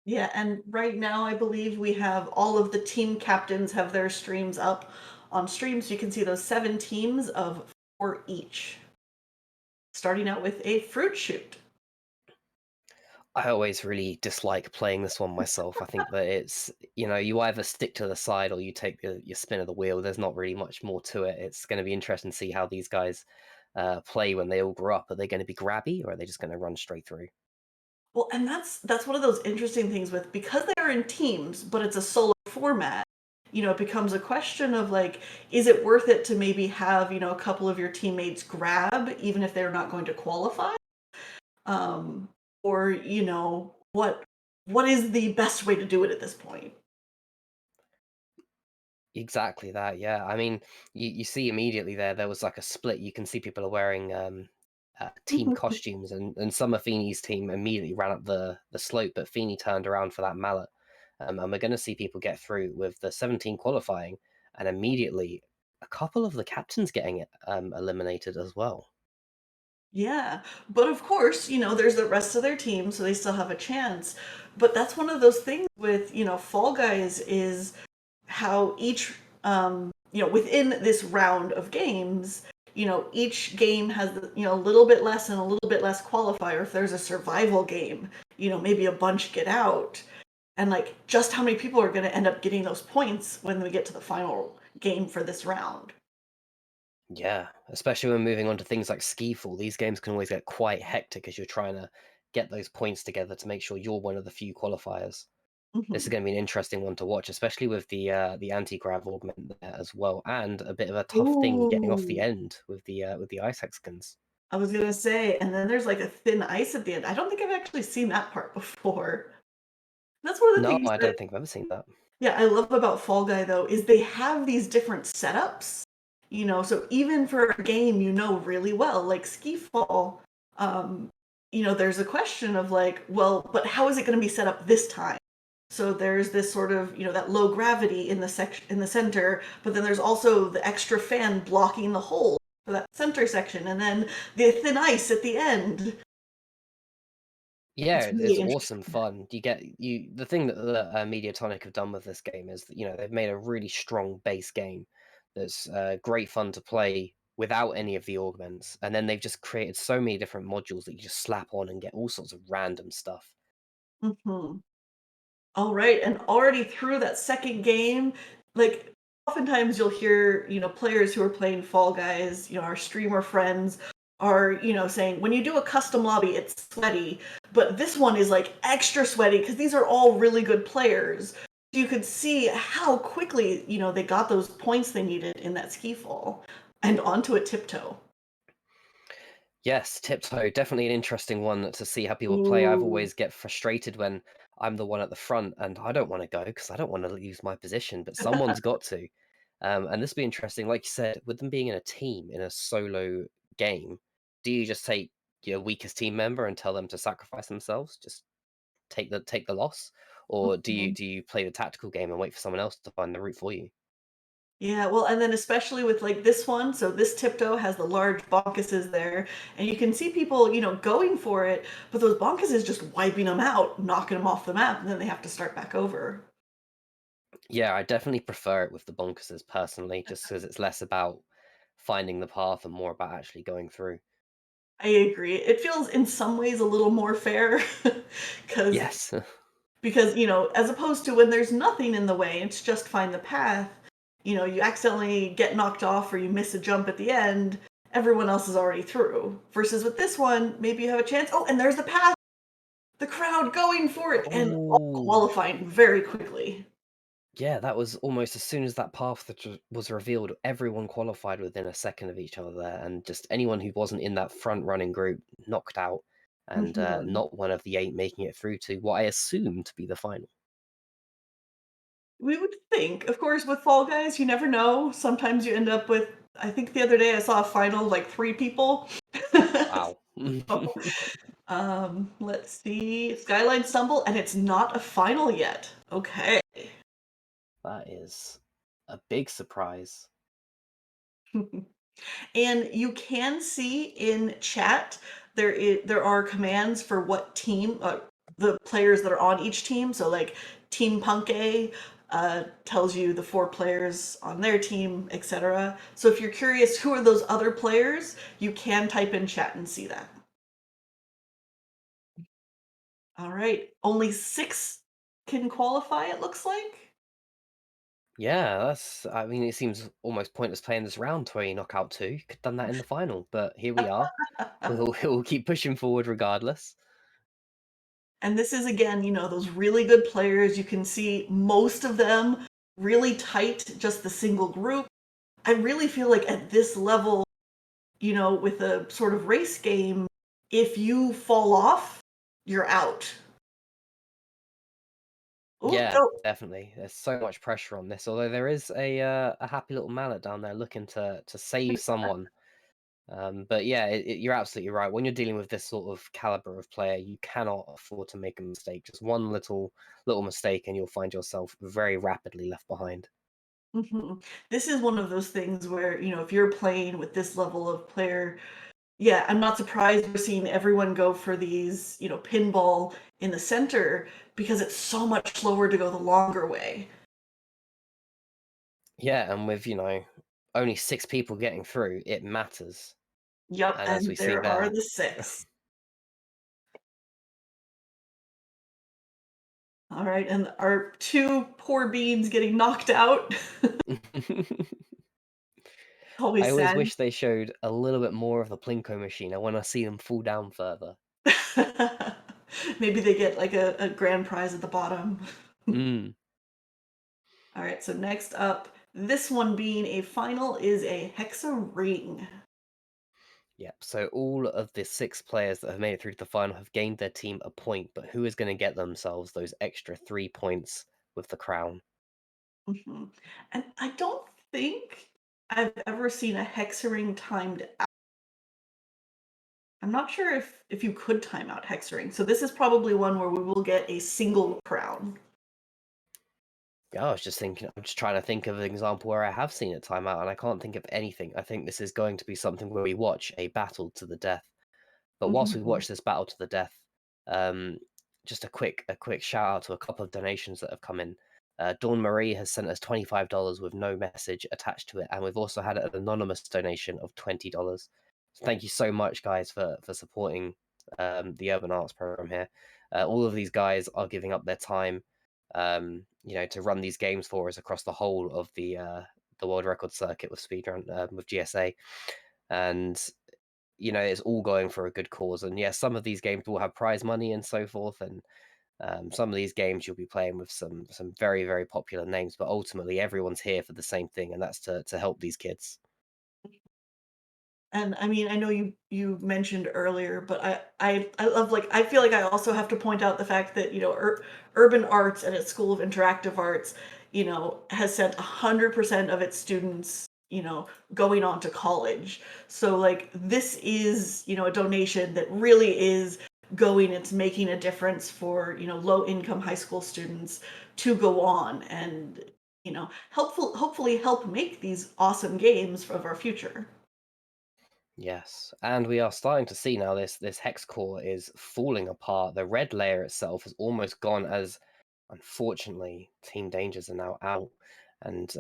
Yeah, and right now I believe we have all of the team captains have their streams up on stream, so you can see those 7 teams of 4 each, starting out with a fruit shoot. I always really dislike playing this one myself. I think that you either stick to the side or you take your spin of the wheel. There's not really much more to it. It's going to be interesting to see how these guys play when they all grow up. Are they going to be grabby or are they just going to run straight through? Well, and that's one of those interesting things with because they are in teams, but it's a solo format, it becomes a question of like, is it worth it to maybe have, a couple of your teammates grab even if they're not going to qualify? Um, or, what is the best way to do it at this point? Exactly that, yeah. I mean, you see immediately there was like a split. You can see people are wearing team costumes, and some of Feeney's team immediately ran up the slope, but Feeney turned around for that mallet. And we're going to see people get through with the 17 qualifying, and immediately a couple of the captains getting eliminated as well. Yeah, but of course, there's the rest of their team, so they still have a chance. But that's one of those things with, Fall Guys is how each, within this round of games, each game has, a little bit less and a little bit less qualifier. If there's a survival game, maybe a bunch get out. And like, just how many people are going to end up getting those points when we get to the final game for this round? Yeah, especially when moving on to things like Skiffle, these games can always get quite hectic as you're trying to get those points together to make sure you're one of the few qualifiers. This is Hmm. going to be an interesting one to watch, especially with the anti-grav augment there as well, and a bit of a tough thing getting off the Ooh. end with the ice hexagons. I was gonna say, and then there's like a thin ice at the end. I don't think I've actually seen that part before. That's one of the No, things I that, don't think I've ever seen that. yeah, I love about Fall Guy though, is they have these different setups. So even for a game really well, like Ski Fall, um, there's a question of like, well, but how is it going to be set up this time? So there's this sort of, that low gravity in the section in the center, but then there's also the extra fan blocking the hole for that center section, and then the thin ice at the end. Yeah, It's really it's awesome interesting. fun. The thing that Mediatonic have done with this game is that they've made a really strong base game that's great fun to play without any of the augments, and then they've just created so many different modules that you just slap on and get all sorts of random stuff. Hmm. All right, and already through that second game, like oftentimes you'll hear, players who are playing Fall Guys, our streamer friends are, saying when you do a custom lobby, it's sweaty, but this one is like extra sweaty because these are all really good players. You could see how quickly, they got those points they needed in that ski fall and onto a tiptoe. Yes, Tiptoe, definitely an interesting one to see how people play. I've Ooh. always get frustrated when I'm the one at the front and I don't want to go because I don't want to lose my position, but someone's got to. And this will be interesting, like you said, with them being in a team in a solo game. Do you just take your weakest team member and tell them to sacrifice themselves, just take the loss, or do you play the tactical game and wait for someone else to find the route for you? Yeah, well, and then especially with like this one, so this tiptoe has the large bonkuses there, and you can see people, going for it, but those bonkuses just wiping them out, knocking them off the map, and then they have to start back over. Yeah, I definitely prefer it with the bonkuses personally, just because it's less about finding the path and more about actually going through. I agree. It feels in some ways a little more fair because Yes. as opposed to when there's nothing in the way, it's just find the path, you accidentally get knocked off or you miss a jump at the end, everyone else is already through. Versus with this one, maybe you have a chance. Oh, and there's the path, the crowd going for it and all Oh, qualifying very quickly. yeah, that was almost as soon as that path was revealed, everyone qualified within a second of each other there, and just anyone who wasn't in that front running group knocked out, and Mhm. not one of the 8 making it through to what I assume to be the final. We would think, of course, with Fall Guys, you never know. Sometimes you end up with, I think the other day I saw a final of like 3 people. Wow. So, let's see. Skyline Stumble, and it's not a final yet. Okay. That is a big surprise. And you can see in chat there are commands for what team, the players that are on each team. So like Team Punk A tells you the 4 players on their team, etc. So if you're curious who are those other players, you can type in chat and see that. All right, only 6 can qualify, it looks like. Yeah, that's. I mean, it seems almost pointless playing this round where you knock out two. Could have done that in the final, but here we are. We'll keep pushing forward regardless. And this is again, those really good players. You can see most of them really tight, just the single group. I really feel like at this level, with a sort of race game, if you fall off, you're out. Oh, Yeah, no. definitely. There's so much pressure on this. Although there is a happy little mallet down there looking to save someone. But yeah, you're absolutely right. When you're dealing with this sort of caliber of player, you cannot afford to make a mistake. Just one little mistake, and you'll find yourself very rapidly left behind. Mhm. This is one of those things where, if you're playing with this level of player, yeah, I'm not surprised we're seeing everyone go for these, pinball in the center because it's so much slower to go the longer way. Yeah, and with only 6 people getting through, it matters. Yep, And as and we see there are there, the 6. All right, and our 2 poor beans getting knocked out. I Always always sad. wish they showed a little bit more of the Plinko machine. I want to see them fall down further. Maybe they get like a grand prize at the bottom. Mm. All right, so next up, this one being a final is a Hexa ring. Yep. So all of the 6 players that have made it through to the final have gained their team a point, but who is going to get themselves those extra 3 points with the crown? Mhm. And I don't think I've ever seen a Hexa ring timed out. I'm not sure if you could time out Hexa ring. So this is probably one where we will get a single crown. Yeah, I was just thinking, I'm just trying to think of an example where I have seen it time out, and I can't think of anything. I think this is going to be something where we watch a battle to the death. But whilst we Mhm. watch this battle to the death, um, just a quick shout out to a couple of donations that have come in. Dawn Marie has sent us $25 with no message attached to it, and we've also had an anonymous donation of $20. So thank you so much, guys, for supporting the Urban Arts program here. All of these guys are giving up their time, to run these games for us across the whole of the world record circuit with Speedrun with GSA, and it's all going for a good cause. And yes, some of these games will have prize money and so forth, and some of these games you'll be playing with some very very popular names. But ultimately, everyone's here for the same thing, and that's to help these kids. And I mean, I know you mentioned earlier, but I love, like, I feel like I also have to point out the fact that Urban Arts and its School of Interactive Arts, has sent 100% of its students, going on to college. So like this is a donation that really is going. It's making a difference for low income high school students to go on and hopefully help make these awesome games of our future. Yes, and we are starting to see now this hex core is falling apart. The red layer itself has almost gone, as unfortunately Team Dangers are now out. And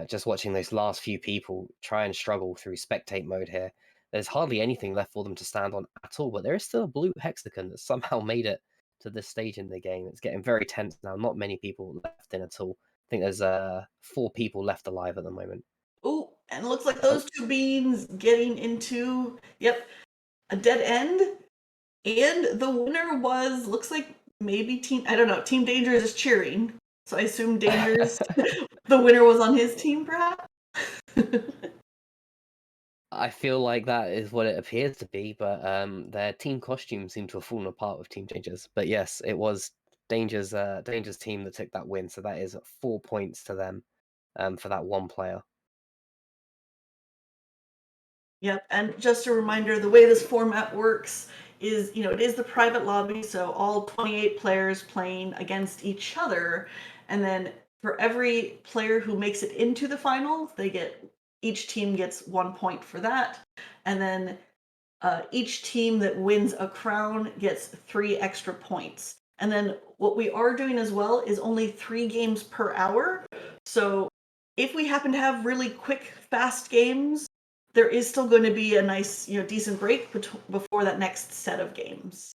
just watching those last few people try and struggle through spectate mode here, there's hardly anything left for them to stand on at all. But there is still a blue hexagon that somehow made it to this stage in the game. It's getting very tense now. Not many people left in at all. I think there's 4 people left alive at the moment. Oh, and it looks like Oh, those 2 beans getting into, yep, a dead end. And the winner was, looks like maybe I don't know, Team Dangerous is cheering. So I assume Dangerous, the winner was on his team, perhaps? I feel like that is what it appears to be, but their team costumes seem to have fallen apart with Team Changes. But yes, it was Danger's team that took that win, so that is 4 points to them for that one player. Yep, and just a reminder, the way this format works is, it is the private lobby, so all 28 players playing against each other, and then for every player who makes it into the final, each team gets 1 point for that, and then each team that wins a crown gets 3 extra points. And then what we are doing as well is only 3 games per hour. So if we happen to have really quick, fast games, there is still going to be a nice, decent break before that next set of games.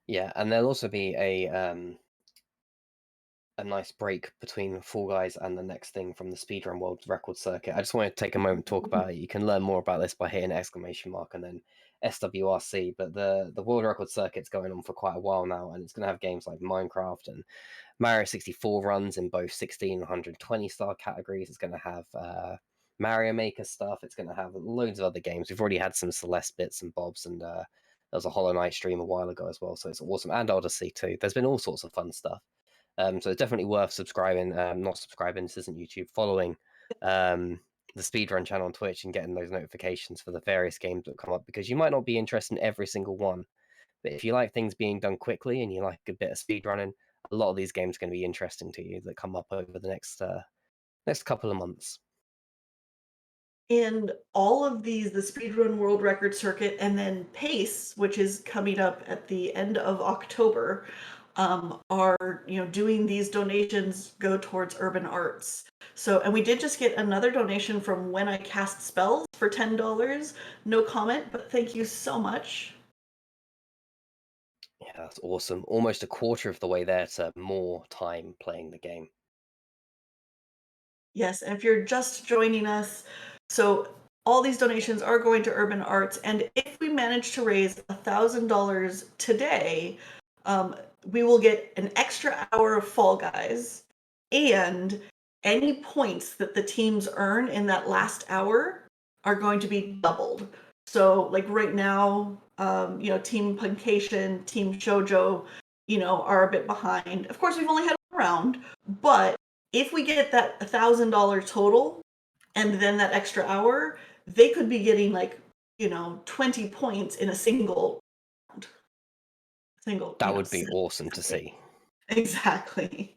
Yeah, and there'll also be a nice break between Fall Guys and the next thing from the Speedrun World Record Circuit. I just want to take a moment to talk about it. You can learn more about this by hitting exclamation mark and then SWRC. But the World Record Circuit's going on for quite a while now, and it's going to have games like Minecraft and Mario 64 runs in both 16 and 120 star categories. It's going to have Mario Maker stuff. It's going to have loads of other games. We've already had some Celeste bits and bobs, and there was a Hollow Knight stream a while ago as well, so it's awesome. And Odyssey too. There's been all sorts of fun stuff. So it's definitely worth subscribing. Not subscribing. This isn't YouTube. Following the Speedrun channel on Twitch and getting those notifications for the various games that come up, because you might not be interested in every single one, but if you like things being done quickly and you like a bit of speedrunning, a lot of these games are going to be interesting to you that come up over the next couple of months. And all of these, the Speedrun World Record Circuit, and then Pace, which is coming up at the end of October, are doing these donations go towards urban arts. So, and we did just get another donation from When I Cast Spells for $10. No comment, but thank you so much. Yeah, that's awesome. Almost a quarter of the way there to more time playing the game. Yes, and if you're just joining us, so all these donations are going to urban arts, and if we manage to raise $1,000 today, we will get an extra hour of Fall Guys, and any points that the teams earn in that last hour are going to be doubled. So, like right now, Team Puncation, Team Shoujo, are a bit behind. Of course, we've only had one round, but if we get that $1,000 total and then that extra hour, they could be getting like 20 points in a single round. Single, That would be set. awesome to see. Exactly.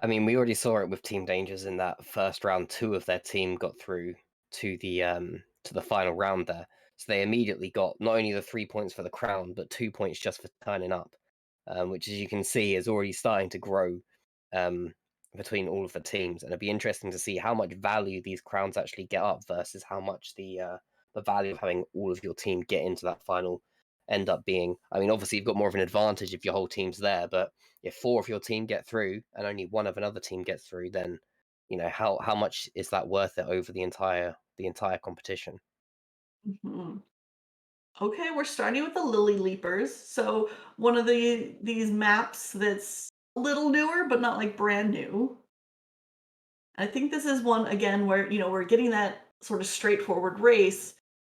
I mean, we already saw it with Team Dangers in that first round. Two of their team got through to the final round there, so they immediately got not only the 3 points for the crown, but 2 points just for turning up, which, as you can see, is already starting to grow um, between all of the teams. And it'd be interesting to see how much value these crowns actually get up versus how much the value of having all of your team get into that final end up being. I mean, obviously you've got more of an advantage if your whole team's there, but if four of your team get through and only one of another team gets through, then how much is that worth it over the entire competition? Mhm. Okay, we're starting with the Lily Leapers. So one of these maps that's a little newer, but not like brand new. I think this is one again where we're getting that sort of straightforward race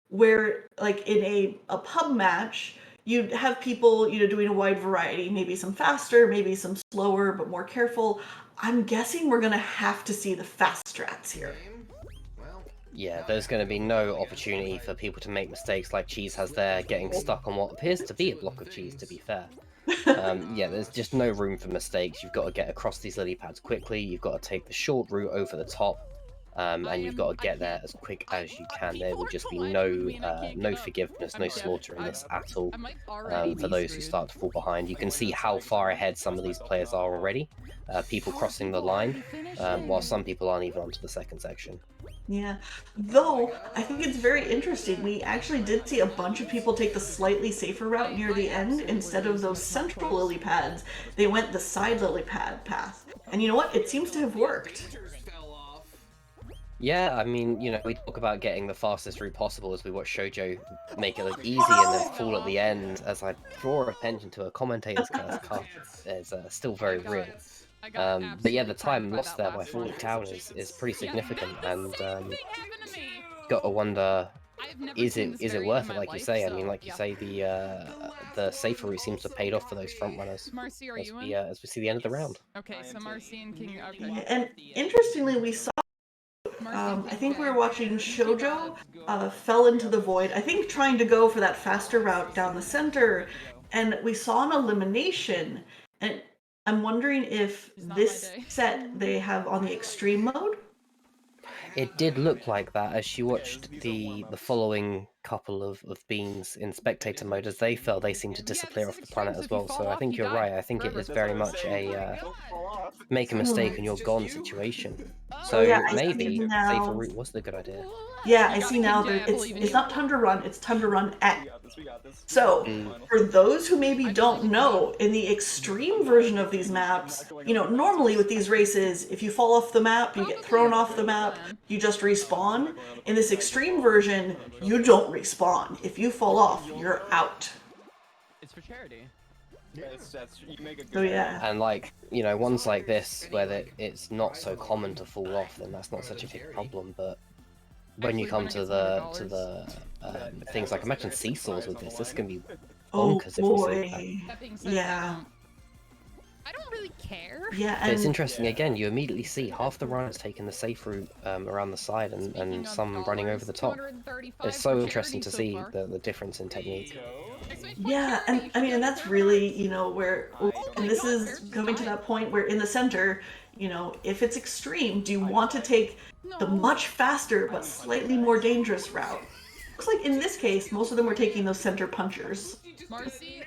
where like in a pub match you'd have people doing a wide variety, maybe some faster, maybe some slower but more careful. I'm guessing we're gonna have to see the fast strats here. Yeah, there's going to be no opportunity for people to make mistakes like Cheese has there, getting stuck on what appears to be a block of cheese, to be fair. Yeah, there's just no room for mistakes. You've got to get across these lily pads quickly. You've got to take the short route over the top, and you've got to get there as quick as you can. There will just be no forgiveness, no slaughter in this at all. For those who start to fall behind, you can see how far ahead some of these players are already. People crossing the line, while some people aren't even onto the second section. Yeah. Though I think it's very interesting. We actually did see a bunch of people take the slightly safer route near the end instead of those central lily pads. They went the side lily pad path. And you know what? It seems to have worked. Yeah, I mean, we talk about getting the fastest route possible as we watch Shoujo make it look easy and then fall at the end. As I draw attention to a commentator's curse, Cuff is still very real. But yeah, the time lost there by falling down is pretty significant, and got to wonder, is it worth it? Like you say, I mean, like you say, the safer route seems to have paid off for those front runners as we see the end of the round. Okay, so Marcy and King. Yeah, Okay. and interestingly, we saw. I think we were watching Shoujo fell into the void. I think trying to go for that faster route down the center, and we saw an elimination. And I'm wondering if It's not my this day. set they have on the extreme mode. It did look like that as you watched the following couple of beings in spectator mode. As they fell, they seemed to disappear off the planet as well. So I think you're right. I think it is very much a make a mistake and you're gone situation. Oh yeah, So I see maybe safer now. route was the good idea. Yeah, I see now that it's not time to run, it's time to run at. So, for those who maybe don't know, in the extreme version of these maps, you know, normally with these races, if you fall off the map, you get thrown off the map, you just respawn. In this extreme version, you don't respawn. If you fall off, you're out. It's for charity. You make a good So yeah. And like, you know, ones like this where it's not so common to fall off, then that's not such a big problem. But when you come to the things like, imagine seesaws with this can be Oh bonkers if you see that. boy. That being said, Yeah. I don't really care. Yeah, But it's and interesting, again, you immediately see half the runners taking the safe route around the side and some running over the top. It's so interesting to see the difference in technique. yeah, and I mean, and that's really, you know, where, and this is coming to that point where in the center, you know, if it's extreme, do you want to take the much faster but slightly more dangerous route? Looks like in this case, most of them were taking those center punchers. Marcy,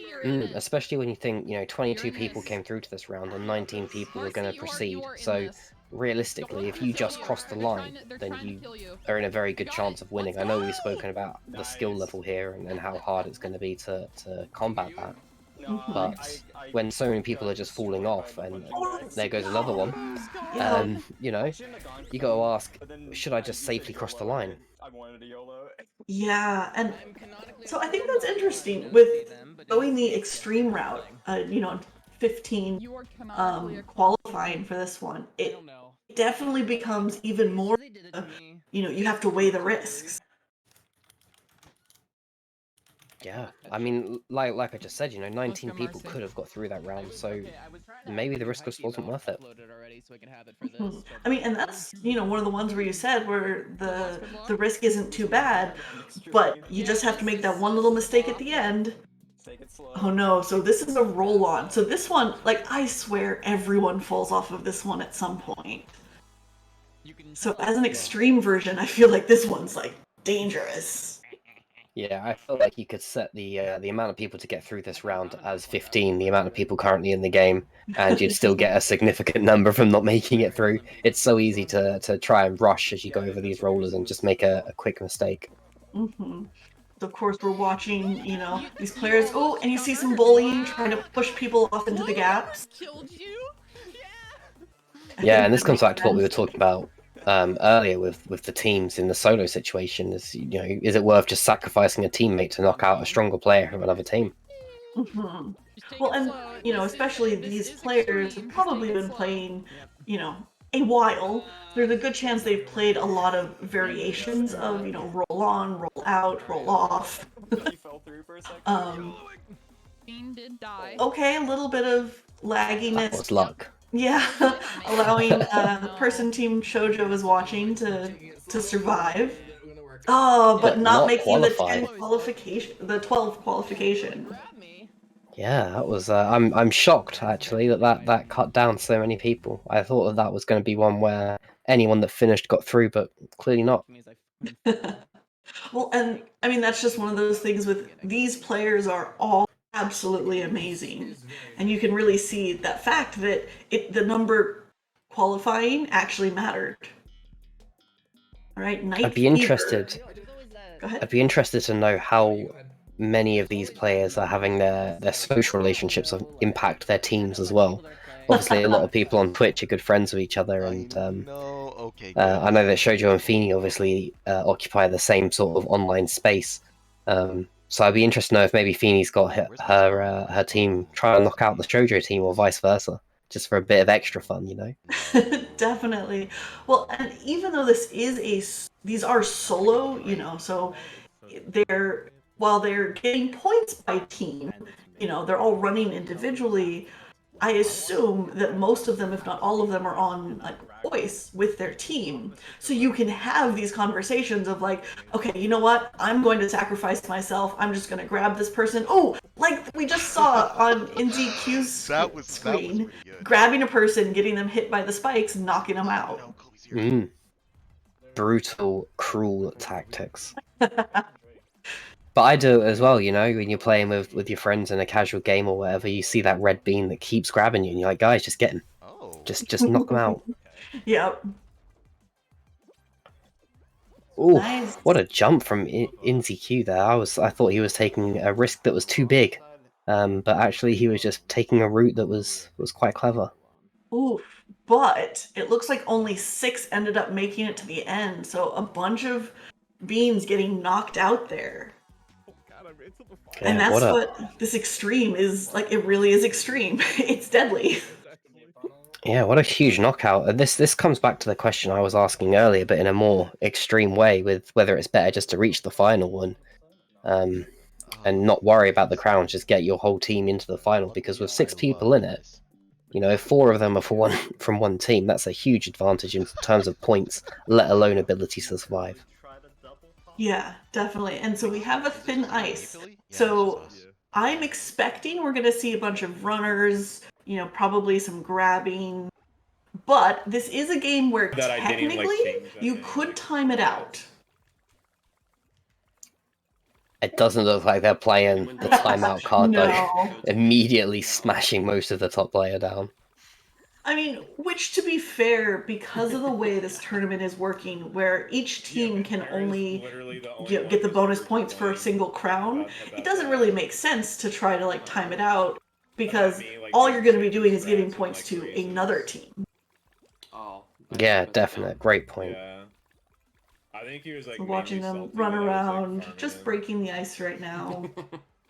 you're in it. Especially when you think, you know, 22 people came through to this round and 19 people were going to proceed. So realistically, if you just cross the line, then you are in a very good chance of winning. I know we've spoken about the skill level here and how hard it's going to be to combat that. But when so many people are just falling off, and there goes another one, you know, you got to ask, should I just safely cross the line? Yeah, and so I think that's interesting with going the extreme route, you know, 15 You are canonically qualifying for this one. It definitely becomes even more, you know, you have to weigh the risks. Yeah, I mean, like I just said, you know, 19 people could have got through that round, so maybe the risk just wasn't worth it. I mean, and that's, you know, one of the ones where you said where the risk isn't too bad, but you just have to make that one little mistake at the end. Oh no, so this is a roll on. So this one, like, I swear everyone falls off of this one at some point. So as an extreme version, I feel like this one's like dangerous. Yeah, I feel like you could set the amount of people to get through this round as 15, the amount of people currently in the game, and you'd still get a significant number from not making it through. It's so easy to try and rush as you go over these rollers and just make a quick mistake. Mm-hmm. So of course we're watching, you know, these players. Oh, and you see some bullying trying to push people off into the gaps. Killed you? Yeah, and this comes back to what we were talking about earlier with the teams in the solo situation. Is, you know, is it worth just sacrificing a teammate to knock out a stronger player from another team? Mm-hmm. Well, and you know, especially these players have probably been playing, you know, a while. There's a good chance they've played a lot of variations of, you know, roll on, roll out, roll off. Fiend did die. Okay, a little bit of lagginess. That was luck. Yeah, allowing person team Shoujo is watching to survive. Oh, but not making qualify. the 12 qualification. Yeah, that was. I'm shocked actually that cut down so many people. I thought that was going to be one where anyone that finished got through, but clearly not. Well, and I mean that's just one of those things with these players are all absolutely amazing, and you can really see that fact that the number qualifying actually mattered. All right, I'd be interested. Go ahead. I'd be interested to know how many of these players are having their social relationships impact their teams as well. Obviously, a lot of people on Twitch are good friends with each other, and I know that Shoujo and Feeny obviously occupy the same sort of online space. So I'd be interested to know if maybe Feeny's got her team try and knock out the Shoujo team, or vice versa, just for a bit of extra fun, you know. Definitely. Well, and even though these are solo, you know, so while they're getting points by team, you know, they're all running individually. I assume that most of them, if not all of them, are on like voice with their team. So you can have these conversations of like, okay, you know what? I'm going to sacrifice myself. I'm just going to grab this person. Oh, like we just saw on NZQ's screen, grabbing a person, getting them hit by the spikes, knocking them out. Mm. brutal, cruel tactics. But I do it as well, you know, when you're playing with your friends in a casual game or whatever, you see that red bean that keeps grabbing you, and you're like, guys, just get him. Oh. Just knock him out. Yep. Ooh, Nice. what a jump from InZQ there. I thought he was taking a risk that was too big. But actually he was just taking a route that was quite clever. Ooh, but it looks like only 6 ended up making it to the end, so a bunch of beans getting knocked out there. Yeah, And that's what this extreme is like. It really is extreme. It's deadly. Yeah, what a huge knockout. And this comes back to the question I was asking earlier, but in a more extreme way, with whether it's better just to reach the final one, and not worry about the crown, just get your whole team into the final, because with 6 people in it, you know, if 4 of them are from one team, that's a huge advantage in terms of points, let alone ability to survive. Yeah, definitely. And so we have a thin ice. So I'm expecting we're going to see a bunch of runners, you know, probably some grabbing. But this is a game where technically you could time it out. It doesn't look like they're playing the timeout card, No. though. Immediately smashing most of the top player down. I mean, which, to be fair, because of the way this tournament is working, where each team can only get the bonus points for a single crown, it doesn't really make sense to try to like time it out, because all you're going to be doing is giving points to another team. Yeah, definite. Great point. Yeah. I think he was like Watching them run around, just breaking the ice right now.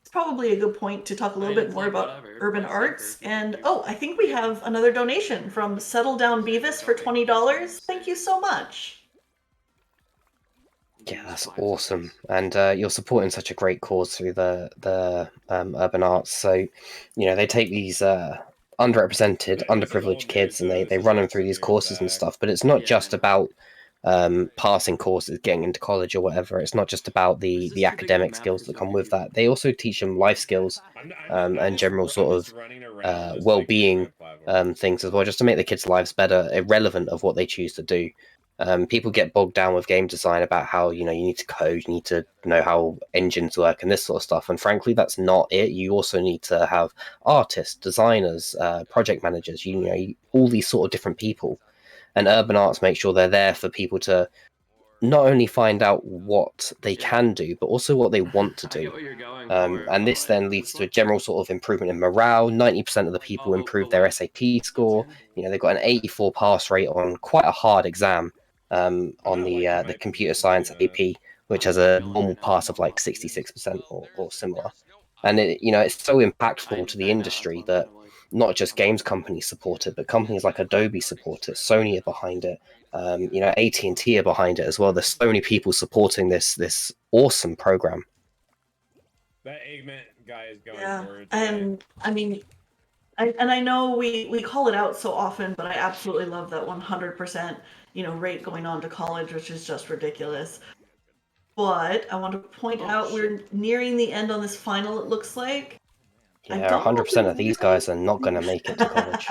It's probably a good point to talk a little bit more about urban arts. And oh, I think we have another donation from Settle Down Beavis for $20. Thank you so much. Yeah, that's awesome, and you're supporting such a great cause through the urban arts. So, you know, they take these underrepresented, underprivileged kids, and they run them through these courses and stuff. But it's not just about passing courses, getting into college or whatever. It's not just about the academic skills that come with that. They also teach them life skills and general sort of well-being things as well, just to make the kids' lives better, irrelevant of what they choose to do. People get bogged down with game design about how, you know, you need to code, you need to know how engines work and this sort of stuff. And frankly, that's not it. You also need to have artists, designers, project managers, you know, all these sort of different people. And urban arts make sure they're there for people to not only find out what they can do, but also what they want to do. And this then leads to a general sort of improvement in morale. 90% of the people improve their SAP score. You know, they've got an 84 pass rate on quite a hard exam on the computer science AP, which has a normal pass of like 66% or similar. And it, you know, it's so impactful to the industry that not just games companies support it, but companies like Adobe support it, Sony are behind it, you know, AT&T are behind it as well. There's so many people supporting this awesome program. That Eggman guy is going for it. And I mean, I know we call it out so often, but I absolutely love that 100%, you know, rate going on to college, which is just ridiculous. But I want to point out we're nearing the end on this final, it looks like. Yeah, 100% of these guys are not going to make it to college.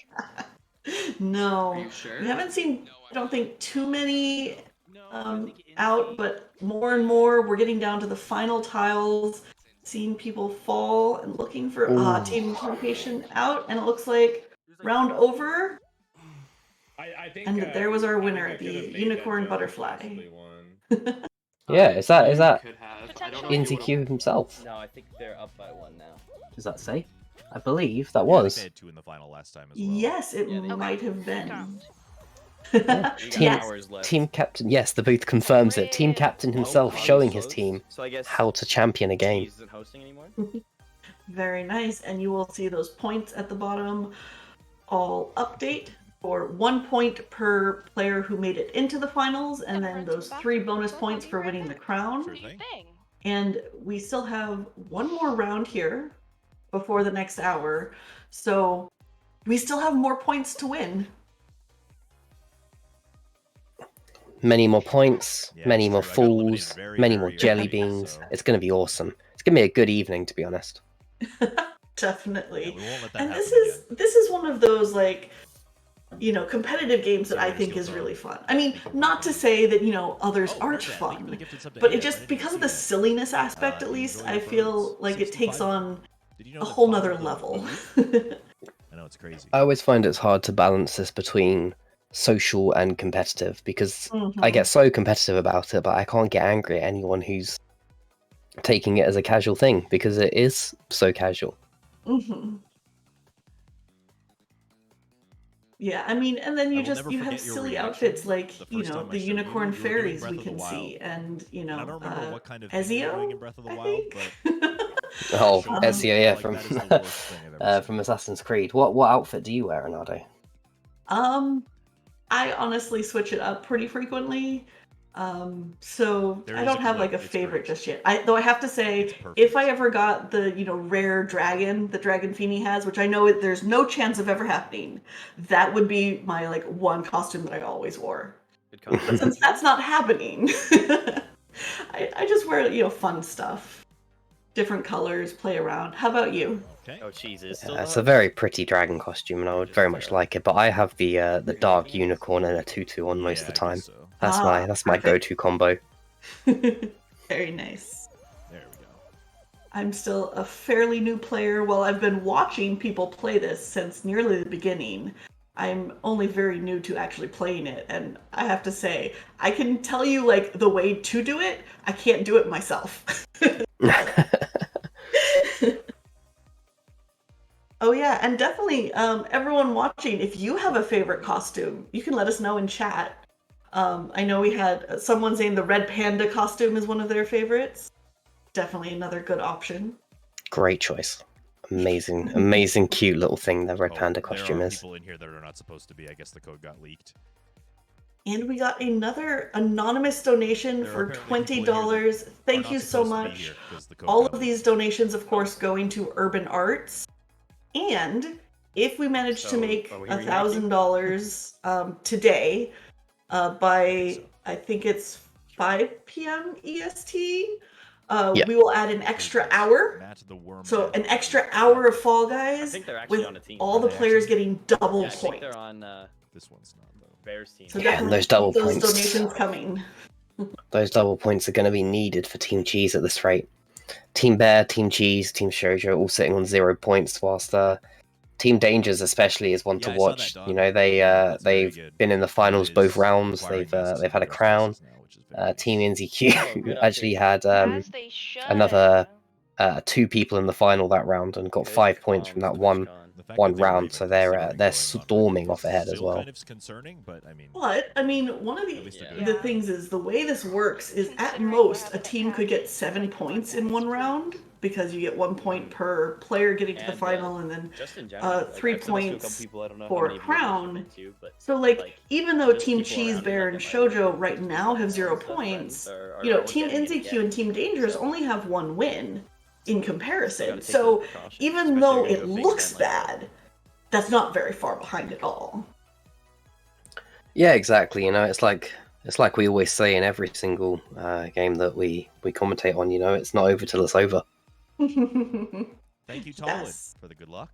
No. Are you sure? We haven't seen, I don't think, too many out, but more and more we're getting down to the final tiles, seeing people fall and looking for team location out, and it looks like round over. I think, and there was our winner, the unicorn butterfly. Yeah, is that Could have. I don't know InZQ himself? No, I think they're up by 1 now. Does that say? I believe that They was. had 2 in the final last time as well. Yes, it Yeah, they might have been. Team, hours left. team captain, yes, the booth confirms it. Team captain himself showing his team So I guess how to champion a game. he isn't hosting anymore. Very nice, and you will see those points at the bottom all update for 1 point per player who made it into the finals, and then those 3 bonus points for winning the crown. Sure thing. And we still have one more round here before the next hour, so we still have more points to win. Many more points, Yeah, many it's more true. I got eliminated fools, very, many very more jelly early, beans. so- It's going to be awesome. It's going to be a good evening, to be honest. Definitely. Yeah, we won't let that And happen this is one of those, like, competitive games that I think is really fun. I mean, not to say that, others aren't fun, but it just, because of the silliness aspect, at least, I feel like it takes on a whole nother level. I know, it's crazy. I always find it's hard to balance this between social and competitive, because I get so competitive about it, but I can't get angry at anyone who's taking it as a casual thing, because it is so casual. Yeah, I mean, and then I you will just never you have forget your silly reaction outfits like, the first time I the showed unicorn you were doing fairies Breath we of the can see, Wild. and And I don't remember what kind of thing you were doing in Breath of the I Wild, think. but Oh, showed me, Ezio, yeah, like, from that is the worst thing I've ever seen. from Assassin's Creed. What outfit do you wear, Renato? I honestly switch it up pretty frequently. So There I is a don't have like a clip, it's favorite great. just yet. Though I have to say, It's perfect. if I ever got the, rare dragon that Dragon Feeny has, which I know there's no chance of ever happening, that would be my like one costume that I always wore. Good But comment. since that's not happening, I just wear, fun stuff. Different colors, play around. How about you? Okay. Oh, cheese is still Yeah, it's the a host? very pretty dragon costume, and I would very much like it. But I have the dark unicorn and a tutu on most of the Yeah, I time. guess so. That's my perfect. go-to combo. Very nice. There we go. I'm still a fairly new player. While I've been watching people play this since nearly the beginning, I'm only very new to actually playing it, and I have to say, I can tell you like the way to do it. I can't do it myself. Oh yeah, and definitely, everyone watching, if you have a favorite costume, you can let us know in chat. I know we had someone saying the red panda costume is one of their favorites. Definitely another good option. Great choice. Amazing, cute little thing the red panda costume There are is. people in here that are not supposed to be. I guess the code got leaked. And we got another anonymous donation There are for apparently people in here $20. that are Thank not you so supposed to be much. here 'cause the code All got of leaked. these donations, of course, going to Urban Arts. And if we manage to So, make are we $1,000 today, by I think it's 5 p.m. EST, Yeah. we will add an extra hour. Matt the Worm So Man. an extra hour of Fall I Guys think they're actually with on a team. all the Are they players actually? getting double Yeah, I think points. they're on This one's not though. Bears team. So Yeah, and definitely those double keep those points. donations coming. Those double points are going to be needed for Team Cheese at this rate. Team Bear, Team Cheese, Team Shoujo all sitting on 0 points, whilst Team Dangers especially is one Yeah, to I saw watch. that, Don. You know, That's very they've good. been in the finals It both is rounds. requiring They've had a these crown. classes now, which is very Team nice. Oh, NZQ good actually update. had As they should. another 2 people in the final that round and got Good 5 points from that comms, one TwitchCon. The fact one that they were round. even So they're considering going storming on off ahead as still well. kind of concerning, but I mean, But I mean, one of at least they're Yeah. the doing it. things is the way this works is at Considering most what a happened team at could get Pappy's, 7 like, the points in podcast one too. round because you get 1 point per player getting to the And, final, and then Just in general, like, 3 I've said this to a couple points people, I don't know how for many of you have crown. mentioned it too, but So like even though just Team people Cheese, around me, Bear, like, and at my work Shoujo and right just now people have 0 stuff, points, friends are Team getting it NZQ again. and Team Dangers So- only have 1 win in comparison. gotta take So those precautions, even especially though if you're it gonna go big looks event like that. bad, that's not very far behind at all. Yeah, exactly. You know, it's like we always say in every single game that we commentate on. You know, it's not over till it's over. Thank you, Tolwood, Yes. for the good luck.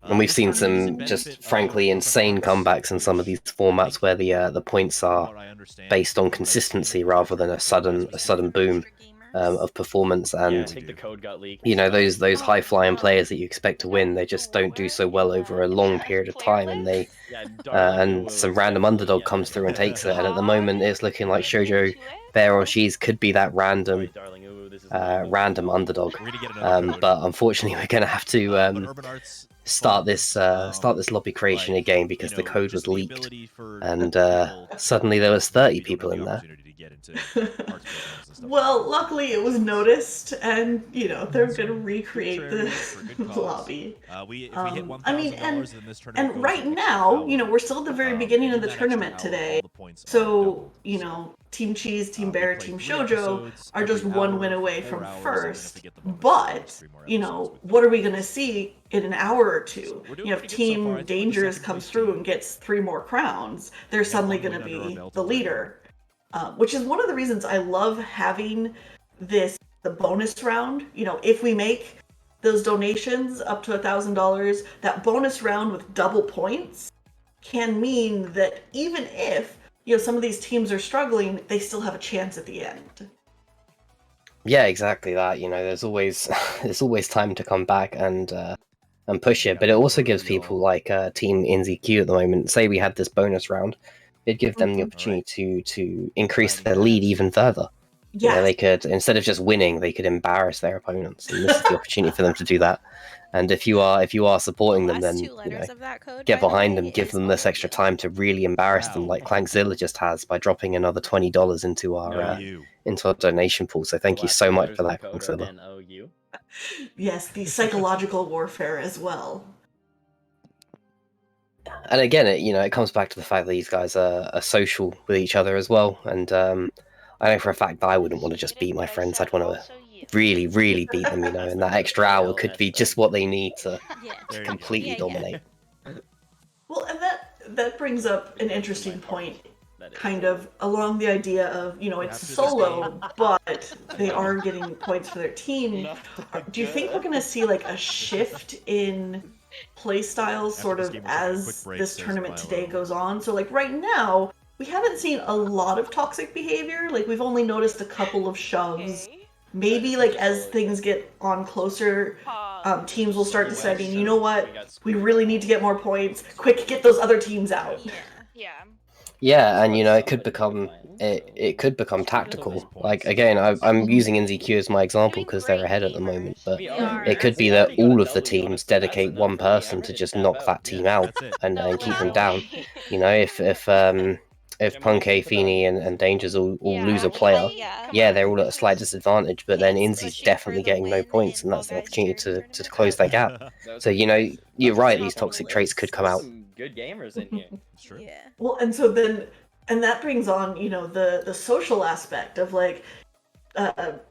And we've This seen tournament is a some just benefit frankly of insane Orthodox, comebacks in some of these which formats I where think, the points from are what I understand, based on what I've seen consistency in rather than a different sudden formats, boom Gamers. of performance. Yeah, I And think the code got leaked. you know, those Oh, high flying no. players that you expect to win, they just don't do so well over a long period of time, and they Yeah, Darling and Uwu some is random definitely underdog getting comes it. through and takes it. And at the Todd, moment, it's looking like are you Shoujo, into it? Bear, or Cheese could be that random Right, Darling Uwu, this is not random underdog. We're gonna get another code. But unfortunately, we're going to have to but Urban Arts start this lobby creation like, again because you the know, code just was the leaked, ability for and people suddenly there was 30 maybe don't people have in the there. opportunity to get into arts programs and stuff Well, like that. luckily it was noticed, and they're So, gonna good recreate the, charity for good the cause. lobby. If we hit $1,000 I mean, in this tournament, and goes right an extra now, hour. we're still at the very beginning And of in the that extra tournament hour, today. all the points are So, doubled. Team Cheese, Team we Bear, play Team 3 Shoujo episodes are just every 1 hour win for away 4 from hours, and then if first. we get the bonus, But, it's 3 more episodes with what are we them. gonna see in an hour or two? So we're doing If pretty good so far. I Team think we're the Dangers second comes place through team. and gets 3 more crowns, they're We have suddenly 1 gonna win under our be belt the already. leader. Which is one of the reasons I love having the bonus round. If we make those donations up to $1,000, that bonus round with double points can mean that even if, you know, some of these teams are struggling, they still have a chance at the end. Yeah, exactly that. You know, there's always there's always time to come back and push it. But it also gives people like Team NZQ at the moment. Say we had this bonus round, it'd give them the opportunity to increase their lead even further. You know, they could, instead of just winning, they could embarrass their opponents, and this is the opportunity for them to do that. And if you are supporting them, then you know, get behind them, give them this extra time to really embarrass them, like Clankzilla just has by dropping another $20 into our donation pool. So thank you so much for that, Clankzilla. Yes, the psychological warfare as well. And again, it comes back to the fact that these guys are social with each other as well. And I know for a fact that I wouldn't want to just beat my friends. I'd want to really, really beat them, and that extra hour could be just what they need to completely dominate. Well, and that brings up an interesting point, kind of along the idea of, it's solo, but they are getting points for their team. Do you think we're going to see like a shift in play styles sort of as this tournament today goes on? So like right now, we haven't seen a lot of toxic behavior. Like we've only noticed a couple of shoves. Maybe like as things get on closer, teams will start deciding, you know what, we really need to get more points. Quick, get those other teams out. Yeah, and it could become tactical. Like again, I'm using NZQ as my example because they're ahead at the moment, but it could be that all of the teams dedicate one person to just knock that team out and keep them down. If Punkay, Feeny, and Dangers all lose a player, they're all at a slight disadvantage, but then Inzi's definitely getting no points, and that's the opportunity to close that gap. So you're right, these toxic traits could come out. Good gamers in here. Yeah. Well, and so then, and that brings on, the social aspect of like,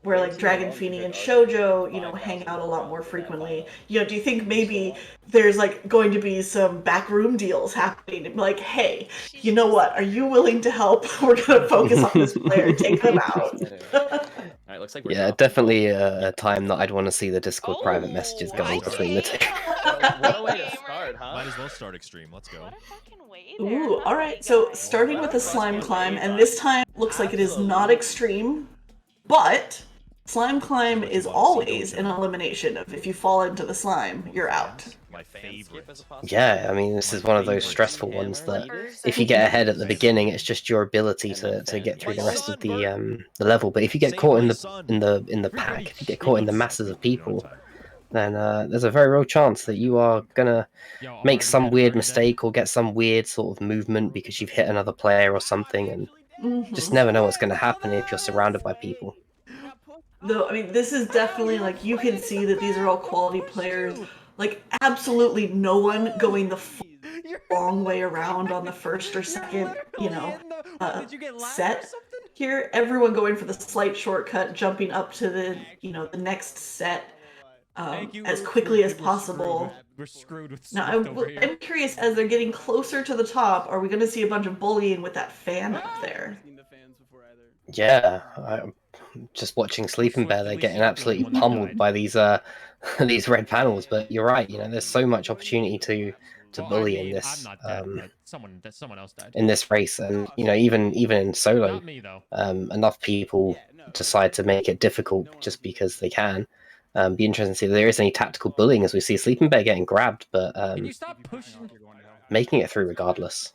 where like Dragon Feeny and Shoujo, hang out a lot more frequently. Do you think maybe there's like going to be some backroom deals happening? Like, hey, you know what? Are you willing to help? We're gonna focus on this player, take them out. Alright, looks like definitely a time that I'd want to see the Discord private messages going between the two. What a way to start, huh? Might as well start extreme. Let's go. What a fucking way Ooh, all right. So starting with a slime climb, and this time looks like it is not extreme. But slime climb is always an elimination of if you fall into the slime, you're out. My favorite. Yeah, I mean, this is one of those stressful ones that if you get ahead at the beginning, it's just your ability to get through the rest of the level. But if you get caught in the pack, if you get caught in the masses of people, then there's a very real chance that you are gonna make some weird mistake or get some weird sort of movement because you've hit another player or something, and just never know what's going to happen if you're surrounded by people. Though, I mean, this is definitely, like, you can see that these are all quality players. Like, absolutely no one going the long way around on the first or second, set. Here, everyone going for the slight shortcut, jumping up to the, the next set as quickly as possible. We're screwed with Now, I'm curious, as they're getting closer to the top, are we going to see a bunch of bullying with that fan up there? Yeah, I'm just watching Sleeping Bear. They're getting absolutely pummeled by these these red panels. But you're right. There's so much opportunity to bully in this someone else died. in this race, and even in solo, Not me, though. enough people decide to make it difficult just because they can. Be interesting to see if there is any tactical bullying as we see Sleeping Bear getting grabbed, but Can you stop pushing? making it through regardless.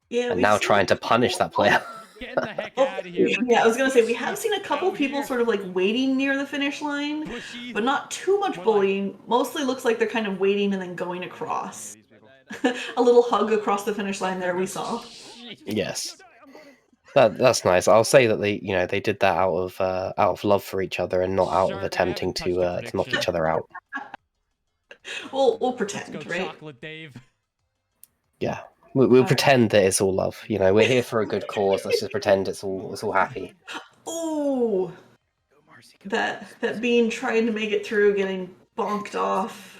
Yeah, And now trying to punish that player. Getting the heck out of here. Yeah, I was gonna say we have seen a couple people sort of like waiting near the finish line, but not too much bullying. Mostly looks like they're kind of waiting and then going across. A little hug across the finish line there we saw. Yes. That's nice. I'll say that they did that out of love for each other and not out of attempting to knock each other out. We'll pretend, Let's go, right? Chocolate Dave. Yeah. We'll pretend that it's all love. We're here for a good cause. Let's just pretend it's all happy. Ooh, that bean trying to make it through, getting bonked off.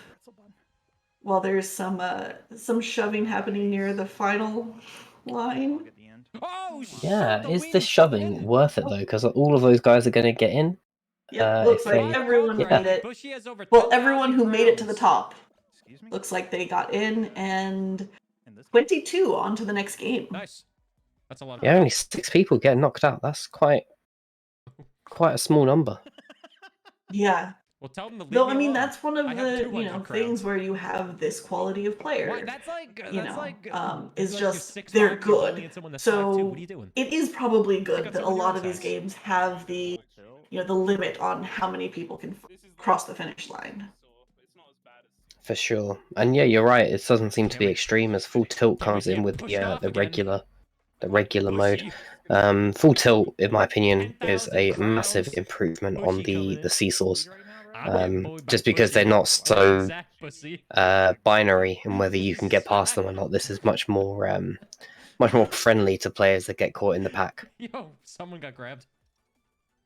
While there's some shoving happening near the final line. Oh, Yeah, is this shoving worth it though? Because all of those guys are going to get in. Yep, looks if like they- everyone yeah. made it. Bushy has over Well, 10,000 everyone who made it to the rounds. top Excuse me? looks like they got in, and 22 on to the next game. Nice. That's a lot. Yeah, only 6 people get knocked out. That's quite a small number. Yeah. Well, tell them to leave Though, me I mean, alone. that's one of I have the, 200 things crowns. where you have this quality of player. Why? That's like Is like just, you're 6'5", they're you're good. bullying someone that's 5'2". So What are you doing? it is probably good got that a someone your lot own of these size. games have the, the limit on how many people can cross the finish line. For sure. And yeah, you're right. It doesn't seem to be Cameron- extreme as Full Tilt Cameron comes in can't with push it off the again. regular mode. Bushy. Full Tilt, in my opinion, is 10,000 a crowns. massive improvement on Bushy coming the in. seesaws. I'm getting bullied by Just because they're Bushy. not so Zach Bussy. binary in whether you can get past them or not. This is much more friendly to players that get caught in the pack, Yo, someone got grabbed.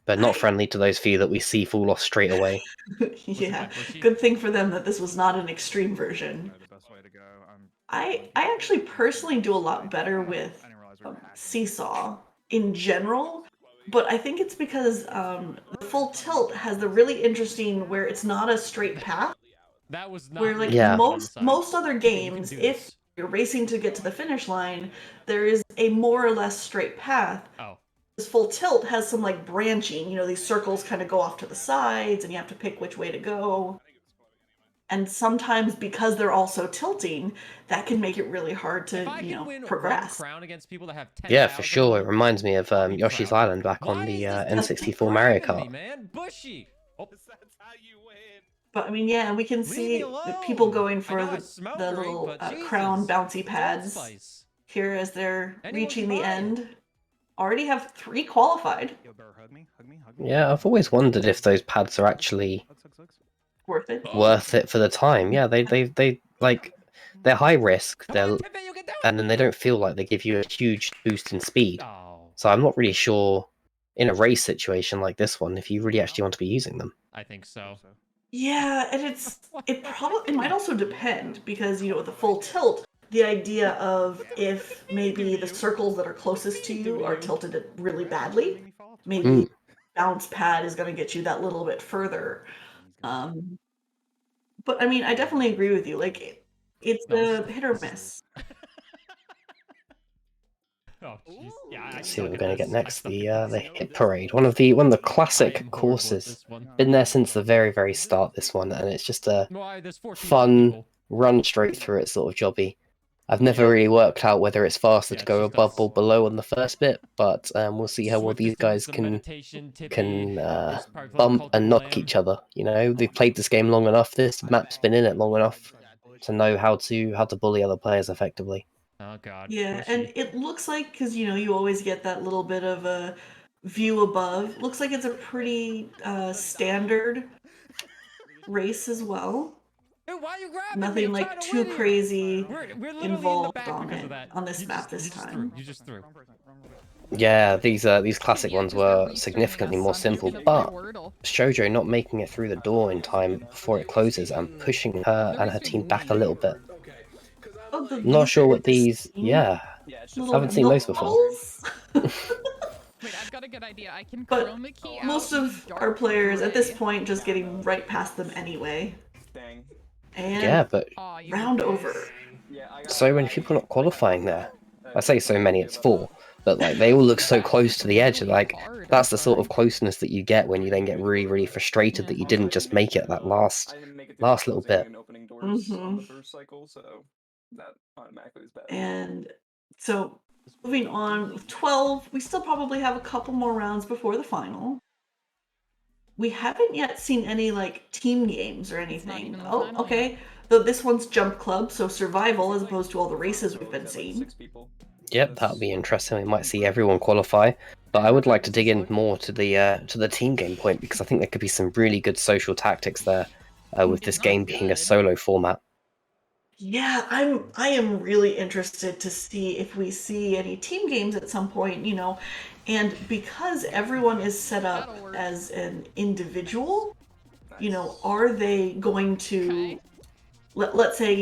but not friendly to those few that we see fall off straight away. Yeah, Bushy? good thing for them that this was not an extreme version. I actually personally do a lot better with Seesaw in general, but I think it's because the Full Tilt has the really interesting where it's not a straight path. That was not Where like me Yeah. on the side. most other You can games, do if this. you're racing to get to the finish line, there is a more or less straight path. Oh. This Full Tilt has some like branching, these circles kind of go off to the sides and you have to pick which way to go. And sometimes because they're also tilting, that can make it really hard to, If I can win one progress. crown against people that have 10,000 Yeah, for sure. It on, reminds me of I'll be Yoshi's proud. Island back on Why the is this N64 Mario grabbing Kart. me, man? Bushy. Oh, But I mean, yeah, we can leave me see alone. people going I for know I the smell the great, little but crown Jesus. bouncy It's Old pads Spice. here as they're Anyone reaching can the buy it. end. Already have 3 qualified. Yeah, I've always wondered if those pads are actually Worth it. worth it for the time. Yeah, they like they're high risk. Come on, They're Tiffany, you can do it. and then they don't feel like they give you a huge boost in speed. Oh, So I'm not really sure in a race situation like this one if you really actually want to be using them. I think so. Yeah, and it might also depend because with the Full Tilt, the idea of if maybe the circles that are closest to you are tilted really badly, maybe bounce pad is going to get you that little bit further. But I mean, I definitely agree with you. Like it's No, a hit or miss. Oh, jeez. Yeah, I Let's see what suck we're at going to this. get next. I suck The at the this. hit parade, one of the I classic am horrible at courses. this one. Been there since the very start. This one, and it's just a Why? There's 14 fun people. run straight through it sort of jobby. I've never really worked out whether it's faster Yeah, to it's go just above us. or below on the first bit, but we'll see how well Swift these is doing guys some can meditation, Tippy is probably playing bump Cult and of knock Lamb. each other. They've played this game long enough. This map's been in it long enough to know how to bully other players effectively. Oh god. Yeah, Bushy. and it looks like because you always get that little bit of a view above. Looks like it's a pretty standard race as well. Dude, why are you grabbing me? Nothing I'm like trying to too win here. crazy We're literally in the involved back on because it of that. on this You map this you just time. threw. You just threw. Yeah, these classic Yeah, ones 'cause they're were researching significantly us more on who's simple, gonna play but Wordle. Shoujo not making it through the door in time before it closes and pushing her and her team back a little bit. Oh, Not sure what these these. Yeah, little haven't seen those milk before. bottles. Wait, I've got a good idea. I can But chroma key most out of dark our players at this gray. point just getting right past them anyway. Dang. And Yeah, but Aw, you round did over. this. Yeah, I got so many people not qualifying there. I say so many, it's 4. But like they all look so close to the edge. Like Hard, that's I'm the sort of sorry. closeness that you get when you then get really frustrated that you didn't just make it that last little bit. and opening doors on Mhm. the first cycle, so that automatically is bad. And so moving on with 12, we still probably have a couple more rounds before the final. We haven't yet seen any like team games or not anything. even the Oh, final okay. yet. Though this one's Jump Club, so survival as opposed to all the races we've been seeing. 6 people. Yep, that'll be interesting. We might see everyone qualify. But I would like to dig in more to the team game point because I think there could be some really good social tactics there with this game being a solo format. Yeah, I am really interested to see if we see any team games at some point, and because everyone is set up That'll work. as an individual, are they going to Okay. let's say,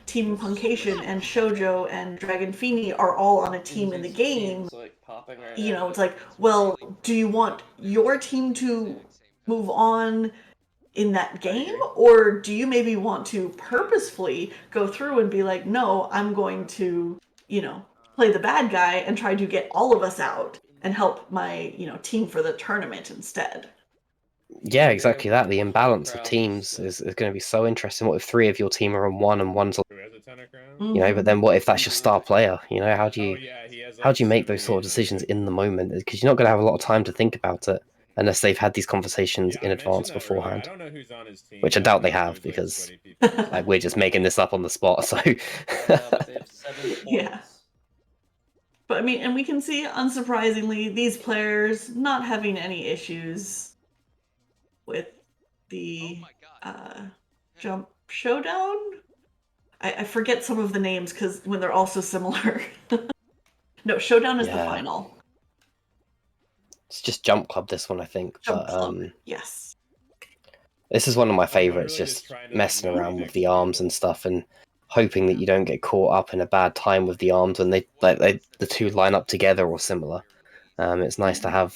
Team Punkation and Shoujo and Dragon Fini are all on a team in the game. It's like, well, do you want your team to move on in that game, or do you maybe want to purposefully go through and be like, no, I'm going to, play the bad guy and try to get all of us out and help my, team for the tournament instead? Yeah, exactly that. The imbalance of teams is going to be so interesting. What if 3 of your team are on 1 and one's on, Who has a 10 of crowns? but then what if that's your star player? How do you Oh yeah, he has. how Like do you make those 78 sort of decisions in the moment? Because you're not going to have a lot of time to think about it unless they've had these conversations in I advance mentioned that earlier. beforehand. I don't know who's on his team. Which I but doubt they know have, there's, like, because sweaty people on his like team. we're just making this up on the spot. So But they have 7 points. Yeah. But I mean, and we can see, unsurprisingly, these players not having any issues with the jump showdown. I forget some of the names because when they're all so similar. No, showdown is the Yeah. final. It's just Jump Club, this one, I think. Jump But Club, yes. this is one of my favorites, literally just just trying to, like, messing know around the with the next arms people. and stuff, and hoping that you don't get caught up in a bad time with the arms when the two line up together or similar. It's nice to have.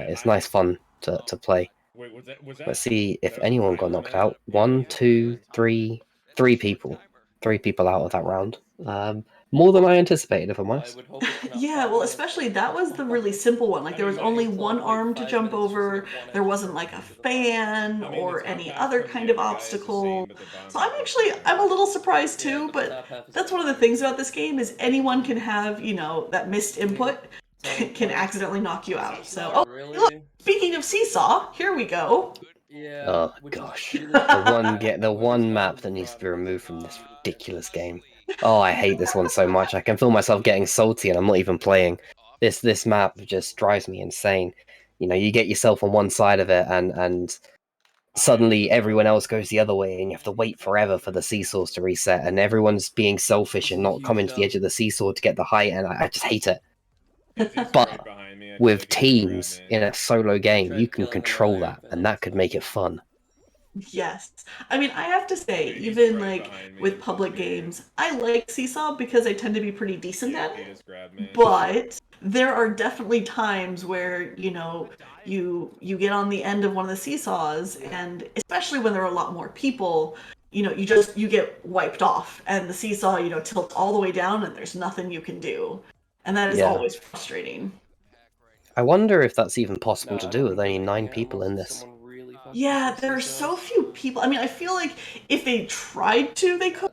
It's nice fun to play. Wait, was that? Let's see if that was a anyone got timer on knocked that? out. Yeah, 1, was it? 2, 3, 3 people. 3 people out of that round. More than I anticipated, if I'm I honest. would hope it's not Yeah, 5 well, minutes. especially that was the really simple one. Like, there was I mean, only It's one not like arm to 5 jump minutes just to over. get one There extra wasn't like a person to the bottom. fan I mean, the or top any half other from kind the of other guy is the obstacle. same, but the bottom So I'm half is actually, different. I'm a little surprised Yeah, too, but the but top half is that's one of the different. things about this game is anyone can have, that missed input Ten can points. accidentally knock you out. So, Not oh, really. look, speaking of Seesaw, here we go. Yeah. Oh which is gosh, really the one map that needs to be removed from this ridiculous game. Oh, I hate this one so much. I can feel myself getting salty, and I'm not even playing. This map just drives me insane. You get yourself on one side of it, and suddenly everyone else goes the other way, and you have to wait forever for the seesaws to reset, and everyone's being selfish and not coming to the edge of the seesaw to get the height, and I just hate it. He's But right behind me. I feel with like he's gonna grab teams me. in a solo game, tried you can killing him control earlier, that, but and that it's could fine. make it fun. Yes. I mean, I have to say, Dude, he's even right like behind me. with I'm so public scared. games, I like Seesaw because I tend to be pretty decent Yeah, at he it. just grabbed me. But there are definitely times where, you get on the end of one of the seesaws, and especially when there are a lot more people, you get wiped off, and the seesaw, tilts all the way down, and there's nothing you can do. And that is Yeah. always frustrating. I wonder if that's even possible No, to I do with wouldn't only be 9 picking it people in unless this. someone really fucking Yeah, plays there are seesaws. so few people. I mean, I feel like if they tried to, they could,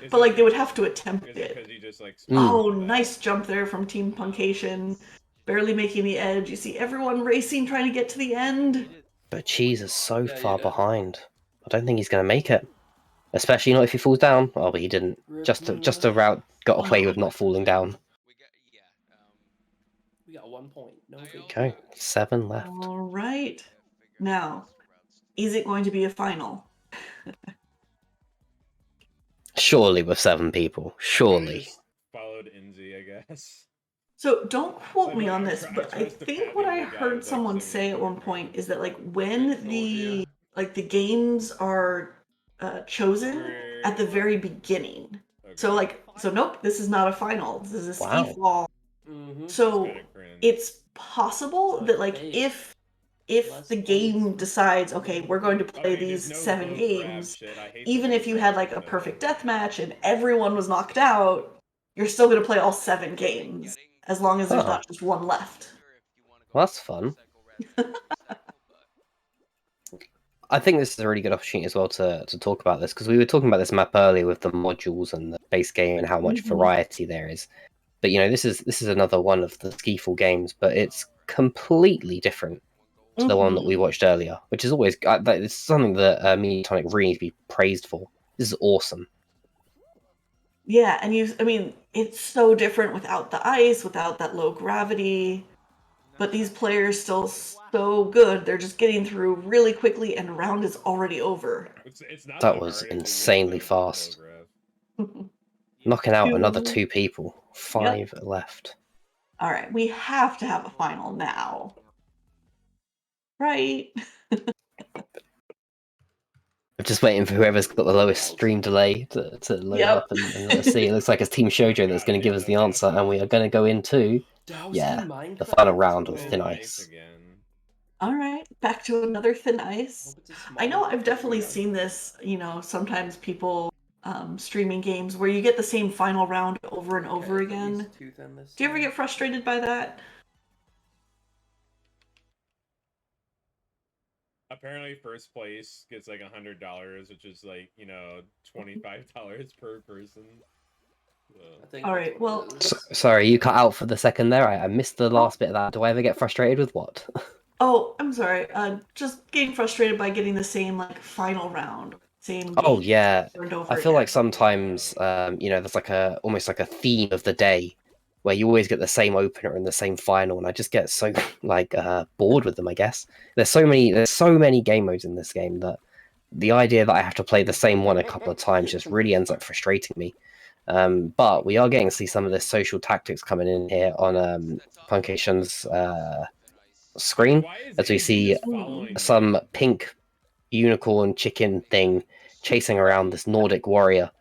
Is but like it- they would have to attempt Is it it. because he just like? Oh, spammed that? nice jump there from Team Puncation. Barely making the edge. You see everyone racing, trying to get to the end. But Cheese is so Yeah, far you did. behind. I don't think he's going to make it. Especially not if he falls down. Oh, but he didn't. Just a route got away with not falling down. We got 1 point. No big Okay, 7 left. All right. Now, is it going to be a final? Surely with 7 people. I Surely. just followed Inzi, I guess. So don't quote Like, me well, on I this, tr- I but I trust the think what I Pappy guy heard who's, like, someone sitting say at in one front point of is that like when Told you. the games are chosen at the very beginning. So nope, this is not a final. This is a ski Wow. fall. Mm-hmm. So kinda cringe. it's possible But that like hey, if less the points. game decides, okay, we're going to play Okay, these there's no 7 vote grab games, shit. I hate even the if vote you grab had like a window. perfect death match and everyone was knocked out, you're still going to play all 7 games as long as there's Huh. not just one left. Well, that's fun. I think this is a really good opportunity as well to talk about this, because we were talking about this map earlier with the modules and the base game and how much Mhm. variety there is. But this is another one of the Skieful games, but it's completely different to the one that we watched earlier, which is always it's something that me and Tonic really need to be praised for. This is awesome. Yeah, and I mean, it's so different without the ice, without that low gravity. But these players still so good. They're just getting through really quickly, and a round is already over. It's not That that was hard if you insanely use, like, fast. vote grab. Knocking out another 2. 2 people. 5 left. All right, we have to have a final now. Right? I'm just waiting for whoever's got the lowest stream delay to load Yep. up and let us see. It looks like it's Team Shoujo that's going to give us the answer, and we are going to go into That was Yeah, in Minecraft. the final round of Thin Thin ice Ice. again. All right, back to another thin ice. Hope it's a I know smaller I've definitely area. seen this, sometimes people streaming games where you get the same final round over and over Okay, at again. least too thin this Do you ever time. get frustrated by that? Apparently, first place gets like $100, which is like $25 per person. I think All that's right, what well, it is. Sorry, you cut out for the second there. I missed the last bit of that. Do I ever get frustrated with what? oh, I'm sorry. Just getting frustrated by getting the same like final round, same Oh game yeah, over and over I feel like again. sometimes there's like almost like a theme of the day where you always get the same opener and the same final, and I just get so like bored with them. I guess there's so many game modes in this game that the idea that I have to play the same one a couple of times just really ends up frustrating me. But we are getting to see some of the social tactics coming in here on Punkation's screen Why is as we Izzy see just following some me? pink unicorn chicken thing chasing around this Nordic warrior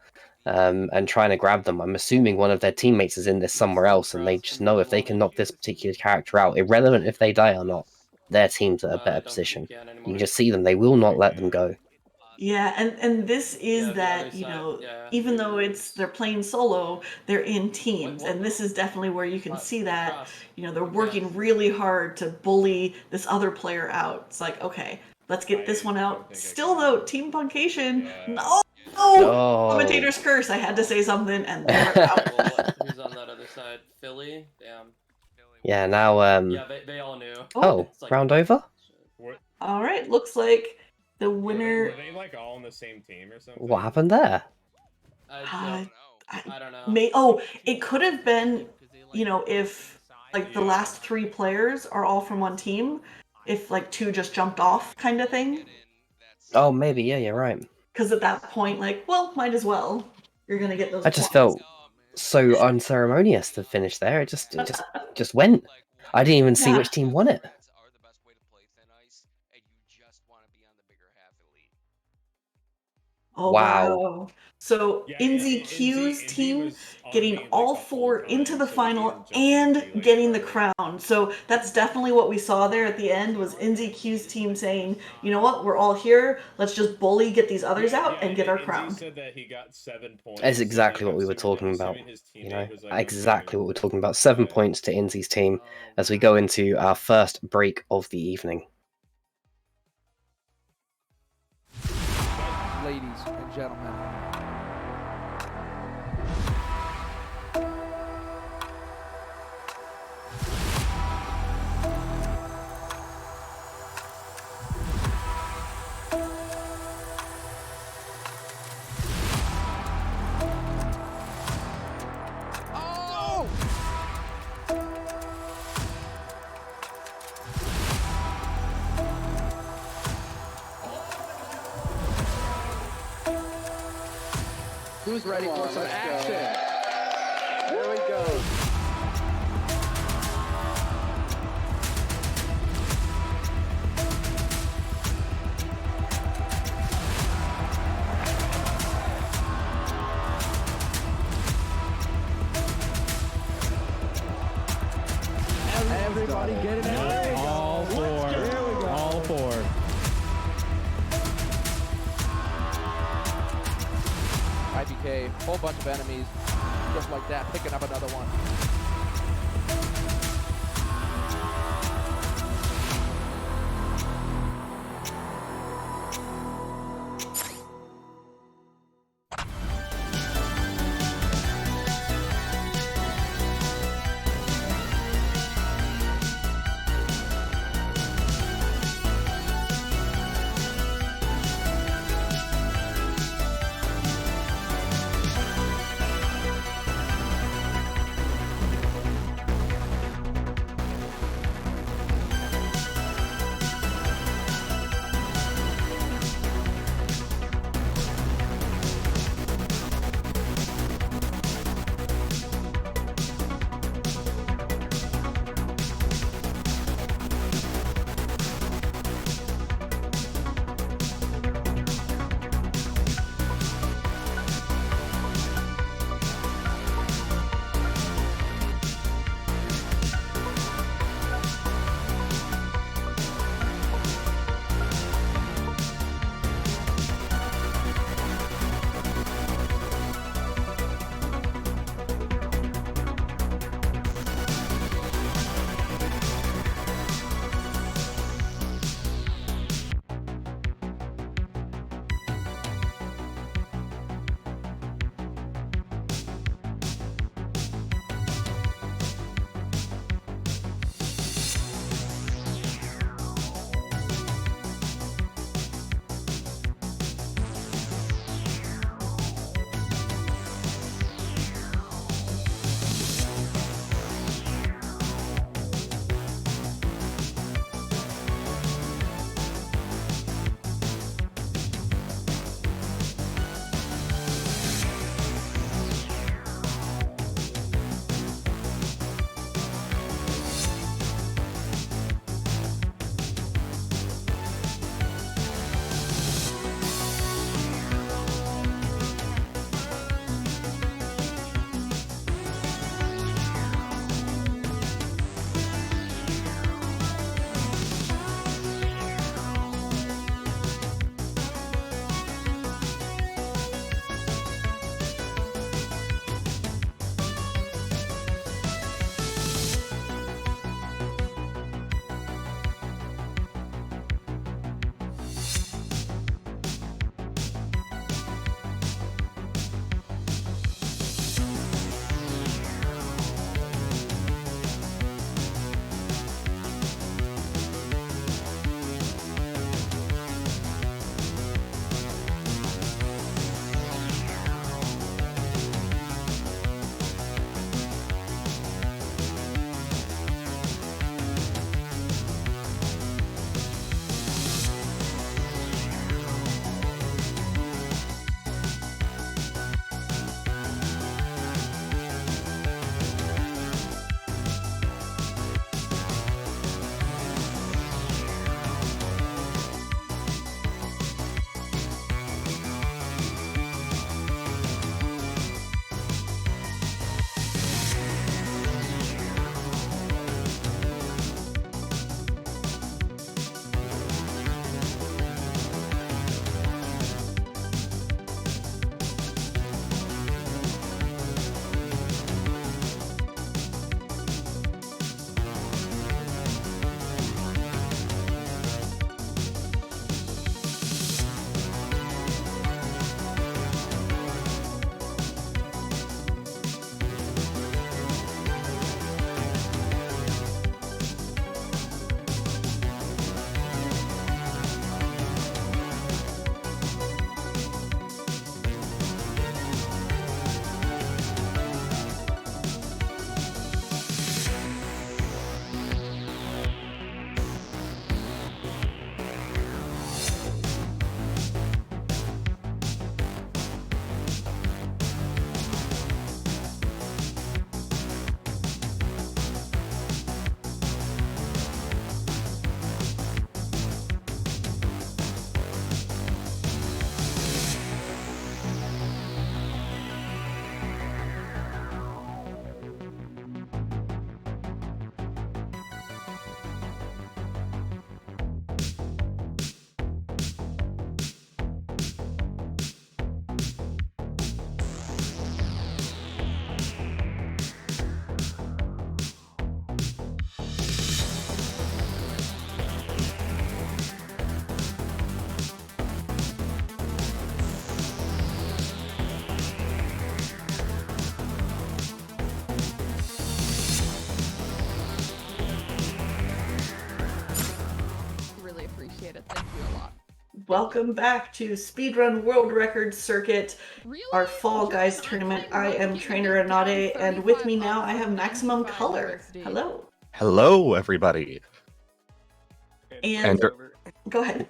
and trying to grab them. I'm assuming one of their teammates is in this somewhere else, and they just know if they can knock this particular character out, irrelevant if they die or not, their team's at a better I don't think position. you can You anymore. can just see them; they will not let them go. Yeah, and this is Yeah, the that, other side, yeah, even though they're playing solo, they're in teams. what- And this is definitely where you can see that, Cross. they're working really hard to bully this other player out. It's like, okay, let's get this one I out. don't think I Still can. though, Team Puncation, Yeah. no! No. Commentator's curse, I had to say something, and they're out. Well, who's on that other side? Philly? Damn. Yeah, now Yeah, they all knew. oh, It's like- round over? What, All right, looks like the winner. were they like all on the same team or something? What happened there? I don't know. It could have been, if like the last 3 players are all from one team, if like 2 just jumped off kind of thing. Oh, maybe, yeah, you're right. Because at that point, like, well, might as well. You're gonna get those. I just points. felt so unceremonious to finish there. It just went. I didn't even see Yeah. which team won it. Oh Wow. wow! So Yeah, NZQ's Izzy team was on getting me, like, all the 4 whole into time, the so he final didn't jump and into me, like, getting the hard. crown. So that's definitely what we saw there at the end was NZQ's team saying, you know what, we're all here. Let's just bully, get these others out, and get our Izzy crown. said that he got 7 points. That's and exactly then what we I'm were assuming- talking I'm about. assuming his You know, teammate was, like, exactly what we're improving. talking about. 7 Yeah. points to Inzi's team as we go into our first break of the evening. Ladies and gentlemen. Who's ready for some action? There we go. Everybody get it out. All 4. Here we go. All 4. IBK, whole bunch of enemies, just like that, picking up another one. welcome back to Speedrun World Record Circuit, Really? our Fall Guys tournament. I am Trainer Anade, and with me now I have Maximum Color. Hello. Hello, everybody. And go ahead.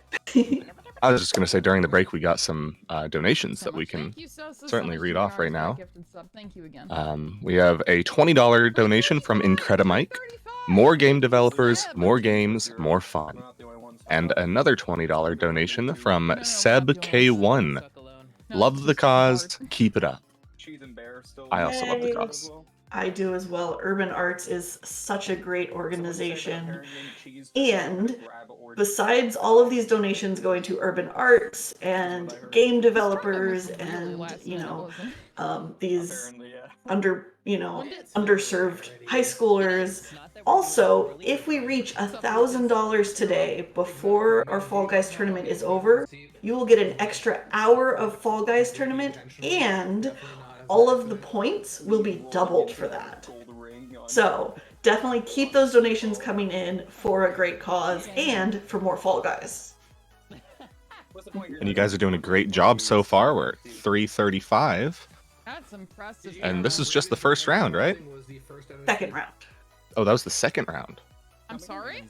I was just going to say, during the break, we got some donations that we can certainly read off right now. Thank you again. We have a $20 donation from Incredimike. More game developers, more games, more fun. And another $20 donation from Seb K1. Love the cause, keep it up. I also love the cause. I do as well. Urban Arts is such a great organization. And besides all of these donations going to Urban Arts and game developers and, these underserved high schoolers, also, if we reach $1,000 today before our Fall Guys tournament is over, you will get an extra hour of Fall Guys tournament, and all of the points will be doubled for that. So definitely keep those donations coming in for a great cause and for more Fall Guys. And you guys are doing a great job so far. We're at 335. That's impressive. And this is just the first round, right? Second round. Oh, that was the second round. I'm sorry?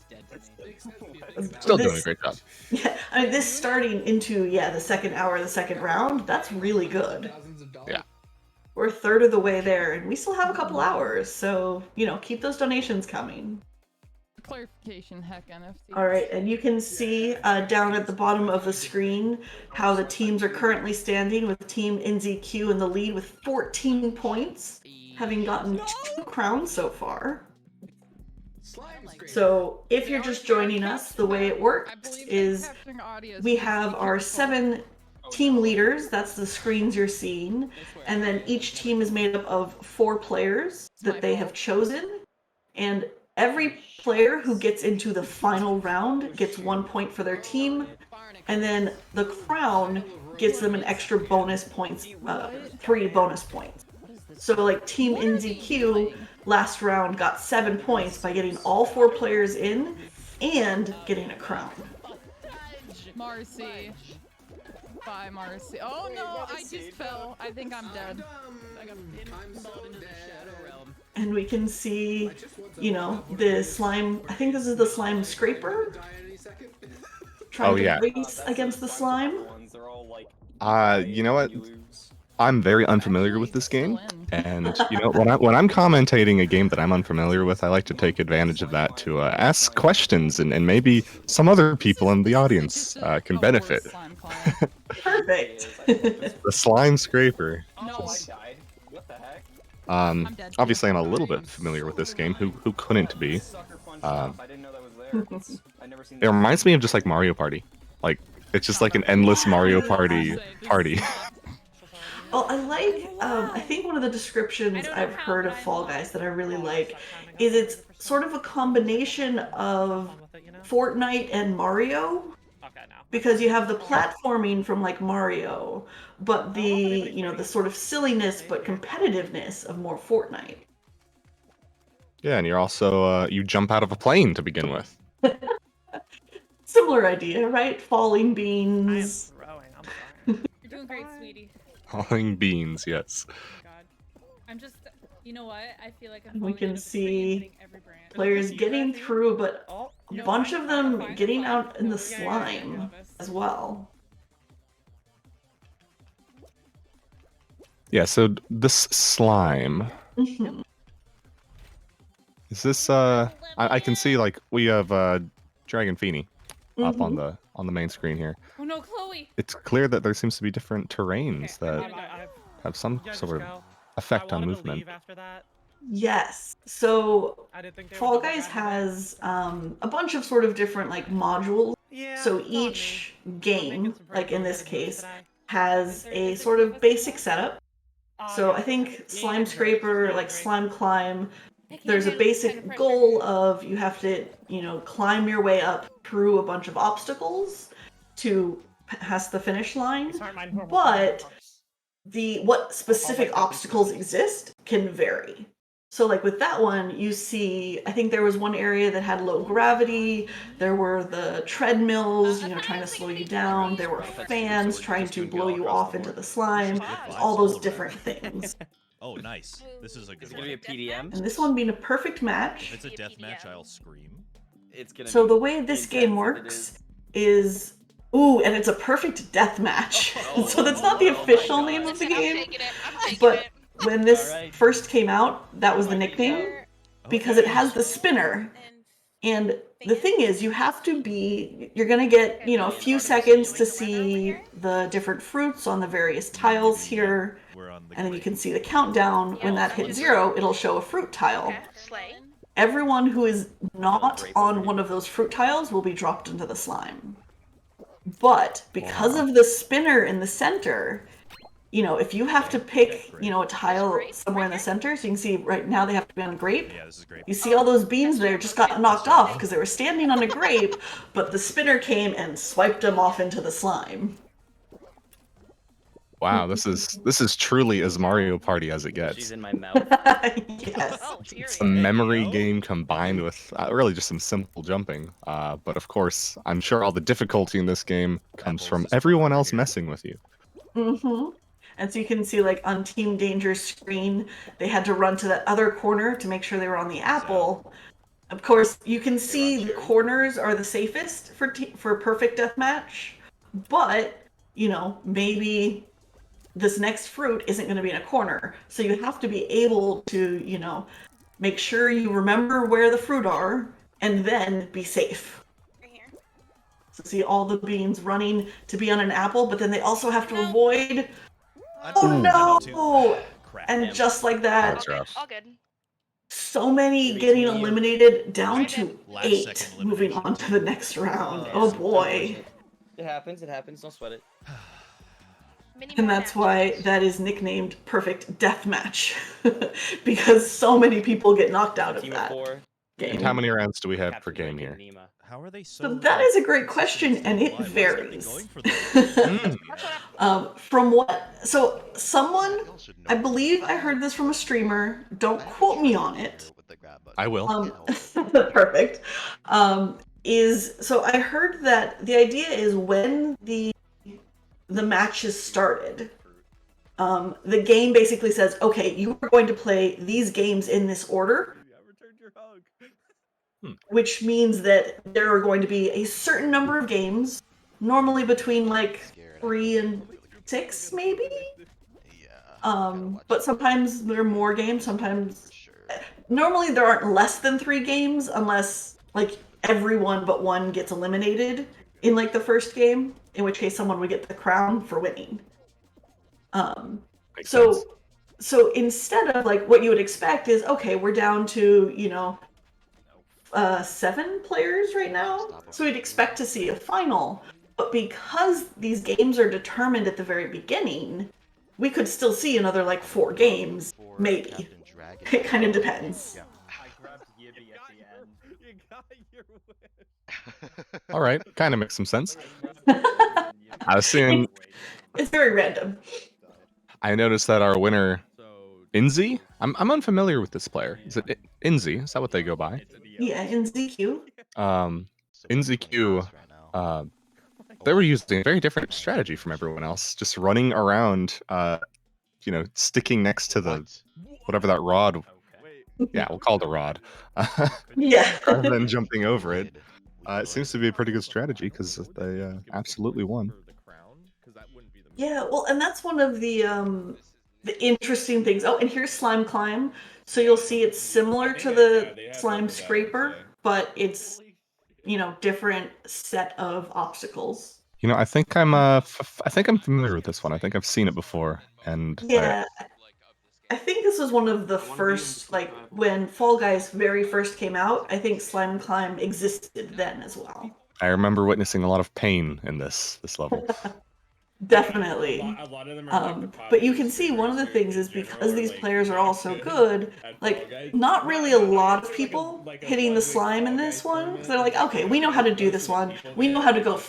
Still doing a great job. Yeah, I mean, this starting into, the second hour, the second round, that's really good. Yeah. We're a third of the way there, and we still have a couple hours, so, keep those donations coming. Clarification, heck, NFT. All right, and you can see down at the bottom of the screen how the teams are currently standing, with Team NZQ in the lead with 14 points, having gotten 2 crowns so far. So if you're just joining us, the way it works is we have our 7 team leaders, that's the screens you're seeing, and then each team is made up of 4 players that they have chosen, and every player who gets into the final round gets 1 point for their team, and then the crown gets them an extra bonus points, 3 bonus points. So like Team NZQ last round got 7 points by getting all 4 players in and getting a crown. Marcy. Bye, Marcy. Oh no, I just fell. I think I'm dead. And we can see, the slime, I think this is the slime scraper. Trying to race against the slime. You know what? I'm very unfamiliar with this game, and when I'm commentating a game that I'm unfamiliar with, I like to take advantage of that to ask questions, and maybe some other people in the audience can benefit. Perfect. The slime scraper. No, I died. What the heck? Obviously, I'm a little bit familiar with this game. Who couldn't be? It reminds me of just like Mario Party. Like, it's just like an endless Mario Party. Well, I think one of the descriptions I've heard of Fall Guys that I really like is it's sort of a combination of Fortnite and Mario, because you have the platforming from like Mario, but the, the sort of silliness but competitiveness of more Fortnite. Yeah, and you're also, you jump out of a plane to begin with. Similar idea, right? Falling beans. I am throwing, I'm sorry. You're doing great, sweetie. Falling beans, yes. God. I'm just, you know what? I feel like We can see players getting through, but a bunch of them getting out in the slime as well. Yeah, so this slime. Is this I can see like we have Dragon Feeny up on the main screen here. Oh no, Chloe! It's clear that there seems to be different terrains that have some sort of effect on movement. Yes. So Fall Guys has a bunch of sort of different like modules. So each game, like in this case, has a sort of basic setup. So I think Slime Scraper, like Slime Climb, there's a basic goal of you have to, climb your way up through a bunch of obstacles to pass the finish line. But what specific obstacles exist can vary. So like with that one, you see, I think there was one area that had low gravity. There were the treadmills, trying to slow you down. There were fans trying to blow you off into the slime. All those different things. Oh, nice. This is a good Is it one. gonna be a PDM? And this one being a perfect match. If it's a death match, I'll scream. It's gonna So be the way this game intense if it works is, ooh, and it's a perfect death match. So that's not the official name of the game, but when this first came out, that was the nickname because it has the spinner. And the thing is, you have to be, you're going to get, a few seconds to see the different fruits on the various tiles here. And then you can see the countdown. When that hits 0, it'll show a fruit tile. Everyone who is not on one of those fruit tiles will be dropped into the slime. But because of the spinner in the center, if you have to pick, a tile somewhere in the center, so you can see right now they have to be on a grape. Yeah, this is great. You see all those beans there just got knocked off because they were standing on a grape, but the spinner came and swiped them off into the slime. Wow, this is truly as Mario Party as it She's gets. in my mouth. Yes. It's a memory game combined with really just some simple jumping. But of course, I'm sure all the difficulty in this game comes from everyone else messing with you. Mm-hmm. And so you can see, like, on Team Danger's screen, they had to run to that other corner to make sure they were on the apple. Of course, you can see the corners are the safest for perfect deathmatch, but, maybe this next fruit isn't going to be in a corner. So you have to be able to, make sure you remember where the fruit are and then be safe. So see all the beans running to be on an apple, but then they also have to avoid... Oh no! And just like that, All good. so many getting eliminated, down to 8 moving on to the next round. Oh boy. It happens, don't sweat it. And that's why that is nicknamed Perfect Deathmatch. Because so many people get knocked out of that game. And how many rounds do we have per game here? How are they So that is a great question, and it varies. From what? So someone, I believe I heard this from a streamer. Don't quote me on it. I will. Perfect. So I heard that the idea is when the match is started, the game basically says, okay, you are going to play these games in this order. Which means that there are going to be a certain number of games, normally between like 3 and 6, maybe. But sometimes there are more games. Sometimes, normally there aren't less than 3 games, unless like everyone but one gets eliminated in like the first game. In which case, someone would get the crown for winning. So instead of like what you would expect is, okay, we're down to 7 players right now, so we'd expect to see a final. But because these games are determined at the very beginning, we could still see another like 4 games, maybe. It kind of depends. All right, kind of makes some sense. I was seeing. It's very random. I noticed that our winner, Inzi. I'm unfamiliar with this player. Is it Inzi? Is that what they go by? Yeah, in ZQ. In ZQ, they were using a very different strategy from everyone else. Just running around, sticking next to the whatever that rod. Yeah, we'll call it a rod. Yeah. Rather than jumping over it. It seems to be a pretty good strategy because they absolutely won. Yeah, well, and that's one of the interesting things. Oh, and here's Slime Climb. So you'll see it's similar to the Slime Scraper, but it's, different set of obstacles. I think I'm familiar with this one. I think I've seen it before, and yeah, I think this was one of the first, like when Fall Guys very first came out. I think Slime Climb existed then as well. I remember witnessing a lot of pain in this level. Definitely. But you can see one of the things is because these players are all so good, like not really a lot of people hitting the slime in this one. Because they're like, okay, we know how to do this one. We know how to go,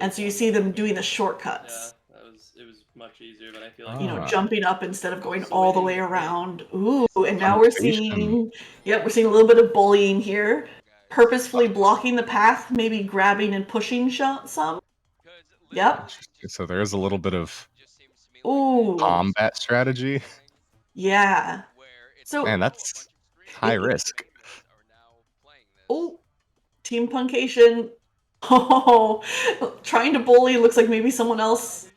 and so you see them doing the shortcuts. it was much easier, but I feel You know, Ah. jumping up instead of going So all the we way didn't- around. Ooh, and now we're Punctuation. seeing, yep, we're seeing a little bit of bullying here. Purposefully blocking the path, maybe grabbing and pushing some. Yep. Interesting. So there is a little bit of Ooh. combat strategy. Yeah. So Man, that's high risk. Oh, Team Punkation. Oh, trying to bully looks like maybe someone else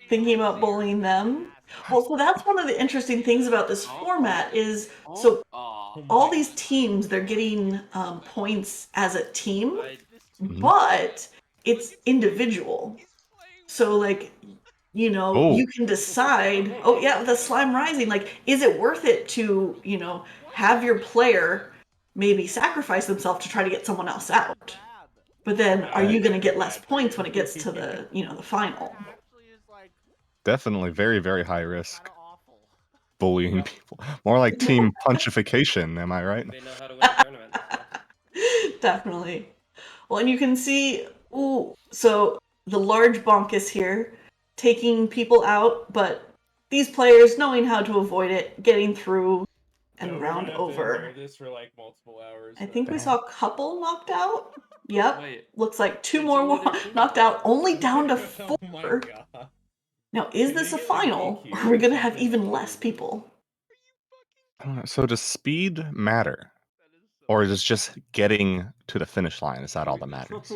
thinking about bullying them. Well, so that's one of the interesting things about this format is so all these teams, they're getting points as a team, but it's individual. So like, you know, Oh. you can decide, oh yeah, the slime rising, like, is it worth it to, you know, have your player maybe sacrifice themselves to try to get someone else out? But then are you going to get less points when it gets to the, you know, the final? Definitely very, very high risk. Bullying people. More like team punchification, am I right? They know how to win a tournament. Definitely. Well, and you can see, ooh, so the large bonk is here, taking people out, but these players knowing how to avoid it, getting through, and So we're round gonna have to over. endure this for like multiple hours. I think we Damn. saw a couple knocked out. Yep. Wait, Looks like two it's more only their team. knocked out, only down to Oh my 4. god. Now, is Can this they a get, like, final? DQ'd Or are we or going to have something? even less people? I don't know. So does speed matter? Or is it just getting to the finish line? Is that all that matters?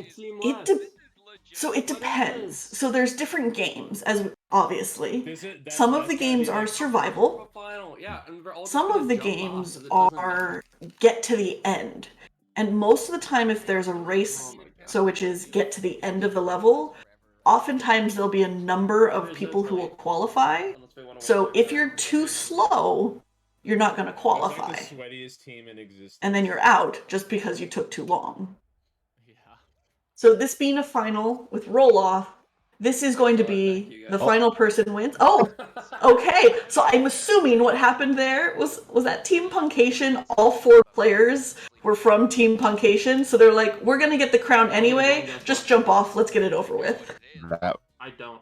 So it depends. So there's different games, as obviously. That- Some of that's the gonna be games are like- survival. Yeah, and we're all just Some gonna of the jump off, games and it doesn't are get to the end. And most of the time, if there's a race, so which is get to the end of the level, oftentimes there'll be a number of people who will qualify. So if you're too slow, you're not going to It was qualify. like the sweatiest team in existence. And then you're out just because you took too long. So this being a final with roll-off, this is going to be the final person wins. Oh, okay. So I'm assuming what happened there was that Team Punkation, all 4 players were from Team Punkation, so they're like, we're going to get the crown anyway, just jump off, let's get it over with. I don't.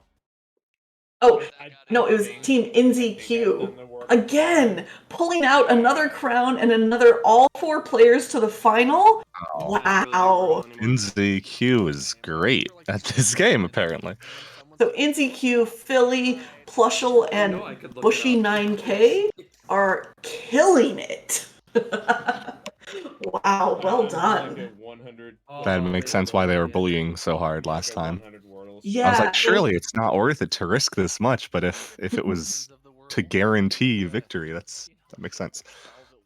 Oh, no, it was Team NZQ. Again, pulling out another crown and another all 4 players to the final? Wow. NZQ is great at this game, apparently. So NZQ, Philly, Plushel, and Bushy 9K are killing it. Wow, well done. That makes sense why they were bullying so hard last time. Yeah. I was like, surely it's not worth it to risk this much, but if it was to guarantee victory, that makes sense.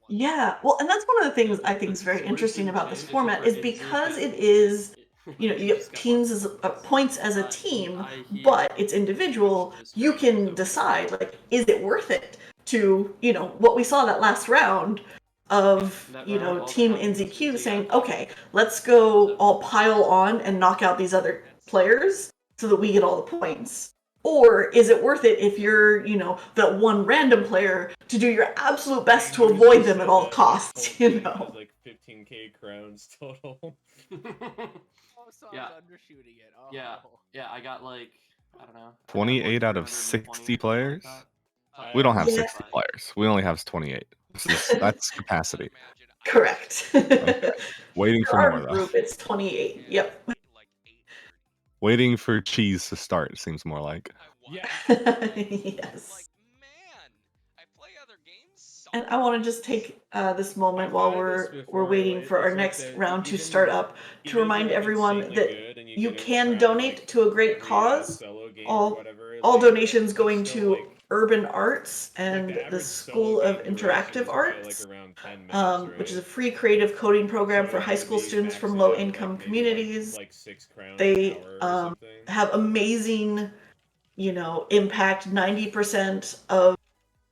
Yeah, well, and that's one of the things I think is very interesting about this format is because it is, you know, you get teams as points as a team, but it's individual. You can decide, like, is it worth it to, you know, what we saw that last round of, you know, Team NZQ saying, okay, let's go all pile on and knock out these other players so that we get all the points. Or is it worth it if you're, you know, that one random player to do your absolute best to avoid them at all costs, you know? Like 15k crowns total. Yeah. Yeah, I got like, I don't know. 28 out of 60 players? We don't have 60 players. We only have 28. That's capacity. Correct. Okay. Waiting for our more, though. group, it's 28. Yep. Waiting for cheese to start, seems more like. Yes. And I want to just take this moment while we're waiting for our next round to start up to remind everyone that you can donate to a great cause. All donations going to Urban Arts and the School of Interactive Arts, which is a free creative coding program for high school students from low-income communities. They have amazing, you know, impact. 90% of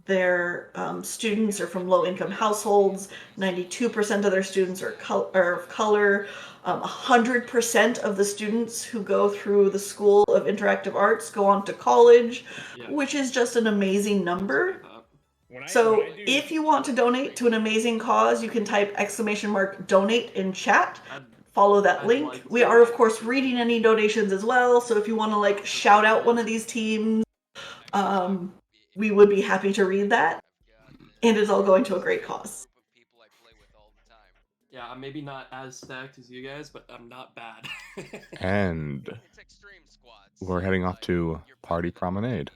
their students are from low-income households. 92% of their students are of color. 100% of the students who go through the School of Interactive Arts go on to college, which is just an amazing number. So if you want to donate to an amazing cause, you can type !donate in chat. Follow that link. We are, of course, reading any donations as well. So if you want to, like, shout out one of these teams, we would be happy to read that, and it's all going to a great cause. Yeah, I'm maybe not as stacked as you guys, but I'm not bad. And we're heading off to Party Promenade.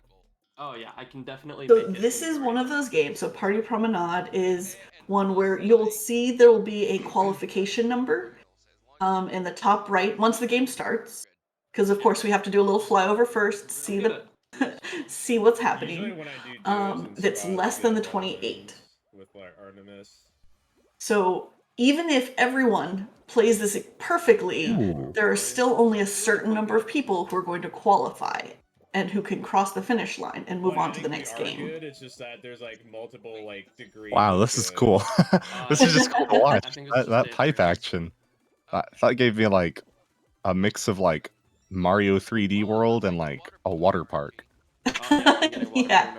Oh yeah, I can definitely So make it. this is one of those games. So Party Promenade is one where you'll see there will be a qualification number in the top right once the game starts. Because of course we have to do a little flyover first, see the see what's Usually happening. when I do duos and That's squads, less I than the get a lot of 28. wins with like Artemis. So even if everyone plays this perfectly, there are still only a certain number of people who are going to qualify and who can cross the finish line and move Well, I on to the think we next are game. Good. It's just that there's like multiple like degrees. Wow, of this is good. cool. This is just cool to watch. I think it's just That it. pipe action. That gave me like a mix of like Mario 3D World and like a water park. Yeah,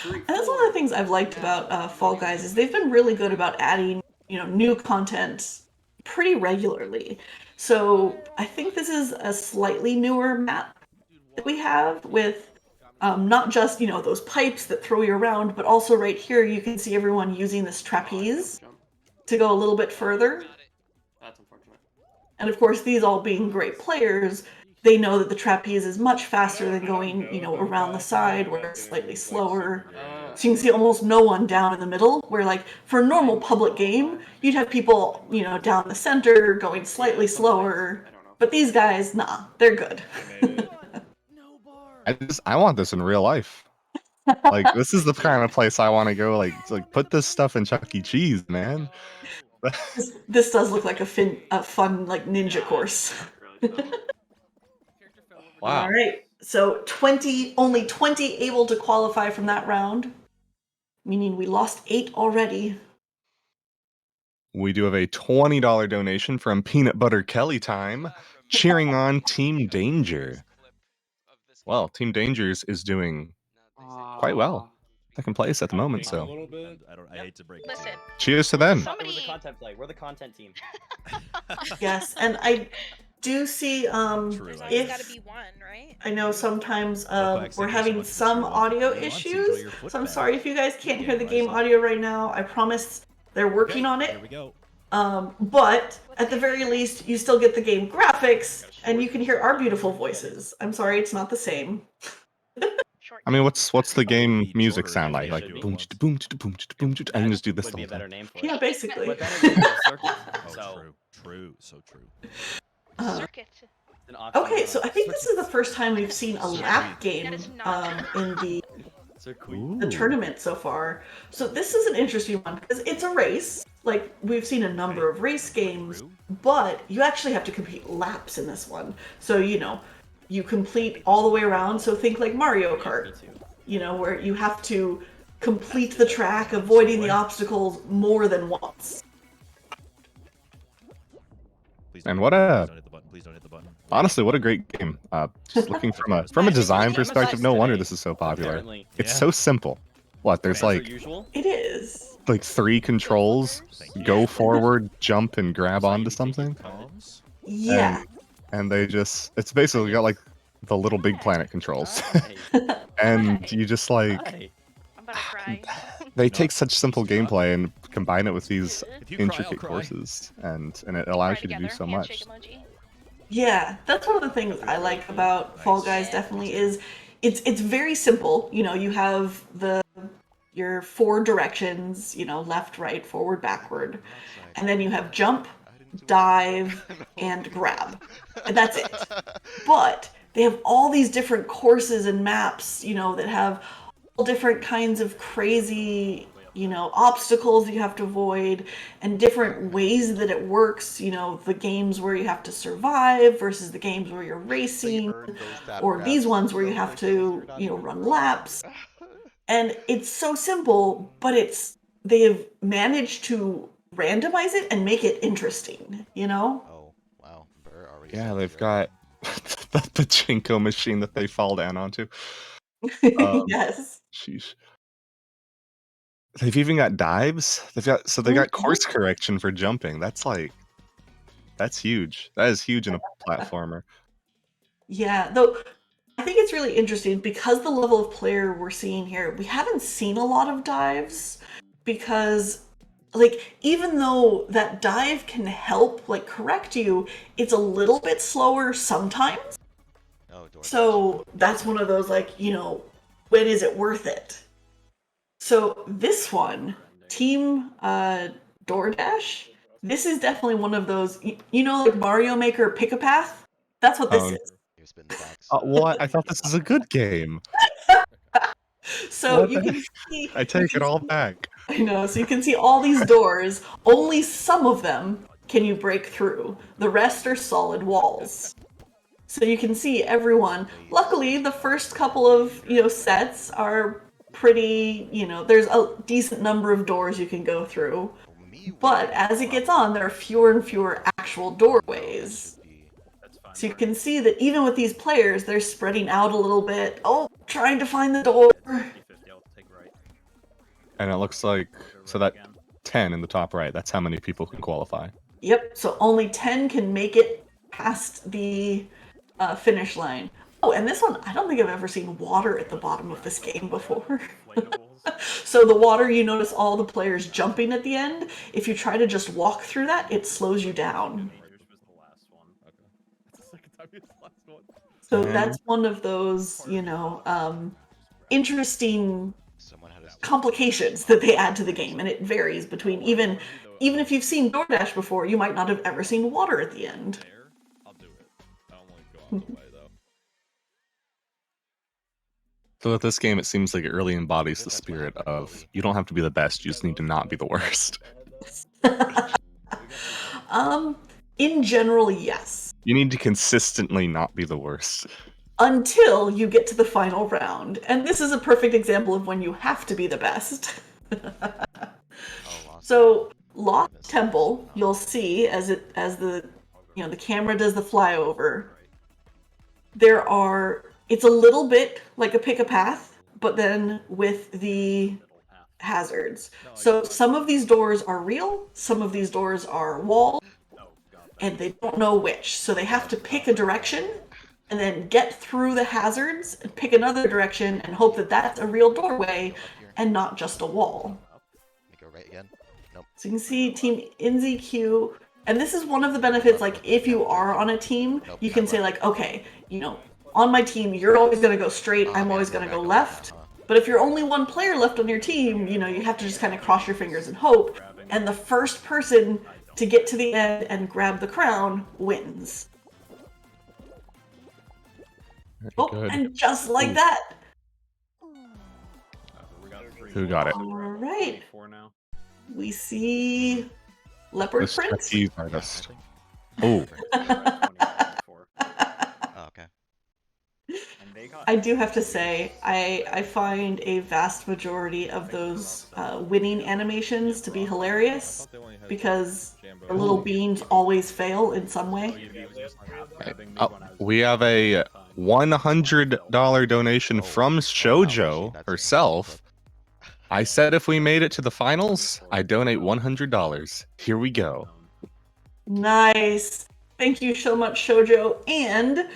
and that's one of the things I've liked about Fall Guys is they've been really good about adding, new content pretty regularly. So I think this is a slightly newer map that we have with not just those pipes that throw you around, but also right here you can see everyone using this trapeze to go a little bit further. That's unfortunate. And of course, these all being great players, they know that the trapeze is much faster than going, around the side where it's slightly slower. So you can see almost no one down in the middle, where like for a normal public game, you'd have people, down the center going slightly slower. But these guys, nah, they're good. I want this in real life. Like this is the kind of place I want to go. Like put this stuff in Chuck E. Cheese, man. This does look like a fun like ninja course. Wow. All right. So only 20 able to qualify from that round, meaning we lost 8 already. We do have a $20 donation from Peanut Butter Kelly Time, cheering on Team Danger. Well, Team Dangers is doing quite well. Second place at the moment, so I hate to break it. Listen. Cheers to them. Somebody... It was a content play. We're the content team. Yes, and I do see if gotta be one, right? I know sometimes we're having some audio issues, so I'm sorry if you guys can't hear the game audio right now. I promise they're working on it. Here we go. But at the very least, you still get the game graphics, and you can hear our beautiful voices. I'm sorry, it's not the same. I mean, what's the game music sound like? Like boom, boom, boom, boom. I can just do this the whole time. Yeah, basically. Oh, true, so true. Circuit. Okay, so I think this is the first time we've seen a lap game in the tournament so far. So this is an interesting one because it's a race. Like we've seen a number of race games, but you actually have to complete laps in this one. So you complete all the way around. So think like Mario Kart, where you have to complete the track, avoiding the obstacles more than once. And what a Please don't hit the button. honestly, what a great game. Just looking from a design perspective, no wonder this is so popular. It's so simple. What there's like it is like 3 controls: go forward, jump, and grab onto something. Yeah. And it's basically got like the Little Big Planet controls. And you just like I'm about to cry. they take such simple gameplay and combine it with these intricate courses, and it allows you to do so much. Yeah, that's one of the things I like about Fall Guys. Definitely is it's very simple. You have your 4 directions. Left, right, forward, backward, and then you have jump, dive, and grab, and that's it. But they have all these different courses and maps, that have all different kinds of crazy, obstacles you have to avoid and different ways that it works. The games where you have to survive versus the games where you're racing, or these ones where you have to, run laps. And it's so simple, but they have managed to randomize it and make it interesting, Oh, wow. Yeah, they've got the pachinko machine that they fall down onto. Yes. Sheesh. They've even got dives. They got course correction for jumping. That's huge. That is huge in a platformer. Yeah, though I think it's really interesting because the level of player we're seeing here, we haven't seen a lot of dives because like even though that dive can help like correct you, it's a little bit slower sometimes. So that's one of those like, you know, when is it worth it? So this one, Team DoorDash, this is definitely one of those, you know, like Mario Maker Pick a Path? That's what this is. What? I thought this was a good game. So What you the can heck? see. I take it all back. I know. So you can see all these doors. Only some of them can you break through. The rest are solid walls. So you can see everyone. Luckily, the first couple of sets are pretty. There's a decent number of doors you can go through. But as it gets on, there are fewer and fewer actual doorways. So you can see that even with these players, they're spreading out a little bit. Oh, trying to find the door. And it looks like, so that 10 in the top right, that's how many people can qualify. Yep, so only 10 can make it past the finish line. Oh, and this one, I don't think I've ever seen water at the bottom of this game before. So the water, you notice all the players jumping at the end. If you try to just walk through that, it slows you down. So that's one of those, interesting complications that they add to the game, and it varies between even if you've seen DoorDash before, you might not have ever seen water at the end. So with this game, it seems like it really embodies the spirit of you don't have to be the best, you just need to not be the worst. In general, yes. You need to consistently not be the worst. Until you get to the final round. And this is a perfect example of when you have to be the best. So, Lost Temple, you'll see as the the camera does the flyover. It's a little bit like a pick a path, but then with the hazards. So some of these doors are real, some of these doors are walls, and they don't know which. So they have to pick a direction and then get through the hazards and pick another direction and hope that that's a real doorway and not just a wall. Go right again. Nope. So you can see Team NZQ, and this is one of the benefits, like if you are on a team, you can say like, okay, on my team, you're always going to go straight, I'm always going to go left. But if you're only one player left on your team, you have to just kind of cross your fingers and hope. And the first person to get to the end and grab the crown wins. Good. And just like that. Who got it? All right. We see Leopard The Prince. trapeze artist. Oh. Okay. I do have to say, I find a vast majority of those winning animations to be hilarious because the little beans always fail in some way. We have a $100 donation from Shoujo herself. I said if we made it to the finals, I donate $100. Here we go. Nice. Thank you so much, Shoujo. And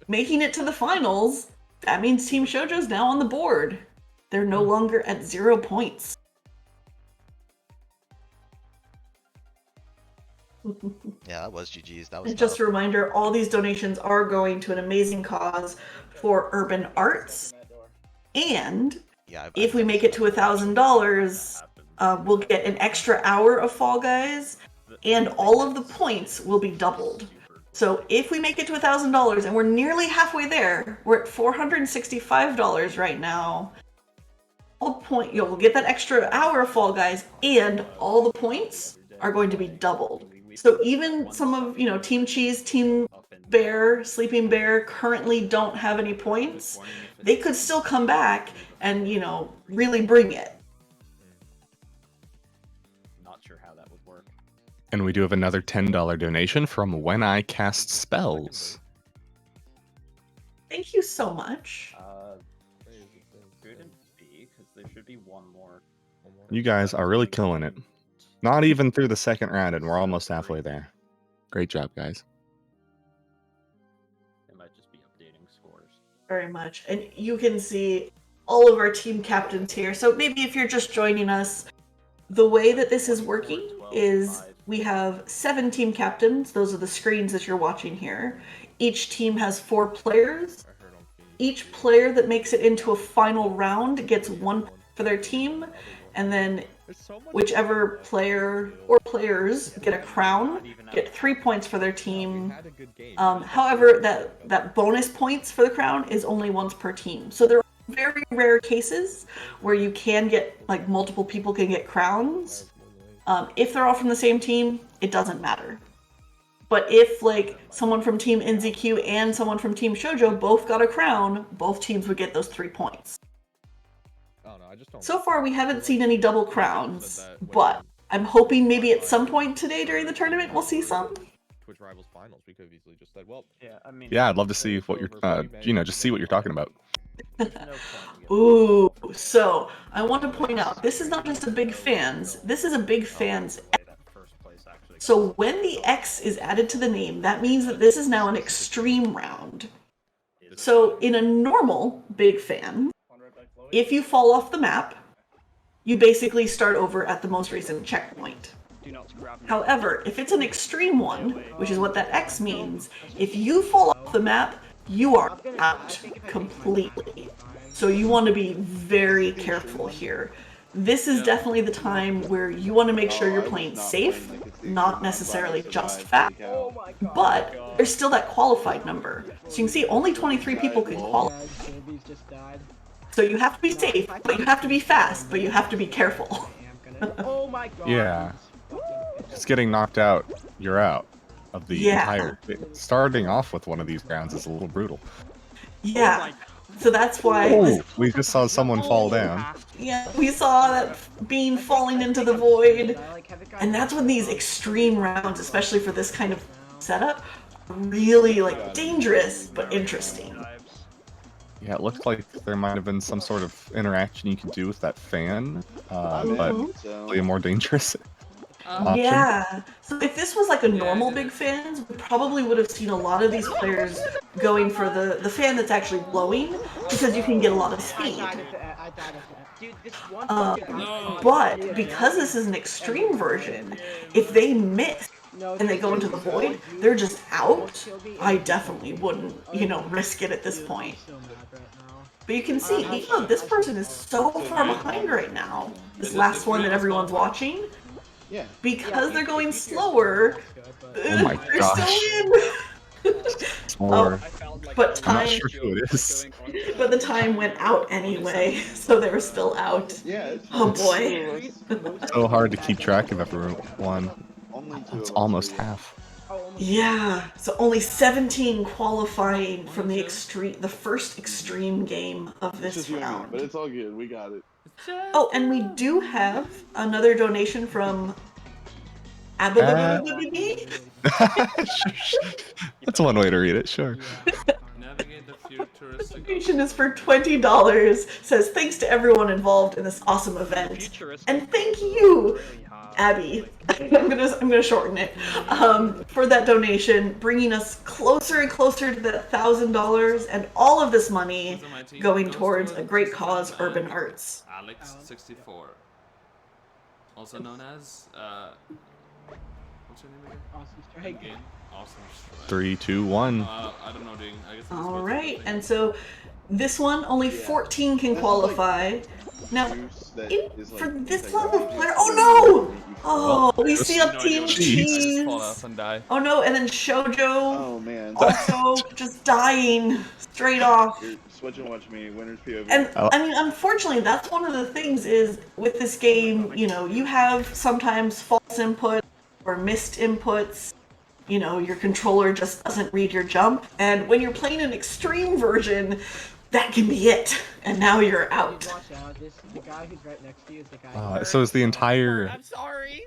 making it to the finals, that means Team Shoujo's now on the board. They're no longer at 0 points. Yeah, that was GG's. That was And just a reminder, all these donations are going to an amazing cause for urban arts. And if we make it to $1,000, we'll get an extra hour of Fall Guys, and all of the points will be doubled. So if we make it to $1,000, and we're nearly halfway there, we're at $465 right now. You'll get that extra hour of Fall Guys, and all the points are going to be doubled. So even some of Team Cheese, Team Bear, Sleeping Bear currently don't have any points. They could still come back and really bring it. Not sure how that would work. And we do have another $10 donation from When I Cast Spells. Thank you so much. Couldn't be, because there should be one more. You guys are really killing it. Not even through the second round, and we're almost halfway there. Great job, guys. It might just be updating scores. very much. And you can see all of our team captains here. So maybe if you're just joining us, the way that this is working is we have 7 team captains. Those are the screens that you're watching here. Each team has 4 players. Each player that makes it into a final round gets 1 point for their team, and then whichever player or players get a crown get 3 points for their team. However, that bonus points for the crown is only once per team. So there are very rare cases where you can get, like, multiple people can get crowns. If they're all from the same team, it doesn't matter. But if, like, someone from Team NZQ and someone from Team Shoujo both got a crown, both teams would get those 3 points. So far, we haven't seen any double crowns, but I'm hoping maybe at some point today during the tournament we'll see some. Twitch Rivals Finals, we could have easily just said, well, Yeah, I mean. Yeah, I'd love to see what you're, just see what you're talking about. Ooh, so I want to point out, this is not just a big fans, this is a big fans. So when the X is added to the name, that means that this is now an extreme round. So in a normal big fan, if you fall off the map, you basically start over at the most recent checkpoint. However, if it's an extreme one, which is what that X means, if you fall off the map, you are out completely. So you want to be very careful here. This is definitely the time where you want to make sure you're playing safe, not necessarily just fast, but there's still that qualified number. So you can see only 23 people can qualify. So you have to be safe, but you have to be fast, but you have to be careful. Yeah. Just getting knocked out, you're out of the entire thing. Starting off with one of these rounds is a little brutal. Yeah. So that's why... Oh, we just saw someone fall down. Yeah, we saw that being falling into the void. And that's when these extreme rounds, especially for this kind of setup, are really, like, dangerous, but interesting. Yeah, it looked like there might have been some sort of interaction you could do with that fan, but probably more dangerous. Yeah, so if this was like a normal big fan, we probably would have seen a lot of these players going for the fan that's actually blowing, because you can get a lot of speed. But because this is an extreme version, if they miss and they go into the void, they're just out. I definitely wouldn't, risk it at this point. But you can see, even though this person is so far behind right now, this last one that everyone's watching, because they're going slower, they're still in. But I'm not sure who it is. But the time went out anyway, so they were still out. Oh boy. So hard to keep track of everyone. It's almost half. Yeah, so only 17 qualifying from the first extreme game of this round. But it's all good, we got it. Oh, and we do have another donation from That's one way to read it, sure. Donation is for $20. Says thanks to everyone involved in this awesome event, and thank you, Abby. I'm gonna shorten it for that donation, bringing us closer and closer to that $1,000, and all of this money going towards a great cause, urban arts. Alex64, also known as what's your name again? Awesome Strike. Awesome Strike. 3, 2, 1. I don't know, dude. I guess All right, and so this one only 14 can qualify. Now, for this level of player, oh no! Oh, we see up Team Cheese. Oh no, and then Shoujo also just dying straight off. Switch and watch me, winner's POV. And I mean, unfortunately, that's one of the things is with this game, you have sometimes false input or missed inputs. Your controller just doesn't read your jump. And when you're playing an extreme version, that can be it. And now you're out. The guy who's right next to you is the guy. So is the entire... I'm sorry.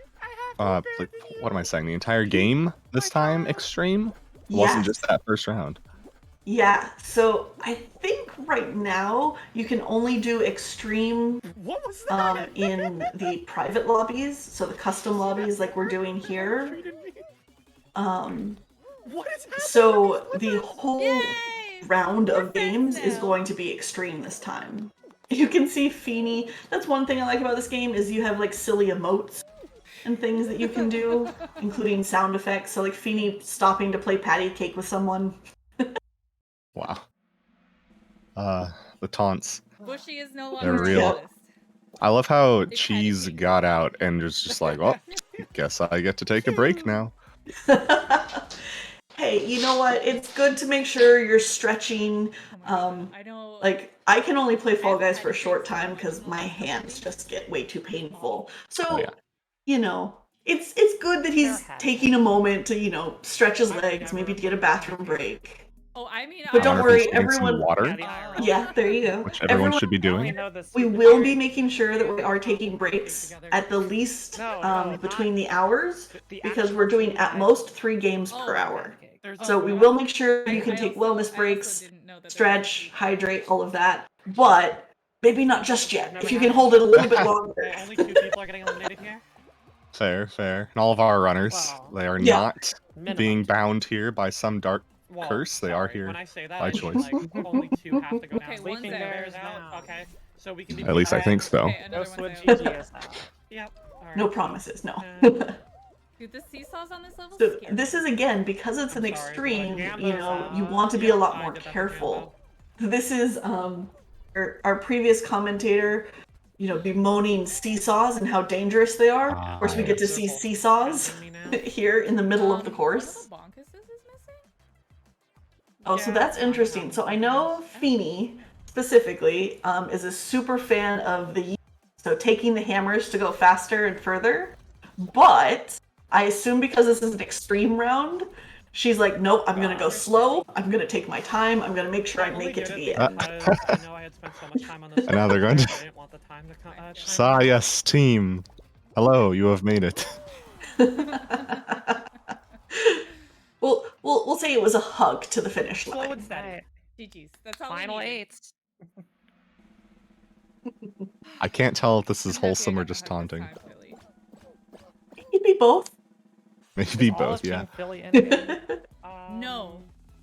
what am I saying? The entire game this time extreme? It wasn't just that first round. Yeah, so I think right now you can only do extreme in the private lobbies, so the custom lobbies like we're doing here. So the whole round of games is going to be extreme this time. You can see Feeny. That's one thing I like about this game is you have like silly emotes and things that you can do, including sound effects. So like Feeny stopping to play patty cake with someone. Wow. The taunts. Bushy is no They're longer real. on the list. I love how Cheese got out and was just like, well, guess I get to take a break now. Hey, you know what? It's good to make sure you're stretching. I know. Like, I can only play Fall Guys for a short time because my hands just get way too painful. So, Oh, yeah. you know, it's good that he's taking a moment to, you know, stretch his legs, maybe to get a bathroom break. Oh, I mean, But don't Wonder if he's worry, getting some everyone. water, Yeah, there you go. which everyone should be doing. We will be making sure that we are taking breaks at the least between the hours because we're doing at most 3 games per hour. So we will make sure you can take wellness breaks, stretch, hydrate, all of that. But maybe not just yet. If you can hold it a little bit longer. Only 2 people are getting eliminated here. Fair, fair. And all of our runners, they are Yeah. not being bound here by some dark curse. They are here When I say that, by I mean, choice. like, only 2 have to go down. Okay, Sleeping one's there. Bear's out. Okay, so we can be. At least I think so. Okay, another Ghost one's with out. GG is out. Yep. All No right. promises, no. Dude, the seesaws on this level So scare me. this is again because it's an sorry, extreme. but You know, you want to be a lot more careful. This is our previous commentator, you know, bemoaning seesaws and how dangerous they are. Of course, we get to see seesaws here in the middle of the course. Oh, so that's interesting. So I know Feeny specifically is a super fan of the so taking the hammers to go faster and further, but I assume because this is an extreme round, she's like, nope, I'm gonna go slow. I'm gonna take my time. I'm gonna make sure I make it to the end. I know I had spent so much time on this. And now they're going I to... didn't want the time to come. Yes, team. Hello, you have made it. We'll say it was a hug to the finish line. Slow and steady. GG's. That's all Final we need. 8s. I can't tell if this is wholesome or just taunting. Maybe both. Maybe both, yeah. Philly endgame. No.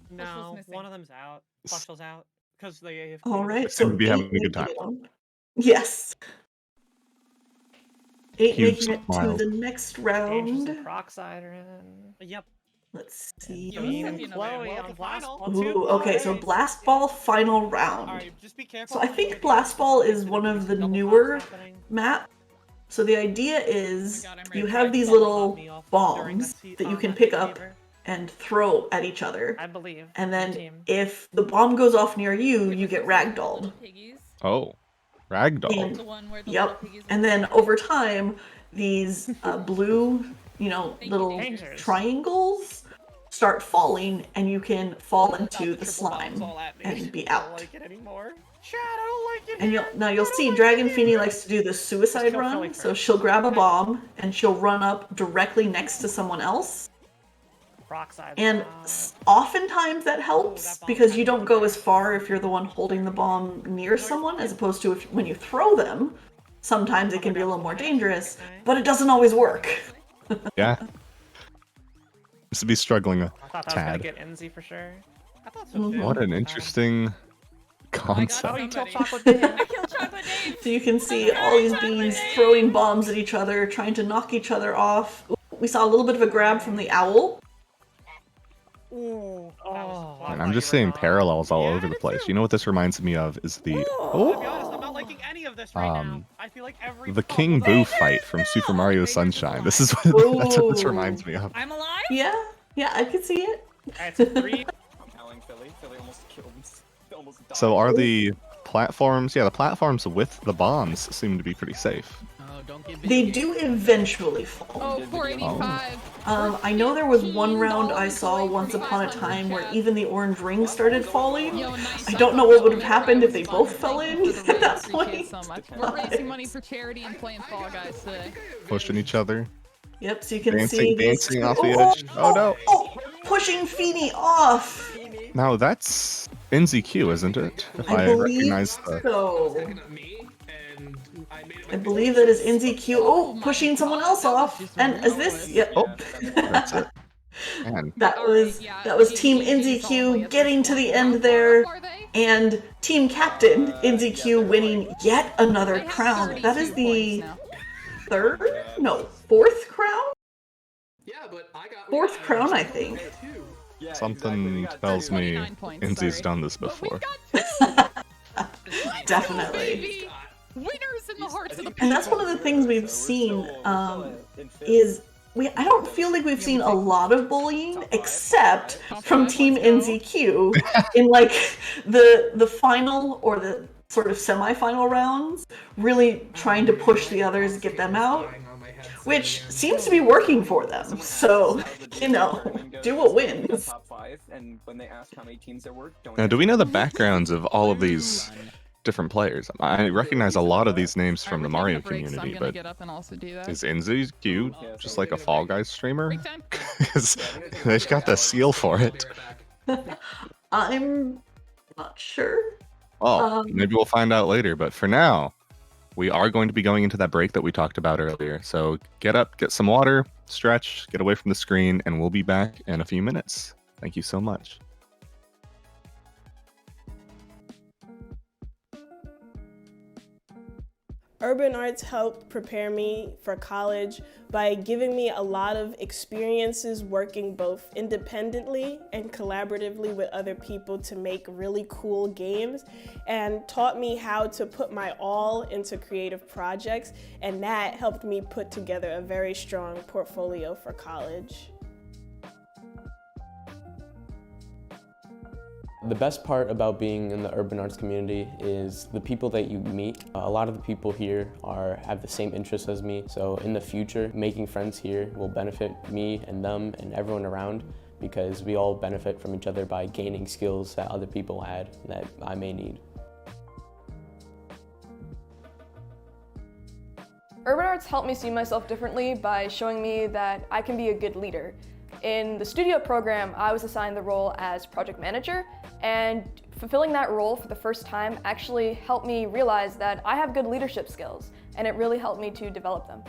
No, one of them's out. Flushle's out because they. All right, Seem so to be having 8 a good time. making it. Yes. 8 Huge making it smile. to the next Dangerous round. and Proxide are in. Yep. Let's see. Chloe on Blast Ball Ooh, too. okay, so Blast Ball final round. Alright, just be careful. So I think Blast Ball is one of the newer maps. So the idea is you have these little bombs that you can pick up and throw at each other. I believe. And then if the bomb goes off near you, you get ragdolled. Oh, ragdoll. And, yep. And then over time, these blue, you know, little triangles start falling, and you can fall into the slime and be out. I don't like it anymore. Chad, I don't like it. And you'll see Dragon Feeny likes to do the suicide run, so she'll grab a bomb and she'll run up directly next to someone else. And oftentimes that helps because you don't go as far if you're the one holding the bomb near someone, as opposed to when you throw them. Sometimes it can be a little more dangerous, but it doesn't always work. Yeah. This would be struggling a I thought that was tad. gonna get Enzy for sure. I thought so too. What an interesting concept. Oh, you killed Chocolate Dave. I killed Chocolate Dave. So you can see all these beans throwing bombs at each other, trying to knock each other off. Ooh, we saw a little bit of a grab from the owl. Ooh. And I'm just seeing parallels all over the place. You know what this reminds me of is the I'll be honest, I'm not liking any of this right now. I feel like every the King Boo fight from Super Mario Sunshine. This is what, that's what this reminds me of. I'm alive? Yeah, I could see it. It's 3. I'm telling Philly. Philly almost killed him. Almost died. So are the platforms? Yeah, the platforms with the bombs seem to be pretty safe. They do eventually fall. Oh, 485. I know there was one round I saw once upon a time where even the orange rings started falling. I don't know what would have happened if they both fell in at that point. So much. We're raising money for charity and playing Fall Guys today. Pushing each other. Yep, so you can see Dancing off the edge. Oh no! Oh, pushing Feeny off! No, that's NZQ, isn't it? If I believe recognize the... so. I believe that is NZQ. Oh, pushing someone else off. And is this? Yep. Oh, that's it. Man. That was Team NZQ getting to the end there, and Team Captain NZQ winning yet another crown. That is the fourth crown? Yeah, but Fourth crown, I think. Something tells me NZ's done this before. Definitely. Winners in the hearts of the people. And that's one of the things we've seen is I don't feel like we've seen a lot of bullying except from Team NZQ in like the final or the sort of semi-final rounds, really trying to push the others, get them out, which seems to be working for them. So, do what wins. Now, do we know the backgrounds of all of these different players? I recognize a lot of these names from the Mario community, but is NZQ just like a Fall Guys streamer? Because they've got the seal for it. I'm not sure. Well, maybe we'll find out later, but for now, we are going to be going into that break that we talked about earlier. So get up, get some water, stretch, get away from the screen, and we'll be back in a few minutes. Thank you so much. Urban Arts helped prepare me for college by giving me a lot of experiences working both independently and collaboratively with other people to make really cool games, and taught me how to put my all into creative projects, and that helped me put together a very strong portfolio for college. The best part about being in the urban arts community is the people that you meet. A lot of the people here have the same interests as me, so in the future, making friends here will benefit me and them and everyone around, because we all benefit from each other by gaining skills that other people had that I may need. Urban Arts helped me see myself differently by showing me that I can be a good leader. In the studio program, I was assigned the role as project manager, and fulfilling that role for the first time actually helped me realize that I have good leadership skills, and it really helped me to develop them.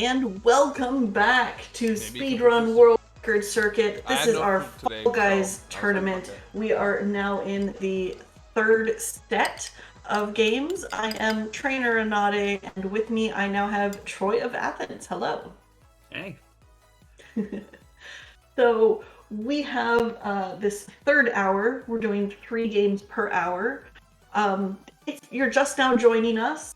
and welcome back to Speedrun World Record Circuit. This is our Fall Guys tournament. We are now in the third set of games. I am Trainer Anade, and with me I now have Troy of Athens. Hello. Hey. So we have this third hour. We're doing 3 games per hour. If you're just now joining us,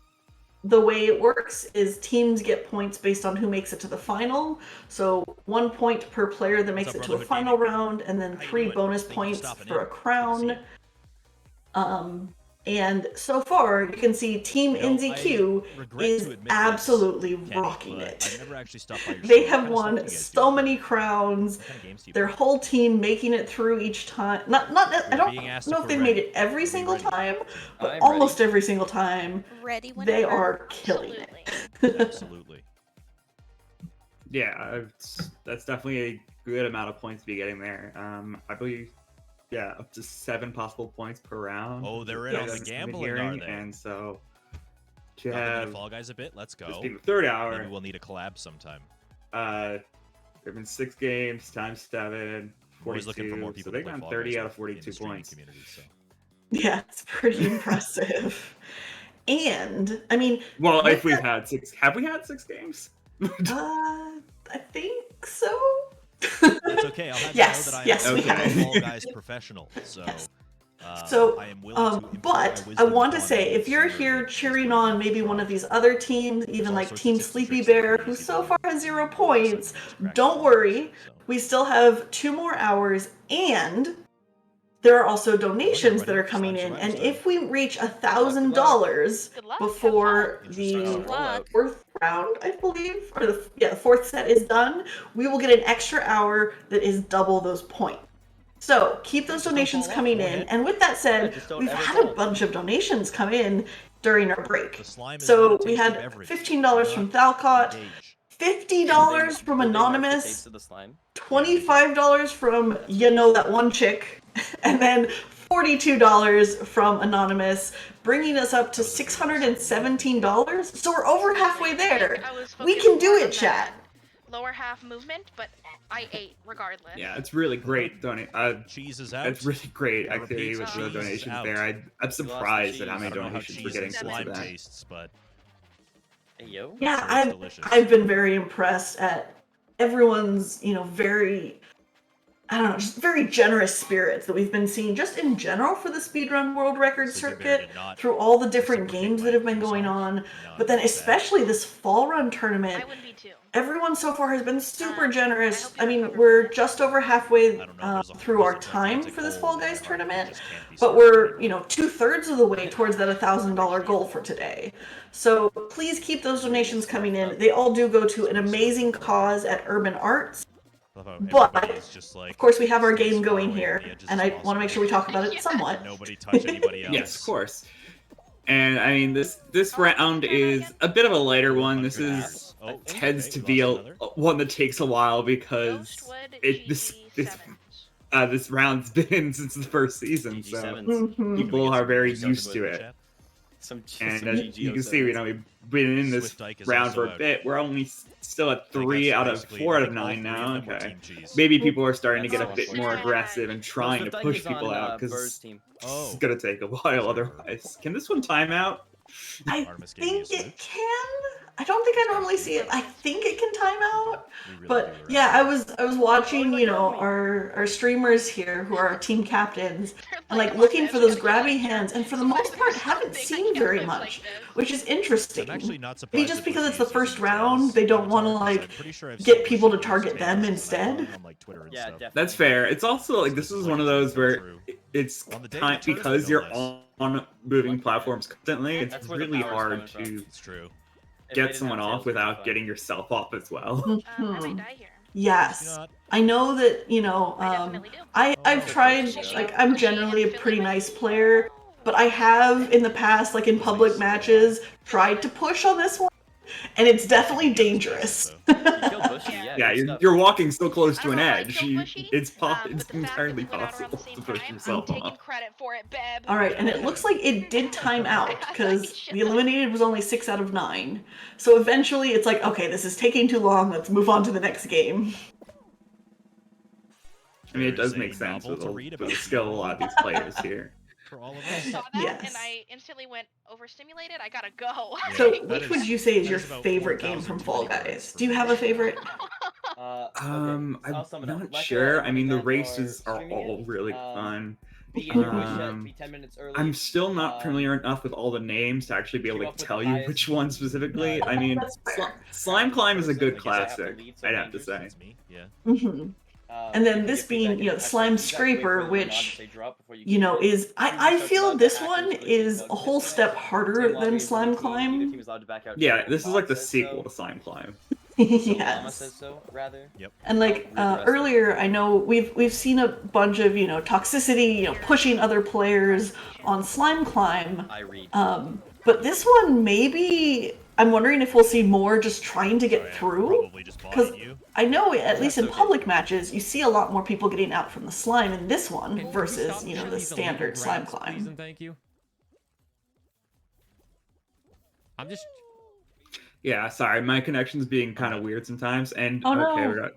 the way it works is teams get points based on who makes it to the final. So 1 point per player that makes it to a final round, and then 3 bonus points for a crown. And so far, you can see Team NZQ is absolutely rocking it. They have won so many crowns. Their whole team making it through each time. I don't know if they've made it every single time, but almost every single time. They are killing it. Absolutely. Yeah, that's definitely a good amount of points to be getting there. I believe. Yeah, up to 7 possible points per round. Oh, they're in on the gambling, are they? And so to Not have Fall Guys a bit. Let's go. This being the third hour. Maybe we'll need a collab sometime. There've been 6 games times 7, 42. Always looking for more people. So they've gotten 30 out of 42 points. So. Yeah, it's pretty impressive. And I mean, well, if we've had 6, have we had 6 games? I think so. It's okay. I'll have you know that I am a Fall Guys professional. So, I am willing to but I want to say, if you're here cheering on maybe one of these other teams, even like Team Sleepy Bear, who so far has 0 points, don't worry. We still have 2 more hours, and there are also donations that are coming in. And if we reach $1,000 before the 4th round, I believe, or the 4th set is done, we will get an extra hour that is double those points. So keep those donations coming in. And with that said, we've had a bunch of donations come in during our break. So we had $15 from Thalcott, $50 from Anonymous, $25 from that one chick, and then $42 from Anonymous, bringing us up to $617. So we're over halfway there. We can do it, chat. Lower half movement, but I ate regardless. Yeah, it's really great. Cheese is out. It's really great activity with the donations there. I'm surprised at how many donations we're getting for that. Tastes, but... Yeah, I've been very impressed at everyone's, very, just very generous spirits that we've been seeing just in general for the Speedrun World Record Circuit through all the different games that have been going on, but then especially this Fall Run tournament. Everyone so far has been super generous. I mean, we're just over halfway through our time for this Fall Guys tournament, but we're, 2/3 of the way towards that $1,000 goal for today. So please keep those donations coming in. They all do go to an amazing cause at Urban Arts. But, of course, we have our game going here, and I want to make sure we talk about it somewhat. Nobody touch anybody else. Yes, of course. And I mean, this round is a bit of a lighter one. This tends to be one that takes a while because this round's been since the first season, so people are very used to it. And as you can see, we've been in this round for a bit. We're only still at 3 out of 4 out of 9 now. Okay, maybe people are starting to get a bit more aggressive and trying to push people out because it's gonna take a while otherwise. Can this one time out? I think it can. I don't think I normally see it. I think it can time out. But yeah, I was watching, our streamers here who are our team captains and looking for those grabby hands, and for the most part haven't seen very much, which is interesting. Maybe just because it's the first round, they don't want to get people to target them instead. Yeah, that's fair. It's also this is one of those where it's time because you're on moving platforms constantly. It's really hard to get someone off without getting yourself off as well. Yes, I know that, I've tried, I'm generally a pretty nice player, but I have in the past, in public matches, tried to push on this one, and it's definitely dangerous. Yeah, you're walking so close to an edge. It's entirely possible to push yourself off. Credit for it, Beb. All right, and it looks like it did time out because the eliminated was only 6 out of 9. So eventually it's like, okay, this is taking too long. Let's move on to the next game. I mean, it does make sense with the skill of a lot of these players here. For all of I us. saw that and I instantly went overstimulated. I gotta go. So which would you say is your favorite game from Fall Guys? Do you have a favorite? I'm not sure. I mean, the races are all really fun. I'm still not familiar enough with all the names to actually be able to tell you which one specifically. I mean, Slime Climb is a good classic, I'd have to say. Mm-hmm. And then this being, you know, Slime Scraper, which, you know, is, I feel this one is a whole step harder than Slime Climb. Yeah, this is like the sequel to Slime Climb. Yes. Yep. And like earlier, I know we've seen a bunch of, you know, toxicity, you know, pushing other players on Slime Climb. But this one, maybe I'm wondering if we'll see more just trying to get through. Because I know, at least in public matches, you see a lot more people getting out from the slime in this one versus, you know, the standard Slime Climb. Thank you. I'm just. Yeah, sorry, my connection's being kind of weird sometimes. And Oh, no. okay,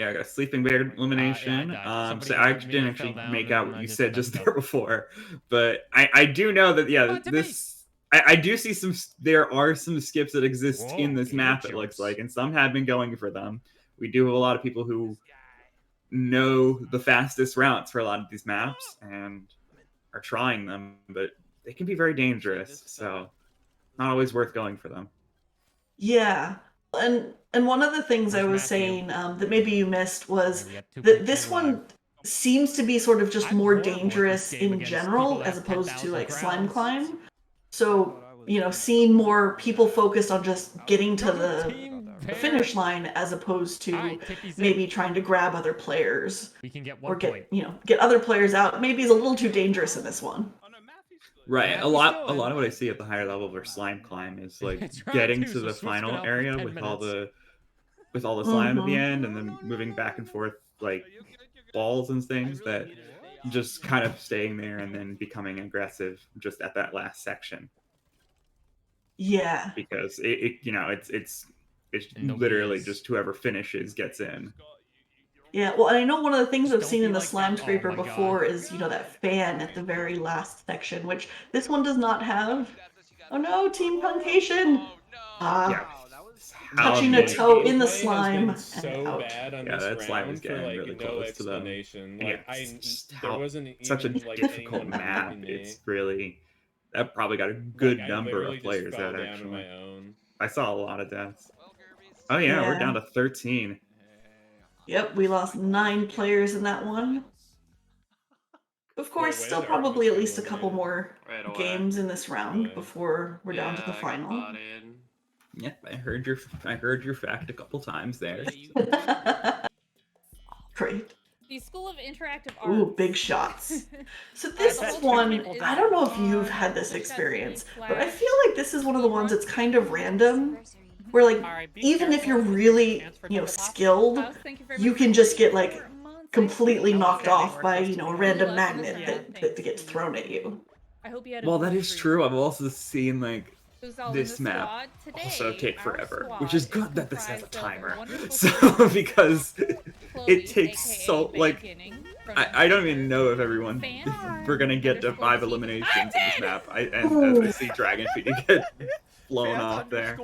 I got a Sleeping Bear elimination. So I didn't actually make out what you said just there before, but I do know that I do see there are some skips that exist in this map. It looks like, and some have been going for them. We do have a lot of people who know the fastest routes for a lot of these maps and are trying them, but they can be very dangerous. So not always worth going for them. Yeah, and one of the things I was saying that maybe you missed was that this one seems to be sort of just more dangerous in general as opposed to like Slime Climb. So, you know, seeing more people focused on just getting to the finish line as opposed to maybe trying to grab other players or get other players out maybe is a little too dangerous in this one. Right, a lot of what I see at the higher level for Slime Climb is like getting to the final area with all the slime at the end, and then moving back and forth like balls and things that just kind of staying there and then becoming aggressive just at that last section. Yeah, because it's literally just whoever finishes gets in. Yeah, well, and I know one of the things I've seen in the Slime Scraper before is, you know, that fan at the very last section, which this one does not have. Oh no, Team Puncation! Touching a toe in the slime and so out. bad on Yeah, this that slime round is for getting like really no close to them. explanation. Yeah, Like there wasn't such a even like difficult anyone map. helping me. It's really that probably got a good I number literally of just players fell out down on actually. my own. I saw a lot of deaths. Oh yeah, we're Yeah. down to 13. Yep, we lost 9 players in that one. Of course, still probably at least a couple more games in this round before we're down to the final. Yeah, I heard your fact a couple times there. Great. The School of Interactive Arts. Ooh, big shots. So this is one, I don't know if you've had this experience, but I feel like this is one of the ones that's kind of random, where like, even if you're really, you know, skilled, you can just get like completely knocked off by, you know, a random magnet that gets thrown at you. I hope you had Well, that is true. I've also seen like this map today, also take our forever, squad which is is good that this has a comprised of timer. wonderful So because Chloe, it takes aka so like Beginning, I don't even know if we're gonna get to 5 eliminations in this map. And as I see Dragon Feet get blown off there.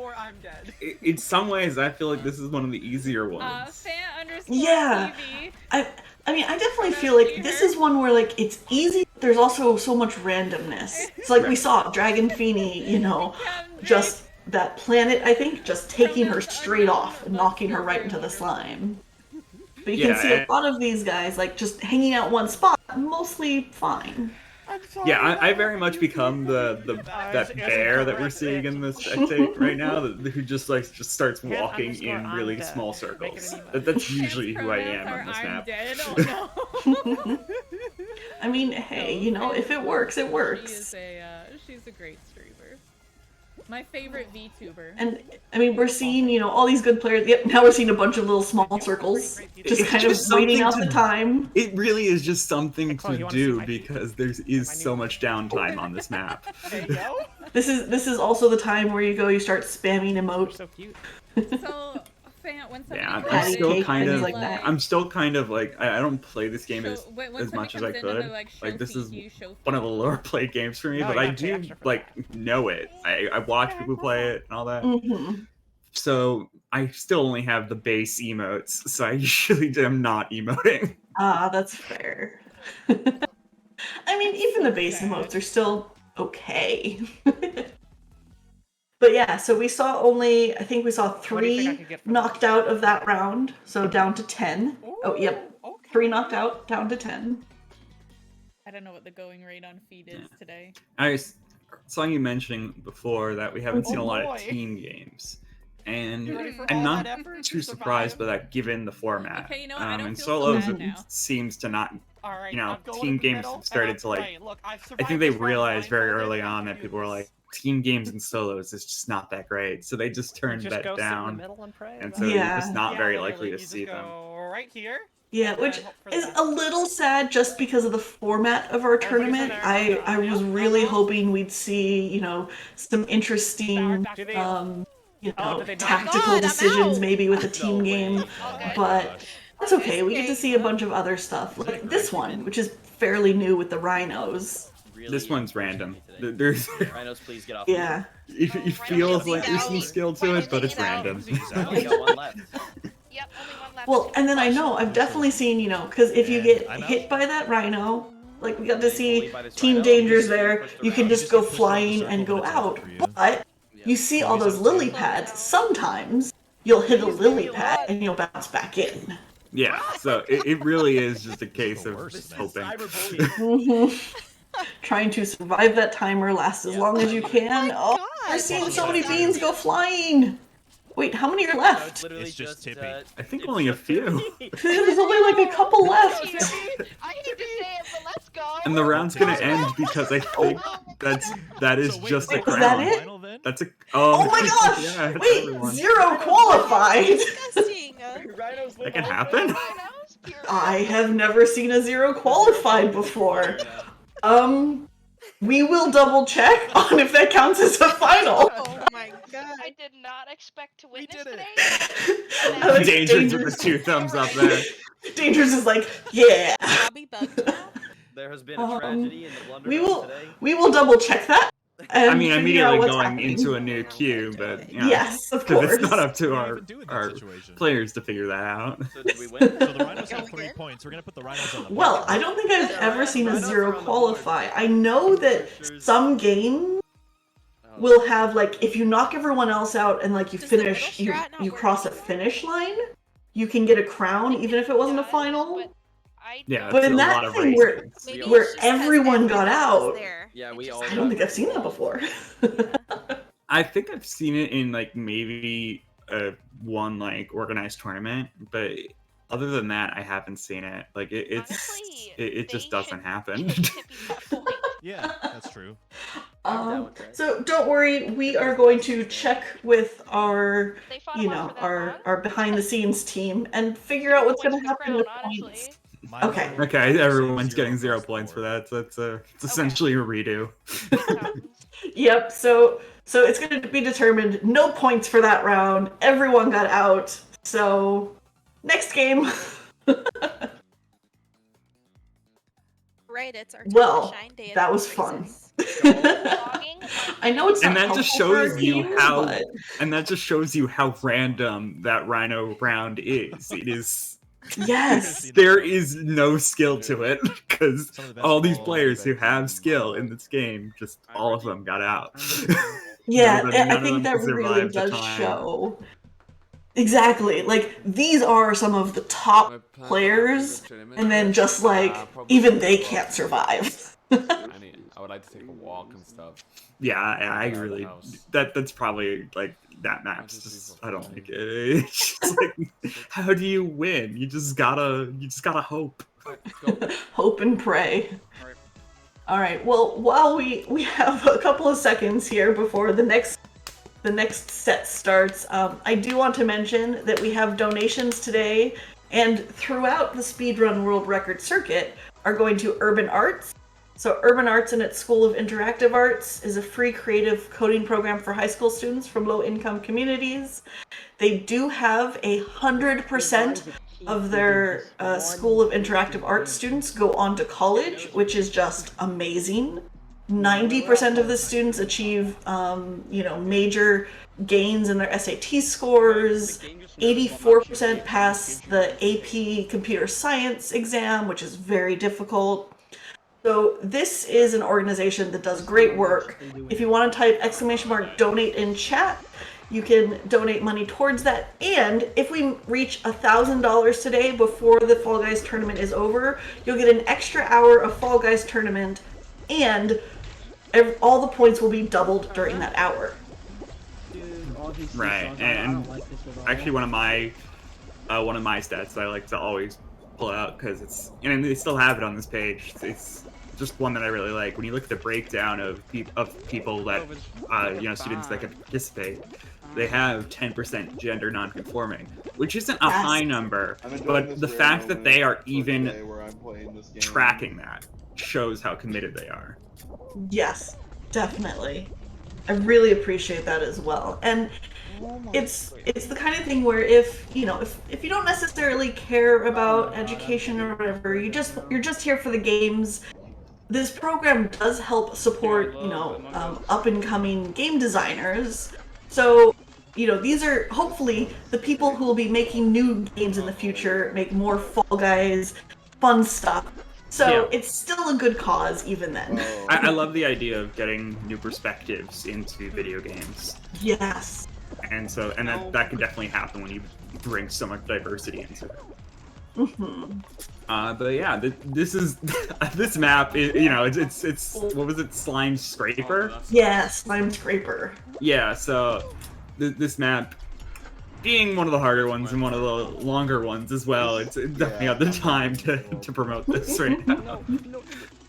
In some ways, I feel like this is one of the easier ones. Yeah, I mean, I definitely feel like this is one where like it's easy. But there's also so much randomness. It's like we saw Dragon Feeny, you know, just that planet. I think just taking her straight off and knocking her right into the slime. But you can see a lot of these guys like just hanging out one spot, mostly fine. Yeah, I very much become that bear that we're seeing in the spectate right now, who just starts walking in really small circles. That's usually who I am on this map. I mean, hey, you know, if it works, it works. She's a great streamer. My favorite VTuber. And I mean, we're seeing, you know, all these good players. Yep, now we're seeing a bunch of little small circles, just kind of waiting out the time. It really is just something to do because there is so much downtime on this map. There you go. This is also the time where you start spamming emotes. So cute. So, fan, when somebody Yeah, comes I'm in, still kind of like, I'm still kind of like I don't play this game So, when as much as I somebody comes in and could. they're Like this is show one of the lower played games for me, No, but you I gotta pay do extra for like know it. I watch people play it and all that. Mm-hmm. So I still only have the base emotes, so I usually am not emoting. Ah, that's fair. I mean, even the base emotes are still okay. But yeah, so we saw I think we saw What do you think I 3 could get from knocked out of that round, so down to 10. Oh, yep. Okay. 3 knocked out, down to 10. I don't know what the going rate on feed is today. I saw you mentioning before that we haven't seen a lot of boy. team games, and You ready for I'm all not that effort too to surprised by survive? that given the format. Okay, you know what? I don't And feel so solos bad now. seems to not, All right, you know, I'm going team in the games middle, have and started I'm to like. praying. Look, I've I survived think they this round realized very blindfolded, early and on I that can people do were like, this. team games and solos is just not that great, so they just turned Just that go sit in the down, middle and pray. and That's so it. you're Yeah. just not Yeah, very literally, likely to you see just them. go right here. Yeah, and then which hope for the is best. a little sad just because of the format of our tournament. there. I was really hoping we'd see, you know, some interesting, Do they- you Oh, know, did they not? tactical God, I'm decisions out. maybe with a team game, Okay. but that's okay. We get to see a bunch of other stuff, like this one, which is fairly new with the rhinos. This one's random. There's Rhinos, please get off. Yeah. it feels like there's some skill to it, but it's random. I only got one left. Yep, only one left. Well, and then I know I've definitely seen, you know, because if you get hit by that rhino, like we got to see Team Dangers there, you can just go flying and go out. But you see all those lily pads, sometimes you'll hit a lily pad and you'll bounce back in. Yeah, so it really is just a case of hoping. Mhm. Trying to survive that timer, last as long as you can. Oh, we're seeing so many beans go flying! Wait, how many are left? It's just Tippy. I think only a few. There's only like a couple left. I hate to say it, but let's go. And the round's gonna end because I think that is just a Is crown. that it? That's a Oh my gosh! yeah, it's Wait, everyone. 0 qualified! That can happen? I have never seen a 0 qualified before. We will double check on if that counts as a final. Oh my god. I did not expect to witness today. Like Dangerous with the 2 thumbs up there. Dangerous is like, yeah. There has been a tragedy in the Blunderbuss today. We will double check that. And I mean, figure out immediately what's going happening. into a new queue, but you know, Yes, of 'cause it's course. not up to our players to figure that out. So did we win? So the Rhinos have 3 points. We're gonna put the Rhinos on the Well, I don't think I've ever seen a 0 qualify. I know that some games will have, like, if you knock everyone else out and, like, you finish, you cross a finish line, you can get a crown even if it wasn't a final. Yeah, But that's in a that lot of thing races. where everyone got out, Yeah, we all. I don't think I've seen that before. I think I've seen it in like maybe one like organized tournament, but other than that, I haven't seen it. Like it just doesn't happen. Yeah, that's true. So don't worry, we are going to check with our, you know, our behind the scenes team and figure out what's going to happen with points. Okay. Okay, everyone's getting 0 points for that. So it's essentially a redo. Yep. So it's going to be determined. No points for that round. Everyone got out. So next game. Right, it's our Well, shine day. that was fun. I know it's not And that just helpful for shows our you teams, how but- and that just shows you how random that Rhino round is. It is Yes. There is no skill to it because all these players who have skill in this game, just all of them got out. Yeah, None I of think them that really survived the does time. show. Exactly. Like, these are some of the top players, and then just like, even they can't survive. I would like to take a walk and stuff. Yeah, I really that's probably like that map's just I don't like it. It's just like, how do you win? You just gotta hope. Hope and pray. All right. Well, while we have a couple of seconds here before the next the next set starts, I do want to mention that we have donations today and throughout the Speedrun World Record Circuit are going to Urban Arts. So Urban Arts and its School of Interactive Arts is a free creative coding program for high school students from low-income communities. They do have 100% of their School of Interactive Arts students go on to college, which is just amazing. 90% of the students achieve, major gains in their SAT scores. 84% pass the AP Computer Science exam, which is very difficult. So this is an organization that does great work. If you want to type !donate in chat, you can donate money towards that. And if we reach $1,000 today before the Fall Guys tournament is over, you'll get an extra hour of Fall Guys tournament, and all the points will be doubled during that hour. Right, and actually one of my stats that I like to always pull out, because it's, and they still have it on this page. It's just one that I really like. When you look at the breakdown of people that students that can participate, they have 10% gender non-conforming, which isn't a high number, but the fact that they are even tracking that shows how committed they are. Yes, definitely. I really appreciate that as well. And it's the kind of thing where if you don't necessarily care about education or whatever, you're just here for the games. This program does help support, up and coming game designers. So, these are hopefully the people who will be making new games in the future, make more Fall Guys, fun stuff. So it's still a good cause even then. I love the idea of getting new perspectives into video games. Yes. And that can definitely happen when you bring so much diversity into it. Mm-hmm. But yeah, this map. It's what was it? Slime Scraper. Yeah, Slime Scraper. Yeah. So this map, being one of the harder ones and one of the longer ones as well, it's definitely not the time to promote this right now.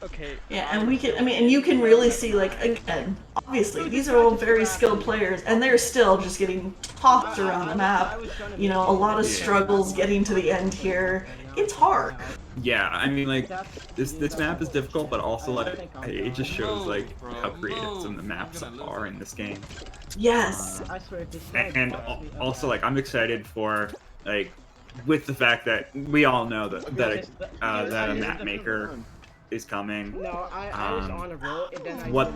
Okay. Yeah, and and you can really see, like, again, obviously, these are all very skilled players, and they're still just getting tossed around the map. A lot of struggles getting to the end here. It's hard. Yeah, I mean, like, this map is difficult, but also, like, it just shows, like, how creative some of the maps are in this game. Yes. And also, like, I'm excited for, like, with the fact that we all know that a map maker is coming. No, I was on a roll, and then what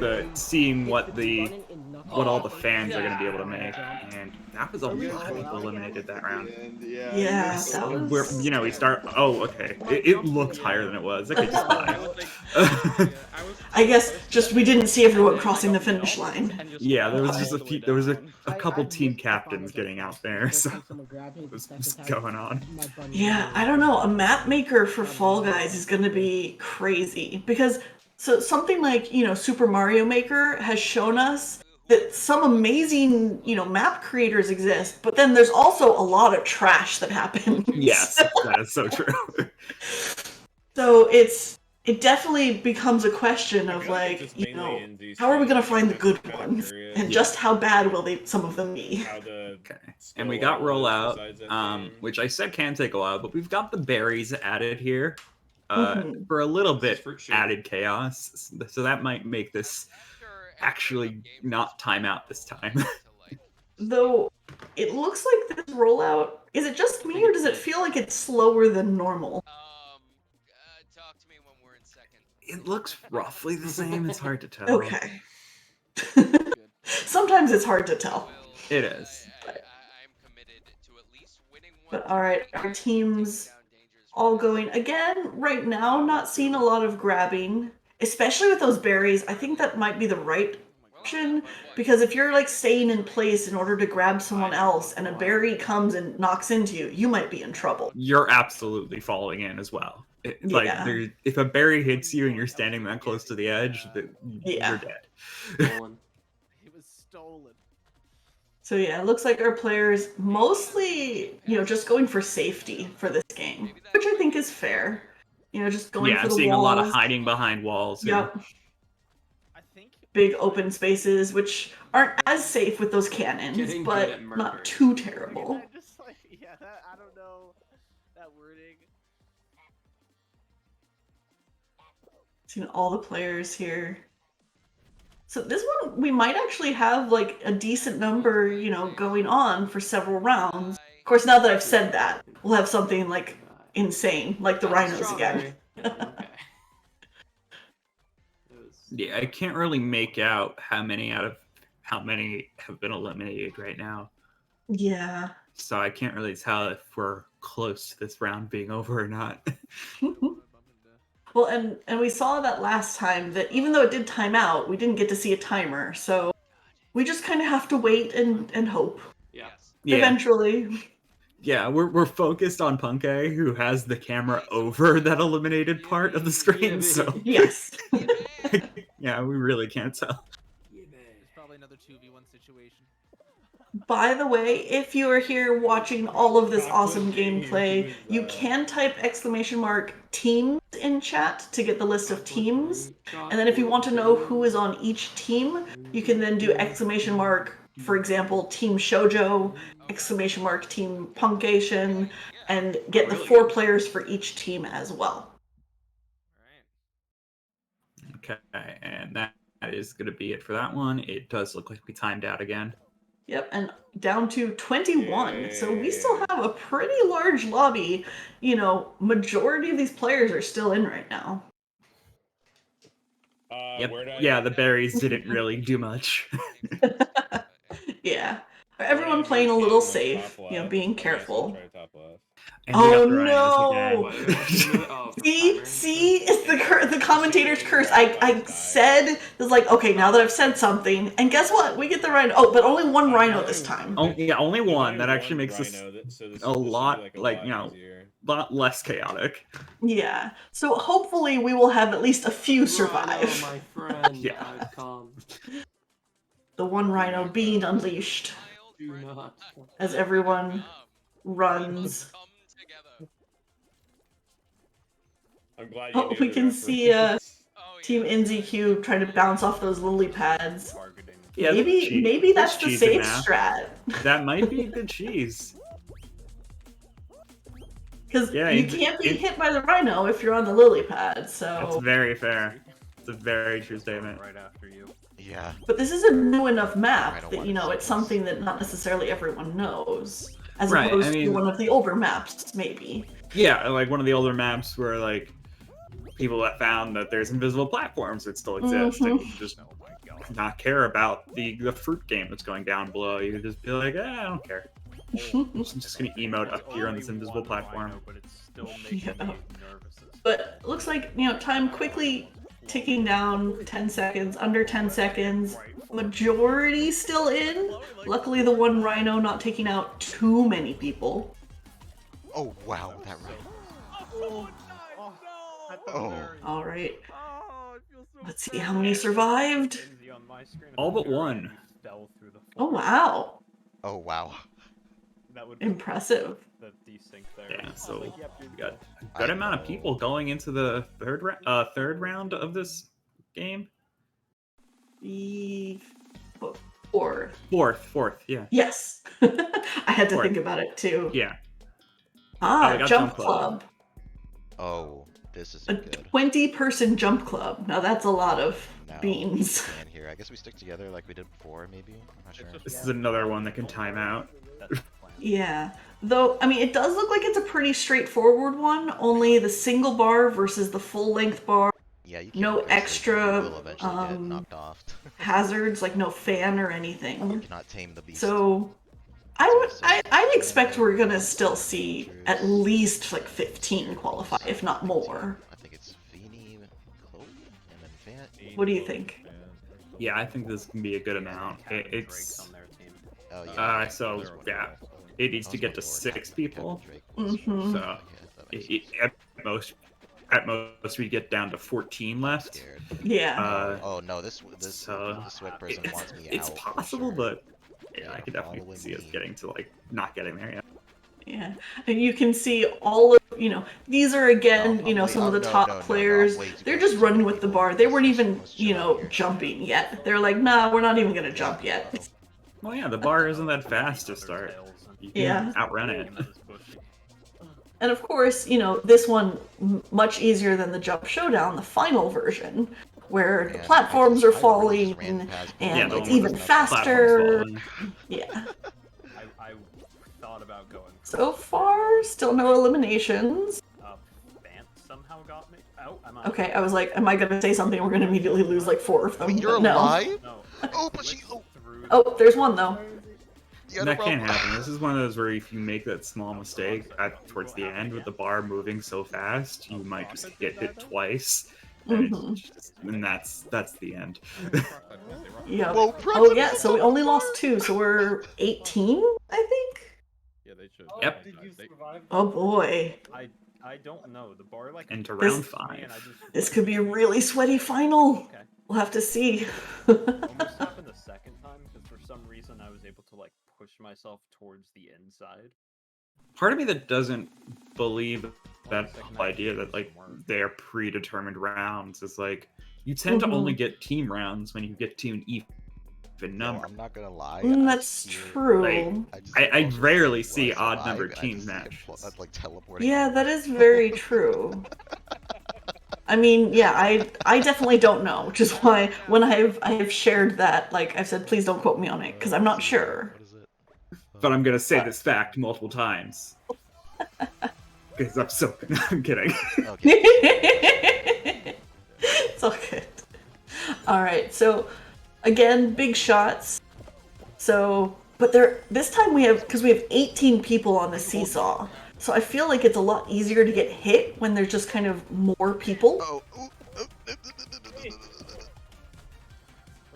all the fans are going to be able to make, and that was a lot of people eliminated that round. Yeah, that was... we start. Oh, okay. It looked higher than it was. Okay, just fine. I guess just we didn't see everyone crossing the finish line. Yeah, there was just there was a couple team captains getting out there, so it was going on. Yeah, I don't know. A map maker for Fall Guys is going to be crazy because something like Super Mario Maker has shown us that some amazing map creators exist, but then there's also a lot of trash that happens. Yes, that is so true. So it definitely becomes a question of, like, how are we going to find the good ones? And just how bad will some of them be? Okay. And we got rollout, which I said can take a while, but we've got the berries added here for a little bit added chaos. So that might make this actually not time out this time. Though, it looks like this rollout, is it just me or does it feel like it's slower than normal? It looks roughly the same. It's hard to tell. Okay. Sometimes it's hard to tell. It is. But alright, our team's all going. Again, right now, not seeing a lot of grabbing. Especially with those berries. I think that might be the right option. Because if you're, like, staying in place in order to grab someone else and a berry comes and knocks into you, you might be in trouble. You're absolutely falling in as well. If a berry hits you and you're standing that close to the edge, you're dead. It was stolen. So yeah, it looks like our players mostly, just going for safety for this game, which I think is fair. Just going for the seeing walls. a lot of hiding behind walls. Yep. big open spaces, which aren't as safe with those cannons, Getting good but at not murder. too terrible. Just like, yeah, that, I don't know that wording. Seeing all the players here. So this one, we might actually have like a decent number, you know, going on for several rounds. Of course, now that I've said that, we'll have something like insane, like the rhinos again. Yeah, I can't really make out how many have been eliminated right now. Yeah. So I can't really tell if we're close to this round being over or not. Well, and we saw that last time that even though it did time out, we didn't get to see a timer. So we just kind of have to wait and hope. Yeah. Eventually. Yeah, we're focused on Punkei, who has the camera over that eliminated part of the screen. So yes. Yeah, we really can't tell. There's probably another 2v1 situation. By the way, if you are here watching all of this awesome gameplay, you can type !teams in chat to get the list of teams. And then if you want to know who is on each team, you can then do !, for example, Team Shoujo, !, Team Punkation, and get the 4 players for each team as well. Okay, and that is going to be it for that one. It does look like we timed out again. Yep, and down to 21. So we still have a pretty large lobby. You know, majority of these players are still in right now. Yep. Yeah, the berries didn't really do much. Yeah. Everyone playing a little safe, you know, being careful. And Oh we got the rhinos no! See, it's the commentator's curse. I said, it's like, okay, now that I've said something, and guess what? We get the rhino. Oh, but only one rhino this time. Oh, yeah, only one. That actually makes this a lot, like, you know, a lot less chaotic. Yeah. So hopefully we will have at least a few survive. My friend, Yeah. The one rhino being unleashed Do not. as everyone runs. I'm glad you Oh, knew we the can see Team NZQ trying to bounce off those lily pads. Yeah, maybe that's the cheese in safe that. strat. That might be good cheese. Because Yeah, you can't be hit by the rhino if you're on the lily pad, so... That's very fair. It's a very true statement. Right after you. Yeah. But this is a new enough map that, you know, it's something that not necessarily everyone knows. As Right, opposed I to mean- one of the older maps, maybe. Yeah, like one of the older maps where, like, people that found that there's invisible platforms that still exist, and you just not care about the fruit game that's going down below. You could just be like, I don't care. I'm just gonna emote up here on this invisible platform. But it's still making me nervous. But it looks like, you know, time quickly ticking down, 10 seconds, under 10 seconds. Majority still in. Luckily, the one rhino not taking out too many people. Oh, wow, that right. Oh. All right. Let's see how many survived. All but one. Oh, wow. Oh, wow. That would Impressive. the desync there. Yeah, so we got a good amount of people going into the third round of this game. Fourth, yeah. Yes. I had to think about it too. Yeah. Ah, jump club. Oh, this is A good. 20-person jump club. Now that's a lot of beans. And here, I guess we stick together like we did before, maybe? I'm not sure. This is another one that can time out. Yeah. Though, I mean, it does look like it's a pretty straightforward one. Only the single bar versus the full-length bar. Yeah, you no extra will eventually get knocked off. hazards, like no fan or anything. You cannot tame the beast. So I'd expect we're gonna still see at least like 15 qualify, if not more. I think it's Vini, Chloe, and then Van. What do you think? Yeah, I think this can be a good amount. It's Oh, yeah. so yeah, it needs to get to 6 people. Mhm. So at most we get down to 14 left. Yeah. Oh no, this sweat person wants me It's out. possible, but yeah, I could definitely see us getting to like not getting there yet. Yeah, and you can see all of you know, these are again, you know, some of the top players. They're just running with the bar. They weren't even, you know, jumping yet. They're like, nah, we're not even gonna jump yet. Well, yeah, the bar isn't that fast to start. You can outrun it. And of course, you know, this one much easier than the Jump Showdown, the final version, where the platforms are falling and it's even faster. Yeah. I thought about going. So far, still no eliminations. Vant somehow got me. Oh, am I? Okay, I was like, am I gonna say something? We're gonna immediately lose like 4 of them. Wait, you're no. alive? No. Oh, but she. Oh, there's one though. That can't happen. This is one of those where if you make that small mistake towards the end with the bar moving so fast, you might just get hit twice. And that's the end. Yeah. Oh yeah, so we only lost 2, so we're 18, I think? Yeah, they should. Yep. Did you survive? Oh boy. I don't know. The bar like into round 5. This could be a really sweaty final. Okay. We'll have to see. Almost happened the second time because for some reason I was able to like push myself towards the inside. Part of me that doesn't believe that whole idea that like they're predetermined rounds is like you tend to only get team rounds when you get to an even number. I'm not gonna lie. That's true. Like, I rarely see odd numbered team matches. Yeah, that is very true. I mean, yeah, I definitely don't know, which is why when I have shared that, like I've said, please don't quote me on it because I'm not sure. But I'm gonna say this fact multiple times. Because I'm so I'm kidding. It's all good. All right, so again, big shots. So, but this time we have 18 people on the seesaw. So I feel like it's a lot easier to get hit when there's just kind of more people.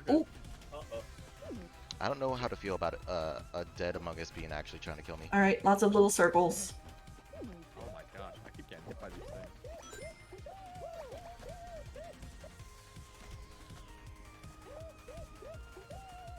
Oh. I don't know how to feel about a dead Among Us being actually trying to kill me. All right, lots of little circles. Oh my gosh, I keep getting hit by these things.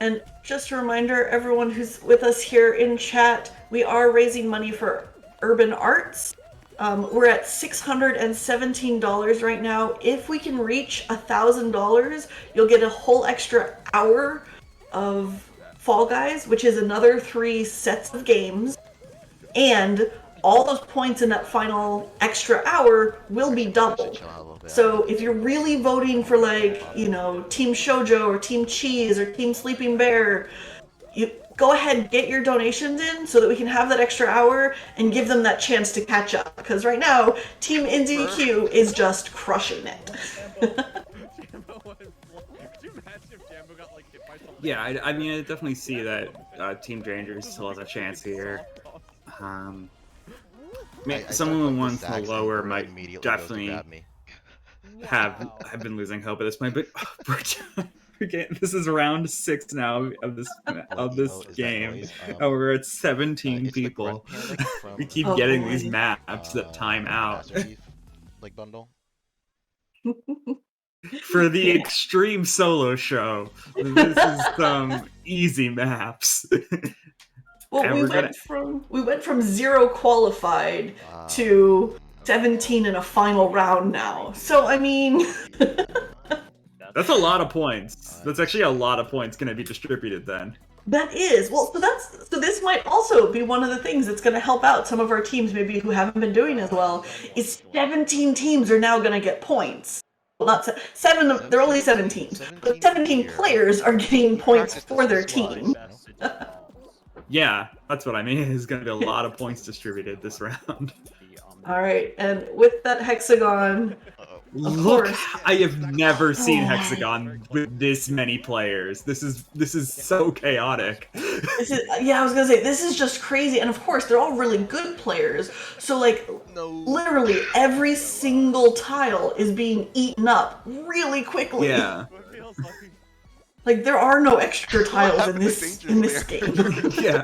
And just a reminder, everyone who's with us here in chat, we are raising money for Urban Arts. We're at $617 right now. If we can reach $1,000, you'll get a whole extra hour of Fall Guys, which is another 3 sets of games. And all those points in that final extra hour will be doubled. So if you're really voting for like, you know, Team Shoujo or Team Cheese or Team Sleeping Bear, you go ahead and get your donations in so that we can have that extra hour and give them that chance to catch up. Because right now, Team NZQ is just crushing it. Yeah, I mean, I definitely see that Team Rangers still has a chance here. Some of the ones in the lower might definitely have been losing hope at this point, but this is round 6 now of this game. We're at 17 people. We keep getting these maps that time out. Like bundle. For the extreme solo show, this is some easy maps. Well, we went from 0 qualified to 17 in a final round now. So I mean, that's a lot of points. That's actually a lot of points going to be distributed then. That is well. So this might also be one of the things that's going to help out some of our teams, maybe who haven't been doing as well. Is 17 teams are now going to get points. Well, not 7. They're only 17, but 17 players are getting points for their team. Yeah, that's what I mean. There's going to be a lot of points distributed this round. All right, and with that hexagon, look, I have never seen hexagon with this many players. This is so chaotic. Yeah, I was gonna say this is just crazy, and of course they're all really good players. So like, literally every single tile is being eaten up really quickly. Yeah. Like there are no extra tiles in this game. Yeah,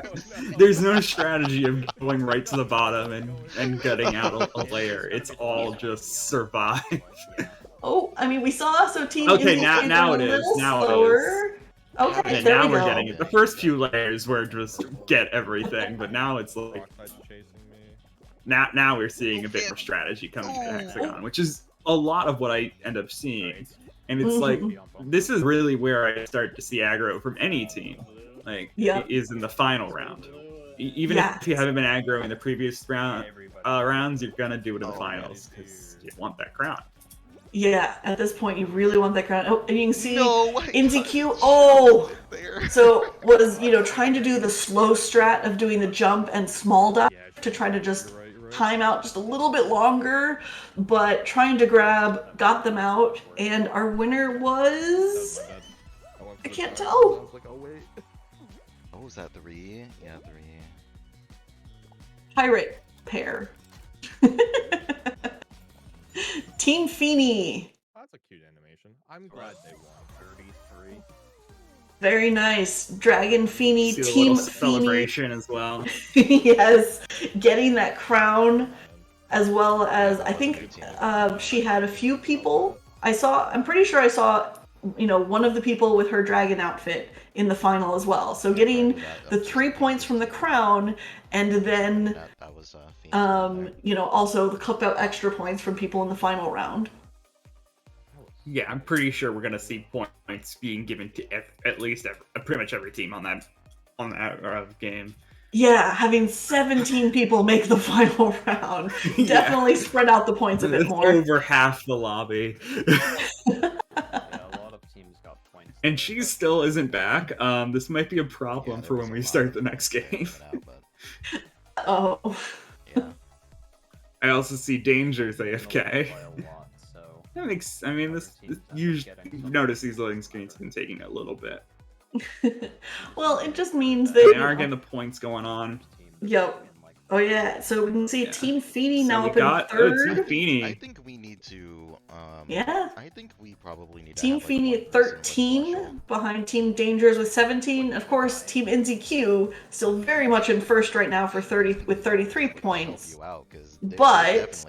there's no strategy of going right to the bottom and gutting out a layer. It's all just survive. Oh, I mean we saw Team. Okay, now it is. Now slower. it is. Okay, yeah, now we're getting it. The first few layers were just get everything, but now it's like. now we're seeing a bit more strategy coming to Hexagon, which is a lot of what I end up seeing. And it's like, this is really where I start to see aggro from any team, like, is in the final round. Even if you haven't been aggro in the previous rounds, you're gonna do it in the finals, because you want that crown. Yeah, at this point, you really want that crown. Oh, and you can see NZQ, oh! So, was, trying to do the slow strat of doing the jump and small dive to try to just time out just a little bit longer, but trying to grab, got them out, and our winner was... I can't tell. Oh, was that 3? Yeah, 3. Pirate pair. Team Feeny. That's a cute animation. I'm glad they won. 33. Very nice. Dragon Feeny, See a Team little celebration as well. Yes, getting that crown, as well as I think she had a few people. I'm pretty sure I saw, one of the people with her dragon outfit in the final as well. So getting the 3 points from the crown, and then also a couple extra points from people in the final round. Yeah, I'm pretty sure we're gonna see points being given to at least pretty much every team on that game. Yeah, having 17 people make the final round definitely spread out the points a bit more. Over half the lobby. Yeah, a lot of teams got points. And she still isn't back. This might be a problem for when we start the next game. Oh. Yeah. I also see Danger's AFK. That makes. I mean, this usually notice these loading screens have been taking a little bit. Well, it just means that they are getting the points going on. Yep. Oh yeah. So we can see Team Feeny now up in Team third. Feeny. I think we need to. Yeah. I think we probably need to Team have, Feeny at 13, behind Team Dangers with 17. Of course, Team NZQ still very much in first right now for 33 points. But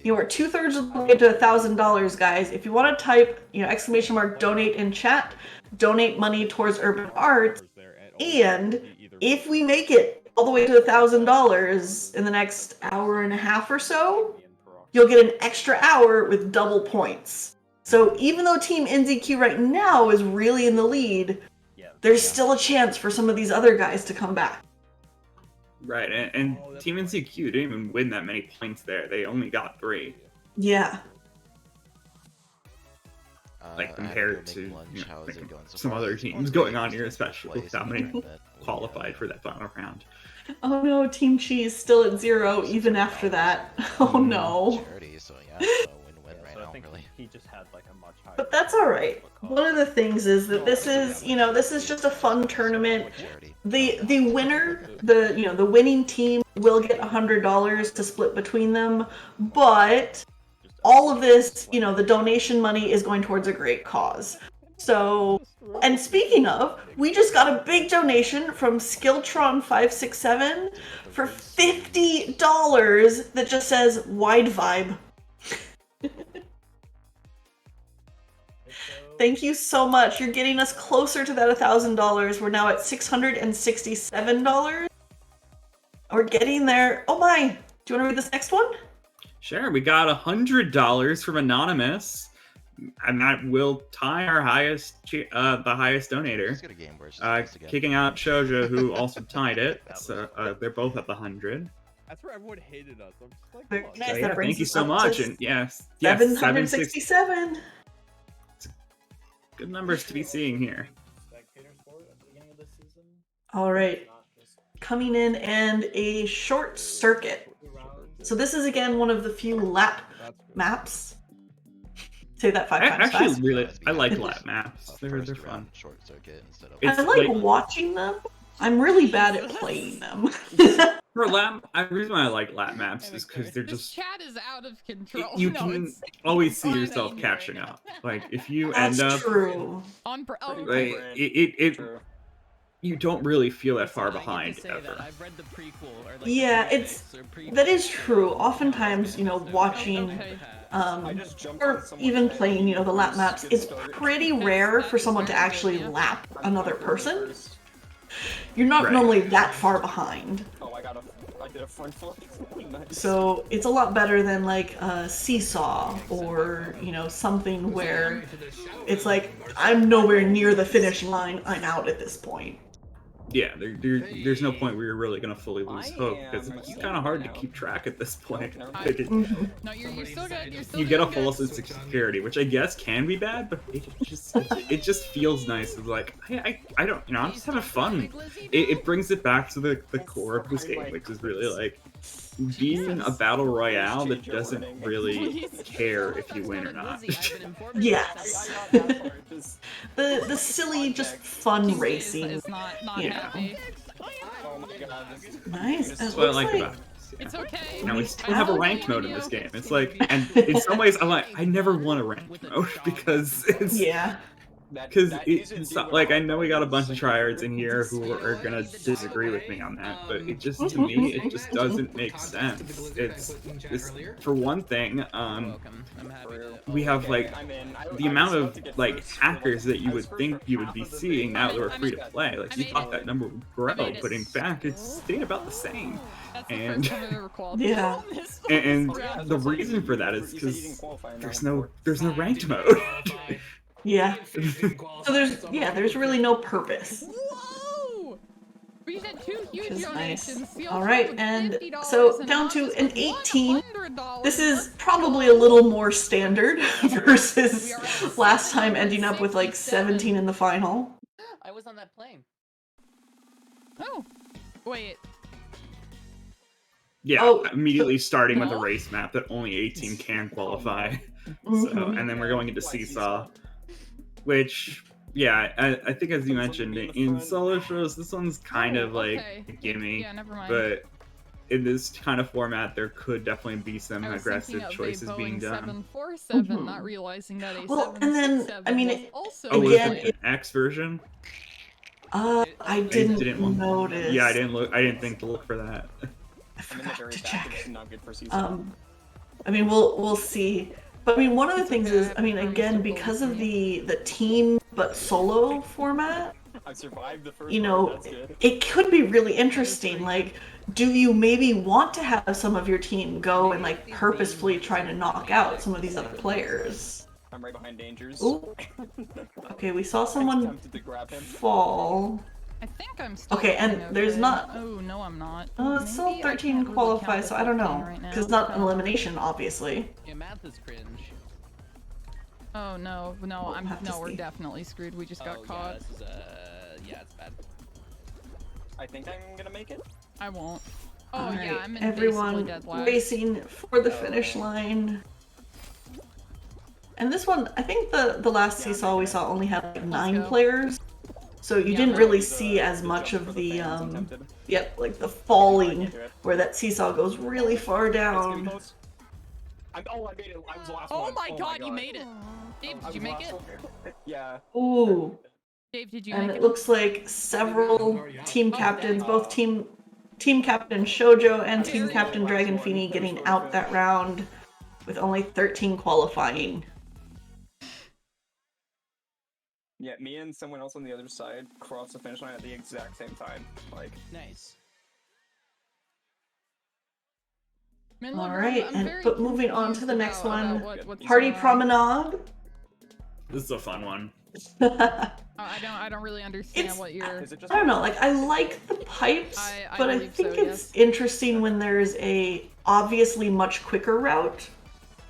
we're 2/3 of the way to $1,000, guys. If you want to type, !donate in chat, donate money towards Urban Arts, and if we make it all the way to $1,000 in the next hour and a half or so, you'll get an extra hour with double points. So even though Team NZQ right now is really in the lead, there's still a chance for some of these other guys to come back. Right, and Team NZQ didn't even win that many points there. They only got 3. Yeah. Like compared to some other teams going on here, especially with how many qualified for that final round. Oh no, Team Cheese still at 0 even after that. Oh no. He just had like a much higher. But that's all right. One of the things is that this is just a fun tournament. The winner, the winning team will get $100 to split between them, but all of this, the donation money is going towards a great cause. So, and speaking of, we just got a big donation from Skilltron567 for $50 that just says wide vibe. Thank you so much. You're getting us closer to that $1,000. We're now at $667. We're getting there. Oh my! Do you want to read this next one? Sure. We got $100 from Anonymous, and that will tie our highest, the highest donator. Kicking out Shoja, who also tied it. So they're both at the 100. That's where everyone hated us. I'm just like, So, yeah, thank you so much. And yes, 767. Good numbers to be seeing here. All right, coming in and a short circuit. So this is again one of the few lap maps. Say that 5 times fast. I like lap maps. They're fun. Short circuit instead of. I like watching them. I'm really bad at playing them. For lap, the reason why I like lap maps is because they're just. Chat is out of control. You can always see yourself catching up. Like if you end up. True. Like, you don't really feel that far behind ever. Yeah, that is true. Oftentimes, watching or even playing, the lap maps, it's pretty rare for someone to actually lap another person. You're not normally that far behind. Oh, I did a front flip. Nice. So it's a lot better than like a seesaw or, you know, something where it's like, I'm nowhere near the finish line, I'm out at this point. Yeah, there's no point where you're really gonna fully lose hope because it's kind of hard to keep track at this point. Like No, you're still good. You're still you get a doing false good. sense of security, which I guess can be bad, but it just feels nice. It's like I don't, you know, I'm just having fun. It brings it back to the core of this game, which is really like being a battle royale that doesn't really care if you win or not. Yes. the silly, just fun racing. Is not Yeah. happy. Oh my god. Nice. That's what I like about it. It's okay. You know, we still have a ranked mode in this game. It's like, and in some ways, I never want a ranked mode because it's because it's not, like I know we got a bunch of tryhards in here who are gonna disagree with me on that, but it just to me it just doesn't make sense. It's for one thing, we have like the amount of like hackers that you would think you would be seeing now that we're free to play. Like you thought that number would grow, but in fact it's stayed about the same. And yeah, and the reason for that is because there's no ranked mode. Yeah. So there's really no purpose. Whoa! We just had 2 huge Which is donations. nice. All right, and so down to an 18. This is probably a little more standard versus last time ending up with like 17 in the final. I was on that plane. Oh, wait. Yeah, immediately starting with a race map that only 18 can qualify. So, and then we're going into Seesaw, which, yeah, I think as you mentioned, in solo shows, this one's kind of like a gimme, but in this kind of format, there could definitely be some aggressive choices being done. 747, not realizing that a Well, and then, I mean, it, also again, an X version? I didn't notice. Yeah, I didn't think to look for that. I forgot to check. I mean, we'll see. But I mean, one of the things is, I mean, again, because of the team but solo format, I survived the first you know, one, that's good. it could be really interesting. Like, do you maybe want to have some of your team go and like purposefully try to knock out some of these other players? I'm right behind Dangers. Ooh. Okay, we saw someone tempted to grab him. fall. I think I'm still Okay, and there's not. Oh no, I'm not. Oh, it's still 13 qualify, so I don't know. Because it's not an elimination, obviously. Yeah, math is cringe. Oh no, we're definitely screwed. We just got caught. Yeah, it's bad. I think I'm gonna make it. I won't. Oh All yeah, right, I'm in everyone dead last. racing for the finish line. And this one, I think the last Seesaw we saw only had like 9 players. So you didn't really see as much of the, like the falling, where that seesaw goes really far down. I made it. I was the last Oh one. my god, you made it! Dave, did you make it? Yeah. Ooh. Dave, did you And make it it? looks like several team captains, both team captain Shoujo and team captain Dragon Feeney getting out that round with only 13 qualifying. Yeah, me and someone else on the other side crossed the finish line at the exact same time. Like, nice. All right, but moving on to the next one, Party Promenade. This is a fun one. I don't really understand what you're. I don't know, like I like the pipes, but I think it's interesting when there's a obviously much quicker route.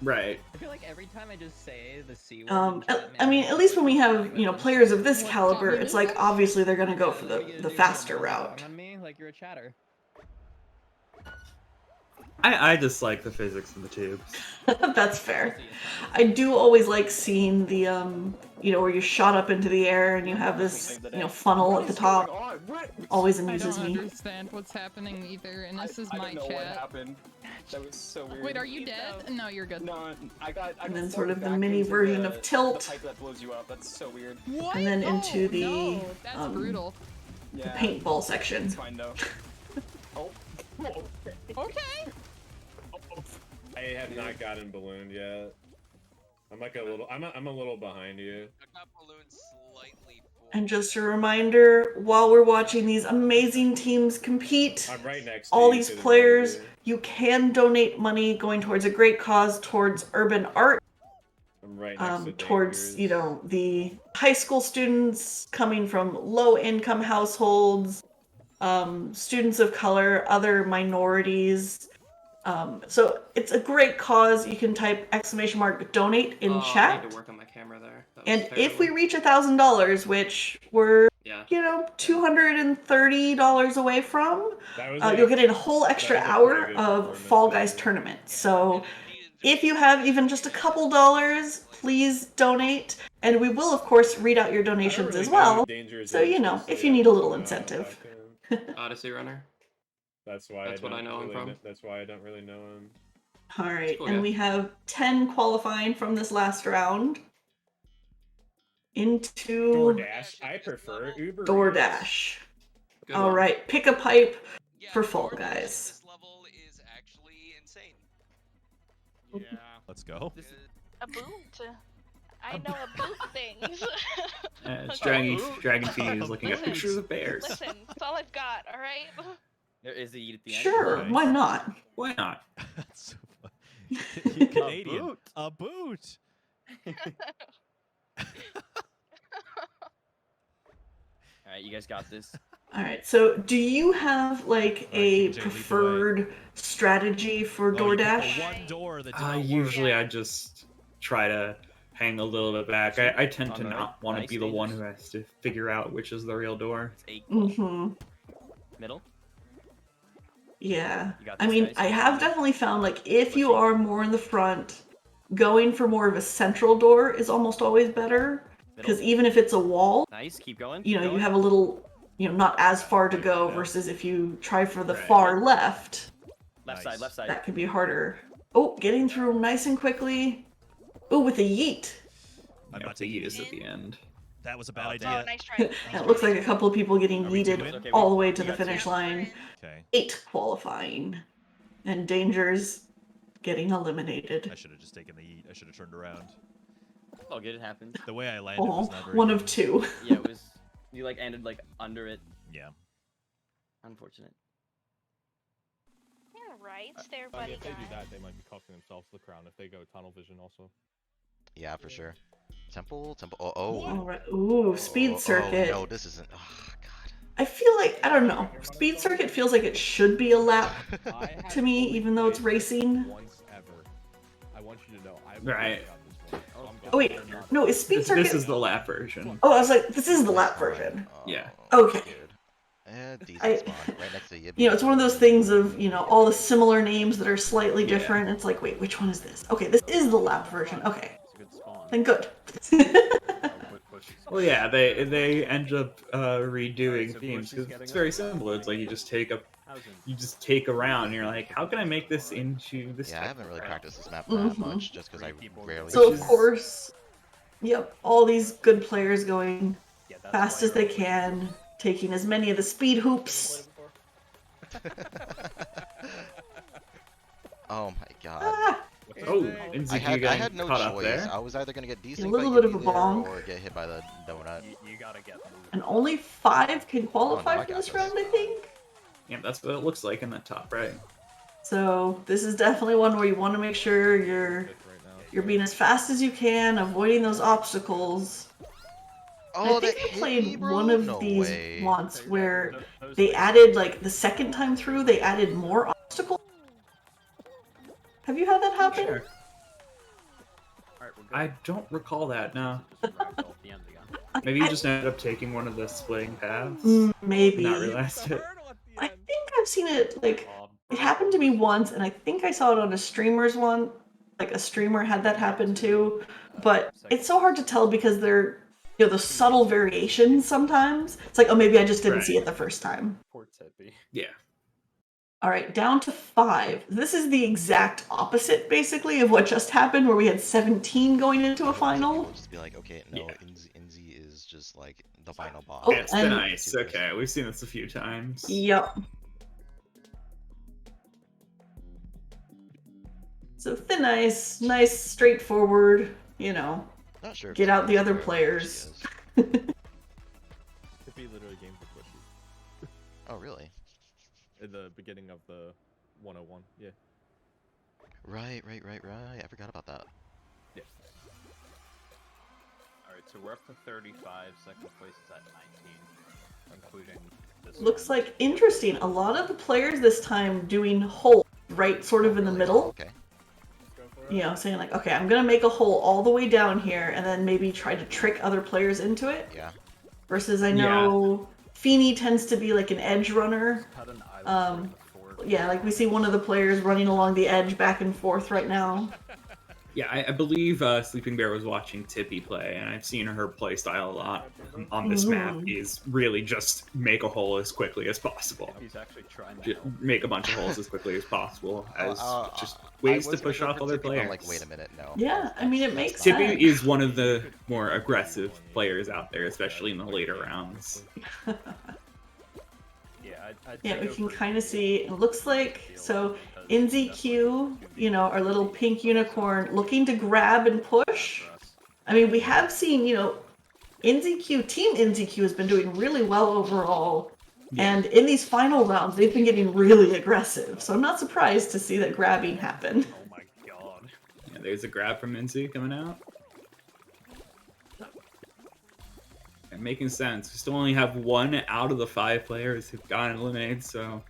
Right. I feel like every time I just say the C word. I mean, at least when we have, you know, players of this caliber, it's like obviously they're gonna go for the faster route. On me like you're a chatter. I just like the physics of the tubes. That's fair. I do always like seeing the you know, where you shot up into the air and you have this, you know, funnel at the top. Always amuses I me. don't understand what's happening either, and this is my I don't know chat. what happened. That was so weird. Wait, are you dead? No, you're good. No, I got. And then sort of the mini version of Tilt. The pipe that blows you up. That's so weird. What? And then into the no, that's brutal. the paintball section. It's fine though. Oh. Okay. I have not gotten ballooned yet. I'm like a little. I'm a little behind you. I got ballooned slightly And just a reminder, while we're watching these amazing teams compete, I'm right next to all you, these to the right players, here. you can donate money going towards a great cause, towards urban art, I'm right next to towards, Dangers. the high school students coming from low-income households, students of color, other minorities. So it's a great cause. You can type !donate in I chat. need to work on my camera there. That was And if we terrible. reach $1,000, which we're, Yeah. $230 away from, That was you'll get a whole extra that was a hour pretty good of performance Fall by Guys you. tournament. So if you have even just a couple dollars, please donate. And we will, of course, read out your donations really as know who well. Dangerous So, is, if yeah, you need a little so, incentive. Odyssey Runner. That's why That's what I know him from. That's why I don't really know him. All right, Cool and guy. we have 10 qualifying from this last round into DoorDash. I prefer Uber. DoorDash. Good All one. right, pick a pipe for Fall Guys. Yeah. Let's go. A boot. I know a boot things. It's Dragon Feed is looking at pictures of bears. Listen, that's all I've got. All right. There is a eat at the end. Sure, Right. why not? Why not? That's so funny. You're Canadian. A boot. All right, you guys got this. All right, so do you have like a TJ, lead the way. preferred strategy for Oh, you picked DoorDash? the one door that did not Usually Yeah. I just try to hang a little bit back. I tend to On the not right. want to Nice, be the one who Dangerous. has to figure out which is the real door. It's 8. Mm-hmm. Middle. Yeah. You got I this, mean, guys. I have definitely found like if you are more in the front, going for more of a central door is almost always better. Because Middle. even if it's a wall, Nice. Keep going. you keep going. have a little, not as far to go versus if you try for the Right. far left, Left Nice. side. Left side. that could be harder. Oh, getting through nice and quickly. Oh, with a yeet. I'm Yeah, not the taking eat is the at the end. That was a bad Oh, idea. nice try. That looks like a couple of people getting Are we yeeted doing? Okay, all the way we to the got finish two. line. Okay. 8 qualifying. And Danger's getting eliminated. I should have just taken the eat. I should have turned around. Oh, good. It happened. The way I landed was not very One good. of 2. Yeah, it was. You ended under it. Yeah. Unfortunate. You're right there, I mean, buddy if they do guy. that, they might be costing themselves the crown if they go tunnel vision also. Yeah, for sure. Temple. Oh. All right. Ooh, Speed Circuit. Oh, no, this isn't. Oh, God. I feel like, I don't know. Speed Circuit feels like it should be a lap to me, even though it's racing. Once ever. I want you to know. Right. Oh, wait. No, is Speed Circuit... This is the lap version. Oh, I was like, this is the lap version. Yeah. Okay. Decent spawn. Right next to you. It's one of those things of, all the similar names that are slightly different. It's like, wait, which one is this? Okay, this is the lap version. Okay. It's a good spawn. Then good. Well, yeah, they end up redoing themes because it's very simple. It's like you just take a round and you're like, how can I make this into this? Yeah, I haven't really practiced this map that much just because I rarely. So, of course, yep, all these good players going fast as they can, taking as many of the speed hoops. Oh my god. Oh, I had no choice. I was either gonna get decent A little bit of a there bonk. or get hit by the donut. You gotta get moved. And only 5 can qualify Oh, no, I for got this this. round, I think. Yeah, that's what it looks like in the top right. So this is definitely one where you want to make sure you're being as fast as you can, avoiding those obstacles. Oh, I think that I played hit me, bro? one of No these way. once where they added, like, the second time through, they added more obstacles. Have you had that happen? Sure. I don't recall that, no. Maybe you just ended up taking one of the splitting paths. Maybe. Not realized it. I think I've seen it, like, it happened to me once, and I think I saw it on a streamer's one. Like, a streamer had that happen too. But it's so hard to tell because they're, the subtle variations sometimes. It's like, oh, maybe I just didn't see it the first time. Yeah. All right, down to 5. This is the exact opposite, basically, of what just happened, where we had 17 going into a final. Just be like, okay, no, Inzi is just like the final boss. Oh, Yeah, it's been nice. Okay, we've seen this a few times. Yep. So Thin Ice, nice, straightforward, Not sure. get out the other players. the beginning of the 101. Yeah. Right. I forgot about that. Yeah. Alright, so we're up to 35. Second place is at 19, including this Looks one. like interesting. A lot of the players this time doing hole right sort of in the middle. Okay. You know, saying like, okay, I'm gonna make a hole all the way down here and then maybe try to trick other players into it. Yeah. Versus I know Feeney tends to be like an edge runner. Yeah, like we see one of the players running along the edge back and forth right now. Yeah, I believe Sleeping Bear was watching Tippy play, and I've seen her play style a lot on this map. Is really just make a hole as quickly as possible. He's actually trying to Just make a bunch of holes as quickly as possible, as just ways to push off other players. I'm like, wait a minute, no. Yeah, I mean it makes Tippy sense. is one of the more aggressive players out there, especially in the later rounds. Yeah, we can kind of see, it looks like, so NZQ, you know, our little pink unicorn, looking to grab and push. I mean, we have seen, you know, Team NZQ has been doing really well overall. Yeah. And in these final rounds, they've been getting really aggressive. So I'm not surprised to see that grabbing happen. Oh my god. Yeah, there's a grab from NZ coming out. And making sense. We still only have 1 out of the 5 players who've gotten eliminated, so...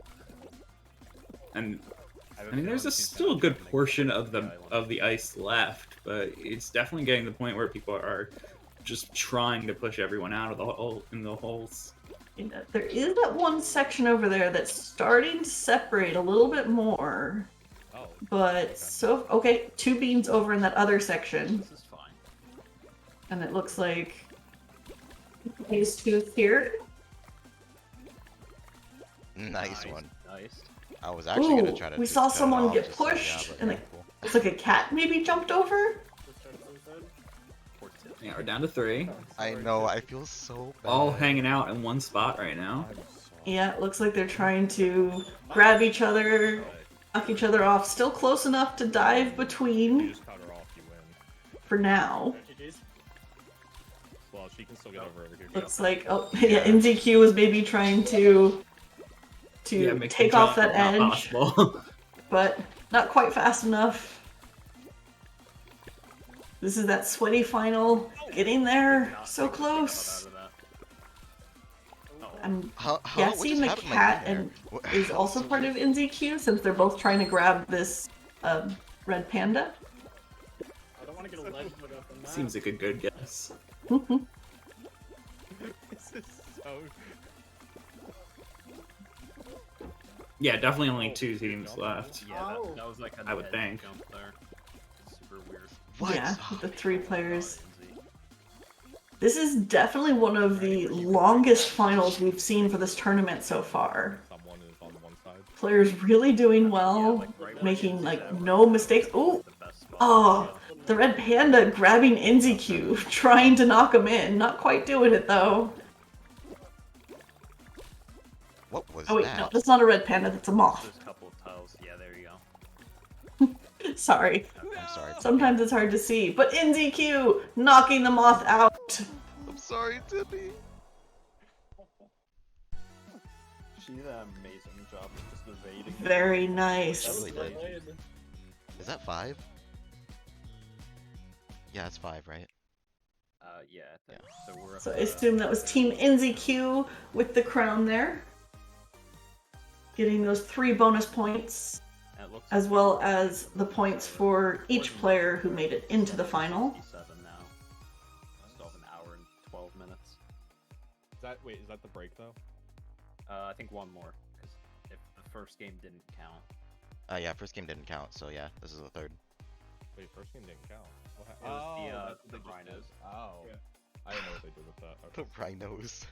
And I mean, there's still a good portion of the ice left, but it's definitely getting to the point where people are just trying to push everyone out of the hole in the holes. There is that one section over there that's starting to separate a little bit more. But so okay, 2 beams over in that other section. This is fine. And it looks like these 2 here. Nice one. Nice. I was actually gonna try to. We saw cut it someone off get just so, yeah, pushed, but and yeah, like cool. looks like a cat maybe jumped over. Yeah, we're down to 3. I know. I feel so bad. All hanging out in one spot right now. Yeah, it looks like they're trying to grab each other, knock each other off. Still close enough to dive between. For now. Well, she can still get over here. Looks like NZQ was maybe trying to take off that edge, but not quite fast enough. This is that sweaty final, getting there, so close. I'm guessing the cat is also part of NZQ since they're both trying to grab this red panda. I don't want to get a ledge put up on that. Seems like a good guess. This is so... Yeah, definitely only 2 teams left. Yeah, that was like a I would think. jump there. Super weird. Yeah, with the 3 players. This is definitely one of the longest finals we've seen for this tournament so far. Someone is on one side. Players really doing well, making like no mistakes. Ooh! Oh, the red panda grabbing NZQ, trying to knock him in. Not quite doing it though. What was Oh wait, that? no, that's not a red panda, that's a moth. There's a couple of tiles. Yeah, there you go. Sorry. I'm sorry. Sometimes it's hard to see, but NZQ knocking the moth out. I'm sorry, Tippy. She did an amazing job of just evading. Very nice. Really did. Is that 5? Yeah, it's 5, right? Yeah, I think. So we're up So I to, assume that was Team NZQ with the crown there. Getting those 3 bonus points, as well as the points for each player who made it into the final. 57 now. Still have an hour and 12 minutes. Wait, is that the break though? I think one more, because if the first game didn't count. Yeah, first game didn't count, so yeah, this is the 3rd. Wait, first game didn't count. It was the they just rhinos. did. Oh. Yeah. I didn't know what they did with that. Okay. The rhinos.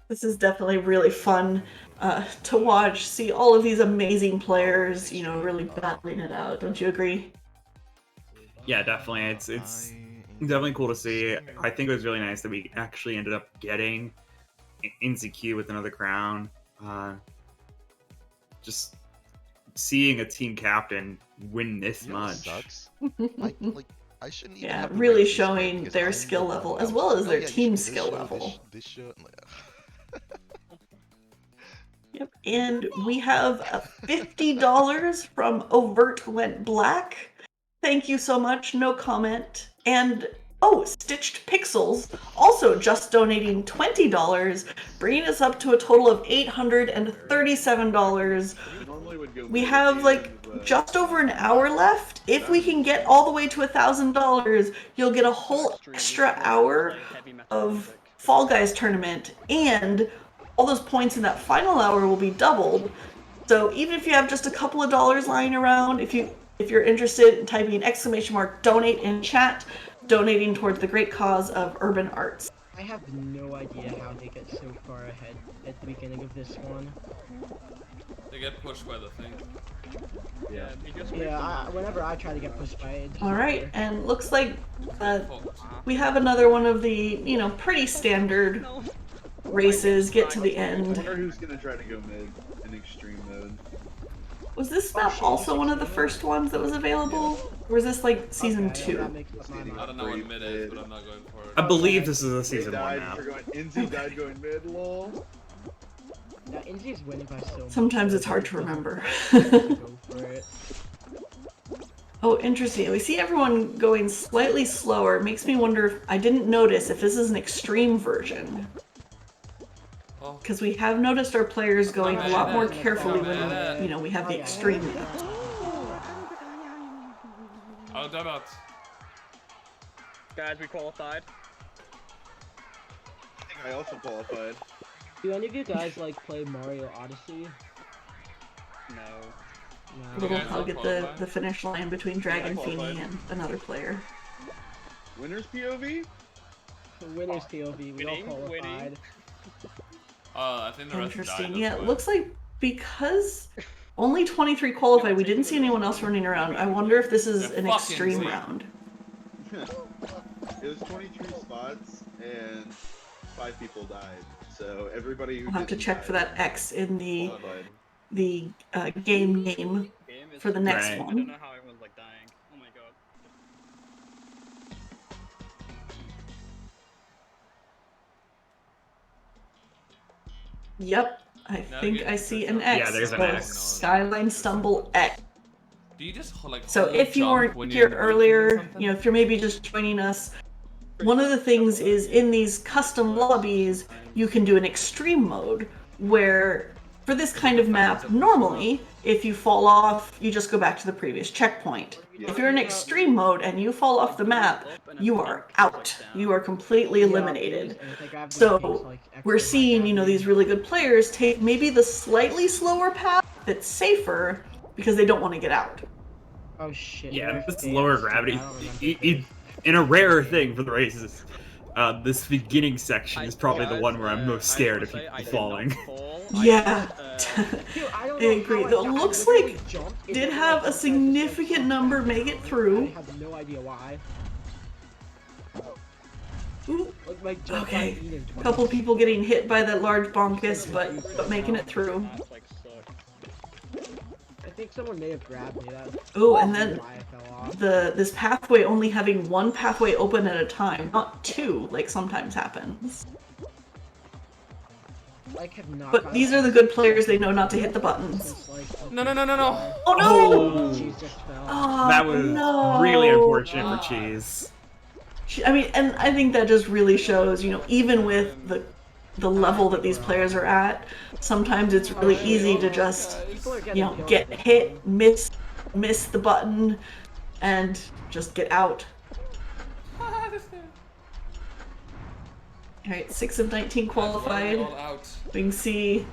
This is definitely really fun to watch, see all of these amazing players, you know, really battling it out. Don't you agree? Yeah, definitely. It's definitely cool to see. I think it was really nice that we actually ended up getting NZQ with another crown. Just seeing a team captain win this much. Sucks. like I shouldn't even Yeah, have the really right to be scared showing because their I'm skill the level one as that well was as like, oh their yeah, you should team's do this skill show, level. this show. I'm like, Yep, and we have $50 from Overt Went Black. Thank you so much, no comment. And oh, Stitched Pixels also just donating $20, bringing us up to a total of $837. We have like just over an hour left. If we can get all the way to $1,000, you'll get a whole extra hour of Fall Guys tournament, and all those points in that final hour will be doubled. So even if you have just a couple of dollars lying around, if you're interested in typing !donate in chat, donating towards the great cause of urban arts. I have no idea how they get so far ahead at the beginning of this one. They get pushed by the thing. Yeah, whenever I try to get pushed by it. All right, and looks like we have another one of the, pretty standard races get to the I end. wonder who's gonna try to go mid in extreme mode. Was this map also one of the first ones that was available? Or was this like season 2? I don't know what mid is, but I'm not going for it. I believe this is a They season 1 died now. for going. Inzi died going mid. Lol. Yeah, Inzi's winning by so much. Sometimes it's hard to remember. Go for it. Oh, interesting. We see everyone going slightly slower. It makes me wonder if I didn't notice if this is an extreme version. Because we have noticed our players going a lot more carefully when, we have the extreme mode. Oh, damn it. Guys, we qualified. I think I also qualified. Do any of you guys play Mario Odyssey? No. A little hug at the finish line between Dragon Feeny and another player. Winners POV? Winners POV, we all qualified. I think the rest Interesting. died. Yeah, it looks like because only 23 qualified, we didn't see anyone else running around. I wonder if this is an extreme round. It was 23 spots and 5 people died. So everybody who We'll have to didn't check die for that X in the qualified. game name for the next Right. one. I don't know how everyone's dying. Oh my god. Yep, I think I see an X. Yeah, there's an So X. Skyline Stumble X. Do you just So hold if you jump weren't when here you're earlier, if you're maybe just joining us, one of the things is in these custom lobbies, you can do an extreme mode where for this kind of map, normally, if you fall off, you just go back to the previous checkpoint. If you're in extreme mode and you fall off the map, you are out. You are completely eliminated. So we're seeing, these really good players take maybe the slightly slower path that's safer because they don't want to get out. Oh shit. Yeah, this is lower gravity. In a rare thing for the races, this beginning section is probably the one where I'm most scared of people falling. Yeah, I agree. Though it looks like did have a significant number make it through. I have no idea why. Ooh. Okay, a couple people getting hit by that large bonkus, but making it through. I think someone may have grabbed me. Oh, and then this pathway only having one pathway open at a time, not two, like sometimes happens. But these are the good players, they know not to hit the buttons. No, no, no, no, no. Oh no! That was really unfortunate for Cheese. I mean, and I think that just really shows, even with the level that these players are at, sometimes it's really easy to just, get hit, miss the button, and just get out. Alright, 6 of 19 qualified. We can see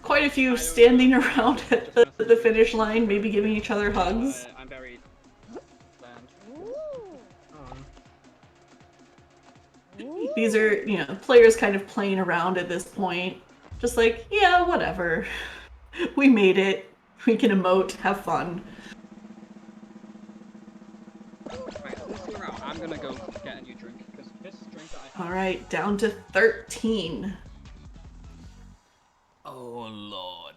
quite a few standing around at the finish line, maybe giving each other hugs. I'm buried. These are, players kind of playing around at this point. Just like, yeah, whatever. We made it. We can emote, have fun. I'm gonna go get a new drink, because this drink that I have... Alright, down to 13. Oh, Lord.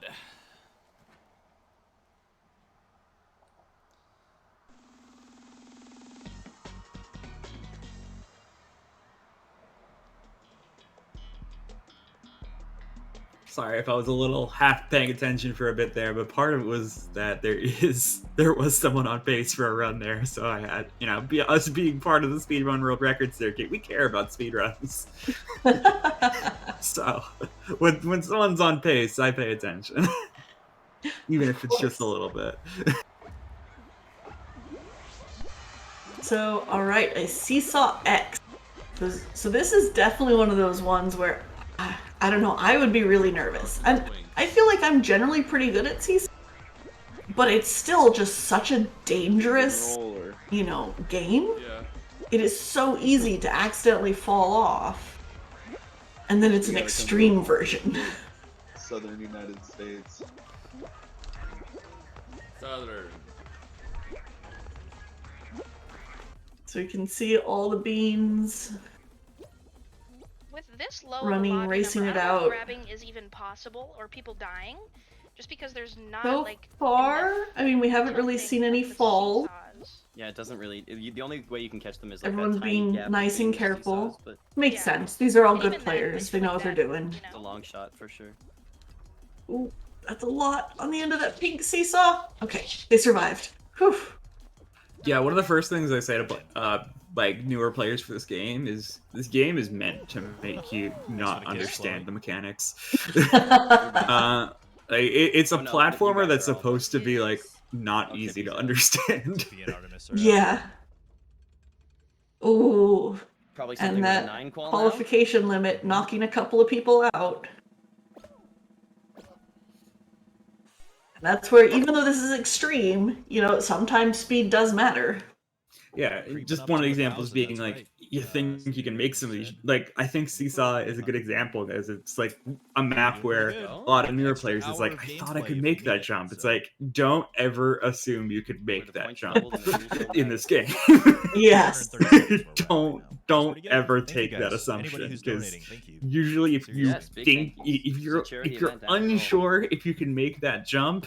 Sorry if I was a little half paying attention for a bit there, but part of it was that there was someone on pace for a run there, so I had, us being part of the Speedrun World Record Circuit, we care about speedruns. So, when someone's on pace, I pay attention. Even if it's just a little bit. So, alright, a Seesaw X. So this is definitely one of those ones where, I don't know, I would be really nervous. I feel like I'm generally pretty good at Seesaw, but it's still just such a dangerous, game. Yeah. It is so easy to accidentally fall off. And then it's an extreme version. Southern United States. Southern. So you can see all the beans. With this low running, of a body racing number, it I don't know out. if grabbing is even possible, or people dying, just because there's not So like far, I mean, we haven't really seen any falls. Yeah, it doesn't really. The only way you can catch them is like Everyone's a tiny being gap nice between and the careful. seesaws, but Makes sense. These are all good players. They know what they're doing. it's a long shot for sure. Ooh, that's a lot on the end of that pink seesaw. Okay, they survived. Whew. Yeah, one of the first things I say to newer players for this game is meant to make you not understand the mechanics. It's a platformer that's supposed to be like not easy to understand. Yeah. Ooh. Probably something And with a that 9 qual now? qualification limit knocking a couple of people out. That's where, even though this is extreme, sometimes speed does matter. Yeah, just one of the examples being like, you think you can make some of these, like, I think Seesaw is a good example because it's like a map where a lot of newer players is like, I thought I could make that jump. It's like, don't ever assume you could make that jump in this game. Yes. Don't ever take that assumption, because usually if you think, if you're unsure if you can make that jump,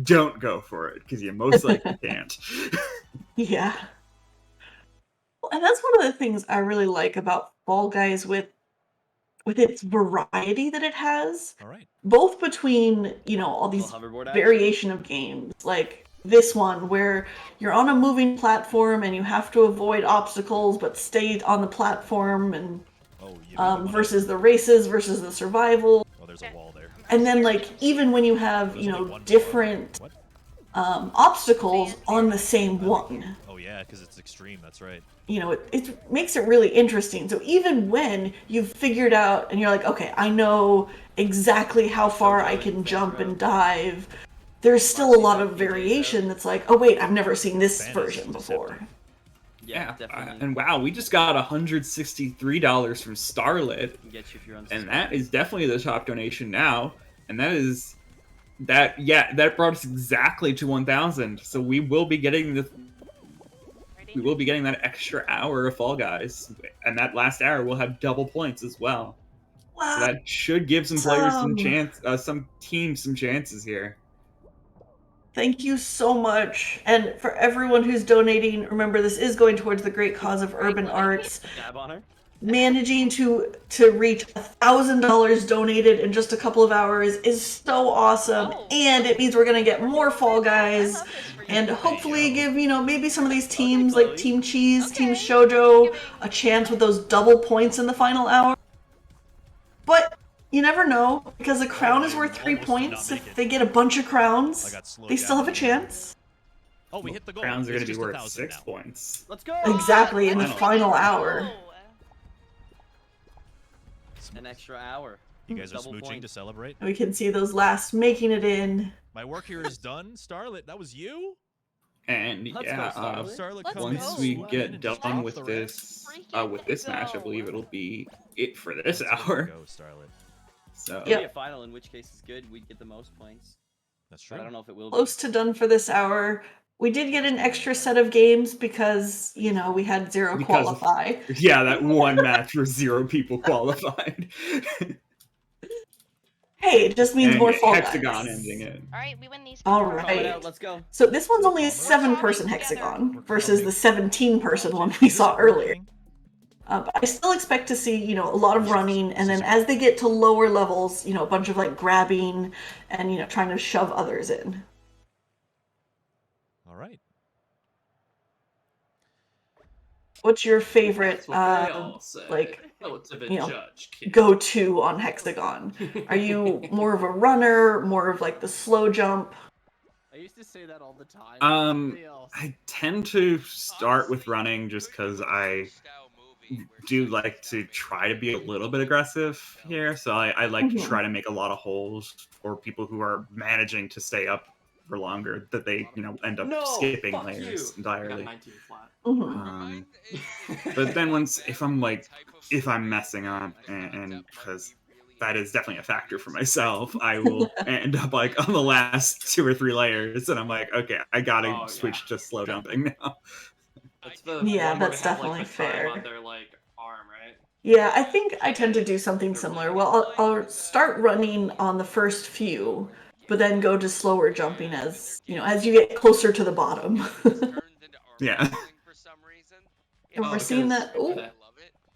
don't go for it, because you most likely can't. Yeah. And that's one of the things I really like about Fall Guys with its variety that it has. All right. Both between, all these variation of games, like this one where you're on a moving platform and you have to avoid obstacles but stay on the platform, and versus the races versus the survival. Oh, there's a wall there. And then even when you have, different obstacles on the same one. Oh yeah, because it's extreme. That's right. It makes it really interesting. So even when you've figured out and you're like, okay, I know exactly how far I can jump and dive, there's still a lot of variation that's like, oh wait, I've never seen this version before. Yeah, and wow, we just got $163 from Starlit, and that is definitely the top donation now, and that brought us exactly to 1,000. So we will be getting that extra hour of Fall Guys, and that last hour will have double points as well. Wow. So that should give some players some teams some chances here. Thank you so much. And for everyone who's donating, remember this is going towards the great cause of urban arts. Dab on her. Managing to reach $1,000 donated in just a couple of hours is so awesome, and it means we're gonna get more Fall Guys, and hopefully give maybe some of these teams like Team Cheese, Team Shoujo a chance with those double points in the final hour. But you never know, because a crown is worth 3 points. If they get a bunch of crowns, they still have a chance. Oh, we hit the goal. Crowns are It's going to be just worth 1,000 6 now. points. Let's go. Exactly, in the final hour. An extra hour. You guys are Double smooching point. to celebrate. We can see those last making it in. My work here is done. Starlit, that was you? And Let's yeah, go, Starlit. once we get done with this match, I believe it'll be it for this hour. Go, Starlit. So It'll be a final, in which case is good. We'd get the most points. That's true. But I don't know if it will be. Close to done for this hour. We did get an extra set of games because, we had zero qualify. Yeah, that one match where 0 people qualified. Hey, it just means more Fall Hexagon Guys. ending it. Alright, we win these. All Throw it right. out, let's go. So this one's only a 7-person hexagon versus the 17-person one we saw earlier. But I still expect to see, a lot of running, and then as they get to lower levels, a bunch of like grabbing and, trying to shove others in. All right. What's your favorite, like, go-to on Hexagon? Are you more of a runner, more of like the slow jump? I used to say that all the time. I tend to start with running just because I do like to try to be a little bit aggressive here. So I like to try to make a lot of holes for people who are managing to stay up for longer, that they end up skipping layers entirely. But then if I'm messing up, and because that is definitely a factor for myself, I will end up like on the last 2 or 3 layers, and I'm like, okay, I gotta switch to slow jumping now. That's the Yeah, one where that's they have, definitely like, the time fair. on their like arm, right? Yeah, I think I tend to do something similar. Well, I'll start running on the first few, but then go to slower jumping as as you get closer to the bottom. Yeah. And we're seeing that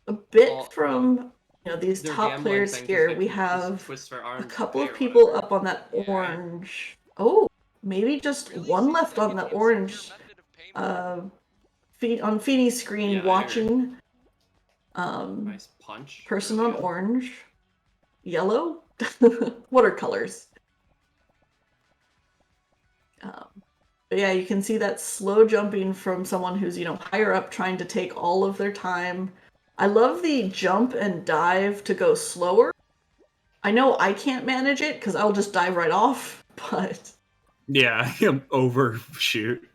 a bit from these their top gambling players thing, 'cause here. they We can just have twist their a arms couple away of or people whatever. up on that orange. Oh, maybe just one left on the orange. On Feeney's screen, Yeah, I heard. watching. Nice punch. Person on orange, yellow. Watercolors. But yeah, you can see that slow jumping from someone who's higher up, trying to take all of their time. I love the jump and dive to go slower. I know I can't manage it because I'll just dive right off, but Yeah, overshoot.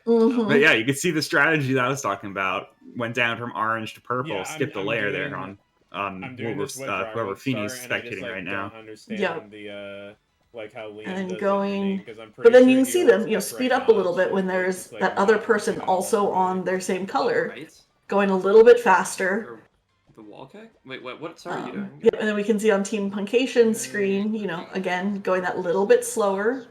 Mhm. But yeah, you can see the strategy that I was talking about. Went down from orange to purple, Yeah, skipped a I'm layer doing- there on I'm doing this with Robert whoever Feeney's Star, and I just, spectating like, right now. don't understand Yep. the like how Liam and then does going. because I'm But pretty then sure you can he see holds them, speed up a little bit when there's that other person also on their same color, going a little bit faster. The wall kick? Wait, what are you doing? Yep, and then we can see on Team Punkation's screen, again, going that little bit slower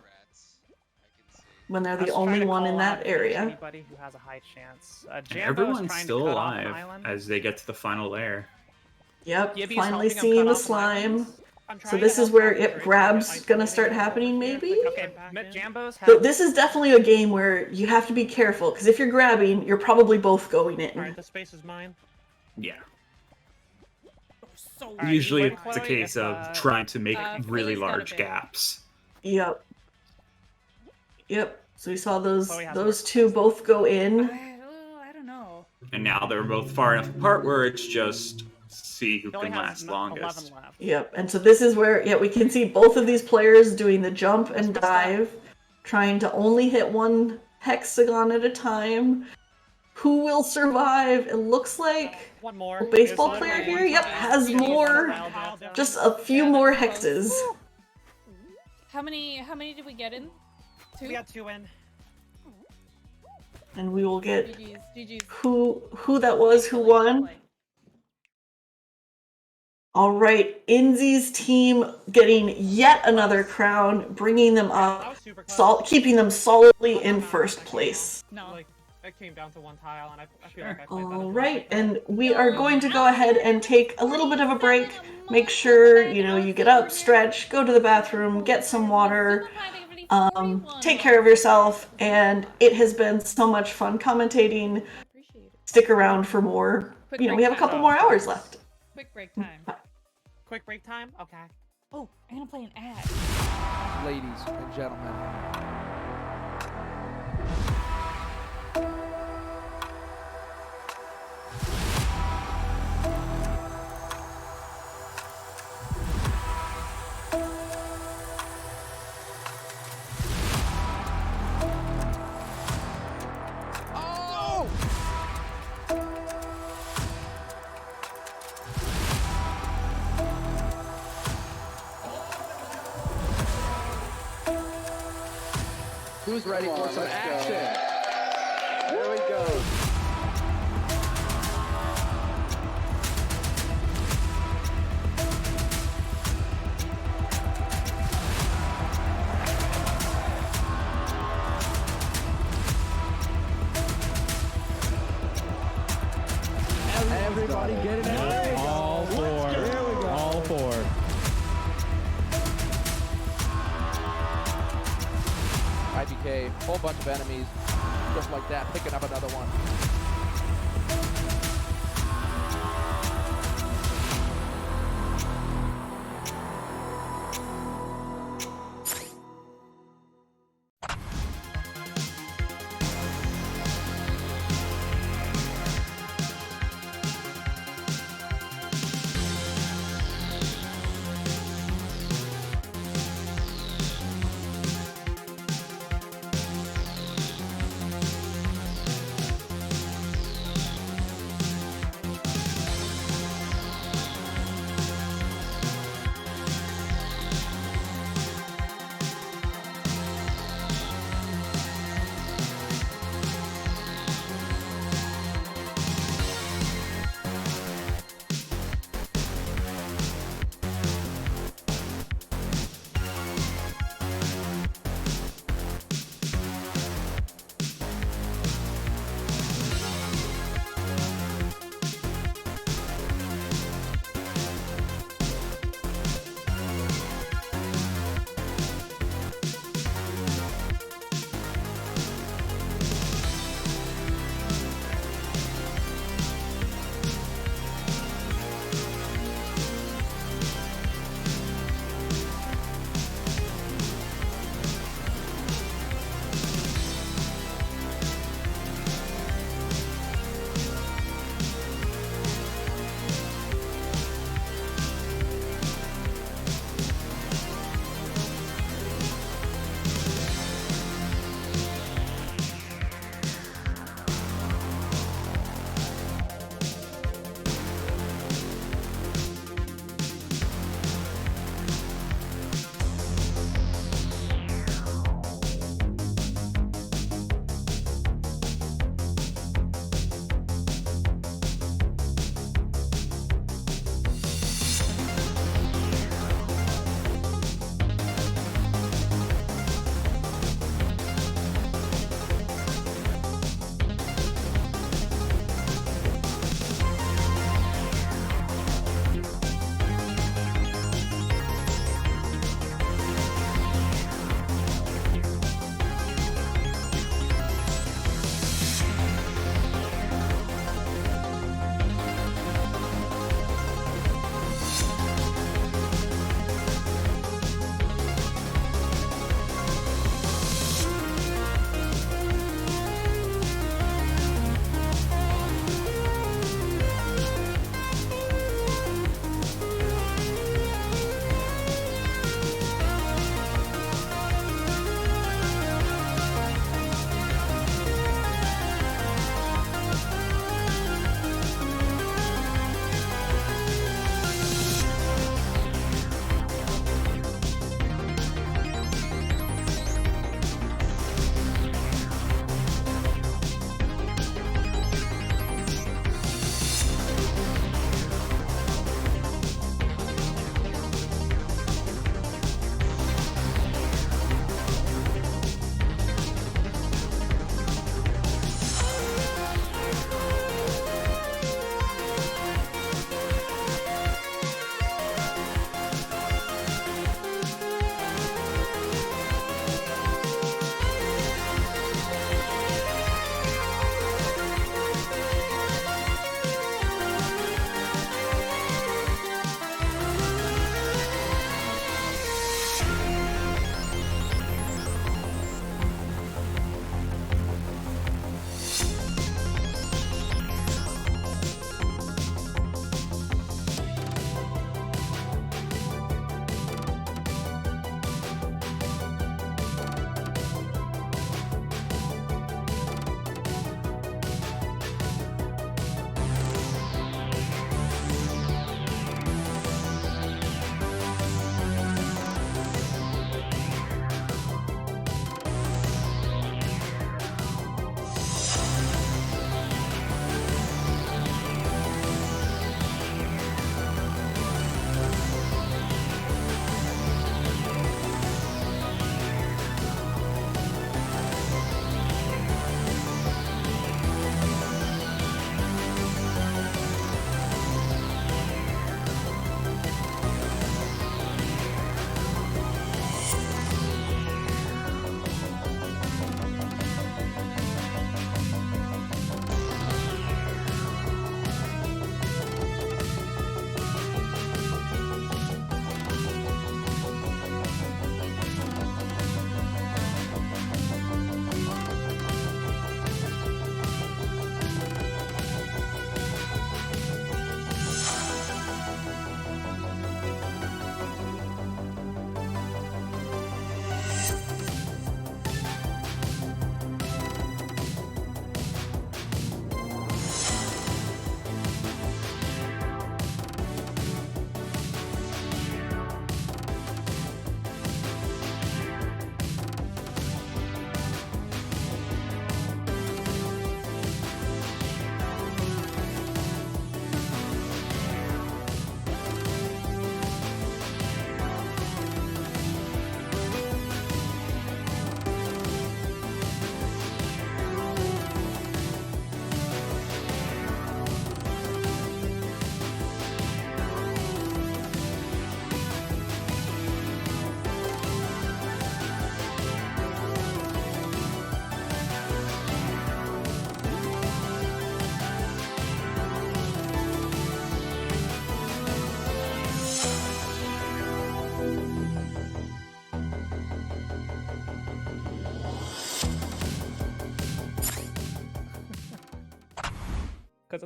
when they're the only one in that area. Anybody who has a high chance. And Jambo is everyone's trying still to cut off an alive island. as they get to the final layer. Yep, Gibby's finally helping him seeing cut the off an island. slime. I'm So trying this to is help where out with grab's gonna start happening, maybe? Okay, Jambo's So this is definitely a game where you have to be careful, because if you're grabbing, you're probably both going in. Alright, the space is mine. Yeah. So Usually wait, it's a Chloe, case if, of trying to make really Chloe's got a large bail. gaps. Yep. Yep. So we saw those Chloe has those two both go in. I don't know. And now they're both far enough apart where it's just see who He only can has last longest. 11 left. Yep. And so this is where we can see both of these players doing the jump and dive, trying to only hit one hexagon at a time. Who will survive? It looks like One more. a baseball Is player literally here. one Yep, time. has more. Just a few more hexes. How many did we get in? 2? We got 2 in. And we will get GG's. who that was who won. All right, Inzi's team getting yet another crown, bringing them up, keeping them solidly in first place. No. Like, it came down to one tile, and I feel like I played All right, and we are going to go ahead and take a little bit of a break. Make sure you get up, stretch, go to the bathroom, get some water, take care of yourself, and it has been so much fun commentating. Stick around for more. We have a couple more hours left. Quick break time. Quick break time? Okay. Oh, I'm gonna play an ad. Ladies and gentlemen. Who's ready for some action? There we go. Everybody get it. All four. There we go. All four. IBK, whole bunch of enemies, just like that, picking up another one.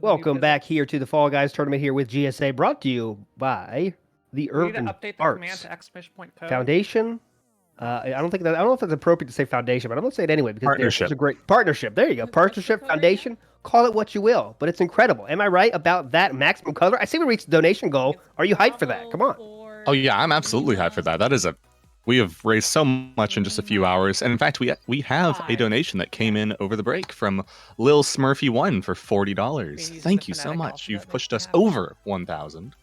Welcome back here to the Fall Guys tournament here with GSA, brought to you by the We need to Urban update the command Arts to exclamation point code. Foundation. I don't know if it's appropriate to say foundation, but I'm gonna say it anyway because Partnership. there's a great partnership. There you go, partnership, foundation. Call it what you will, but it's incredible. Am I right about that maximum color? I see we reached the donation goal. Are you hyped for that? Come on. Oh yeah, I'm absolutely hyped for that. We have raised so much in just a few hours, and in fact, we have a donation that came in over the break from Lil Smurfy1 for $40. Thank you so much. You've pushed us over 1,000.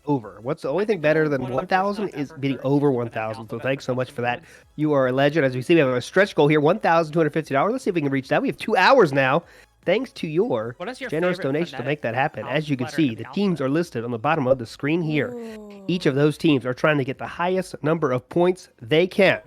Over. What's the only thing better than 1,000 is being over 1,000. So thanks so much for that. You are a legend. As we see, we have a stretch goal here, $1,250. Let's see if we can reach that. We have 2 hours now. Thanks to your generous donation to make that happen. As you can see, the teams are listed on the bottom of the screen here. Each of those teams are trying to get the highest number of points they can.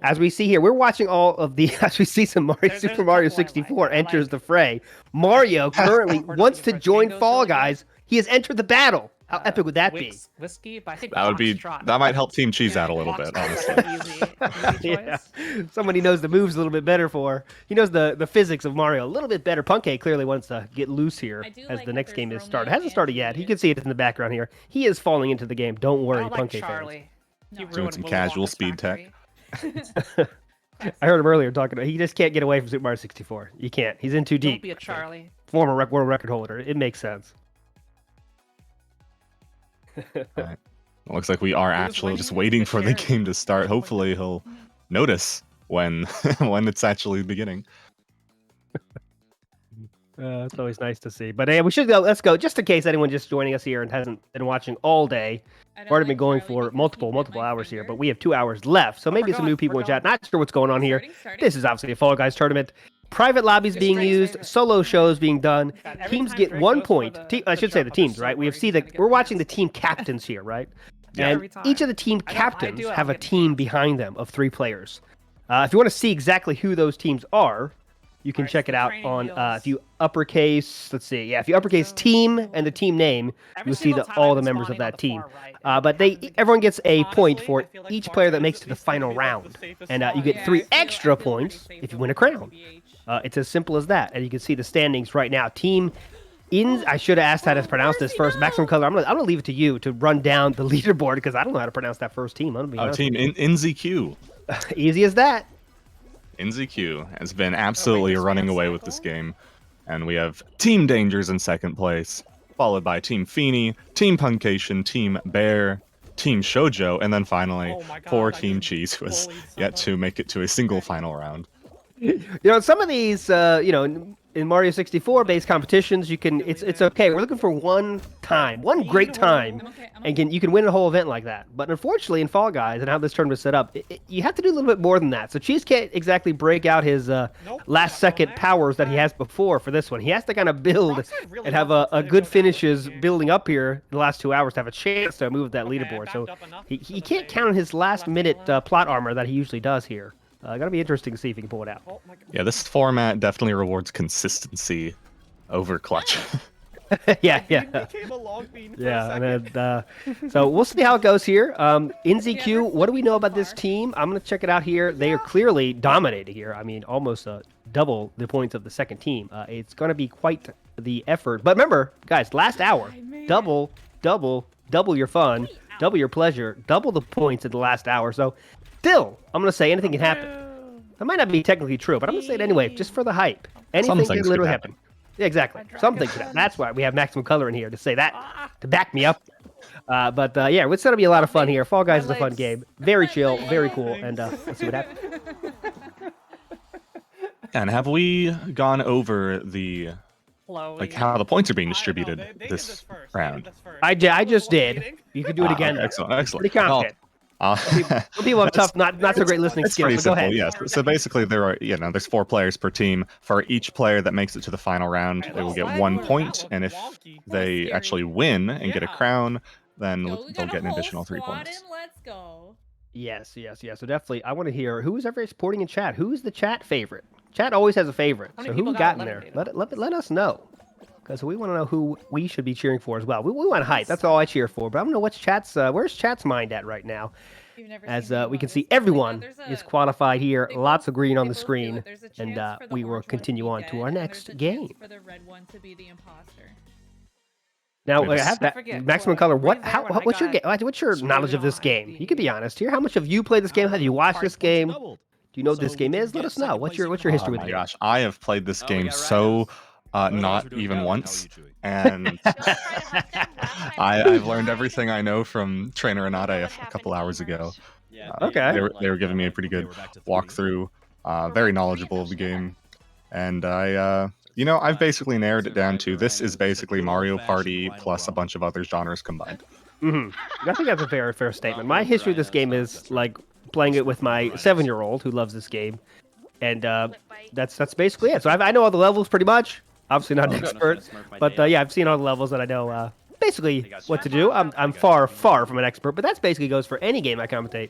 As we see here, we're watching all of the, as we see some Super Mario 64 enters the fray. Mario currently wants to join Fall Guys. He has entered the battle. How epic would that be? Whiskey, but I think That might help Team Cheese out a little bit, honestly. Yeah, somebody knows the moves a little bit better for. He knows the physics of Mario a little bit better. Punkay clearly wants to get loose here as the next game is started. Hasn't started yet. You can see it in the background here. He is falling into the game. Don't worry, Punkay fans. Doing some casual speed tech. I heard him earlier talking about he just can't get away from Super Mario 64. You can't. He's in too deep. Don't be a Charlie. Former world record holder. It makes sense. Right. Looks like we are actually just waiting for the game to start. Hopefully he'll notice when when it's actually beginning. It's always nice to see. But we should go. Let's go. Just in case anyone just joining us here and hasn't been watching all day. We've already been going for multiple hours here, but we have 2 hours left. So maybe some new people in chat. Not sure what's going on here. This is obviously a Fall Guys tournament. Private lobbies being used, solo shows being done. Teams get 1 point. I should say the teams, right? We're watching the team captains here, right? And each of the team captains have a team behind them of 3 players. If you want to see exactly who those teams are, you can check it out on if you uppercase. Let's see, if you uppercase team and the team name, you'll see all the members of that team. But everyone gets a point for each player that makes it to the final round, and you get 3 extra points if you win a crown. It's as simple as that, and you can see the standings right now. I should have asked how to pronounce this first. Maximum Color. I'm gonna leave it to you to run down the leaderboard because I don't know how to pronounce that first team. I'm gonna be Team NZQ. Easy as that. NZQ has been absolutely running away with this game, and we have Team Dangers in second place, followed by Team Feeny, Team Puncation, Team Bear, Team Shoujo, and then finally poor Team Cheese, who has yet to make it to a single final round. Some of these, in Mario 64 based competitions, it's okay. We're looking for one great time, and you can win a whole event like that. But unfortunately, in Fall Guys and how this tournament's set up, you have to do a little bit more than that. So Cheese can't exactly break out his last-second powers that he has before for this one. He has to kind of build and have a good finishes building up here in the last 2 hours to have a chance to move that leaderboard. So he can't count on his last-minute plot armor that he usually does here. Gotta be interesting to see if he can pull it out. Yeah, this format definitely rewards consistency over clutch. Yeah. So we'll see how it goes here. NZQ, what do we know about this team? I'm gonna check it out here. They are clearly dominating here. I mean, almost double the points of the second team. It's gonna be quite the effort. But remember, guys, last hour, double your fun, double your pleasure, double the points in the last hour. So. Still, I'm going to say anything can happen. That might not be technically true, but I'm going to say it anyway, just for the hype. Anything can literally happen. Yeah, exactly. Something could happen. That's why we have Maximum Color in here to say that, to back me up. But it's going to be a lot of fun here. Fall Guys is a fun game. Very chill, very cool, and let's see what happens. And have we gone over how the points are being distributed this round? I just did. You can do it again. Excellent. Pretty confident. People have tough, not so great listening skills. It's pretty simple, yes. So basically, there's 4 players per team. For each player that makes it to the final round, they will get 1 point, and if they actually win and get a crown, then they'll get an additional 3 points. Let's go. Yes. So definitely, I want to hear who's ever supporting in chat. Who's the chat favorite? Chat always has a favorite. So who we got in there? Let us know. Because we want to know who we should be cheering for as well. We want hype. That's all I cheer for. But I don't know where's chat's mind at right now. As we can see, everyone is qualified here. Lots of green on the screen, and we will continue on to our next game. For the red one to be the imposter. Now I have that maximum color. What's your knowledge of this game? You can be honest here. How much have you played this game? Have you watched this game? Do you know what this game is? Let us know. What's your history with it? Oh my gosh, I have played this game so not even once, and I've learned everything I know from Trainer Renate a couple hours ago. Okay. They were giving me a pretty good walkthrough, very knowledgeable of the game, and I've basically narrowed it down to this is basically Mario Party plus a bunch of other genres combined. I think that's a very fair statement. My history with this game is like playing it with my 7-year-old who loves this game, and that's basically it. So I know all the levels pretty much. Obviously not an expert, but yeah, I've seen all the levels and I know basically what to do. I'm far from an expert, but that basically goes for any game I commentate.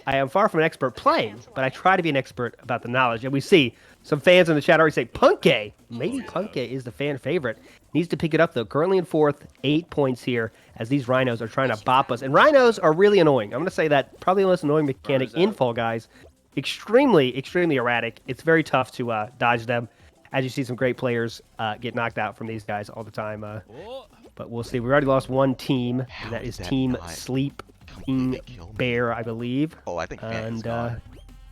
I am far from an expert playing, but I try to be an expert about the knowledge. And we see some fans in the chat already say Punke. Maybe Punke is the fan favorite. Needs to pick it up though. Currently in 4th, 8 points here as these rhinos are trying to bop us. And rhinos are really annoying. I'm going to say that probably the most annoying mechanic in Fall Guys. Extremely erratic. It's very tough to dodge them. As you see, some great players get knocked out from these guys all the time. But we'll see. We already lost one team, and that is Team Sleep, Team Bear, I believe. Oh, I think and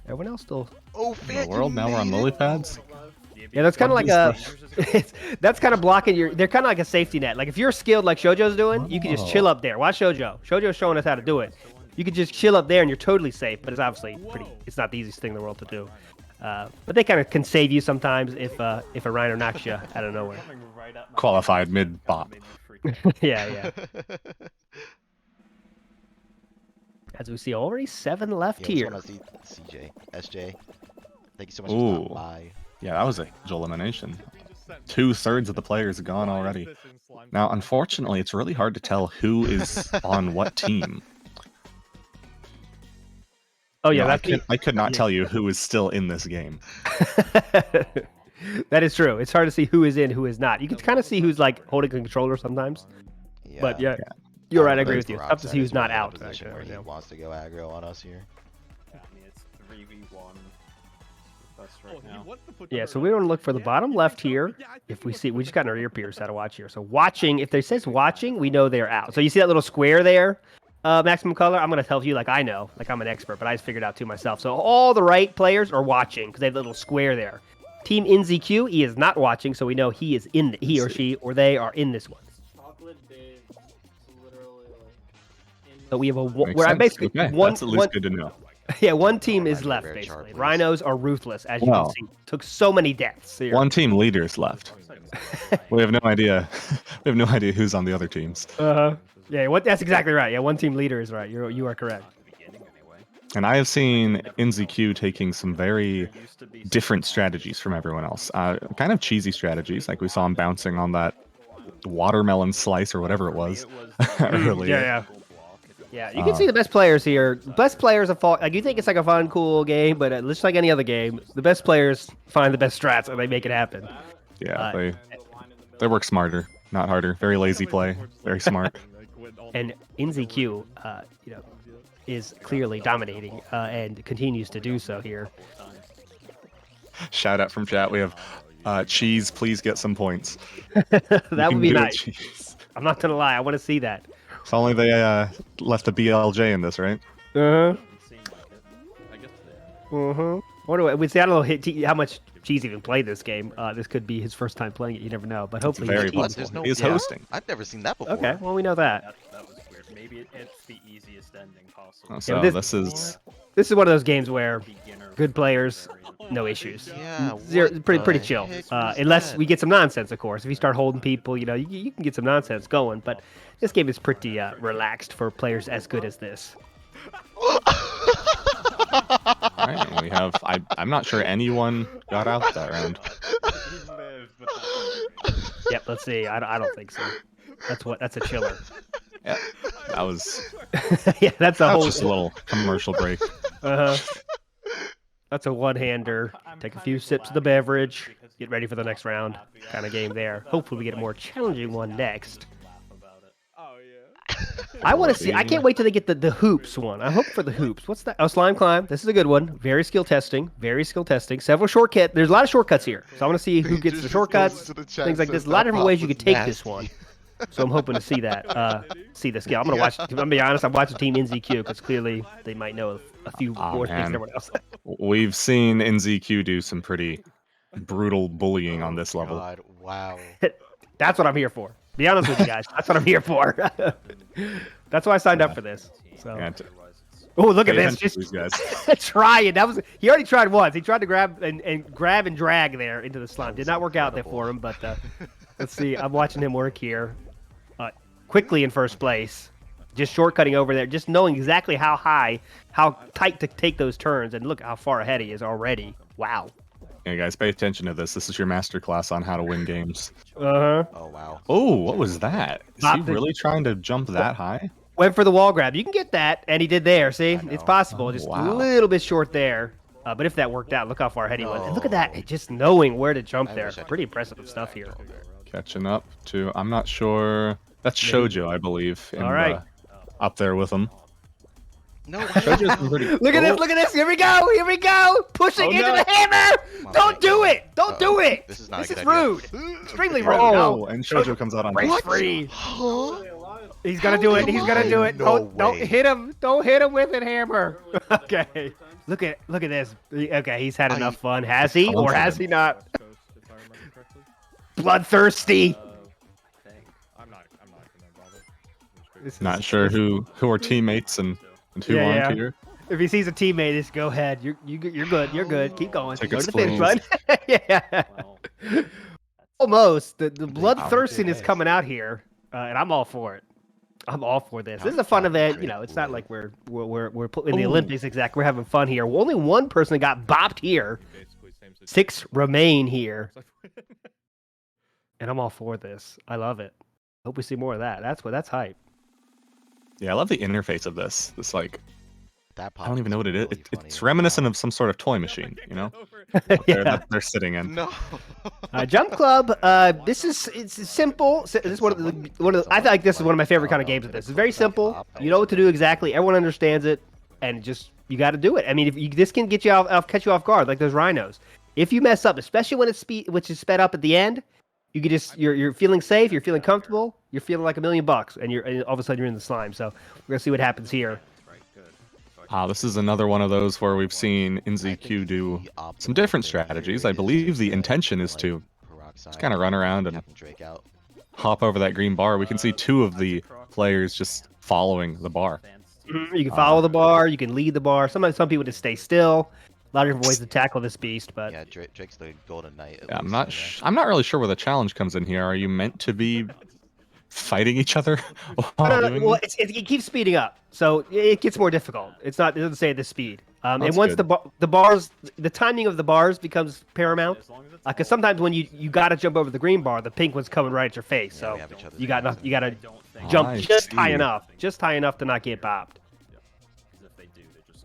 everyone else still. Oh, in the world now we're on lily pads. Yeah, that's kind of like that's kind of blocking your. They're kind of like a safety net. Like if you're skilled like Shoujo's doing, you can just chill up there. Watch Shoujo. Shoujo's showing us how to do it. You can just chill up there and you're totally safe. But it's obviously it's not the easiest thing in the world to do. But they kind of can save you sometimes if a rhino knocks you out of nowhere. Qualified mid bop. yeah. As we see, already 7 left here. I see CJ, SJ. Thank you so much for stopping by. Yeah, that was a elimination. 2/3 of the players are gone already. Now, unfortunately, it's really hard to tell who is on what team. Oh yeah, I could not tell you who is still in this game. That is true. It's hard to see who is in, who is not. You can kind of see who's like holding a controller sometimes. Yeah. But yeah, you're right. I agree with you. It's tough to see who's not out. Where he wants to go aggro on us here. Yeah, I mean, it's 3v1 with us right now. Yeah, so we want to look for the bottom left here. If we see, we just got our ear pierced how to watch here. So watching, if it says watching, we know they're out. So you see that little square there? Maximum color, I'm going to tell you like I know, like I'm an expert, but I just figured out too myself. So all the right players are watching because they have a little square there. Team NZQ, he is not watching, so we know he is in, he or she or they are in this one. So we have a where I basically one. That's at least good to know. Yeah, one team is left basically. Rhinos are ruthless, as you can see. Took so many deaths here. One team leader is left. We have no idea. We have no idea who's on the other teams. Yeah, that's exactly right. Yeah, one team leader is right. You are correct. And I have seen NZQ taking some very different strategies from everyone else. Kind of cheesy strategies, like we saw him bouncing on that watermelon slice or whatever it was earlier. Yeah, you can see the best players here. Best players of Fall. Like you think it's like a fun, cool game, but just like any other game, the best players find the best strats and they make it happen. Yeah, they work smarter, not harder. Very lazy play, very smart. And NZQ, is clearly dominating and continues to do so here. Shout out from chat. We have Cheese. Please get some points. That would be nice. I'm not gonna lie. I want to see that. If only they left a BLJ in this, right? What do we see? I don't know how much Cheese even played this game. This could be his first time playing it. You never know. But hopefully, he's hosting. I've never seen that before. Okay, well we know that. That was weird. Maybe it's the easiest ending possible. So this is one of those games where good players, no issues. Yeah, pretty chill. Unless we get some nonsense, of course. If you start holding people, you can get some nonsense going. But this game is pretty relaxed for players as good as this. All right, we have. I'm not sure anyone got out that round. Yep. Let's see. I don't think so. That's a chiller. Yeah, that was. Yeah, that's just a little commercial break. That's a one-hander. Take a few sips of the beverage. Get ready for the next round. Kind of game there. Hopefully we get a more challenging one next. I want to see. I can't wait till they get the hoops one. I hope for the hoops. What's that? Oh, slime climb. This is a good one. Very skill testing. Very skill testing. Several shortcuts. There's a lot of shortcuts here. So I want to see who gets the shortcuts. Things like this. A lot of different ways you could take this one. So I'm hoping to see that. See this game. I'm gonna watch. I'm gonna be honest. I'm watching Team NZQ because clearly they might know a few more things than everyone else. We've seen NZQ do some pretty brutal bullying on this level. God, wow. That's what I'm here for. Be honest with you guys. That's what I'm here for. That's why I signed up for this. So. Oh, look at this! Just trying. That was he already tried once. He tried to grab and drag there into the slime. Did not work out there for him. But let's see. I'm watching him work here. Quickly in first place. Just shortcutting over there. Just knowing exactly how tight to take those turns. And look how far ahead he is already. Wow. Hey guys, pay attention to this. This is your master class on how to win games. Uh-huh. Oh, wow. Oh, what was that? Is he really trying to jump that high? Went for the wall grab. You can get that, and he did there. See? It's possible. Just a little bit short there. But if that worked out, look how far ahead he went. And look at that. Just knowing where to jump there. Pretty impressive stuff here. Catching up to, I'm not sure. That's Shoujo, I believe. All right. Up there with him. No, look at this! Look at this! Here we go! Here we go! Pushing into the hammer! Don't do it! Don't do it! This is not. This is rude. Extremely rude. Oh, and Shoujo comes out on race free. He's gonna do it. He's gonna do it. Don't hit him. Don't hit him with it, hammer. Okay. Look at this. Okay, he's had enough fun. Has he or has he not? Bloodthirsty. Not sure who are teammates and who aren't here. If he sees a teammate, just go ahead. You're good. You're good. Keep going. Take Go it to the finish line. Yeah. Almost. The bloodthirstiness coming out here, and I'm all for it. I'm all for this. This is a fun event. You know, it's not like we're in the Olympics exactly. We're having fun here. Only one person got bopped here. 6 remain here. And I'm all for this. I love it. Hope we see more of that. That's hype. Yeah, I love the interface of this. This like, I don't even know what it is. It's reminiscent of some sort of toy machine, you know? That they're sitting in. No. Jump Club. It's simple. This is one of the. I feel like this is one of my favorite kind of games. Of this, it's very simple. You know what to do exactly. Everyone understands it, and just you got to do it. I mean, this can get you catch you off guard, like those rhinos. If you mess up, especially when it's which is sped up at the end, you can just you're feeling safe, you're feeling comfortable, you're feeling like $1 million, and all of a sudden you're in the slime. So we're gonna see what happens here. This is another one of those where we've seen NZQ do some different strategies. I believe the intention is to just kind of run around and hop over that green bar. We can see 2 of the players just following the bar. You can follow the bar, you can lead the bar. Sometimes some people just stay still. A lot of different ways to tackle this beast, but yeah, Drake's the golden knight. Yeah, I'm not really sure where the challenge comes in here. Are you meant to be fighting each other? Well, it keeps speeding up, so it gets more difficult. It doesn't say the speed. And once the bars, the timing of the bars becomes paramount. Because sometimes when you gotta jump over the green bar, the pink one's coming right at your face. So you gotta jump just high enough to not get bopped.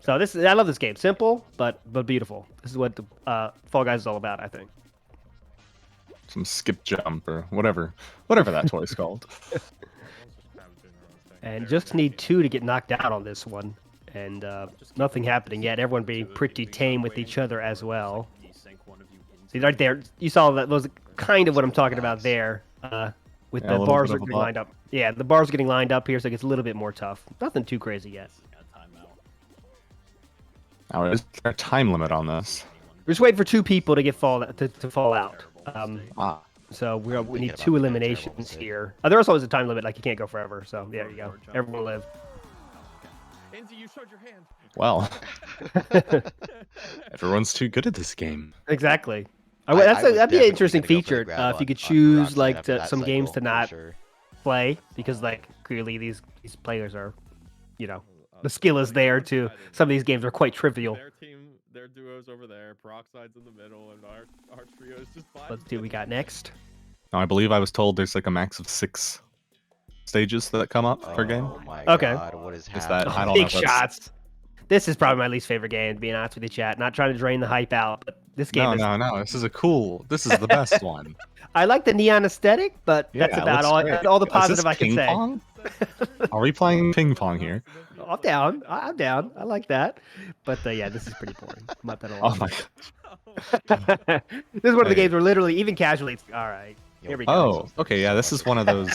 So I love this game. Simple, but beautiful. This is what the Fall Guys is all about, I think. Some skip jump or whatever that toy's called. And just need 2 to get knocked out on this one, and nothing happening yet. Everyone being pretty tame with each other as well. See right there, you saw that was kind of what I'm talking about there. With the bars getting lined up. Yeah, the bars getting lined up here, so it gets a little bit more tough. Nothing too crazy yet. Now, is there a time limit on this? We're just waiting for 2 people to fall out. So we need 2 eliminations here. There's always a time limit, like you can't go forever. So there you go. Everyone live. You showed your hand. Well, everyone's too good at this game. Exactly. That'd be an interesting feature if you could choose like some games to not play, because like clearly these players are, you know, the skill is there to. Some of these games are quite trivial. Their duo's over there, Peroxide's in the middle, and our trio is just fine. Let's see what we got next. Now, I believe I was told there's like a max of 6 stages that come up per game. Oh my Okay. God, what is that? I don't Big know. shots. This is probably my least favorite game, to be honest with you, chat. Not trying to drain the hype out, but this game is... No. This is the best one. I like the neon aesthetic, but that's about all the positive I can say. Are we playing ping pong here? I'm down. I'm down. I like that. But yeah, this is pretty boring. I'm not gonna Oh lie. my This is one of the Hey. games where literally, even casually, it's all right. Here we go. Oh, okay, yeah, this is one of those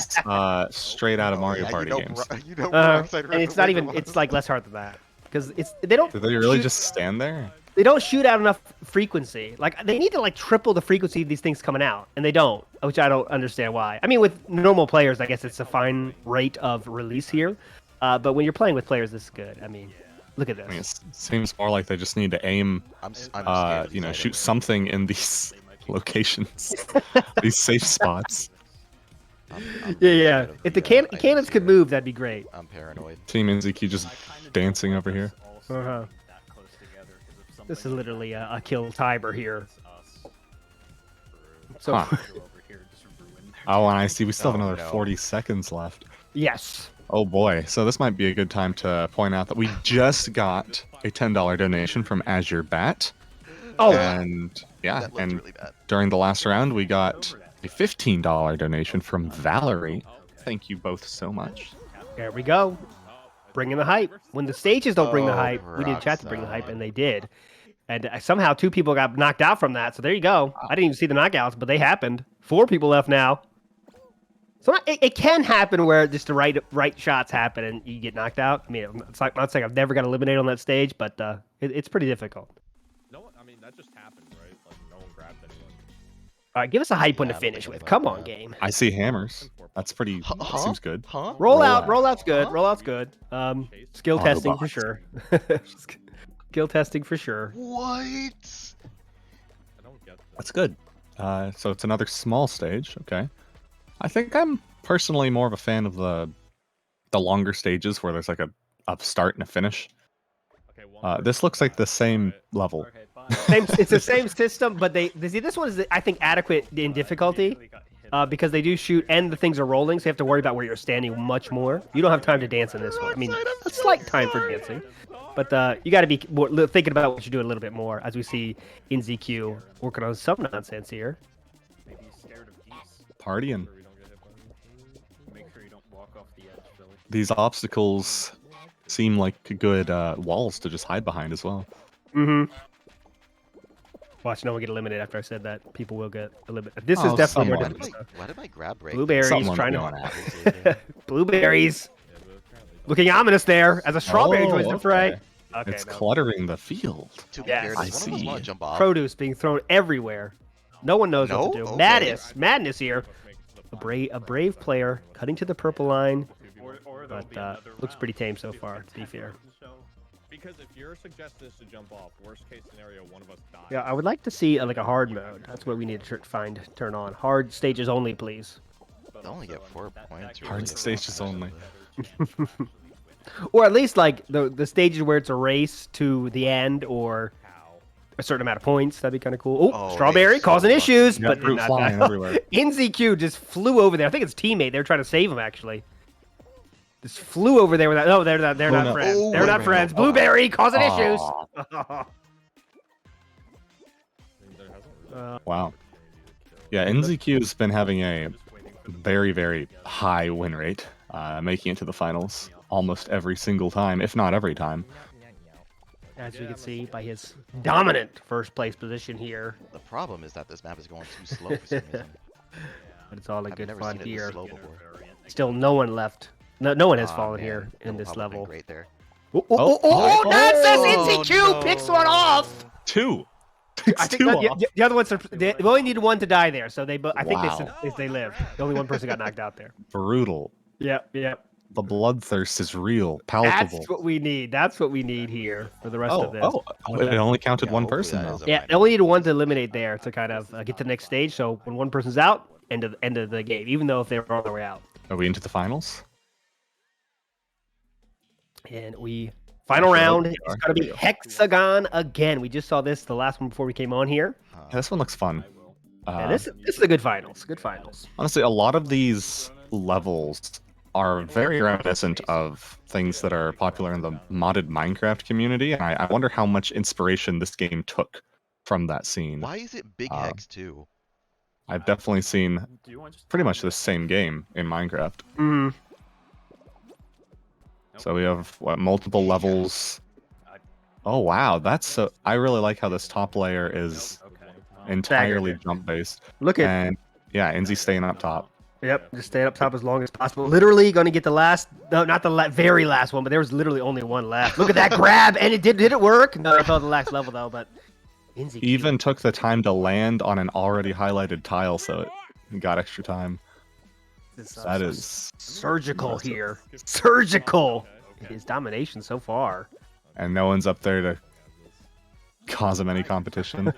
straight out of Mario Yeah, Party you know, games. You know, And it's not even. It's like less hard than that because they don't. Did they really shoot- just stand there? They don't shoot out enough frequency. Like they need to like triple the frequency of these things coming out, and they don't, which I don't understand why. I mean, with normal players, I guess it's a fine rate of release here, but when you're playing with players, this is good. I mean, look at this. I mean, it seems more like they just need to aim, you know, shoot something in these locations, these safe spots. Yeah. If the cannons could move, that'd be great. I'm paranoid. Team NZQ just dancing over here. Uh-huh. This is literally a kill timer here. So. Huh. Oh, and I see we still have another 40 seconds left. Yes. Oh boy, so this might be a good time to point out that we just got a $10 donation from Azure Bat. Oh. And yeah, and during the last round we got a $15 donation from Valerie. Thank you both so much. There we go. Bringing the hype. When the stages don't bring the hype, we did chat to bring the hype, and they did. And somehow 2 people got knocked out from that. So there you go. I didn't even see the knockouts, but they happened. 4 people left now. So it can happen where just the right shots happen and you get knocked out. I mean, it's like, I'm not saying I've never got eliminated on that stage, but it's pretty difficult. No one, I mean, that just happened, right? Like, no one grabbed anyone. All right, give us a hype one to finish with. Come on, game. I see hammers. That's pretty. Seems good. Rollout's good. Rollout's good. Skill Autobot. testing for sure. Skill testing for sure. What? That's good. So it's another small stage. Okay. I think I'm personally more of a fan of the longer stages where there's like a start and a finish. This looks like the same level. It's the same system, but they see this one is I think adequate in difficulty because they do shoot and the things are rolling, so you have to worry about where you're standing much more. You don't have time to dance in this one. I mean, a slight time for dancing, but you got to be thinking about what you're doing a little bit more. As we see in ZQ working on some nonsense here. Partying. Make sure you don't walk off the edge, Billy. These obstacles seem like good walls to just hide behind as well. Mm-hmm. Watch no one get eliminated after I said that. People will get eliminated. This is definitely more difficult. Why did my grab break? Blueberries Someone trying won. to... Blueberries. Looking ominous there as a strawberry joins the fray. Okay, It's cluttering the field. Yes. I see. Jump off? Produce being thrown everywhere. No one knows what to do. Okay. Madness here. A brave player cutting to the purple line, but looks pretty tame so far, to be fair. Because if your suggestion is to jump off, worst case scenario, one of us dies. Yeah, I would like to see like a hard mode. That's what we need to turn on. Hard stages only, please. They only get 4 points. Hard stages only. Or at least like the stages where it's a race to the end or a certain amount of points. That'd be kind of cool. Oh, strawberry causing issues, but fruit flying everywhere. NZQ just flew over there. I think it's teammate. They're trying to save him actually. Just flew over there without. No, they're not. They're not friends. They're not friends. Blueberry causing issues. Wow. Yeah, NZQ has been having a very, very high win rate, making it to the finals almost every single time, if not every time. As we can see by his dominant first place position here. The problem is that this map is going too slow for some reason. But it's all in good fun here. Slow before. Still no one left. No one has fallen here in this level. Great there. Oh, nonsense! NZQ picks one off! Two. I think the other ones they only needed one to die there, so I think they lived. Only one person got knocked out there. Brutal. Yep. The bloodthirst is real, palpable. That's what we need. That's what we need here for the rest of this. It only counted one person though. Yeah, they only needed one to eliminate there to kind of get to the next stage. So when one person's out, end of the game. Even though if they were on their way out. Are we into the finals? And final round is going to be Hexagon again. We just saw this, the last one before we came on here. Yeah, this one looks fun. Yeah, this is a good finals. Good finals. Honestly, a lot of these levels are very reminiscent of things that are popular in the modded Minecraft community, and I wonder how much inspiration this game took from that scene. Why is it Big Hex too? I've definitely seen pretty much the same game in Minecraft. So we have multiple levels. Oh wow, that's so. I really like how this top layer is entirely jump based. Look at. And yeah, Enzy's staying up top. Yep, just stay up top as long as possible. Literally going to get the last, no, not the very last one, but there was literally only one left. Look at that grab, and did it work? No, it fell to the last level though, but Enzy Even took the time to land on an already highlighted tile, so it got extra time. That is surgical here. Surgical. His domination so far. And no one's up there to cause him any competition.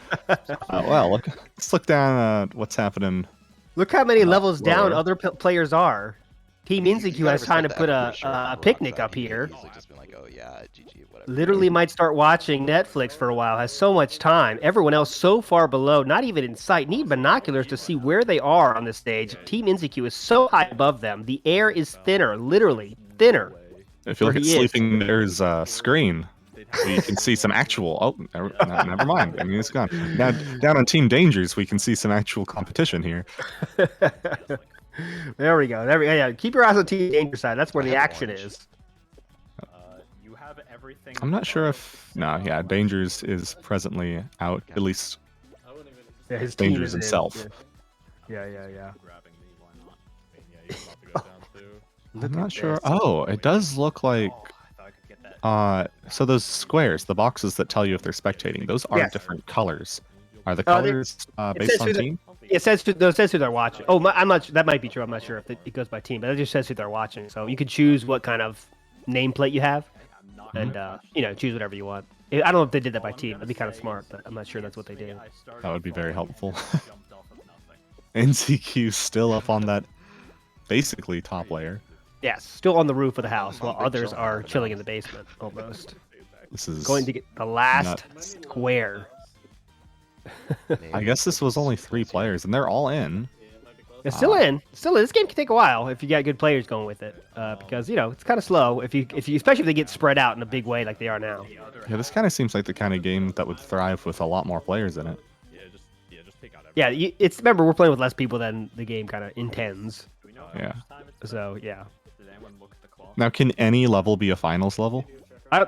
Well, let's look down what's happening. Look how many levels down other players are. Team Inziku has time to put a picnic up here. Just been like, oh yeah, GG, whatever. Literally might start watching Netflix for a while. Has so much time. Everyone else so far below, not even in sight. Need binoculars to see where they are on this stage. Team Inziku is so high above them. The air is thinner, literally thinner. If you look at Sleeping Bear's screen, we can see some actual. Oh, never mind. I mean, it's gone. Now, down on Team Dangers, we can see some actual competition here. There we go. Yeah, keep your eyes on Team Danger side. That's where the action is. You have everything. I'm not sure if yeah, Dangers is presently out. At least his Dangers himself. Yeah. I'm not sure. Oh, it does look like. So those squares, the boxes that tell you if they're spectating, those are different colors. Are the colors based on team? It says who they're watching. Oh, I'm not. That might be true. I'm not sure if it goes by team, but it just says who they're watching. So you can choose what kind of nameplate you have, and choose whatever you want. I don't know if they did that by team. That'd be kind of smart, but I'm not sure that's what they did. That would be very helpful. NCQ still up on that, basically top layer. Yes, still on the roof of the house, while others are chilling in the basement, almost. This is going to get the last square. I guess this was only 3 players, and they're all in. It's still in. This game can take a while if you got good players going with it, because it's kind of slow. If you, especially if they get spread out in a big way like they are now. Yeah, this kind of seems like the kind of game that would thrive with a lot more players in it. Yeah, remember we're playing with less people than the game kind of intends. Yeah. So yeah. Now, can any level be a finals level?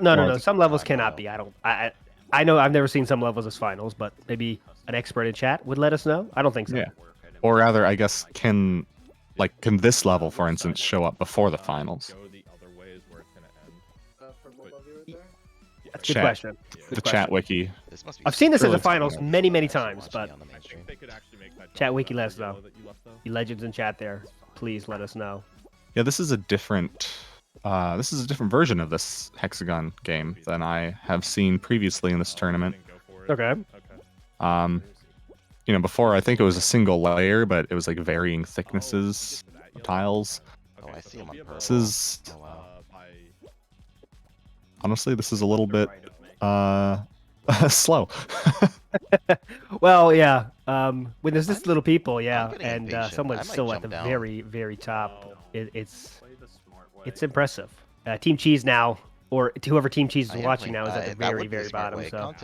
No. Some levels cannot be. I know I've never seen some levels as finals, but maybe an expert in chat would let us know. I don't think so. Yeah. Or rather, I guess, can this level, for instance, show up before the finals? That's a good question. The chat wiki. I've seen this as a finals many times, but chat wiki let us know. You legends in chat there, please let us know. Yeah, this is a different version of this hexagon game than I have seen previously in this tournament. Okay. Before I think it was a single layer, but it was like varying thicknesses of tiles. Oh, I see them on purple. This is honestly, this is a little bit slow. Well, yeah. When there's this little people, and someone's still at the very top. It's impressive. Team Cheese now, or whoever Team Cheese is watching now, is at the very bottom. So,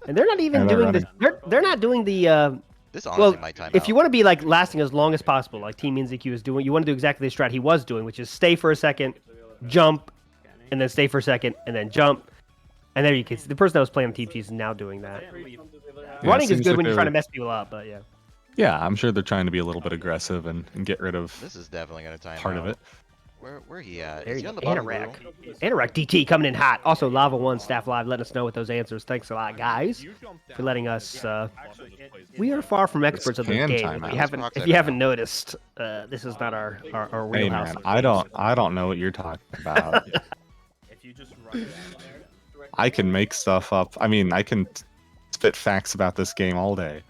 and they're not even doing this. They're not doing the. This honestly my time if you want to be lasting as long as possible, like Team Inziku is doing, you want to do exactly the strat he was doing, which is stay for a second, jump, and then stay for a second, and then jump. And there you can see the person that was playing on Team Cheese is now doing that. Running is good when you're trying to mess people up, but yeah. Yeah, I'm sure they're trying to be a little bit aggressive and get rid of. This is definitely gonna time part of it. Where he at? There Is you he on go. the bottom Anorak. row? Anorak DT coming in hot. Also, Lava One Staff Live letting us know with those answers. Thanks a lot, guys, for letting us. We are far from experts of this game. If you haven't noticed, this is not our wheelhouse. Hey man, I don't know what you're talking about. I can make stuff up. I mean, I can spit facts about this game all day.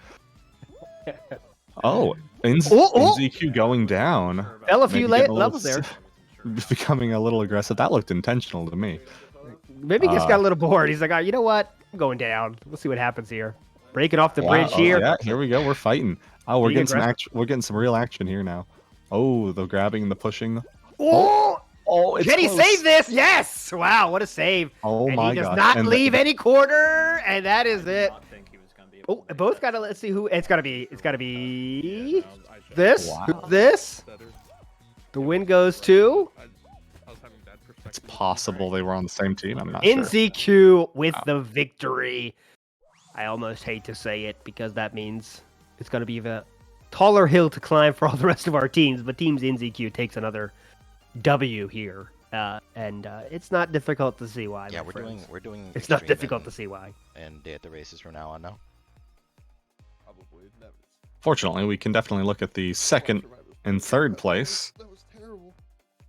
Oh, NZQ going down. Fell a few levels there. Becoming a little aggressive. That looked intentional to me. Maybe he just got a little bored. He's like, you know what? I'm going down. We'll see what happens here. Breaking off the bridge here. Yeah, here we go. We're fighting. Oh, we're getting some action. We're getting some real action here now. Oh, the grabbing and the pushing. Oh, can he save this? Yes! Wow, what a save. Oh my god. He does not leave any corner, and that is it. Oh, both gotta, let's see who, it's gotta be this. Wow. This. The win goes to It's possible they were on the same team. I'm not sure. NZQ with the victory. I almost hate to say it because that means it's going to be a taller hill to climb for all the rest of our teams. But Teams NZQ takes another W here, and it's not difficult to see why. Yeah, my we're friends. doing. It's not extreme difficult to see why. And day at the races from now on now. Probably never. Fortunately, we can definitely look at the second and third place.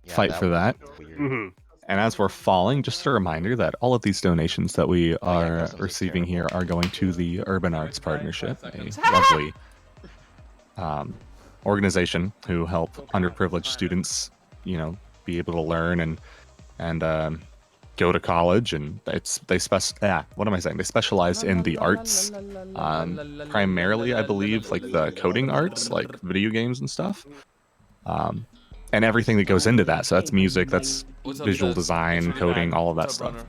Yeah, Fight for was that. weird. Mm-hmm. And as we're falling, just a reminder that all of these donations that we are receiving here are going to the Urban Arts Partnership, a lovely organization who help underprivileged students, you know, be able to learn and go to college. And they specialize in the arts, primarily, I believe, like the coding arts, like video games and stuff. And everything that goes into that. So that's music, that's visual design, coding, all of that stuff.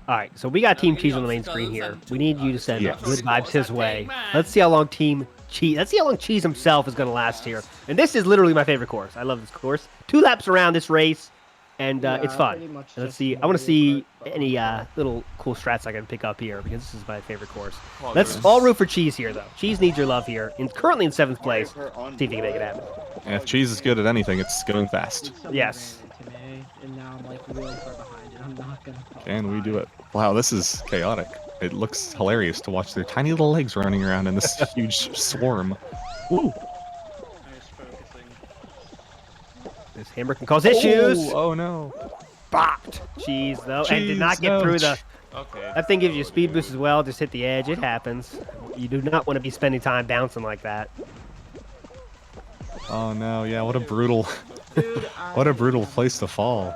All right, so we got Team Cheese on the main screen here. We need you to send good vibes his way. Let's see how long Team Cheese. Let's see how long Cheese himself is going to last here. And this is literally my favorite course. I love this course. 2 laps around this race, and it's fun. Let's see. I want to see any little cool strats I can pick up here because this is my favorite course. Let's all root for Cheese here, though. Cheese needs your love here. Currently in 7th place. See if he can make it happen. And if Cheese is good at anything, it's going fast. Yes. And now I'm like really far behind it. I'm not gonna. Can we do it? Wow, this is chaotic. It looks hilarious to watch their tiny little legs running around in this huge swarm. Woo! This hammer can cause issues. Oh no! Bopped. Cheese though, and did not get through the. Okay. That thing gives you a speed boost as well. Just hit the edge. It happens. You do not want to be spending time bouncing like that. Oh no! Yeah, what a brutal, what a brutal place to fall.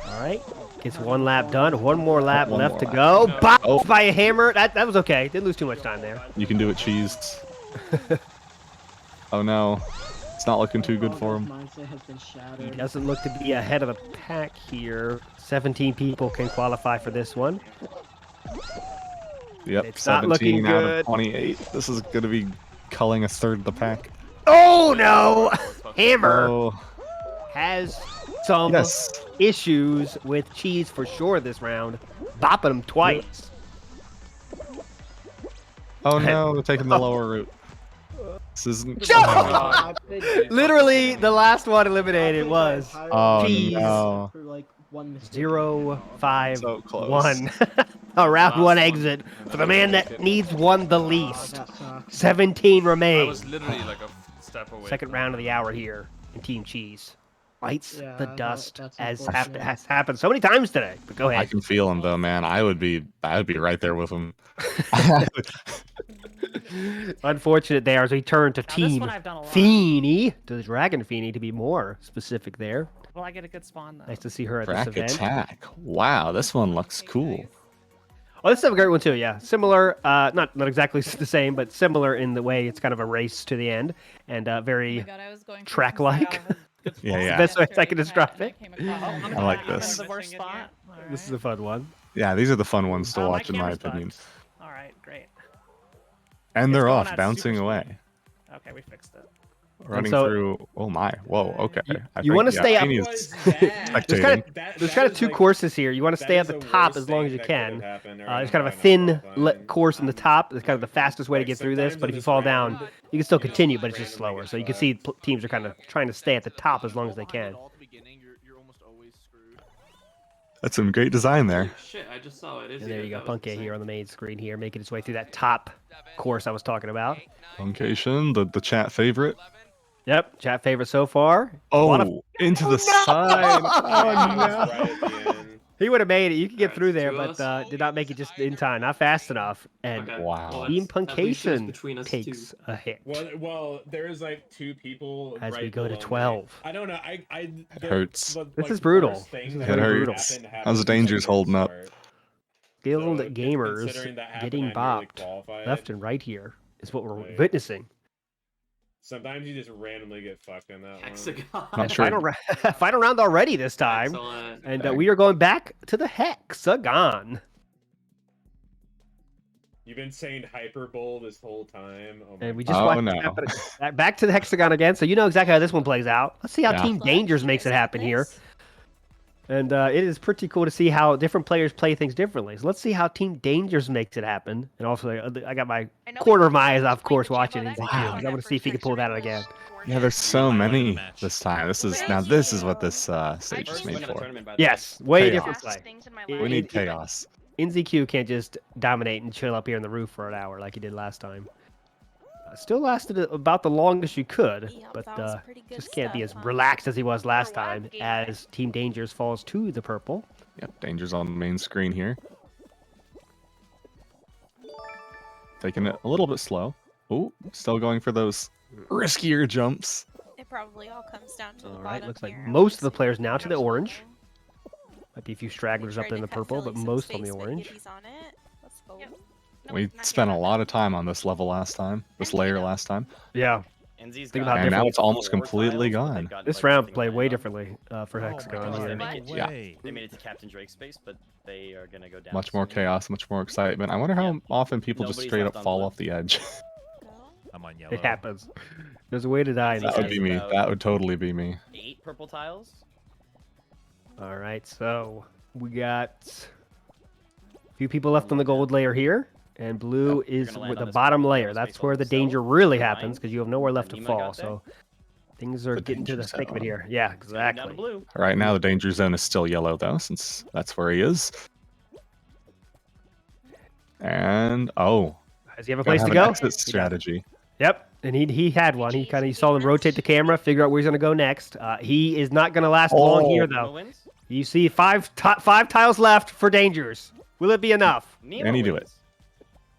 All right, gets 1 lap done. 1 more lap left to go. Bopped by a hammer. That was okay. Didn't lose too much time there. You can do it, Cheese. Oh no, it's not looking too good for him. He doesn't look to be ahead of the pack here. 17 people can qualify for this one. Yep, It's not looking 17 out good. of 28. This is going to be culling a third of the pack. Oh no! Hammer Oh, has some yes. issues with Cheese for sure this round. Bopping him twice. Oh no, they're taking the lower route. This isn't. Literally, the last one eliminated was Oh Cheese. no. 0, 5, So close. 1. A round 1 exit for the man that needs one the least. 17 I remain. was literally like a step away. Second round of the hour here in Team Cheese. Bites Yeah, the dust that's as unfortunate. has happened so many times today. But go I ahead. can feel him though, man. I would be right there with him. Unfortunate there as we turn to Now, this Team one I've done a lot. Feeny, to the Dragon Feeny to be more specific there. Will I get a good spawn though? Nice to see her at Crack this event. attack. Wow, this one looks cool. Oh, this is a great one too. Yeah, similar. Not exactly the same, but similar in the way it's kind of a race to the end and very track-like. Yeah. Best way I can describe it. I like this. The worst spot. This is a fun one. Yeah, these are the fun ones to Oh, watch, in my camera's opinion. bugged. All right, great. And they're It's going off, at bouncing super away. speed. Okay, we fixed it. Running so- through. Oh my! Whoa. Okay. You want to stay up. Feeny is spectating. There's kind of 2 courses here. You want to stay at the top as long as you can. There's kind of a thin course in the top. It's kind of the fastest way to get through this. But if you fall down, you can still continue, but it's just slower. So you can see teams are kind of trying to stay at the top as long as they can. That's some great design there. Shit, I just saw it. And there you go, Punky here on the main screen here, making its way through that top course I was talking about. Puncation, the chat favorite. Yep, chat favorite so far. Oh, into the side. Oh no. He would have made it. You could get through there, but did not make it just in time. Not fast enough. And Wow. Team Puncation takes a hit. Well, there's like 2 people As right we go to below me. 12. I don't know. It hurts. This is brutal. worst thing This is that It very brutal. hurts. How's Danger's holding up? Skilled So, gamers considering that happened, getting I nearly bopped qualified. left and right here is what we're Right. witnessing. Sometimes you just randomly get fucked in that Hexagon. Not sure. Final round already this time. Excellent. And we are going back to the Hexagon. You've been saying hyperbole this whole time. Oh my And we just Oh, watched no. it happen. Back to the Hexagon again, so you know exactly how this one plays out. Let's see how Yeah. Team Dangers makes it happen here. And it is pretty cool to see how different players play things differently. So let's see how Team Dangers makes it happen. And also, I got my corner of my eyes, of course, watching it. I want to see if he can pull that out again. Yeah, there's so many this time. This is what this stage is made for. Yes, way Chaos. different play. We need chaos. NZQ can't just dominate and chill up here on the roof for an hour like he did last time. Still lasted about the longest you could, but just can't be as relaxed as he was last time as Team Dangers falls to the purple. Yep, Danger's on the main screen here. Taking it a little bit slow. Oh, still going for those riskier jumps. It probably all comes down to the All right, bottom looks like here. most of the players now to the orange. Might be a few stragglers up in the purple, but most on the orange. We spent a lot of time on this level last time, this layer last time. Yeah. And now it's almost completely gone. This round played way differently for Hexagon They here. made it to Captain Drake's space, but they are gonna go down. Much more chaos, much more excitement. I wonder how often people just Nobody's straight left up on fall blue. off the edge. I'm on yellow. It happens. There's a way to die in this That would be game. me. That would totally be me. 8 purple tiles. All right, so we got a few people left on the gold layer here, and blue is gonna land with on the this bottom purple layer. That's where the danger really happens because you have nowhere left to Nima fall. got there. So things are getting to the danger thick of it zone. here. Yeah, Down to exactly. blue. Right now, the danger zone is still yellow though, since that's where he is. And Does he have a gotta place to have go? an exit strategy. Yep, and he had one. He saw them rotate the camera, figure out where he's gonna go next. He is not gonna last long here though. wins. You see five tiles left for Dangers. Will it be enough? And he do it.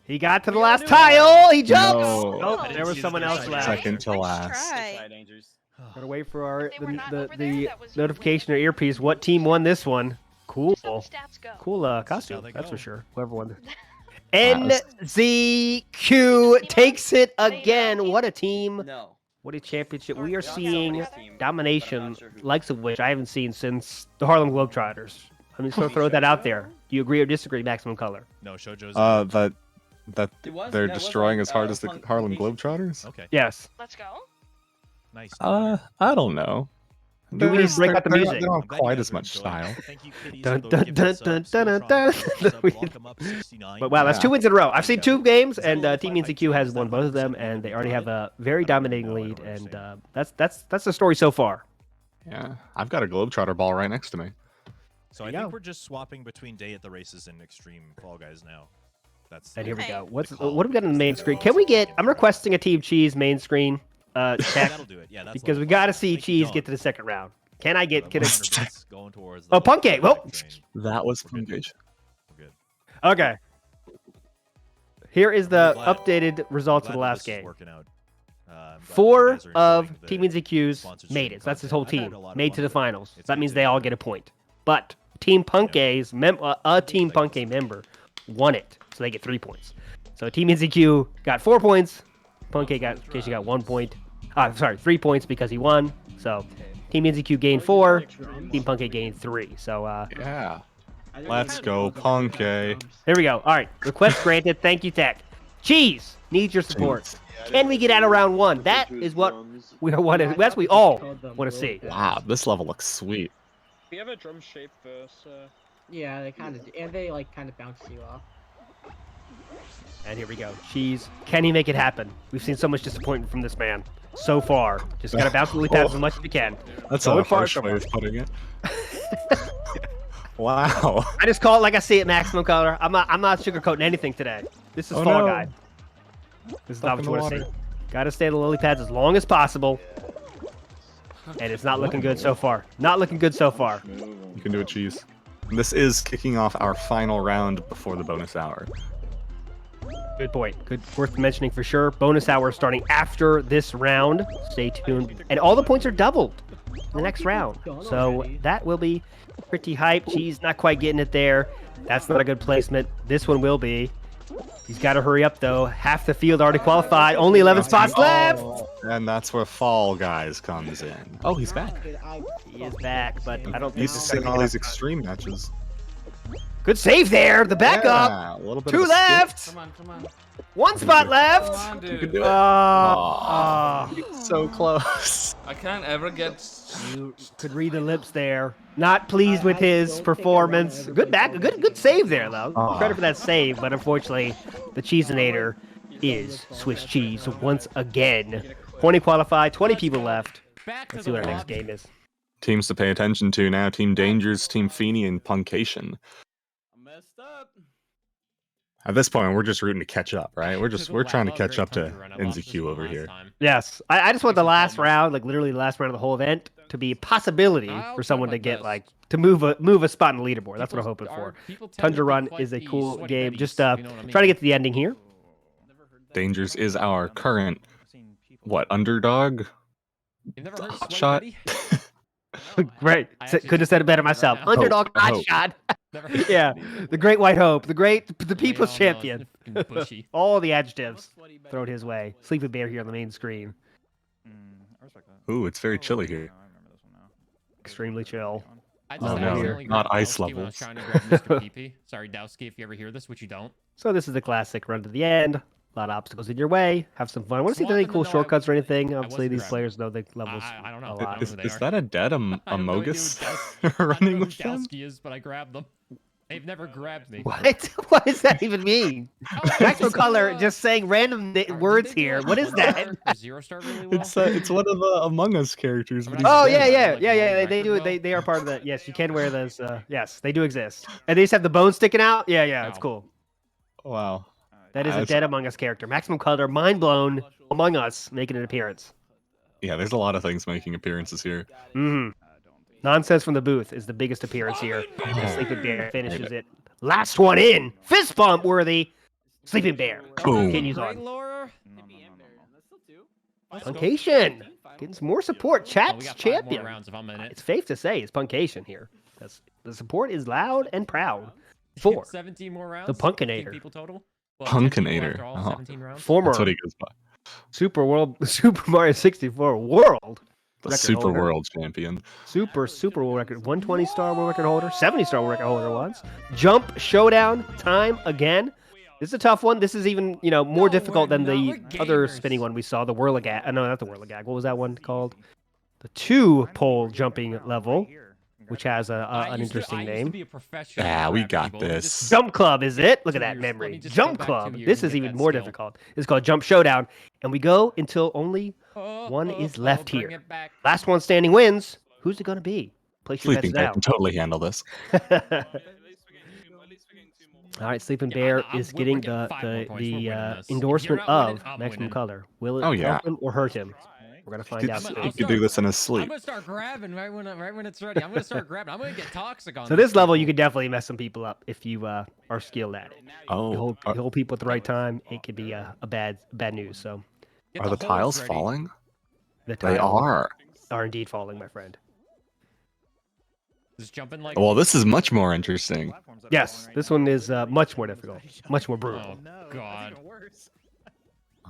He got to the last tile. He jumps. No. Oh, there was someone else left. Second to last. Gotta wait for our the notification or earpiece. What team won this one? Cool. Cool costume. That's for sure. Whoever won. NZQ takes it again. What a team. No. What a championship. We are seeing domination, likes of which I haven't seen since the Harlem Globetrotters. I'm just going to throw that out there. Do you agree or disagree, Maximum Color? No, Shojo's. That they're destroying as hard as the Harlem Globetrotters? Okay. Yes. Let's go. Nice. I don't know. Do we need to break out the music? They don't have quite as much style. Dun, dun, dun, dun, dun, dun. But wow, that's 2 wins in a row. I've seen 2 games, and Team NZQ has won both of them, and they already have a very dominating lead, and that's the story so far. Yeah, I've got a Globetrotter ball right next to me. So I think we're just swapping between day at the races and extreme Fall Guys now. And here we go. What have we got on the main screen? Can we get? I'm requesting a Team Cheese main screen. Tech, That'll do it. Yeah, that's because we got to see Cheese get to the second round. Can I get? Can I? Going towards Oh, Punkgate. Well, that was Punkgate. okay. Here is the updated results of the last game. 4 of Team NZQ's made it. So that's his whole team made to the finals. So that means they all get a point. But Team Punkgate's a Team Punkgate member won it, so they get 3 points. So Team NZQ got 4 points. Punkgate got 1 point. 3 points because he won. So Team NZQ gained 4. Team Punkgate gained 3. So yeah. Let's go, Punkgate. Here we go. All right. Request granted. Thank you, Tech. Cheese needs your support. Can we get out of round 1? That is what we want. That's what we all want to see. Wow, this level looks sweet. We have a drum shape first. Yeah, they kind of do, and they like kind of bounce you off. And here we go. Cheese. Can he make it happen? We've seen so much disappointment from this man so far. Just gotta bounce the lily pads as much as you can. That's a harsh way of putting it. Wow. I just call it like I see it, Maximum Color. I'm not sugarcoating anything today. This is Fall Guy. This is not what you want to see. Gotta stay in the lily pads as long as possible. And it's not looking good so far. Not looking good so far. You can do it, Cheese. This is kicking off our final round before the bonus hour. Good point. Good, worth mentioning for sure. Bonus hour starting after this round. Stay tuned. And all the points are doubled in the next round. So that will be pretty hype. Cheese not quite getting it there. That's not a good placement. This one will be. He's got to hurry up, though. Half the field already qualified. Only 11 spots left. And that's where Fall Guys comes in. Oh, he's back. He is back, but I don't think He's seen all these extreme matches. Good save there. The backup. Yeah, a little bit 2 of a skip. left. Come on. 1 spot left. Come on, You can dude. do it. So close. I can't ever get. You could read the lips there. Not pleased with his performance. Good good save there though. Credit for that save, but unfortunately, the Cheesinator is Swiss cheese once again. 20 qualified, 20 people left. Let's see what our next game is. Teams to pay attention to now: Team Dangers, Team Feeney, and Punkation. I messed up. At this point, we're just rooting to catch up, right? We're trying to catch up to NZQ over here. Yes, I just want the last round, like literally the last round of the whole event, to be a possibility for someone to get like to move a spot in the leaderboard. That's what I'm hoping for. Tundra Run is a cool game. Just trying to get to the ending here. Dangers is our current underdog? Hot shot. Great. Couldn't have said it better myself. Underdog hot shot. Yeah, the great white hope, the people's champion. All the adjectives thrown his way. Sleeping Bear here on the main screen. Ooh, it's very chilly here. Extremely chill. Oh no, not ice levels. Sorry, Dowski, if you ever hear this, which you don't. So this is a classic run to the end. A lot of obstacles in your way. Have some fun. I want to see if there's any cool shortcuts or anything. Obviously, these players know the levels I don't know. a lot. Is that a dead Amogus I running don't know with who them? Dowski is, but I grabbed them. They've never grabbed me. What? What does that even mean? Maximum Color just saying random words here. What is that? Zero Star really well? It's one of the Among Us characters. But Oh yeah. They do. They are part of that. Yes, you can wear those. Yes, they do exist. And they just have the bones sticking out. Yeah, it's cool. Wow. That is a dead Among Us character. Maximum Color, mind blown. Among Us making an appearance. Yeah, there's a lot of things making appearances here. Nonsense from the booth is the biggest appearance here. Sleeping Bear finishes it. Last one in. Fist bump worthy. Sleeping Bear continues on. Punkation getting some more support. Chat's champion. It's safe to say it's Punkation here. The support is loud and proud. 4. 17 more rounds. The Punkinator. People total. Well, Punkinator. all 17 rounds. Former That's what he goes by. Super Mario 64 World. The Super World Champion. Super World Record. 120-star World Record holder. 70-star World Record holder once. Jump Showdown time again. This is a tough one. This is even, more difficult than the other spinning one we saw. The Whirligag. No, not the Whirligag. What was that one called? The 2-pole jumping level, which has an interesting name. Yeah, we got this. Jump Club, is it? Look at that memory. Jump Club. This is even more difficult. It's called Jump Showdown. And we go until only one is left here. Last one standing wins. Who's it going to be? Place your bets Sleeping Bear down. can totally handle this. All right, Sleeping Bear is getting the endorsement of Maximum Color. Will it help him or hurt him? We're gonna find out. He could do this in his sleep. I'm gonna start grabbing right when it's ready. I'm gonna start grabbing. I'm gonna get toxic on. So this level, you could definitely mess some people up if you are skilled at it. Oh, you hold people at the right time. It could be a bad news. So, are the tiles falling? They are indeed falling, my friend. Just jumping like. Well, this is much more interesting. Yes, this one is much more difficult, much more brutal. Oh God.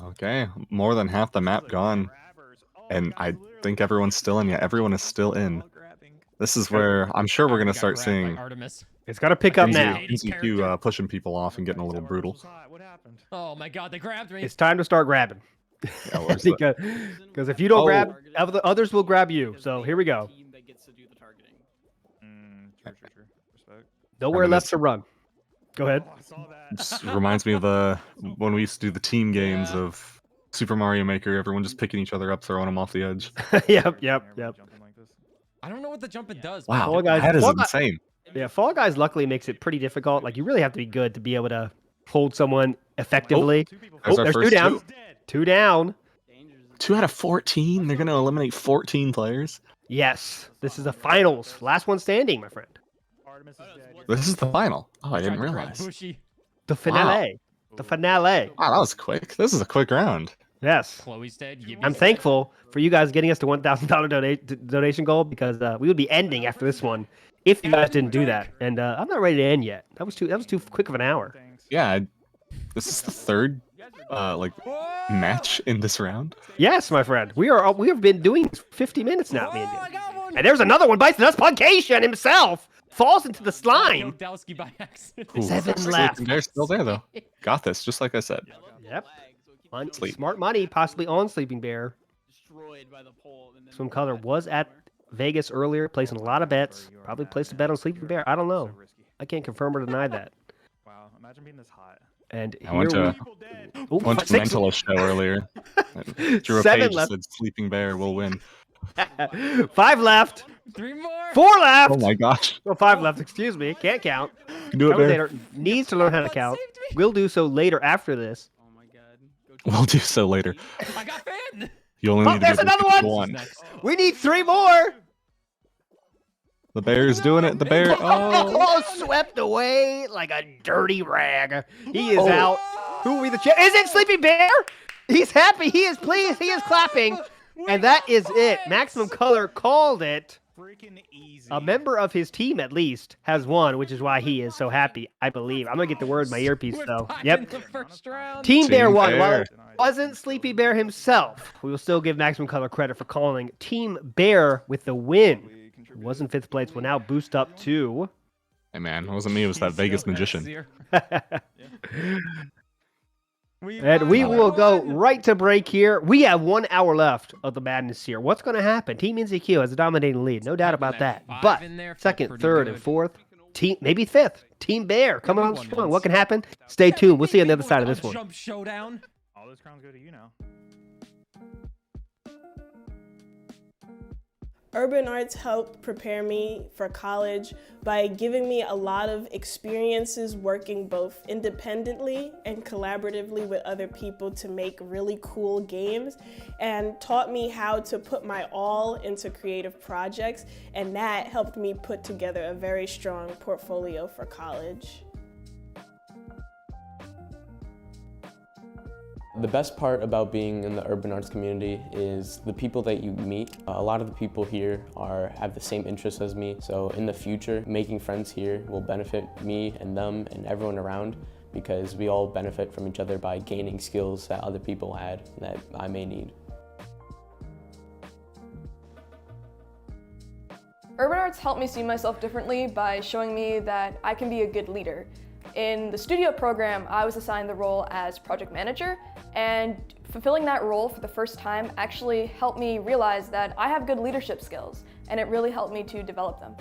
Okay, more than half the map gone. And I think everyone's still in. Yeah, everyone is still in. This is where I'm sure we're going to start seeing. It's got to pick up now. NZQ pushing people off and getting a little brutal. Oh my God, they grabbed me. It's time to start grabbing. Because if you don't grab, others will grab you. So here we go. Nowhere left to run. Go ahead. Just reminds me of when we used to do the team games of Super Mario Maker. Everyone just picking each other up, throwing them off the edge. Yep. I don't know what the jumping does. Wow, that is insane. Yeah, Fall Guys luckily makes it pretty difficult. Like, you really have to be good to be able to hold someone effectively. There's 2 down. 2 down. 2 out of 14? They're going to eliminate 14 players? Yes. This is the finals. Last one standing, my friend. This is the final. Oh, I didn't realize. The finale. Wow. The finale. Wow, that was quick. This is a quick round. Yes. Chloe's dead. I'm thankful for you guys getting us to $1,000 donation goal, because we would be ending after this one if you guys didn't do that. And I'm not ready to end yet. That was too quick of an hour. Yeah, this is the third match in this round. Yes, my friend. We have been doing 50 minutes now, me and you. And there's another one bites the dust. Punkation himself. falls into the slime. Dowski by accident. Ooh, 7 Sleeping left. Bear's still there though. Got this, just like I said. Yep. Sleep. Smart money, possibly on Sleeping Bear. Destroyed by the pole. Swim Color was at Vegas earlier, placing a lot of bets. Probably placed a bet on Sleeping Bear. I don't know. I can't confirm or deny that. Wow, imagine being this hot. And I went to Mentalist show earlier. Drew a 7 page left. said Sleeping Bear will win. 5 left. 3 more. 4 left. Oh my gosh. Oh, 5 left. Excuse me. Can't count. Can do it, Bear. Commentator needs to learn how to count. We'll do so later after this. We'll do so later. I got Finn. You only need to There's get another one. We need 3 more. The Bear's doing it. The Bear. Oh. Swept away like a dirty rag. He is out. Who will be the champ? Is it Sleeping Bear? He's happy. He is pleased. He is clapping. And that is it. Maximum Color called it. Freaking easy. A member of his team, at least, has won, which is why he is so happy, I believe. I'm going to get the word in my earpiece, though. Yep. Team Bear won. While it wasn't Sleepy Bear himself, we will still give Maximum Color credit for calling Team Bear with the win. It wasn't 5th place. Will now boost up to... Hey, man. It wasn't me. It was that Vegas magician. And we will go right to break here. We have 1 hour left of the madness here. What's going to happen? Team NZQ has a dominating lead, no doubt about that. But second, third, and fourth, maybe 5th, Team Bear coming on strong. What can happen? Stay tuned. We'll see you on the other side of this one. Jump showdown. All those crowns go to you now. Urban Arts helped prepare me for college by giving me a lot of experiences working both independently and collaboratively with other people to make really cool games, and taught me how to put my all into creative projects, and that helped me put together a very strong portfolio for college. The best part about being in the urban arts community is the people that you meet. A lot of the people here have the same interests as me, so in the future, making friends here will benefit me and them and everyone around, because we all benefit from each other by gaining skills that other people had that I may need. Urban Arts helped me see myself differently by showing me that I can be a good leader. In the studio program, I was assigned the role as project manager, and fulfilling that role for the first time actually helped me realize that I have good leadership skills, and it really helped me to develop them.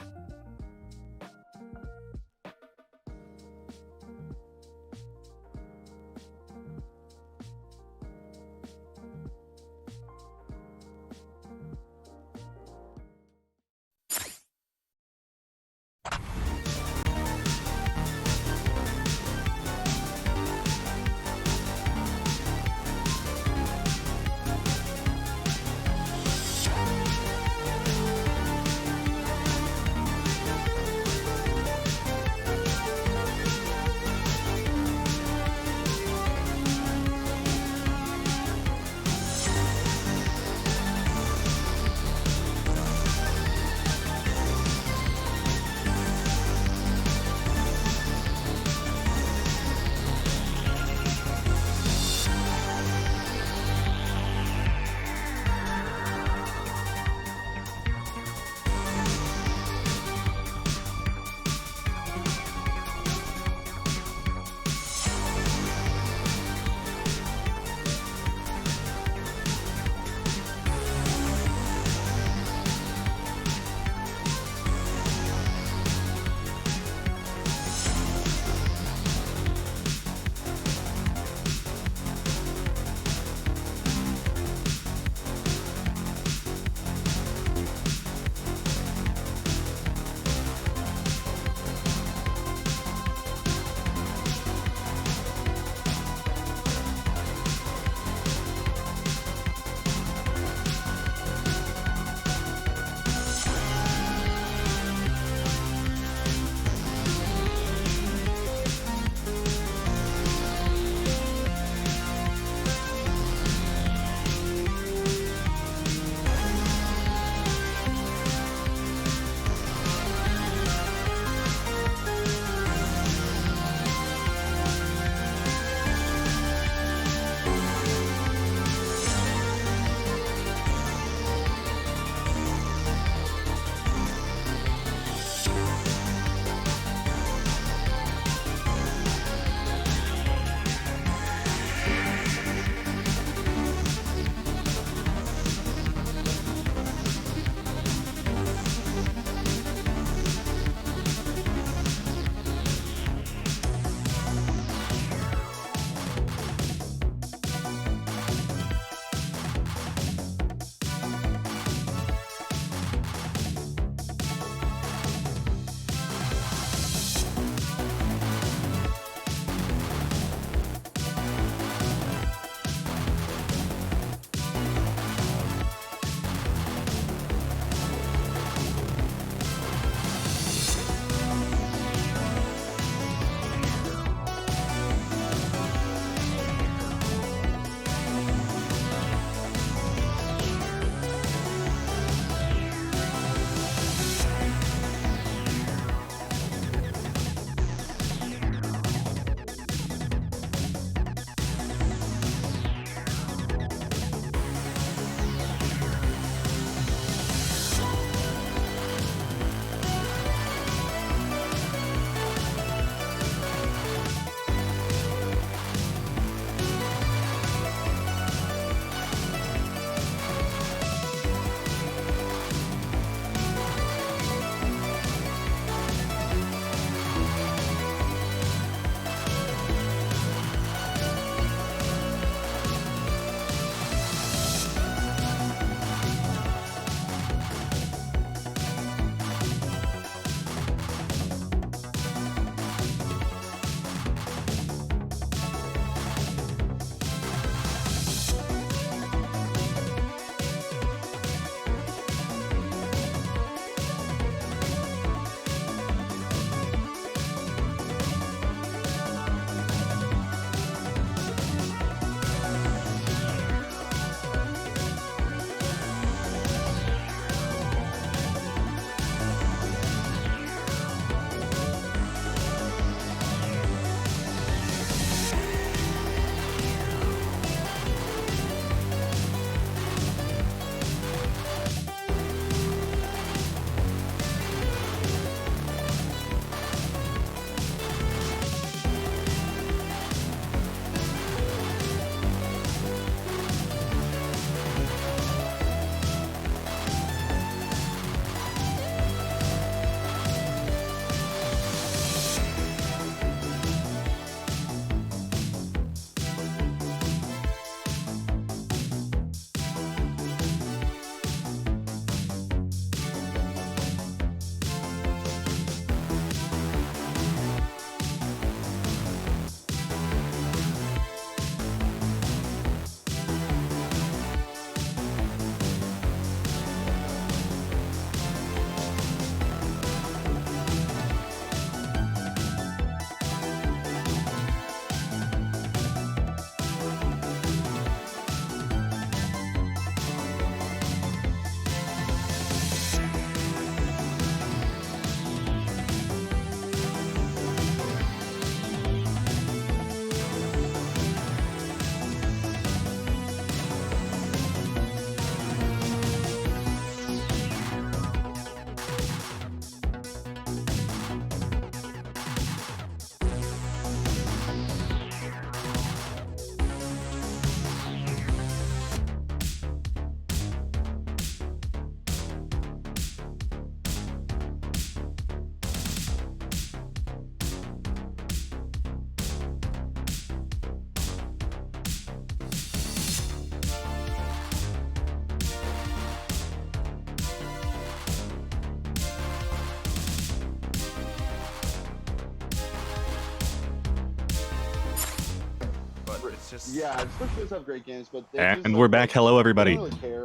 just SWRC have great games, but And we're back. Hello, everybody.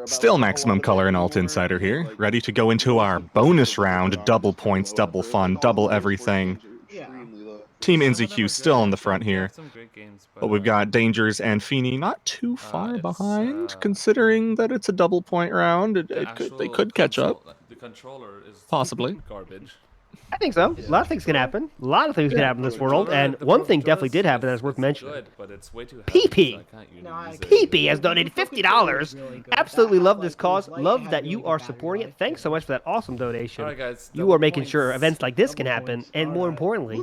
Still Maximum Color and Alt Insider here, ready to go into our bonus round. Double points, double fun, double everything. Team InzyQ still on the front here. But we've got Dangers and Feeney not too far behind, considering that it's a double point round. They could catch up. The controller is Possibly. garbage. I think so. A lot of things can happen. A lot of things can happen in this world, and one thing definitely did happen that's worth mentioning. Good, but it's way too heavy, PP! PP has donated $50. Absolutely love this cause. Love that you are supporting it. Thanks so much for that awesome donation. Alright, guys, You are making sure events like this can happen, and more importantly,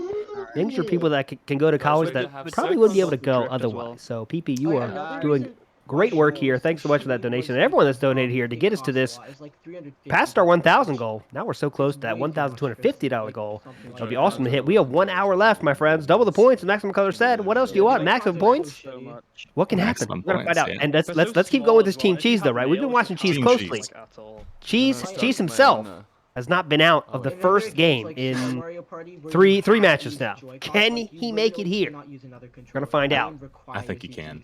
making sure people that can go to college that probably wouldn't be able to go otherwise. So PP, you are doing great work here. Thanks so much for that donation, and everyone that's donated here to get us to this past our 1,000 goal. Now we're so close to that $1,250 goal. That'll be awesome to hit. We have 1 hour left, my friends. Double the points, as Maximum Color said. What else do you want? Maximum points? What can happen? We're gonna find out. And let's keep going with this Team Cheese though, right? We've been watching Cheese closely. Cheese himself has not been out of the first game in three matches now. Can he make it here? We're gonna find out. I think he can.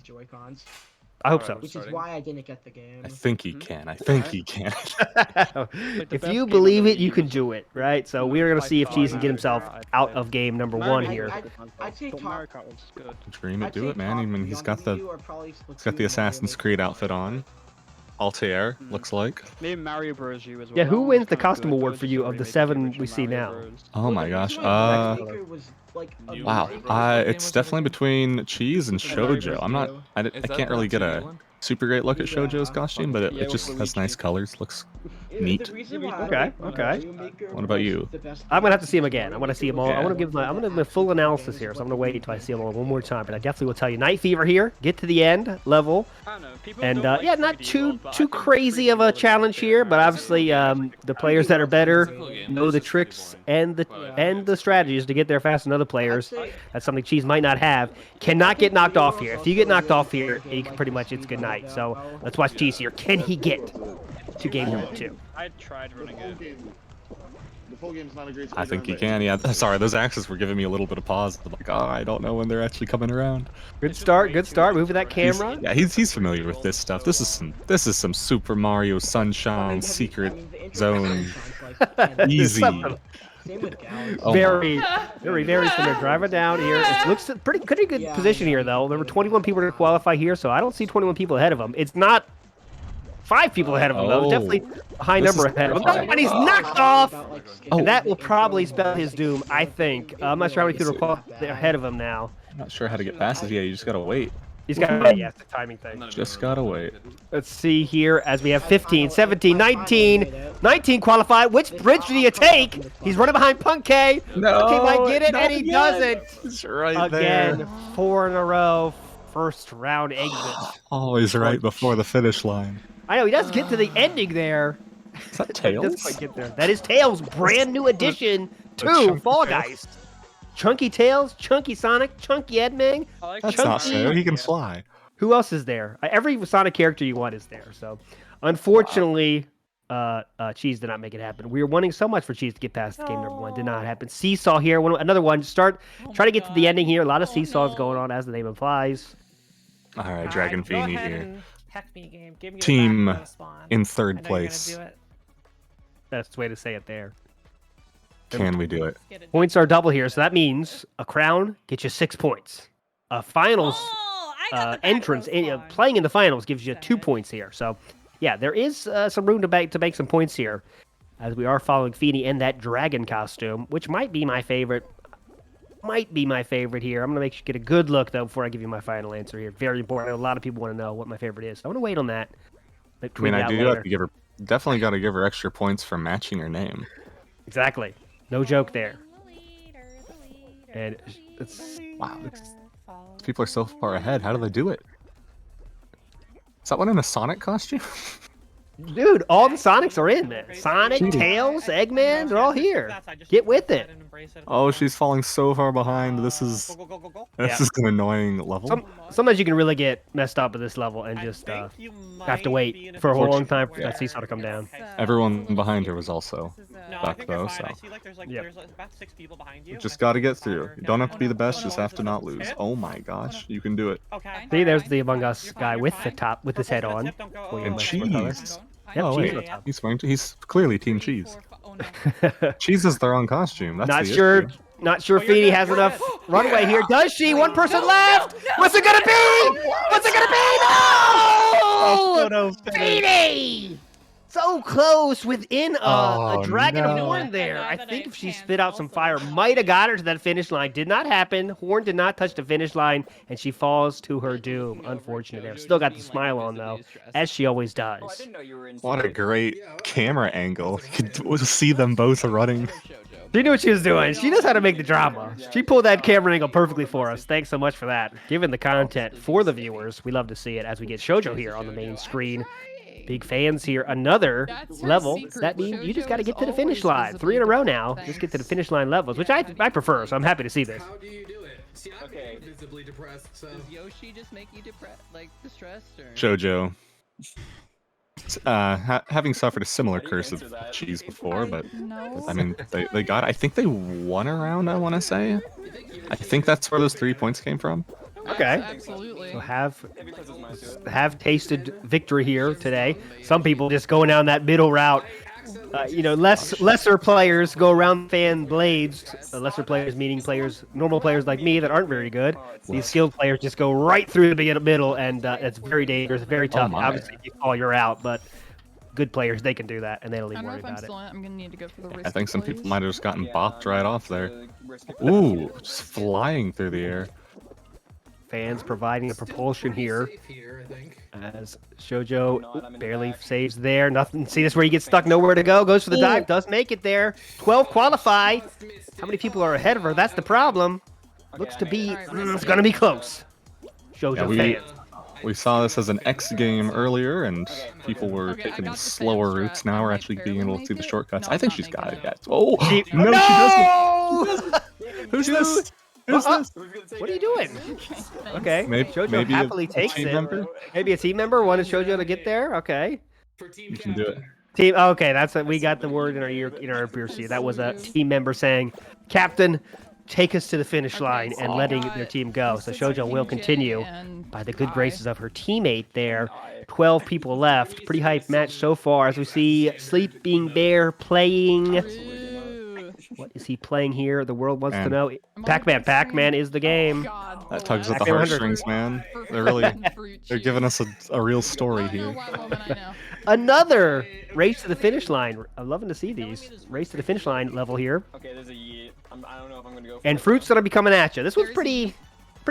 I hope so. Which is why I didn't get the game. I think he can. I think he can. If you believe it, you can do it, right? So we're going to see if Cheese can get himself out of game number 1 here. I'd say top. Dream it, do it, man. I mean, he's got the Assassin's Creed outfit on. Altair, looks like. Maybe Mario Bros. U as well. Yeah, who wins the costume award for you of the 7 we see now? Oh my gosh. Wow. It's definitely between Cheese and Shoujo. I can't really get a super great look at Shoujo's costume, but it just has nice colors. Looks neat. Okay. What about you? I'm gonna have to see him again. I want to see him all. I'm gonna give my full analysis here, so I'm gonna wait until I see him all one more time. But I definitely will tell you, Night Fever here. Get to the end level, and yeah, not too crazy of a challenge here, but obviously the players that are better know the tricks and the strategies to get there faster than other players. That's something Cheese might not have. Cannot get knocked off here. If you get knocked off here, you can pretty much it's good night. So let's watch Cheese here. Can he get to game number 2? I tried running it. The full game's not a great. I think he can. Yeah. Sorry, those axes were giving me a little bit of pause. I'm like, I don't know when they're actually coming around. Good start. Moving that camera. He's familiar with this stuff. This is some Super Mario Sunshine Secret Zone. Easy. Very similar. Driving down here. It looks pretty good position here, though. There were 21 people to qualify here, so I don't see 21 people ahead of him. It's not 5 people ahead of him, though. Definitely a high number ahead of him. And he's knocked off! And that will probably spell his doom, I think. I'm not sure how many people are ahead of him now. I'm not sure how to get past it. Yeah, you just gotta wait. He's got to wait, yeah, it's a timing thing. Just gotta wait. Let's see here as we have 15, 17, 19 qualified. Which bridge did he take? He's running behind Punk K. No, Punk K might get it, and he doesn't. It's right Again, there. 4 in a row. First round exit. Always right before the finish line. I know, he does get to the ending there. Is that Tails? Doesn't quite get there. That is Tails, brand new addition to Fall Guys. Chunky Tails, Chunky Sonic, Chunky Edming. That's not fair. He can fly. Who else is there? Every Sonic character you want is there. So, unfortunately, Cheese did not make it happen. We were wanting so much for Cheese to get past game number 1. Did not happen. Seesaw here. Another one. Try to get to the ending here. A lot of seesaws going on, as the name implies. All right, Dragon Feeny here. Heck me, game. Give me Team in 3rd place. That's the way to say it there. Can we do it? Points are double here, so that means a crown gets you 6 points. A finals entrance, playing in the finals gives you 2 points here. So, yeah, there is some room to make some points here, as we are following Feeny in that dragon costume, which might be my favorite. Here. I'm gonna make sure you get a good look though before I give you my final answer here. Very important. A lot of people want to know what my favorite is. So I'm gonna wait on that. I mean, I do have to give her. Definitely got to give her extra points for matching her name. Exactly. No joke there. And it's wow. People are so far ahead. How do they do it? Is that one in a Sonic costume? Dude, all the Sonics are in, man. Sonic, Tails, Eggman, they're all here. Get with it. Oh, she's falling so far behind. This is an annoying level. Sometimes you can really get messed up at this level and just have to wait for a whole long time for that seesaw to come down. Everyone behind her was also back though, so There's about 6 people behind you. you just got to get through. You don't have to be the best, just have to not lose. Oh my gosh, you can do it. See, there's the Among Us guy with his head on. And Cheese. Yep, Oh Cheese wait, on top. he's clearly Team Cheese. Cheese is the wrong costume. That's Not the sure. issue. Not sure Feeny has enough runway here. Does she? One person left. What's it gonna be? What's it gonna be? No! Feeny! So close within a dragon horn there. I think if she spit out some fire, might have got her to that finish line. Did not happen. Horn did not touch the finish line, and she falls to her doom. Unfortunate there. Still got the smile on though, as she always does. What a great camera angle. You could see them both running. She knew what she was doing. She knows how to make the drama. She pulled that camera angle perfectly for us. Thanks so much for that. Given the content for the viewers, we love to see it as we get Shoujo here on the main screen. Big fans here. Another level. That means you just got to get to the finish line. 3 in a row now. Just get to the finish line levels, which I prefer, so I'm happy to see this. How do you do it? See, I'm visibly depressed, so... Does Yoshi just make you distressed, or...? Jojo. Having suffered a similar curse of Cheese before, but I mean, they got. I think they won a round. I want to say. I think that's where those 3 points came from. Okay. Absolutely. So have tasted victory here today. Some people just going down that middle route. Lesser players go around fan blades. Lesser players meaning normal players like me that aren't very good. These skilled players just go right through the middle, and it's very dangerous, very tough. Obviously, if you fall, you're out. But good players, they can do that, and they don't even worry about it. I'm gonna need to go for the I think some people might have just gotten bopped right off there. Ooh, just flying through the air. Fans providing the propulsion here as Shoujo barely saves there. Nothing. See, this where he gets stuck, nowhere to go. Goes for the dive, does make it there. 12 qualify. How many people are ahead of her? That's the problem. Looks to be, it's going to be close. Shoujo fans. We saw this as an X game earlier, and people were taking the slower routes. Now we're actually being able to see the shortcuts. I think she's got it yet. Oh, no, she doesn't. Who's this? Who's this? What are you doing? Okay, maybe Shoujo happily takes it. Member? Maybe a team member wanted Shoujo to get there. Okay. You can do it. Team. Okay, that's what we got the word in our ear PRC. That was a team member saying, "Captain, take us to the finish line," and letting their team go. So Shoujo will continue by the good graces of her teammate there. 12 people left. Pretty hype match so far as we see Sleeping Bear playing. What is he playing here? The world wants to know. Pac-Man. Pac-Man is the game. That tugs at the heartstrings, man. They're giving us a real story here. Another race to the finish line. I'm loving to see these race to the finish line level here. Okay, there's a yeet. I don't know if I'm gonna go. And fruits that'll be coming at you. This one's pretty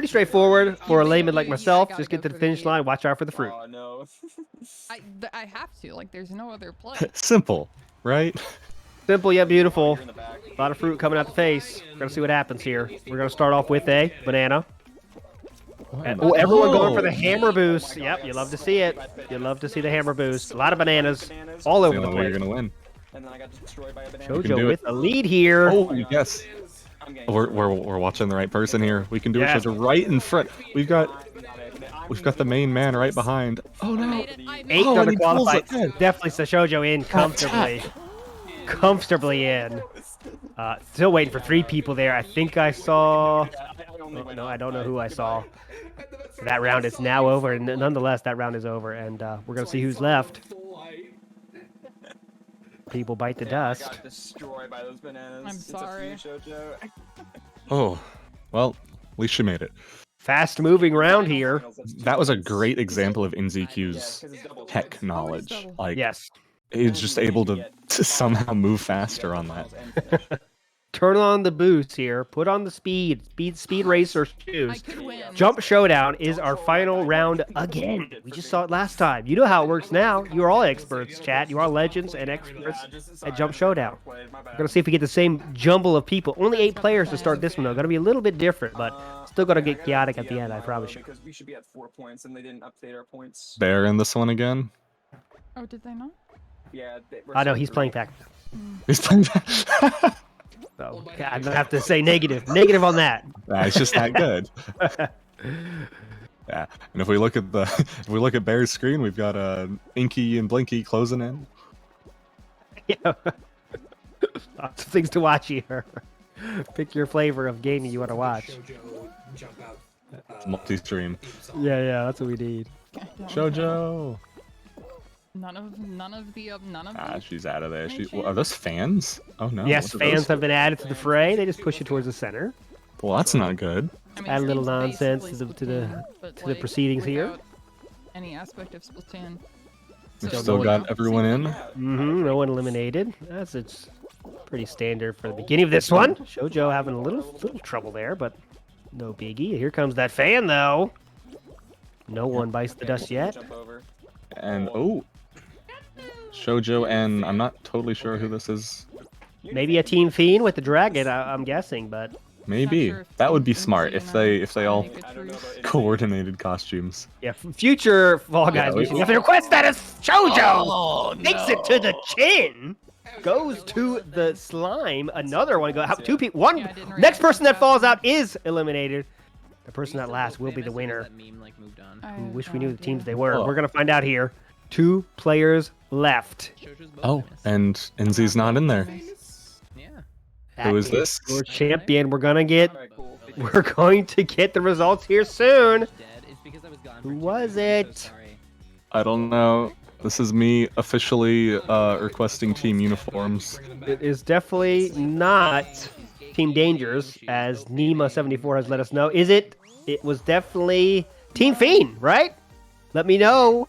straightforward for a layman like myself. Just get to the finish line. Watch out for the fruit. Oh no. I have to. Like, there's no other play. Simple, right? Simple yet beautiful. A lot of fruit coming out the face. We're gonna see what happens here. We're gonna start off with a banana. And, everyone going for the hammer boost. Yep, you love to see it. You love to see the hammer boost. A lot of bananas all over the place. You're gonna win. And then I got destroyed by a banana. Shoujo with a lead here. Oh yes. We're watching the right person here. We can do it. Shoujo right in front. We've got the main man right behind. Oh no. 8 on the qualified. Definitely Shoujo in comfortably. Comfortably in. Still waiting for 3 people there. I think I saw. No, I don't know who I saw. That round is now over, and nonetheless, that round is over, and we're gonna see who's left. People bite the dust. I got destroyed by those bananas. I'm sorry. Oh, well, at least she made it. Fast moving round here. That was a great example of NZQ's tech knowledge. Like, yes. He's just able to somehow move faster on that. Turn on the boost here. Put on the speed racer shoes. Jump Showdown is our final round again. We just saw it last time. You know how it works now. You are all experts, chat. You are legends and experts at Jump Showdown. We're going to see if we get the same jumble of people. Only 8 players to start this one, though. Going to be a little bit different, but still going to get chaotic at the end, I promise you. Because we should be at 4 points and they didn't update our points. Bear in this one again. Oh, did they not? Yeah. I know he's playing pack. He's playing. So I'm gonna have to say negative. Negative on that. It's just that good. Yeah, and if we look at Bear's screen, we've got Inky and Blinky closing in. Yeah. Lots of things to watch here. Pick your flavor of game you want to watch. Multi-stream. Yeah, that's what we need. Shoujo. None of the. She's out of there. Are those fans? Oh no. Yes, fans have been added to the fray. They just push you towards the center. Well, that's not good. Add a little nonsense to the proceedings here. Any aspect of Splatoon. We've still got everyone in. No one eliminated. It's pretty standard for the beginning of this one. Shoujo having a little trouble there, but no biggie. Here comes that fan though. No one bites the dust yet. And Shoujo, and I'm not totally sure who this is. Maybe a Team Fiend with the dragon, I'm guessing, but maybe that would be smart if they all coordinated costumes. Yeah, future Fall Guys, we should definitely request that as Shoujo takes it to the chin, goes to the slime. Another one go. Two people. One next person that falls out is eliminated. The person that last will be the winner. Wish we knew the teams they were. We're gonna find out here. 2 players left. Oh, and NZ's not in there. Who is this? Your champion. We're going to get the results here soon. Who was it? I don't know. This is me officially requesting team uniforms. It is definitely not Team Dangers, as Nima74 has let us know. Is it? It was definitely Team Fiend, right? Let me know.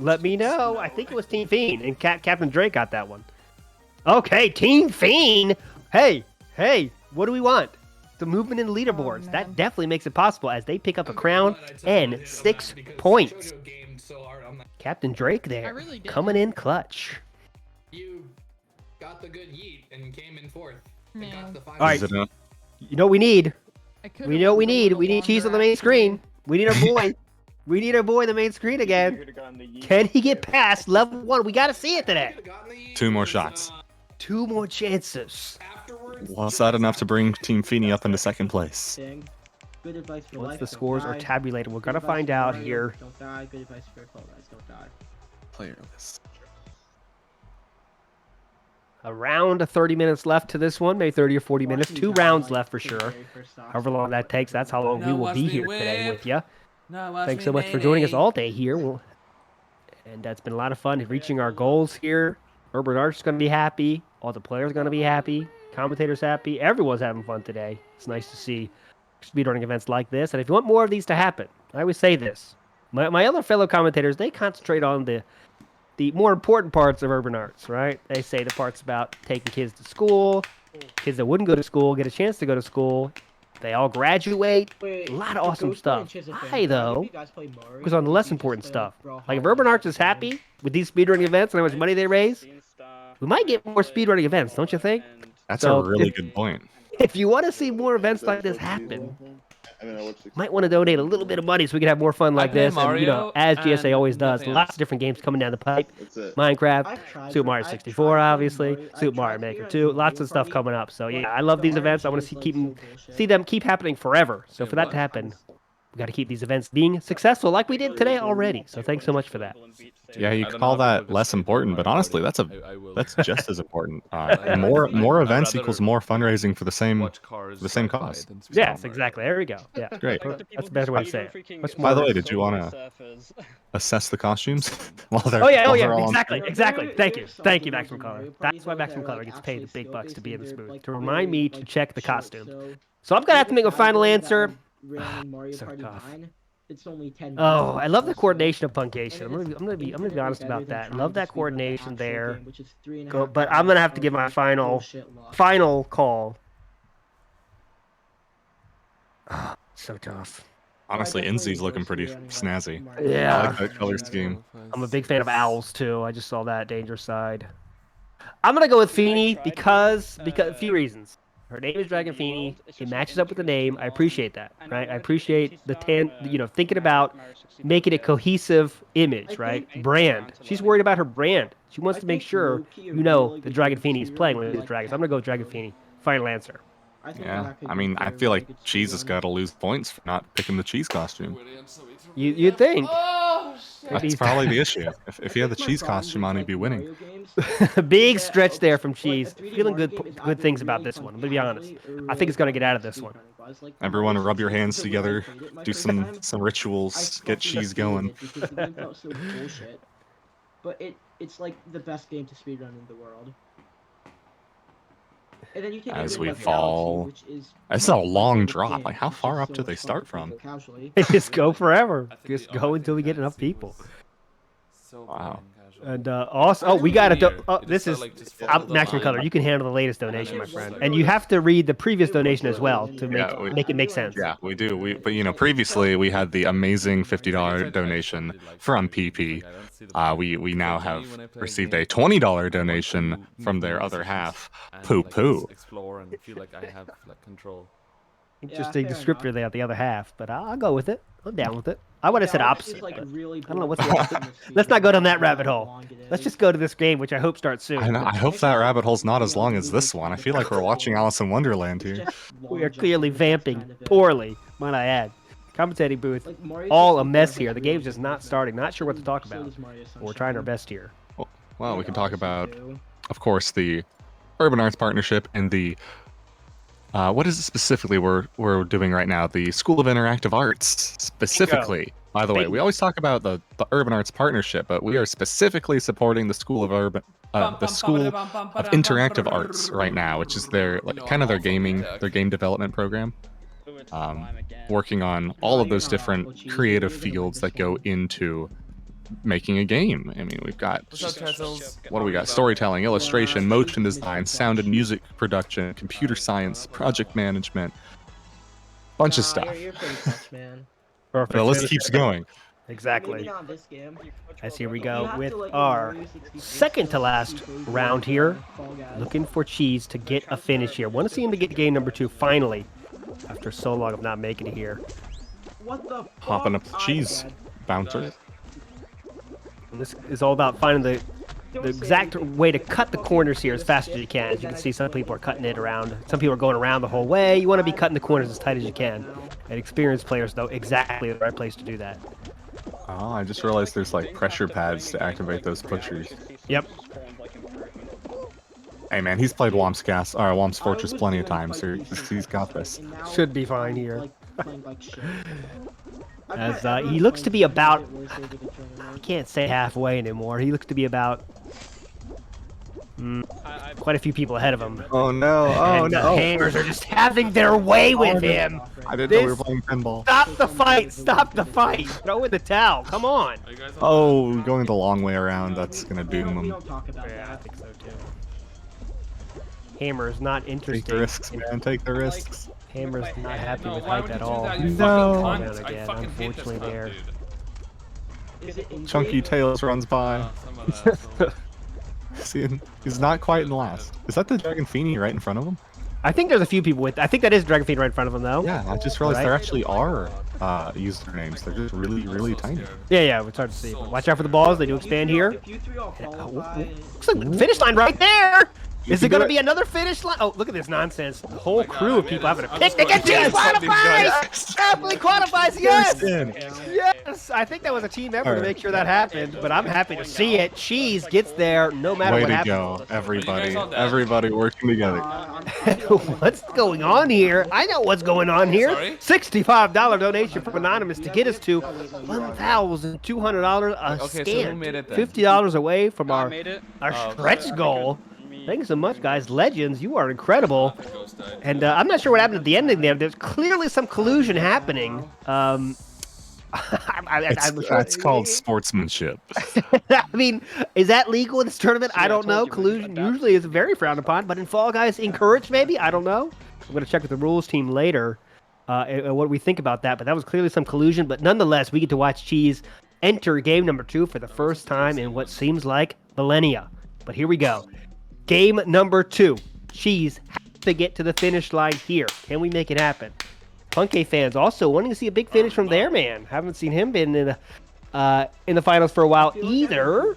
I think it was Team Fiend, and Captain Drake got that one. Okay, Team Fiend. Hey, what do we want? The movement in the leaderboards. That definitely makes it possible as they pick up a crown and 6 points. Captain Drake there, coming in clutch. You got the good yeet and came in fourth. All right, you know what we need? We know what we need. We need cheese on the main screen. We need our boy. We need our boy on the main screen again. Can he get past level 1? We got to see it today. 2 more shots. 2 more chances. Was that enough to bring Team Feeney up into second place? Good advice for Once the scores are tabulated, we're going to find out here. Don't die. Good advice for Fall Guys. Don't die. Player list. Around 30 minutes left to this one, maybe 30 or 40 minutes. 2 rounds left for sure. However long that takes, that's how long we will be here today with you. Thanks so much for joining us all day here. And that's been a lot of fun reaching our goals here. Urban Art's going to be happy. All the players are going to be happy. Commentators happy. Everyone's having fun today. It's nice to see speedrunning events like this. And if you want more of these to happen, I always say this. My other fellow commentators, they concentrate on the more important parts of Urban Arts, right? They say the parts about taking kids to school, kids that wouldn't go to school get a chance to go to school. They all graduate. A lot of awesome stuff. I, though, was on the less important stuff. Like, if Urban Arts is happy with these speedrunning events and how much money they raise, we might get more speedrunning events, don't you think? That's a really good point. If you want to see more events like this happen, might want to donate a little bit of money so we can have more fun like this. And, you know, as GSA always does, lots of different games coming down the pipe. Minecraft, Super Mario 64, obviously, Super Mario Maker 2, lots of stuff coming up. So, yeah, I love these events. I want to see them keep happening forever. So for that to happen, we got to keep these events being successful like we did today already. So thanks so much for that. Yeah, you call that less important, but honestly, that's just as important. More events equals more fundraising for the same cause. Yes, exactly. There we go. Yeah, great. That's a better way to say it. By the way, did you want to assess the costumes while they're? Oh yeah, exactly. Thank you, Maximum Color. That's why Maximum Color gets paid the big bucks to be in this booth to remind me to check the costume. So I'm gonna have to make a final answer. So tough. It's only 10 Oh, I love the coordination of Punkation. I'm gonna be honest about that. I love that coordination there. But I'm gonna have to give my final call. So tough. Honestly, NZ's looking pretty snazzy. Yeah. I like that color scheme. I'm a big fan of owls too. I just saw that Danger Side. I'm gonna go with Feeney because a few reasons. Her name is Dragon Feeny. It matches up with the name. I appreciate that, right? I appreciate the thinking about making a cohesive image, right? Brand. She's worried about her brand. She wants to make sure the Dragon Feeny is playing with the dragons. I'm gonna go with Dragon Feeny. Final answer. Yeah, I mean, I feel like Cheese has got to lose points for not picking the cheese costume. You'd think. That's probably the issue. If he had the cheese costume on, he'd be winning. Big stretch there from Cheese. Feeling good things about this one. I'm gonna be honest. I think it's gonna get out of this one. Everyone rub your hands together, do some rituals, get Cheese going. But it's like the best game to speedrun in the world. And then you take As we like fall, Galaxy, which is it's a long drop. Like, how far up do they start from? They just go forever. Just go until we get enough people. Wow. And also, we got to. This is Maximum Color. You can handle the latest donation, my friend, and you have to read the previous donation as well to make it make sense. Yeah, we do. But previously we had the amazing $50 donation from PP. We now have received a $20 donation from their other half, Poo Poo. Explore and feel like I have control. Interesting descriptor there, the other half, but I'll go with it. I'm down with it. I would have said opposite. I don't know what's the opposite. Let's not go down that rabbit hole. Let's just go to this game, which I hope starts soon. I hope that rabbit hole's not as long as this one. I feel like we're watching Alice in Wonderland here. We are clearly vamping poorly, might I add. Commentating booth, all a mess here. The game's just not starting. Not sure what to talk about. But we're trying our best here. Well, we can talk about, of course, the Urban Arts Partnership and the what is it specifically we're doing right now? The School of Interactive Arts, specifically. By the way, we always talk about the Urban Arts Partnership, but we are specifically supporting the School of Interactive Arts right now, which is their kind of their game development program. Working on all of those different creative fields that go into making a game. I mean, we've got what do we got? Storytelling, illustration, motion design, sound and music production, computer science, project management, bunch of stuff. Perfect. The list keeps going. Exactly. As here we go with our second to last round here. Looking for Cheese to get a finish here. Want to see him to get game number 2 finally, after so long of not making it here. Hopping up the cheese bouncer. And this is all about finding the exact way to cut the corners here as fast as you can. As you can see, some people are cutting it around. Some people are going around the whole way. You want to be cutting the corners as tight as you can. And experienced players know exactly the right place to do that. Oh, I just realized there's like pressure pads to activate those pushers. Yep. Hey man, he's played Whomp's Fortress plenty of times, so he's got this. Should be fine here. As he looks to be about, I can't say halfway anymore. He looks to be about quite a few people ahead of him. Oh no! Oh and no! The Hammers are just having their way with him. I didn't know we were playing pinball. Stop the fight! Stop the fight! Throw in the towel! Come on! Oh, going the long way around. That's gonna doom him. Yeah, I think so too. Hammer's not interested. Take the risks, man. Take the risks. Hammer's not happy with height at all. No. Again, unfortunately, there. Chunky Tails runs by. See, he's not quite in last. Is that the Dragon Feeny right in front of him? I think there's a few people with. I think that is Dragon Feeny right in front of him, though. Yeah, I just realized there actually are usernames. They're just really, really tiny. Yeah, it's hard to see. Watch out for the balls. They do expand here. Looks like the finish line right there. Is it going to be another finish line? Oh, look at this nonsense. The whole crew of people having a picnic and Cheese qualifies! Happily qualifies, yes! Yes! I think that was a team effort to make sure that happened, but I'm happy to see it. Cheese gets there no matter what happens. Way to go, everybody. Everybody working together. What's going on here? I know what's going on here. $65 donation from Anonymous to get us to $1,200 a scant. $50 away from our stretch goal. Thanks so much, guys. Legends, you are incredible. And I'm not sure what happened at the ending there. There's clearly some collusion happening. That's called sportsmanship. I mean, is that legal in this tournament? I don't know. Collusion usually is very frowned upon, but in Fall Guys, encouraged maybe? I don't know. I'm going to check with the rules team later and what we think about that. But that was clearly some collusion. But nonetheless, we get to watch Cheese enter game number 2 for the first time in what seems like millennia. But here we go. Game number 2. Cheese to get to the finish line here. Can we make it happen? Punkay fans also wanting to see a big finish from their man. Haven't seen him been in the finals for a while either.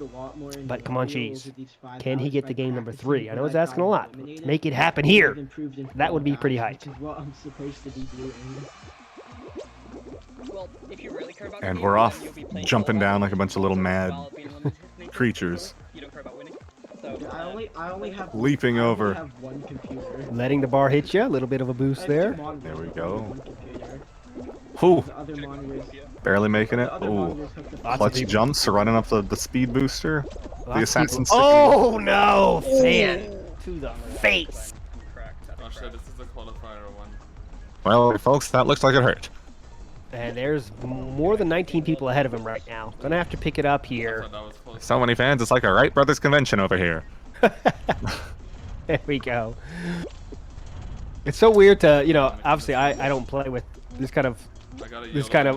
But come on, Cheese. Can he get to game number 3? I know it's asking a lot. Make it happen here. That would be pretty hype. Well, if you really care about And we're off, jumping down like a bunch of little mad creatures. You don't care about winning. I only have Leaping over. have one computer. Letting the bar hit you. A little bit of a boost there. There we go. Ooh. Barely making it. Ooh. Clutch jumps, running up the speed booster. The assassin stick. Oh no! Fan to the face. Oh shit, this is the qualifier one. Well, folks, that looks like it hurt. And there's more than 19 people ahead of him right now. Gonna have to pick it up here. So many fans, it's like a Wright Brothers convention over here. There we go. It's so weird to, you know, obviously I don't play with this kind of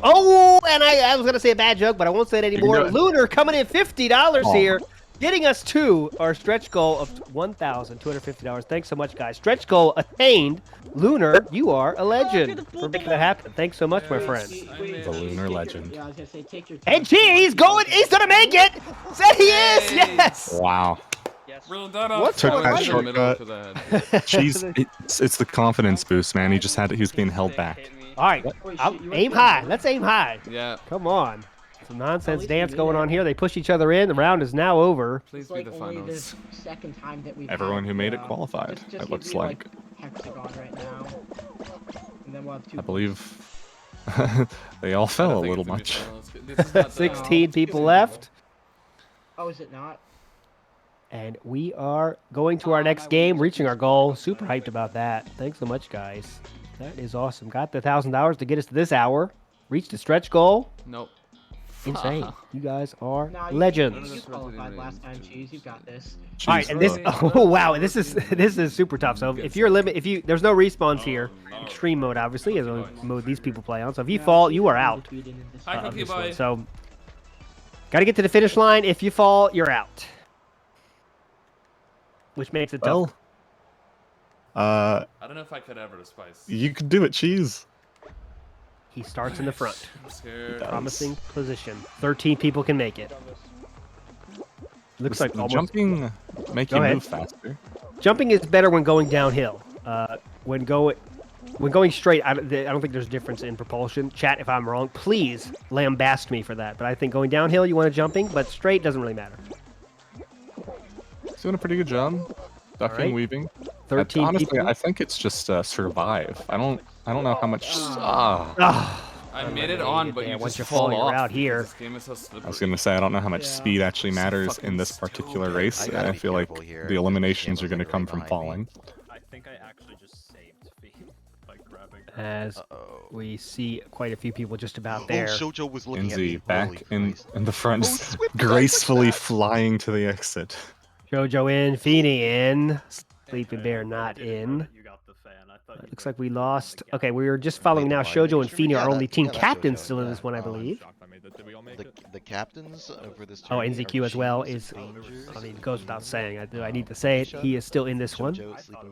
oh, and I was gonna say a bad joke, but I won't say it anymore. Lunar coming in $50 here, getting us to our stretch goal of $1,250. Thanks so much, guys. Stretch goal attained. Lunar, you are a legend for making that happen. Thanks so much, my friend. The Lunar legend. And he's gonna make it. Said he is. Yes. Wow. What's Took going that on? shortcut. It's the confidence boost, man. He was being held back. All right, aim high. Let's aim high. Yeah. Come on. Some nonsense dance going on here. They push each other in. The round is now over. Please be the finals. Second time that we've Everyone who made it qualified, it looks like. Hexagon right now. And then we'll have two I believe they all fell a little much. 16 people left. Oh, is it not? And we are going to our next game, reaching our goal. Super hyped about that. Thanks so much, guys. That is awesome. Got the $1,000 to get us to this hour. Reached the stretch goal. Nope. Insane. You guys are No, legends. You qualified last time, Cheese. You got this. All right, and this. Oh wow, this is super tough. So if you're there's no respawns here. Extreme mode, obviously, is the mode these people play on. So if you fall, you are out. Of this one. So got to get to the finish line. If you fall, you're out. Which makes it tough. I don't know if I could ever spice. You could do it, Cheese. He starts in the front. Promising position. 13 people can make it. Looks like almost... Jumping make you move faster. Jumping is better when going downhill. When going straight, I don't think there's a difference in propulsion. Chat, if I'm wrong, please lambast me for that. But I think going downhill, you want to jumping, but straight doesn't really matter. He's doing a pretty good job. Ducking, weaving. 13 honestly, people. I think it's just survive. I don't know how much. I made it on, but you once just you fall you're off. out here. This game is so slippery. I was gonna say I don't know how much speed actually matters in this particular race. I feel like the eliminations are gonna come from falling. I think I actually just saved feet by grabbing. As we see quite a few people just about there. Shoujo was looking at me. Enzi back in the front, gracefully flying to the exit. Jojo in, Feeny in, Sleeping Bear not in. Looks like we lost. Okay, we were just following now. Shoujo and Feeny are only team captains still in this one, I believe. The captains over this. Oh, NZQ as well is. I mean, it goes without saying. I need to say it. He is still in this one.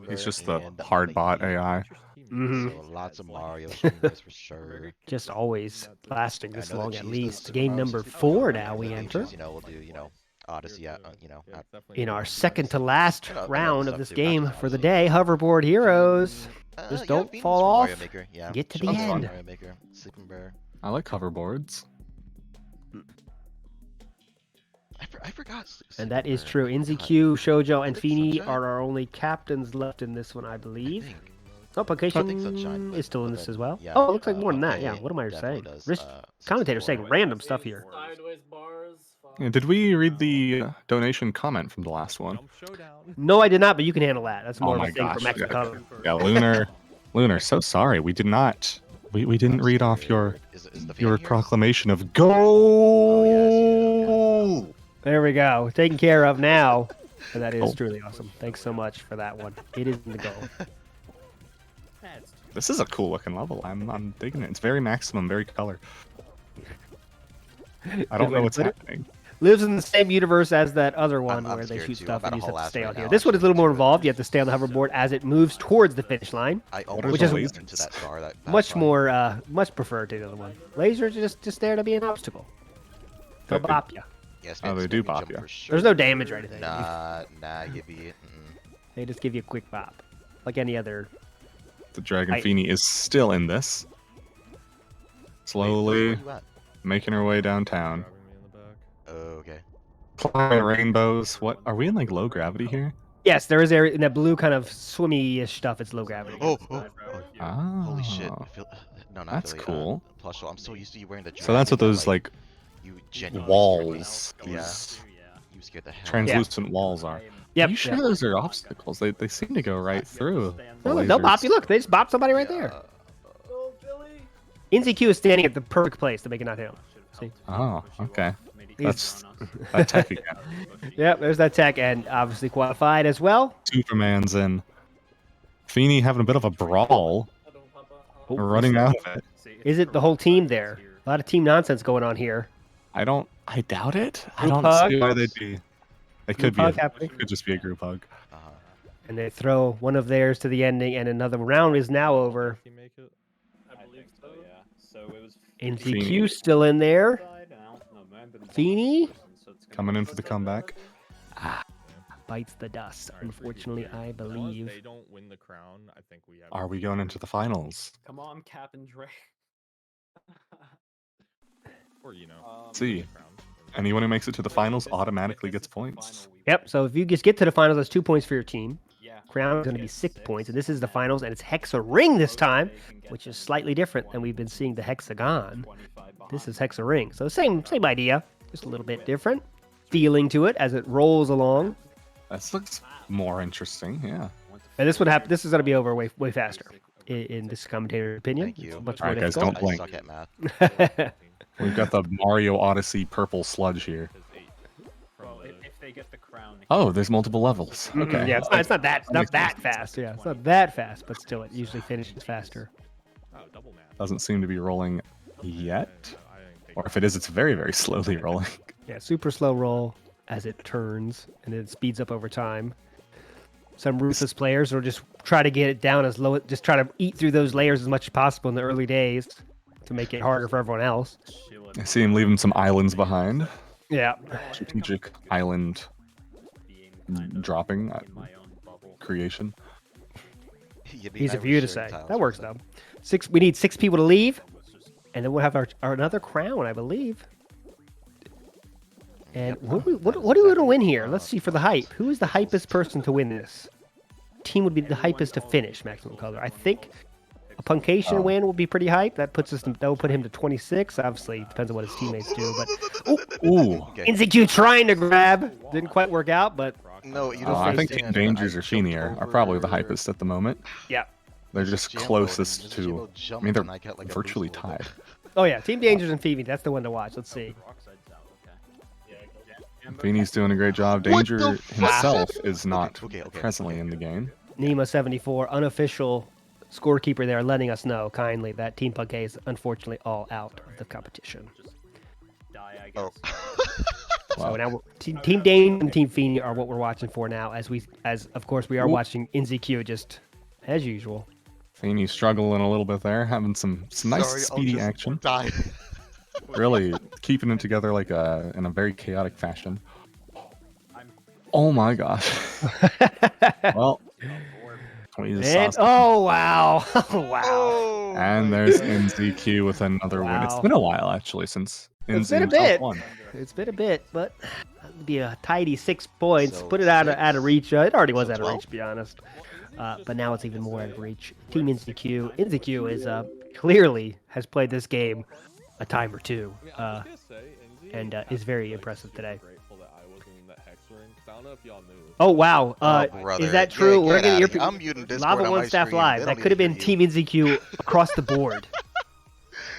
He's just the hard bot AI. Mm-hmm. So lots of Mario streamers for sure. Just always lasting this long at least. Game number 4 now we enter. We'll do Odyssey, in our second to last round of this game for the day, hoverboard heroes. Just don't fall off. Get to the end. Sleeping Bear. I like hoverboards. I forgot. And that is true. NZQ, Shoujo, and Feeny are our only captains left in this one, I believe. Oh, Placation is still in this as well. Oh, it looks like more than that. Yeah, what am I saying? Commentator saying random stuff here. Yeah, did we read the donation comment from the last one? No, I did not, but you can handle that. That's more Oh of my a thing gosh. for Mexico. Yeah, Lunar, so sorry. We did not. We didn't read off your proclamation of goal. There we go. Taken care of now. And that is truly awesome. Thanks so much for that one. It is in the goal. This is a cool looking level. I'm digging it. It's very maximum, very color. I don't know what's happening. lives in the same universe as that other one I'm where they scared shoot too. stuff I'm and you about just have to to stay haul on ass here. right This now, one is a little more involved. You have to stay on the hoverboard as it moves towards the finish line, I What almost are which the is walked into that car. That much more, much preferred to the other one. Lasers are just there to be an obstacle. They'll They- bop you. Yes, Oh, they do bop you. There's no damage or anything. Nah, you be. They just give you a quick bop, like any other. The Dragon I- Feeny is still in this. Slowly Where you at? making her way downtown. Okay. Climbing rainbows. What? Are we in like low gravity here? Yes, there is area in that blue kind of swimmy-ish stuff. It's low gravity. Oh, Ah, holy shit! No, not that's Philly, cool. Plush. I'm so used to you wearing the. So that's what dragon that, those like you genuinely walls, scared me. Yeah. these You scared the hell. translucent walls are. Yep. Are you sure those are obstacles? They seem to go right through. the No, they'll bop lasers. you. Look, they just bop somebody right there. NZQ is standing at the perfect place to make it not hit him. See? Oh, okay. That's that tech again. Yep, there's that tech, and obviously qualified as well. Superman's in. Feeny having a bit of a brawl. Running out of it. Is it the whole team there? A lot of team nonsense going on here. I doubt it. I Group don't hug? see why they'd be. It could Group be. hug happening? It could just be a group hug. And they throw one of theirs to the ending, and another round is now over. I believe so, yeah. So it was NZQ still in there. Feeny Coming in for the comeback. bites the dust. Unfortunately, I believe. They don't win the crown. I think we have. Are we going into the finals? Come on, Cap and Dre. Or See, anyone who makes it to the finals automatically gets points. Yep. So if you just get to the finals, that's 2 points for your team. Crown is going to be 6 points, and this is the finals, and it's Hexa Ring this time, which is slightly different than we've been seeing the Hexagon. This is Hexa Ring, so same idea, just a little bit different feeling to it as it rolls along. This looks more interesting, yeah. And this would happen. This is going to be over way faster, in this commentator's opinion. Thank you. Much All more right, guys, difficult. don't blink. I suck at math. We've got the Mario Odyssey purple sludge here. Well, if they get the crown. Oh, there's multiple levels. Okay. Yeah, it's not that fast. Yeah, it's not that fast, but still, it usually finishes faster. Doesn't seem to be rolling yet. Or if it is, it's very, very slowly rolling. Yeah, super slow roll as it turns, and then it speeds up over time. Some ruthless players will just try to get it down as low, just try to eat through those layers as much as possible in the early days to make it harder for everyone else. I see him leaving some islands behind. Yeah. Strategic island dropping creation. Easy for you to say. That works though. We need 6 people to leave, and then we'll have our another crown, I believe. And what do we want to win here? Let's see for the hype. Who is the hypest person to win this? Team would be the hypest to finish maximum color. I think a Puncation win will be pretty hype. That will put him to 26. Obviously, depends on what his teammates do. But ooh, NZQ trying to grab didn't quite work out, but no, you I think Team Dangers or Feeny are probably the hypest at the moment. Yeah, they're just closest to. I mean, they're virtually tied. Oh yeah, Team Dangers and Phoebe. That's the one to watch. Let's see. Feeny's doing a great job. Danger himself is not presently in the game. Nemo74, unofficial scorekeeper there, letting us know kindly that Team Punkay is unfortunately all out of the competition. So now Team Dane and Team Feeny are what we're watching for now, as of course we are watching NZQ just as usual. Feeny's struggling a little bit there, having some nice speedy action. Really keeping it together like in a very chaotic fashion. Oh my gosh. Well, oh wow. Wow. And there's NZQ with another win. It's been a while actually since NZ won. It's been a bit, but that'd be a tidy 6 points. Put it out of reach. It already was out of reach, to be honest. But now it's even more out of reach. Team NZQ. NZQ is clearly has played this game a time or two, and is very impressive today. Oh wow! Is that true? We're gonna get I'm muting Discord Lava on One my staff screen. live. They That don't could have even been hear Team NZQ across the board.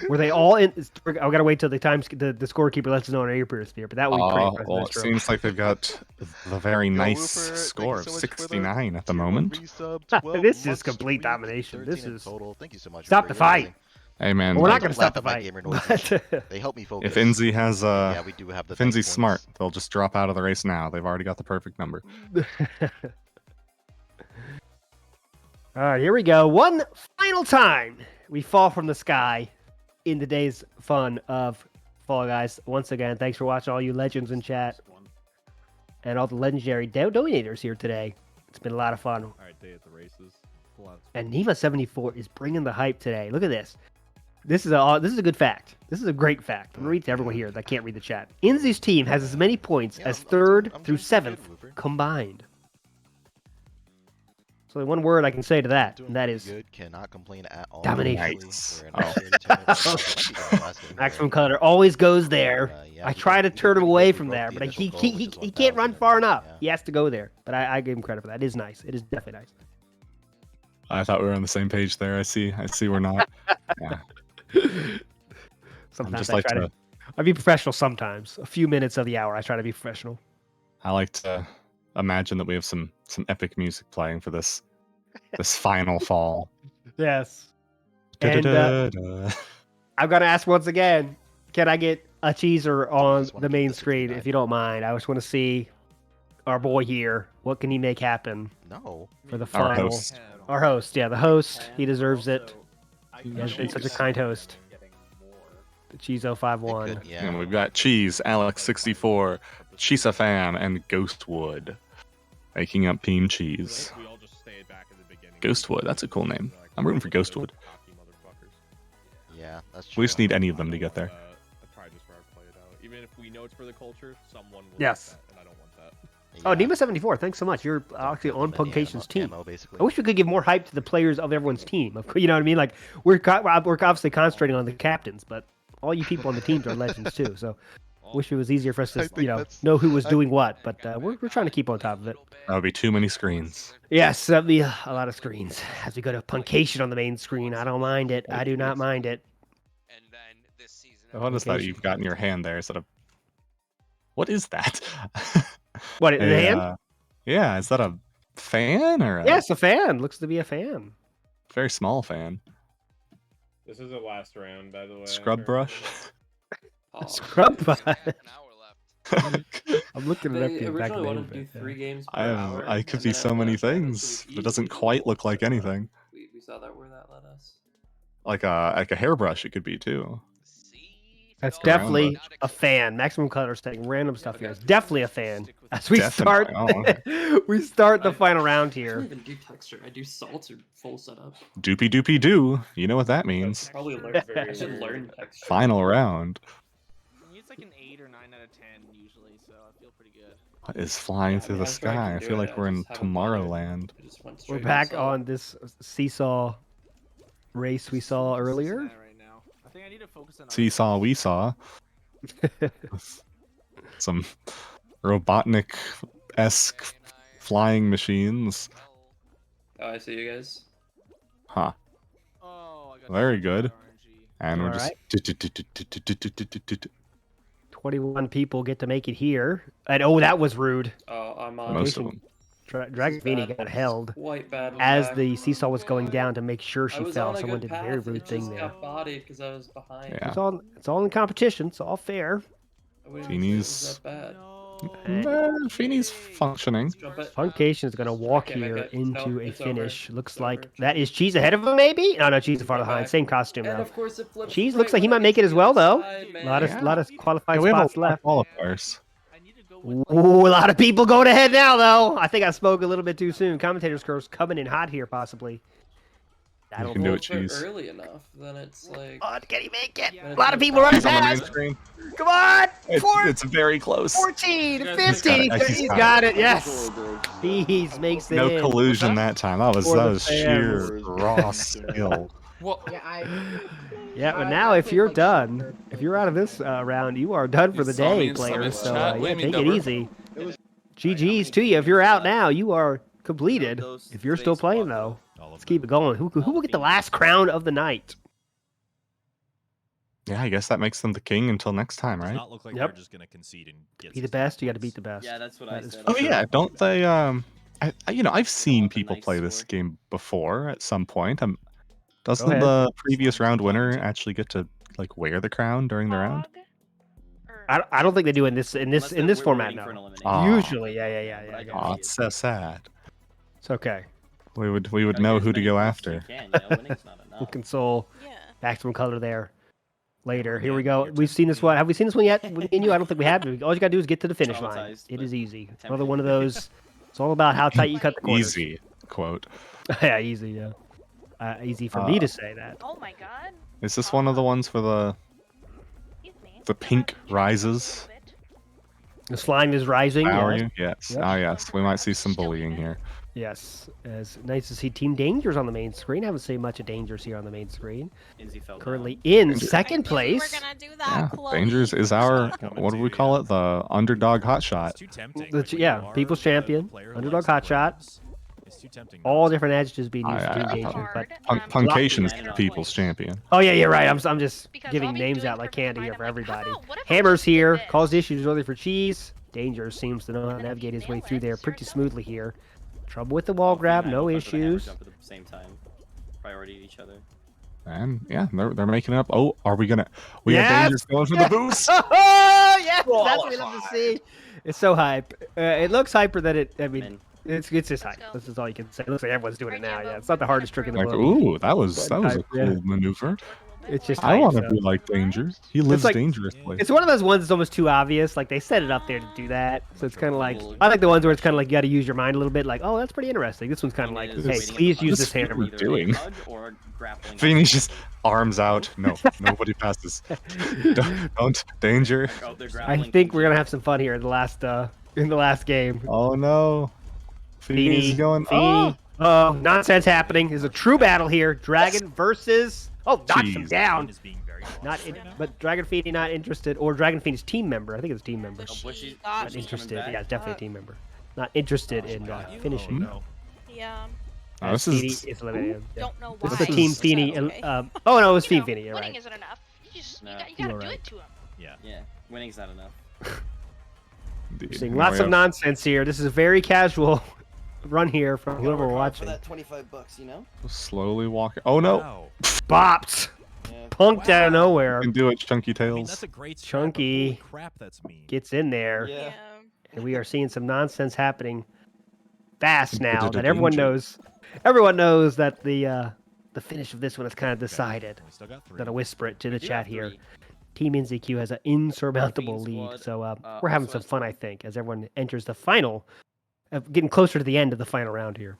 Were they all in? I gotta wait till the scorekeeper lets us know on our earsphere, but that would be pretty impressive. Well, it seems like they've got the very nice score of 69 at the moment. This is complete domination. This is total. Thank you so much. stop the fight. Hey man, Well, we're not like, going to stop the fight. They help me focus. if Inzi has Yeah, we do have the if Inzi's 90 smart, points. they'll just drop out of the race now. They've already got the perfect number. All right, here we go. One final time we fall from the sky in today's fun of Fall Guys. Once again, thanks for watching, all you legends in chat and all the legendary donators here today. It's been a lot of fun. All right, day at the races. And Nima74 is bringing the hype today. Look at this. This is a good fact. This is a great fact. I'm gonna read to everyone here that can't read the chat. Inzi's team has as many points as 3rd through 7th combined. So one word I can say to that, and that is good. Cannot complain at all. domination. Nice. Maximum Cutter always goes there. I try to turn him away from there, but he can't run far enough. He has to go there. But I give him credit for that. It is nice. It is definitely nice. I thought we were on the same page there. I see we're not. Yeah. Sometimes like I be professional sometimes. A few minutes of the hour, I try to be professional. I like to imagine that we have some epic music playing for this final fall. Yes. And I'm gonna ask once again, can I get a cheeser on the main screen if you don't mind? I just want to see our boy here. What can he make happen? No. For the Our final. host. Our host, yeah, the host. He deserves it. He has been such a kind host. The Cheezo51. And we've got Cheese, Alex64, Chisa Fan, and Ghostwood making up Team Cheese. Ghostwood, that's a cool name. I'm rooting for Ghostwood. Yeah, that's true. We just need any of them to get there. Even if we know it's for the culture, someone will Yes. like that, and I don't want that. Oh, Nima74, thanks so much. You're actually on Punkation's team. I wish we could give more hype to the players of everyone's team. You know what I mean? Like we're obviously concentrating on the captains, but all you people on the teams are legends too. So, wish it was easier for us to know who was doing what. But we're trying to keep on top of it. That would be too many screens. Yes, that'd be a lot of screens. As we go to Puncation on the main screen, I don't mind it. I do not mind it. What is that you've got in your hand there? Is that a? What is that? What in the hand? Yeah, is that a fan or? Yes, a fan. Looks to be a fan. Very small fan. This is the last round, by the way. Scrub brush. Scrub brush. I'm looking it up. They The exact originally name wanted of to do it. 3 games per hour. I could be so many things. It doesn't quite look like anything. We saw that where that led us. Like a hairbrush, it could be too. That's definitely a fan. Maximum Cutter saying random stuff here. It's definitely a fan. As we start, we start the final round I here. don't even do texture. I do salt or full setup. Doopy doopy doo. You know what that means. Probably learn I should learn texture. Final round. It's like an 8 or 9 out of 10 usually, so I feel pretty good. What is flying through the sky? I feel like we're in Tomorrowland. We're back on this seesaw race we saw earlier. I think I need to focus on Seesaw we saw. Some Robotnik-esque flying machines. Oh, I see you guys. Huh. Very good. And we're just 21 people get to make it here. And oh, that was rude. Oh, I'm on. Most of them. Dragvini got held Quite bad as the seesaw was going down to make sure she I was fell. on a Someone good did a very path, rude it thing just there. got bodied because I was behind. Yeah. It's all in competition. It's all fair. I wouldn't say it was Feeney's that bad. Feeney's functioning. Funcation is going to walk Okay, here okay. into No, a it's finish. over. Looks It's like over. that is Cheese ahead of him, maybe? No, no, Cheese is far Go behind. back. Same costume And though. of course it flips Cheese right looks like he when I might make get it to as the well other though. side, man. Lot of qualified Yeah, we have spots a lot left. of qualifiers. Ooh, a lot of people going ahead now, though. I think I spoke a little bit too soon. Commentators curse coming in hot here, possibly. You can do it, If they're Cheese. early enough, then it's like. Oh, can he make it? then A lot it's of no people running problem. On the main past. screen. Come on! It's very close. 14, He's 15. got it. He's got it. Yes. He makes it No in. collusion that time. That was For the sheer raw skill. Well, Yeah, but now if you're done, if you're out of this round, you are done for the day, players. So yeah, take it easy. GG's to you. If you're out now, you are completed. If you're still playing though, let's keep it going. Who will get the last crown of the night? Yeah, I guess that makes them the king until next time, Does right? not look like they're just gonna concede and get Be the best. You got to beat the best. Yeah, that's what I said. Oh yeah, don't they? I've seen people play this game before at some point. Doesn't ahead. the previous round winner actually get to like wear the crown during the round? I don't think they do in this format waiting for an now. elimination. Usually, yeah. Oh, it's so sad. It's okay. We would know who to go after. Winning's not enough. We'll console maximum color there. Later, here we go. We've seen this one. Have we seen this one yet? Me and you? I don't think we have. All you gotta do is get to the finish line. It is easy. Another one of those. It's all about how tight you cut the corners. Easy quote. Yeah, easy. Yeah, easy for me to say that. Oh my god. Is this one of the ones for the pink rises? The slime is rising. Are Yes. you? Yes. Yep. Ah, yes. We might see some bullying here. Yes, it's nice to see Team Dangers on the main screen. I haven't seen much of Dangers here on the main screen. Currently in second place. Dangers is our, what do we call it? The underdog hotshot. Yeah, people's champion, underdog hotshot. All different adjectives being used for Team Danger. But Puncation is people's champion. oh yeah, you're right. I'm just giving names out like candy here for everybody. Hammer's here, caused issues early for Cheese. Danger seems to know how to navigate his way through there pretty smoothly here. Trouble with the wall grab, no issues. Jump at the same time. Priority each other. And yeah, they're making it up. Oh, are we gonna? We have Dangers going for the boost. Oh yes, that's what we love to see. It's so hype. It looks hyper that it. I mean, it's just hype. This is all you can say. It looks like everyone's doing it now. Yeah, it's not the hardest trick in the Like, book. ooh, that was a cool maneuver. It's just I hype, want to so. be like Danger. He lives like- dangerously. It's one of those ones that's almost too obvious. Like they set it up there to do that, so it's kind of like I like the ones where it's kind of like you got to use your mind a little bit. Like, oh, that's pretty interesting. This one's kind of like, hey, please use this hammer. What are you doing? Or grappling. Feeney's just arms out. No, nobody passes. Don't Danger. I think we're gonna have some fun here in the last game. Oh no, Feeney's going. Feeney. Oh, nonsense happening. There's a true battle here. Dragon versus. Oh, knocks him down. But Dragon Feeney not interested, or Dragon Feeney's team member. I think it's a team member. Not interested. Yeah, it's definitely a team member. Not interested in finishing. Yeah. Oh, this Feeney is. is eliminated. Yeah. Don't know This why. is the Team Feeney. Okay. Oh no, it was Team Feeney. You're Winning right. isn't enough. You You gotta are do right. it to him. Yeah. Winning's not enough. Indeed. Seeing Now lots we of have- nonsense here. This is a very casual run here from whoever we're watching. $25, you know? Slowly walking. Oh no! Bopped. Punked out of nowhere. You can do it, Chunky Tails. That's a great start, but Chunky holy crap, that's mean. gets in there. Yeah. And we are seeing some nonsense happening fast now Danger. that everyone knows. Everyone knows that the finish of this one is kind of decided. We still got three. Gonna whisper it to the do chat have here. three. Team NZQ has an insurmountable Bean lead, Squad, so we're having also some has fun, I think, as everyone enters the final, getting closer to the end of the final round here.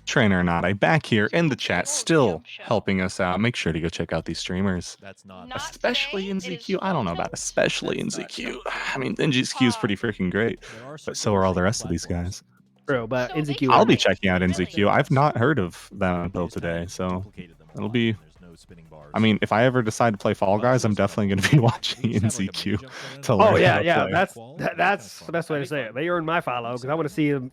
Trainer Nade back here in the chat, still helping us out. Make sure to go check out these streamers. That's not. Especially in ZQ. I don't know about especially in ZQ. I mean, NGQ is pretty freaking great, but so are all the rest of these guys. True, but NZQ. I'll be checking out NZQ. I've not heard of them until today, so it'll be. I mean, if I ever decide to play Fall Guys, I'm definitely going to be watching NZQ to learn Oh yeah, how to yeah. play. That's the best way to say it. They earned my follow because I want to see them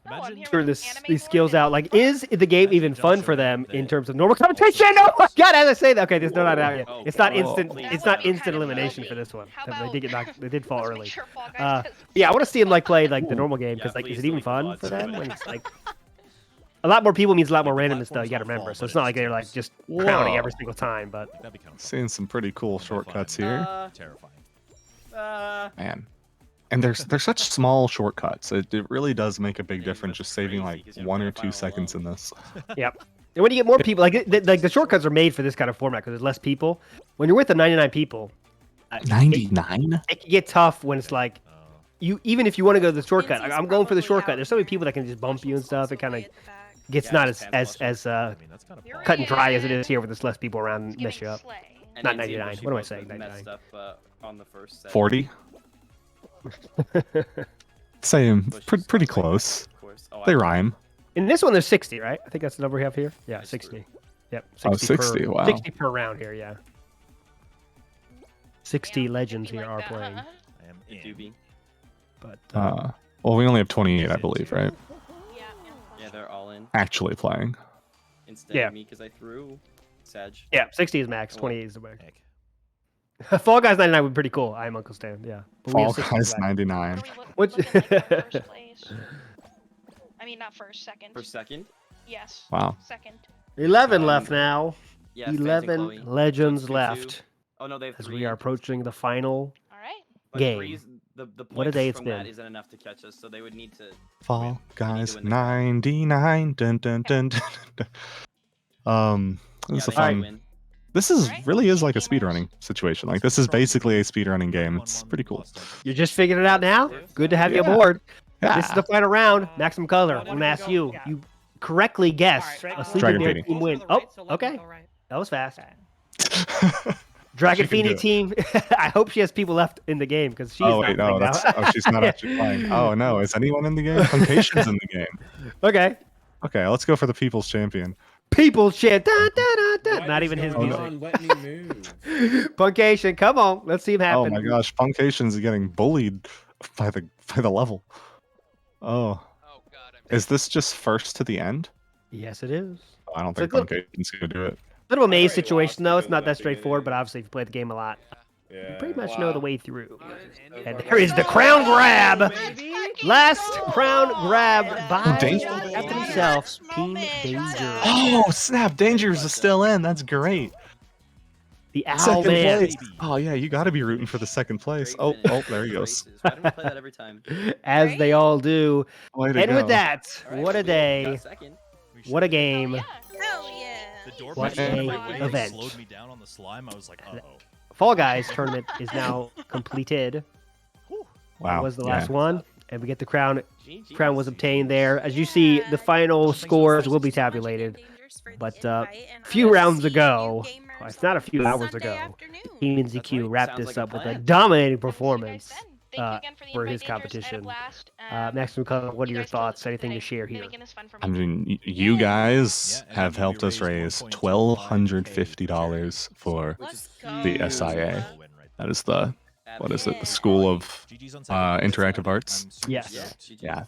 turn these skills out. Like, is the game even fun for them in terms of normal competition? Oh my god! As I say that, okay, there's no not out yet. It's not instant. It's not instant elimination for this one. They did get knocked. They did fall early. Yeah, I want to see them like play like the normal game because like, is it even fun for them when it's like. A lot more people means a lot more randomness, though. You got to remember. So it's not like they're like just crowning every single time. But Seeing some pretty cool shortcuts here, Terrifying. man. And they're such small shortcuts. It really does make a big difference, just saving like 1 or 2 seconds in this. Yep. And when you get more people, like the shortcuts are made for this kind of format because there's less people. When you're with the 99 people, 99? it can get tough when it's like you. Even if you want to go to the shortcut, I'm going for the shortcut. There's so many people that can just bump you and stuff. It kind of gets not as cut and dry as it is here with there's less people around and mess you up. Not 99. What am I saying? 99. On the first set. 40? Same. Pretty close. They rhyme. In this one, there's 60, right? I think that's the number we have here. Yeah, 60. Yep. 60 Oh, 60, per, wow. 60 per round here, yeah. 60 legends here are playing. I am in. But Well, we only have 28, I believe, right? Yeah, they're all in. Actually playing. Instead Yeah. of me, because I threw Sag. yeah, 60 is max, 28 is the max. Fall Guys 99 would be pretty cool. I'm Uncle Stan, yeah. But we Fall have 60 Guys max. 99. Which I mean, not first, second. For second? Yes. Wow. Second. 11 left now. Yeah, Fans and 11 Chloe. legends So it's 2-2. left. Oh no, they have As 3. we are approaching the final But game. threes, the What a points day it's from been. that isn't enough to catch us, so they would need to. Fall Guys 99. Dun, dun, dun, dun, dun. This is a they fun. win. This is really is like a speedrunning situation. Like this is basically a speedrunning game. It's pretty cool. You're just figuring it out now? Good to have you Yeah. aboard. Yeah. This is the final round. Maximum color. I'm going to ask you. You correctly guessed a Sleeping Dragon Bear Feeny. team win. Oh, okay. That was fast. Dragon She can do Feeny it. team. I hope she has people left in the game because she's Oh not wait, no, playing that's now. she's not actually playing. Oh no, is anyone in the game? Punkation's in the game. Okay. Okay, let's go for the people's champion. People chant. Da, da, da, da. Not even his music. Let me move. Puncation, come on. Let's see him Oh happen. my gosh, Punkation's getting bullied by the level. Oh. Is this just first to the end? Yes, it is. I don't It's think a good- Punkation's gonna do it. Little maze situation though. It's not that straightforward, but obviously if you play the game a lot, Yeah. you pretty much know the way through. And there is the crown grab. Last crown grab by Danger. Captain himself, Team Danger. Oh snap! Dangers is still in. That's great. The Owl Second Man. place. Oh yeah, you got to be rooting for the second place. Oh, there he goes. Why don't we play that every time? As they all do. Way to And with go. that, Alright, what a got day. second. What a game. The door What pressure a by the way event. slowed me down on the slime. I was like, uh-oh. Fall Guys tournament is now completed. Wow. That was the yeah. last one. And we get the crown. Crown was obtained there. As you see, the final scores will be tabulated. But a few rounds ago, well, it's not a few hours ago, Team NZQ wrapped Sounds this like a up with a plan. dominating performance for his competition. Maximum Color, what are your thoughts? Anything to share here? I mean, you guys have helped us raise $1,250 for the SIA. That is the what is it? The School of Interactive Arts. Yes. Yeah,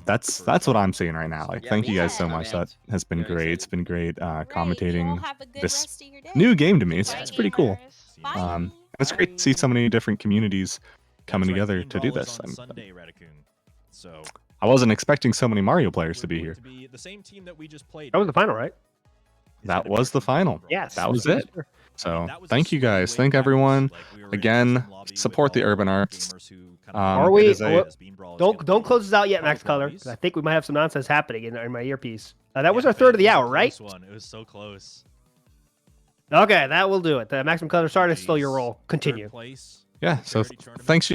that's what I'm seeing right now. Like, thank you guys so much. That has been great. It's been great commentating this new game to me. It's pretty cool. It's great to see so many different communities coming together to do this. Sunday, Radicoon. So I wasn't expecting so many Mario players to be here. the same team that we just played. That was the final, right? That was the final. Yes. That was it. So thank you guys. Thank everyone. Again, support the urban arts. Are we? it is a- Don't close this out yet, Max Color. 'Cause I think we might have some nonsense happening in my earpiece. That was our third of the hour, right? It was so close. Okay, that will do it. The Maximum Color, sorry to steal your role. Continue. Yeah, so thanks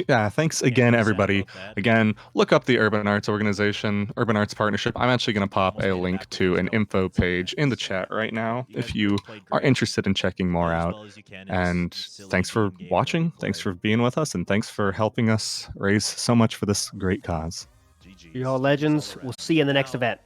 again, everybody. Again, look up the Urban Arts Organization, Urban Arts Partnership. I'm actually going to pop a link to an info page in the chat right now if you are interested in checking more out. And thanks for watching, thanks for being with us, and thanks for helping us raise so much for this great cause. You all legends. We'll see you in the next event.